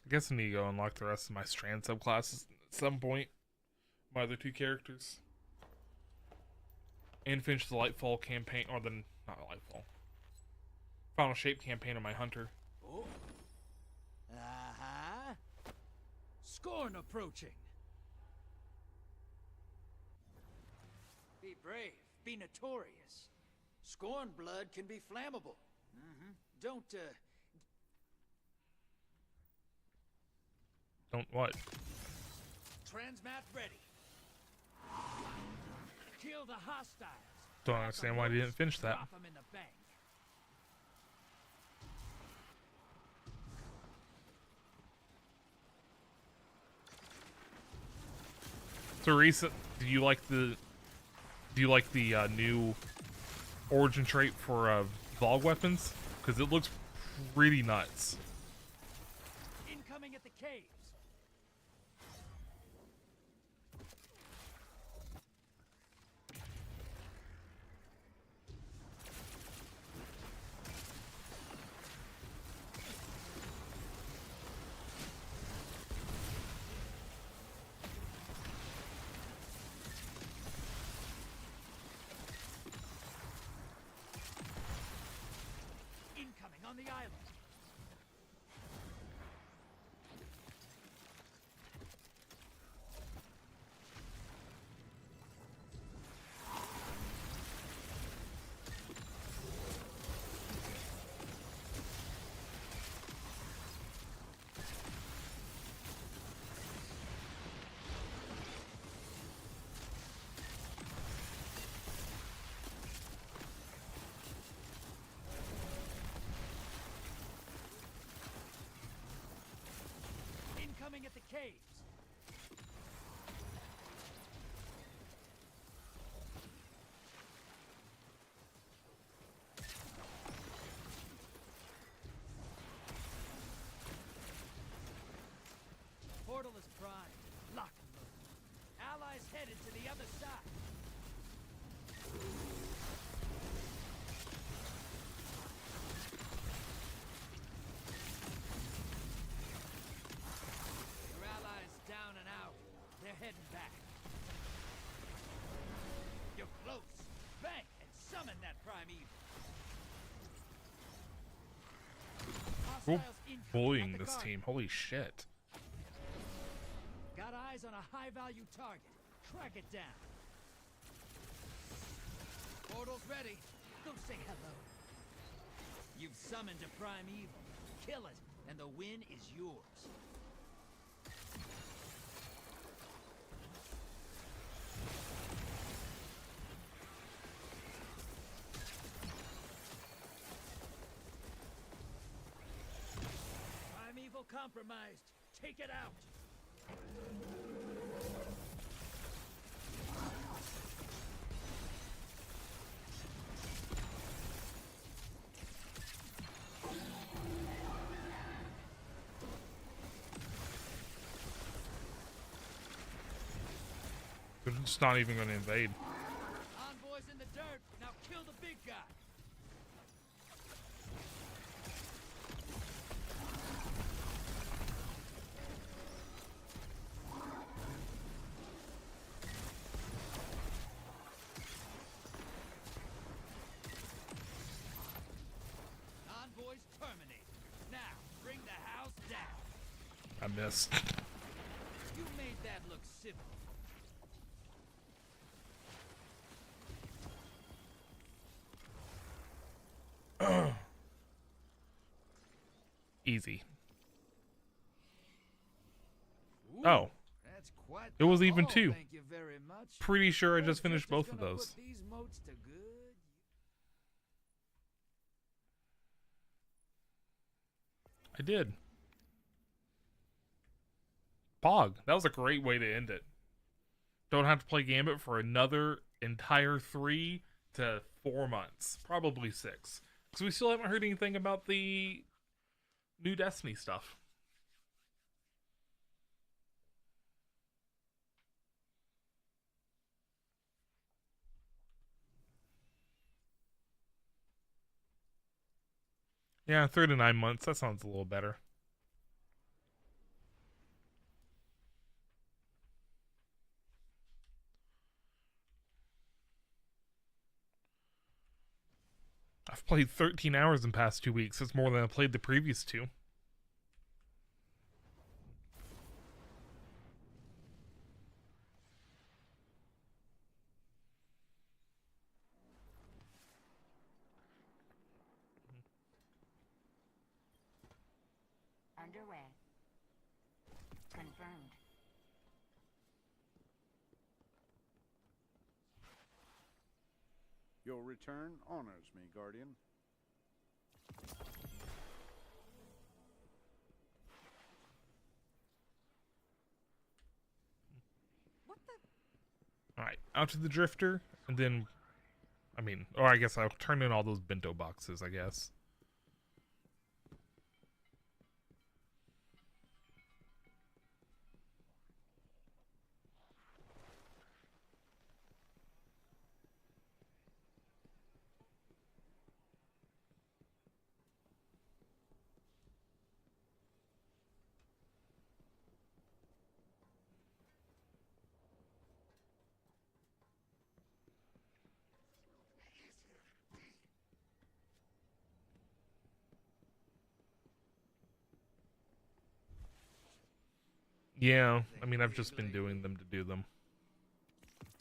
I guess I need to go unlock the rest of my Strand subclasses at some point. My other 2 characters. And finish the Lightfall campaign, or the, not Lightfall. Final Shape campaign on my Hunter. Oh. Scorn approaching. Be brave. Be notorious. Scorn blood can be flammable. Don't what? Transmat ready. Kill the hostiles. Don't understand why I didn't finish that. Drop 'em in the bank. Teresa, do you like the new origin trait for Vogue weapons? Because it looks pretty nuts. Incoming at the caves. Incoming on the island. Incoming at the caves. Portal is primed. Lock and load. Allies headed to the other side. Your allies down and out. They're heading back. You're close. Bank and summon that primeval. We're Hostiles incoming bullying at the this guard. team. Holy shit. Got eyes on a high-value target. Track it down. Portal's ready. Go say hello. You've summoned a primeval. Kill it, and the win is yours. Primeval compromised. Take it out. They're just not even going to invade. Envoys in the dirt. Now kill the big guy. Envoys terminated. Now bring the house down. I missed. You made that look civil. Easy. Ooh, Oh. That's quite It was the even haul, 2. Thank you very much. Pretty sure I Old just finished sister's both of gonna those. put these moats to good. I did. Pog. That was a great way to end it. Don't have to play Gambit for another entire 3 to 4 months. Probably 6. Because we still haven't heard anything about the new Destiny stuff. Yeah, 3 to 9 months. That sounds a little better. I've played 13 hours in the past 2 weeks. That's more than I played the previous 2. Underway. Confirmed. Your return honors me, Guardian. What the? Alright, out to the drifter, and then, or I guess I'll turn in all those bento boxes, I guess. Yeah, I've just been doing them to do them.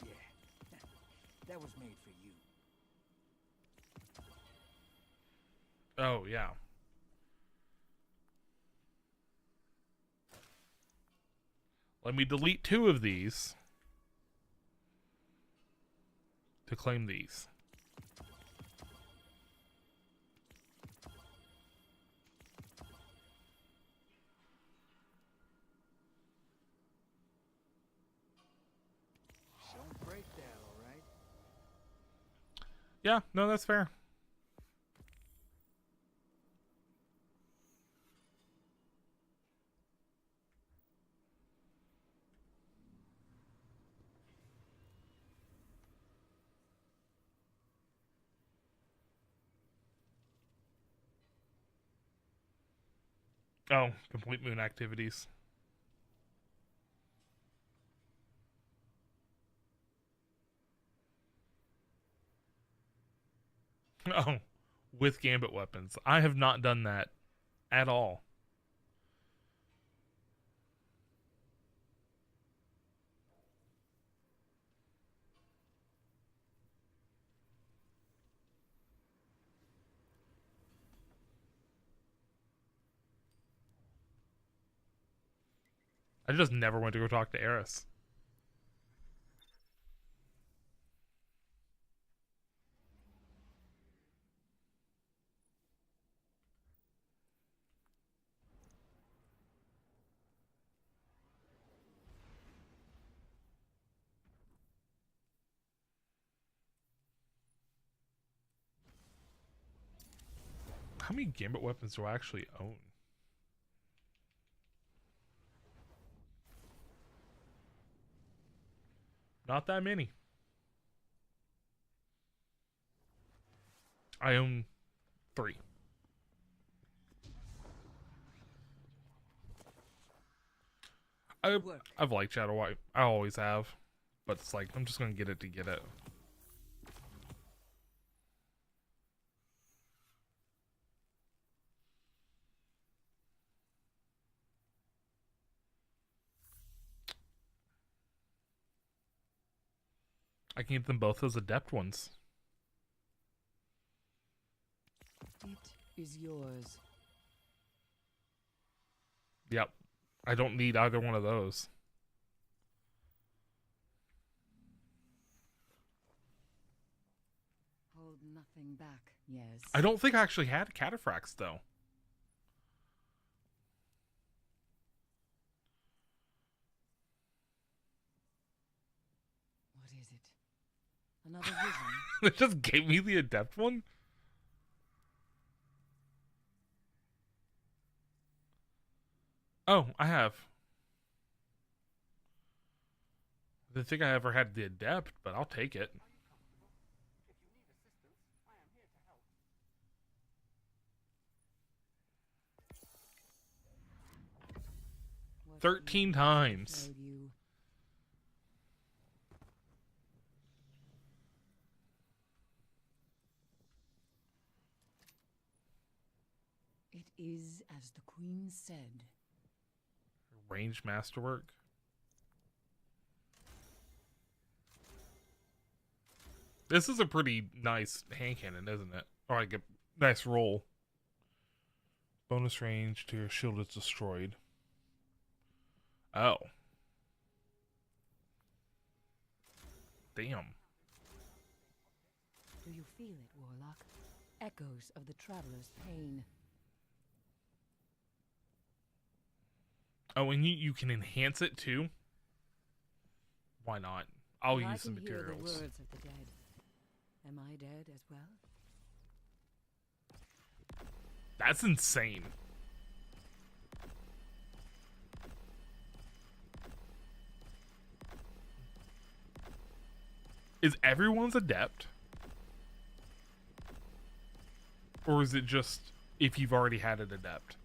Yeah, that was made for you. Oh, yeah. Let me delete 2 of these to claim these. Don't break that, all right? Yeah, no, that's fair. Oh, complete moon activities. Oh, with gambit weapons. I have not done that at all. I just never went to go talk to Eris. How many gambit weapons do I actually own? Not that many. I own 3. I've liked Shadow White. I always have. But it's like, I'm just gonna get it to get it. I can get them both as adept ones. It is yours. Yep. I don't need either one of those. Hold nothing back. Yes. I don't think I actually had cataphracts, though. What is it? Another vision? They just gave me the adept one? Oh, I have. I didn't think I ever had the adept, but I'll take it. 13 times. It is as the queen said. Range masterwork. This is a pretty nice hand cannon, isn't it? Or like a nice roll. Bonus range to your shield is destroyed. Oh. Damn. Do you feel it, Warlock? Echoes of the traveler's pain. Oh, and you can enhance it too? Why not? I'll I use the can hear the materials. words of the dead. Am I dead as well? That's insane. Is everyone's adept? Or is it just if you've already had an adept?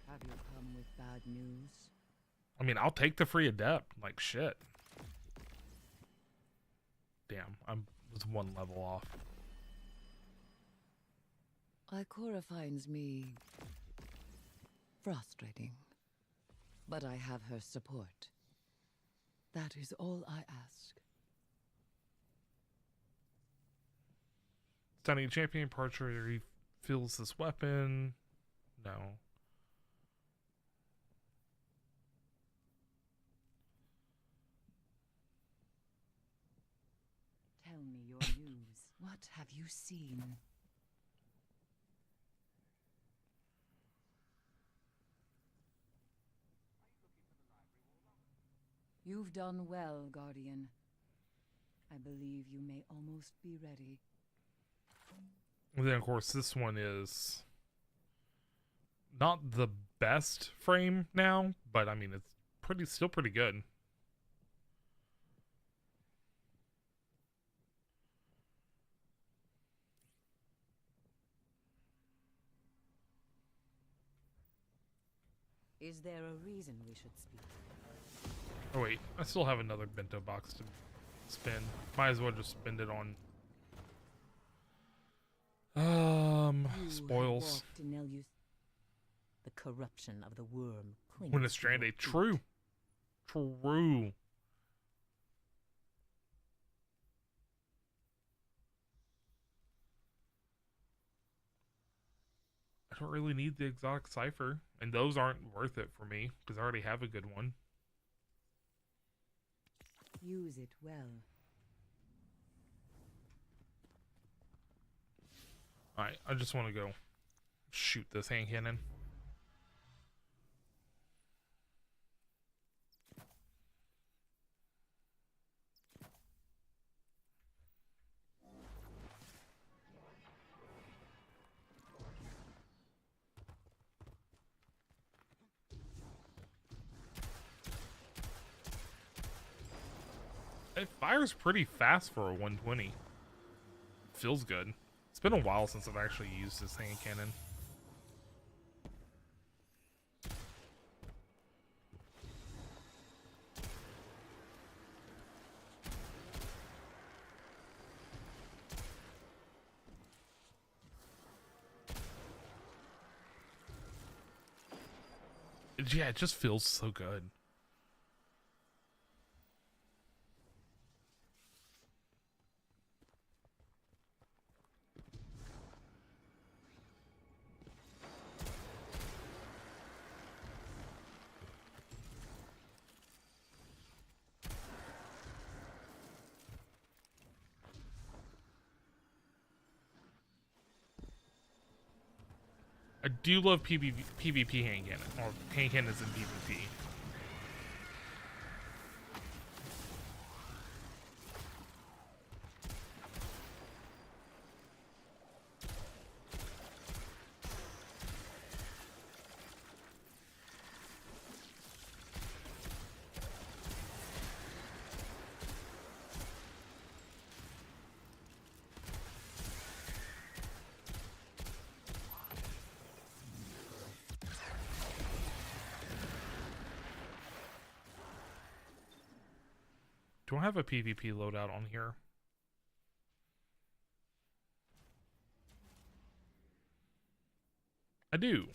Have you come with bad news? I mean, I'll take the free adept. Like, shit. Damn, I was one level off. Ikora finds me frustrating, but I have her support. That is all I ask. Stunning champion archery fills this weapon. No. Tell me your news. What have you seen? You've done well, Guardian. I believe you may almost be ready. And then, of course, this one is not the best frame now, but I mean, it's still pretty good. Is there a reason we should speak? Oh wait, I still have another bento box to spin. Might as well just spend it on spoils. The corruption of the worm clings When it's to your stranded. feet. True. True. I don't really need the exotic cipher, and those aren't worth it for me because I already have a good one. Use it well. Alright, I just want to go shoot this hand cannon. It fires pretty fast for a 120. Feels good. It's been a while since I've actually used this hand cannon. Yeah, it just feels so good. I do love PvP hand cannon, or hand cannons in PvP. Do I have a PvP loadout on here? I do.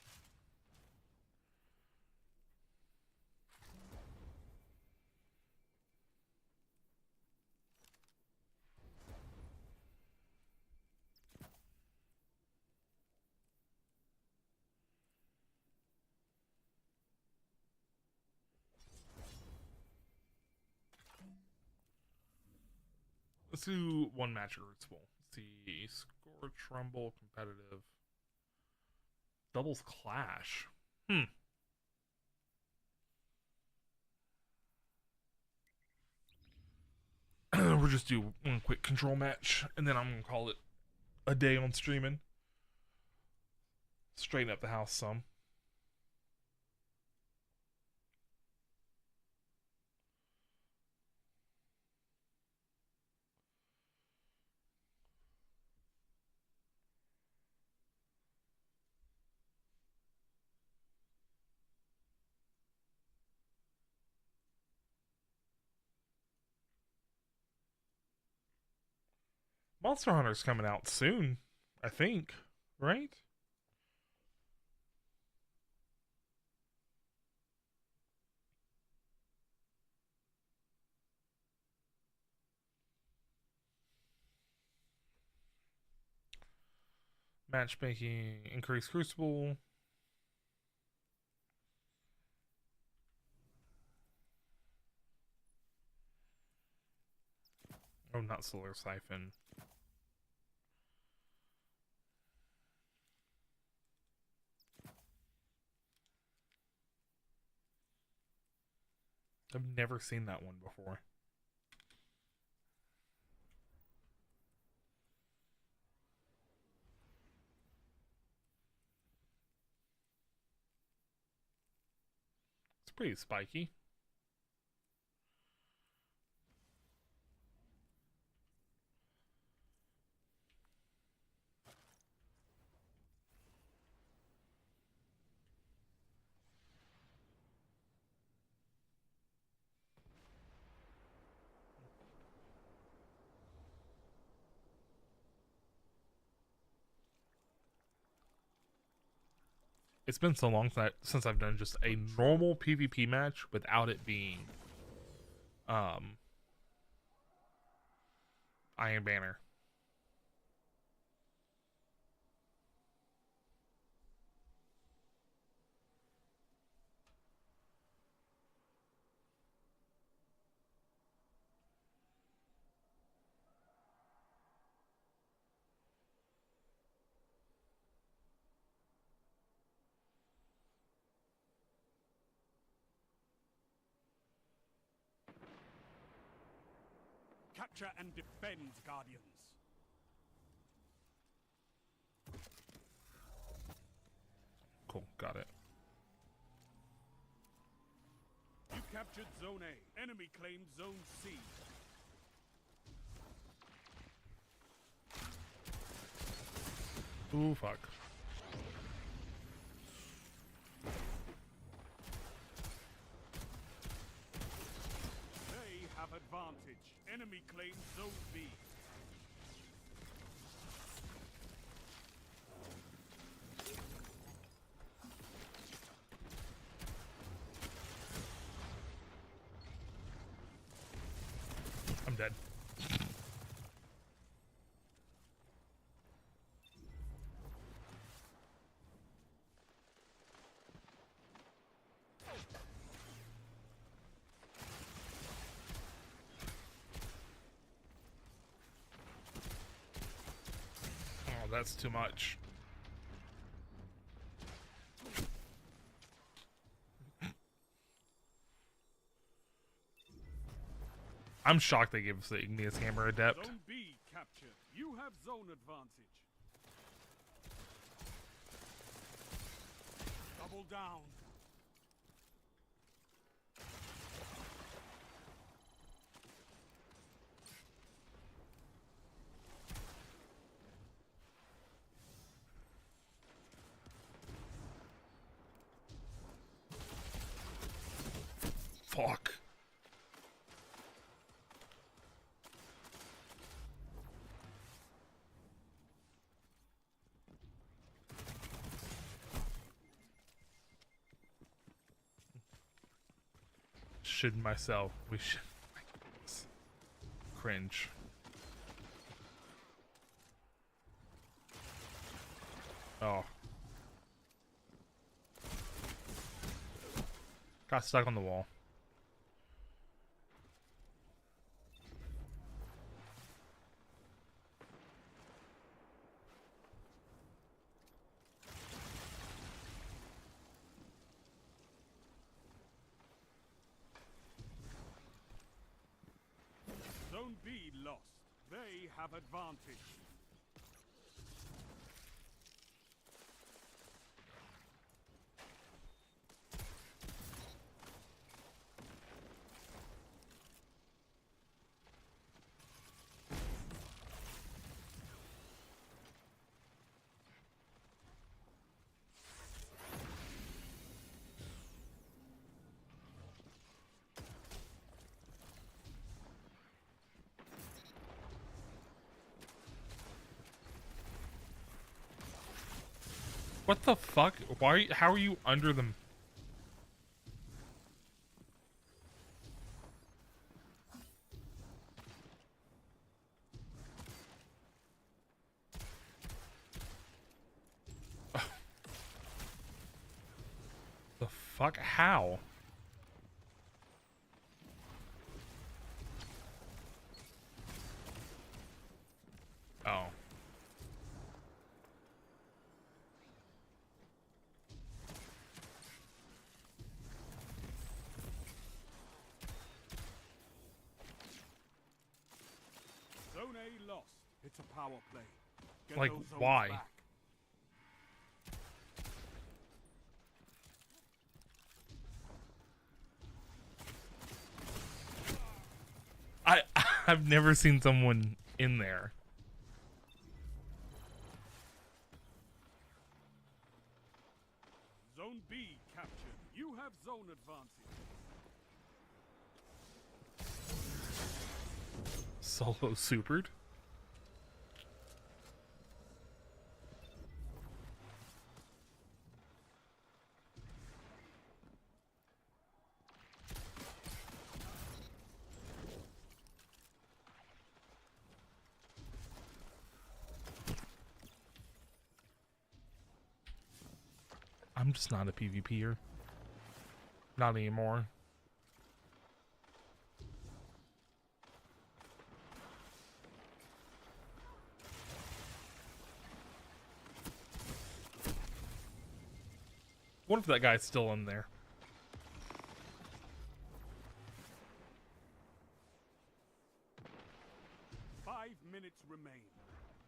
Let's do one match at Rootsville. Let's see. Score, Trumbull, competitive. Doubles Clash. We'll just do one quick control match, and then I'm going to call it a day on streaming. Straighten up the house some. Monster Hunter's coming out soon, I think, right? Matchmaking, increase Crucible. Oh, not Solar Siphon. I've never seen that one before. It's pretty spiky. It's been so long since I've done just a normal PvP match without it being Iron Banner. Capture and defend, Guardians. Cool, got it. You captured Zone A. Enemy claimed Zone C. Ooh, fuck. They have advantage. Enemy claims Zone B. I'm dead. Oh, that's too much. I'm shocked they gave us the Igneous Hammer Adept. Zone B captured. You have zone advantage. Double down. Fuck. should myself. We should. Cringe. Oh. Got stuck on the wall. Zone B lost. They have advantage. What the fuck? Why? How are you under them? The fuck? How? Oh. Zone A lost. It's a power play. Get Like, those zones why? back. I've never seen someone in there. Zone B captured. You have zone advantage. Solo supered? I'm just not a PvPer. Not anymore. What if that guy's still in there? 5 minutes remain.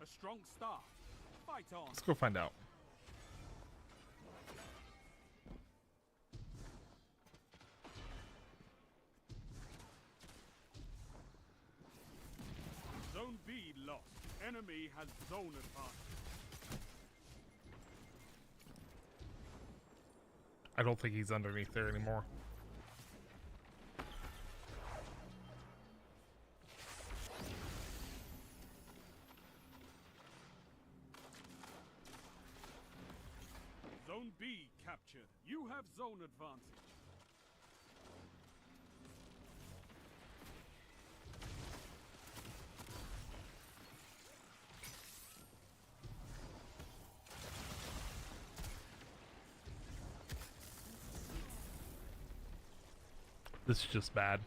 A strong start. Fight on. Let's go find out. Zone B lost. Enemy has zone advantage. I don't think he's underneath there anymore. Zone B captured. You have zone advantage. This is just bad.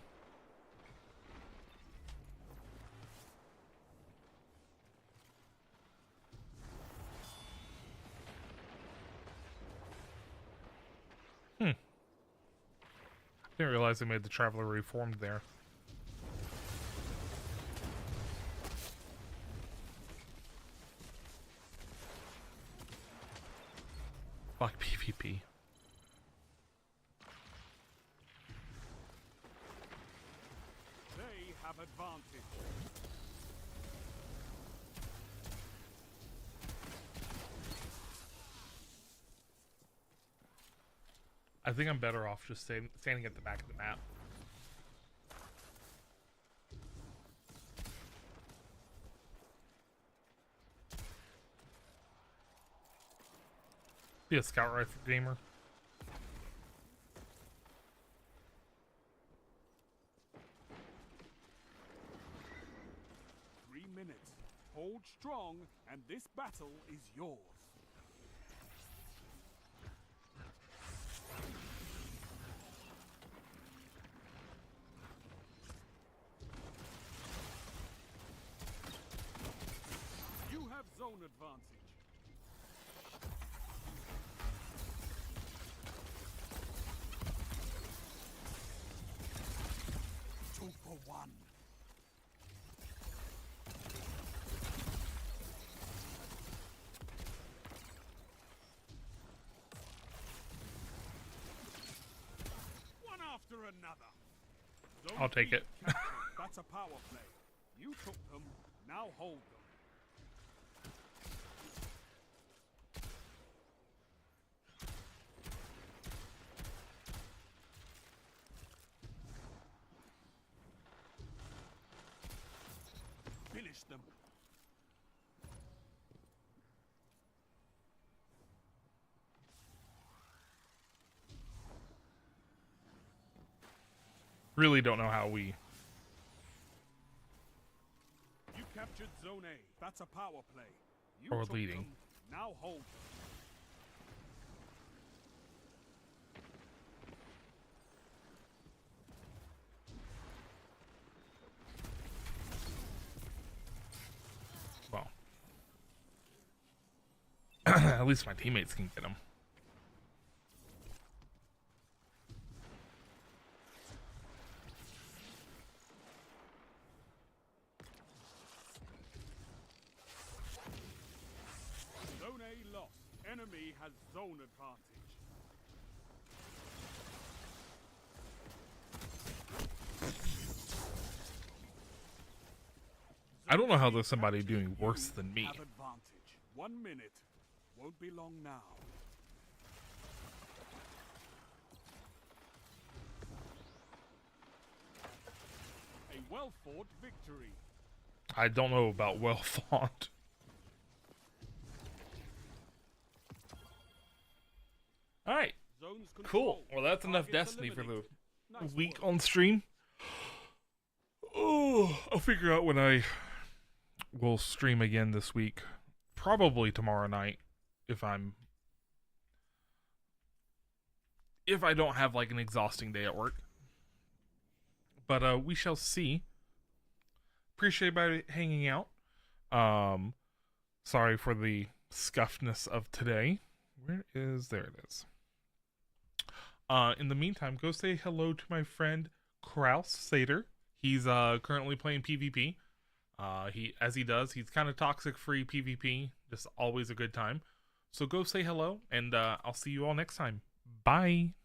Didn't realize they made the Traveler reformed there. Fuck PvP. They have advantage. I think I'm better off just standing at the back of the map. Be a scout rifle gamer. strong, and this battle is yours. You have zone advantage. Two for one. One after another. Zone I'll take B it. captured. That's a power play. You took them, now hold them. Finish them. Really don't know how we. You captured Zone A. That's a power play. You Or took leading. them, now hold them. Well, at least my teammates can get them. Zone A lost. Enemy has zone advantage. I don't know how there's somebody doing worse than me. Have advantage. 1 minute. Won't be long now. A well-fought victory. I don't know about well fought. All right, Zones cool. controlled. Well, that's enough Targets Destiny for the eliminated. Nice week work. on stream. Oh, I'll figure out when I will stream again this week. Probably tomorrow night, if I don't have like an exhausting day at work. But we shall see. Appreciate everybody hanging out. Sorry for the scuffness of today. There it is. In the meantime, go say hello to my friend Kraus Sater. He's currently playing PvP. He's kind of toxic free PvP. Just always a good time. So go say hello, and I'll see you all next time. Bye.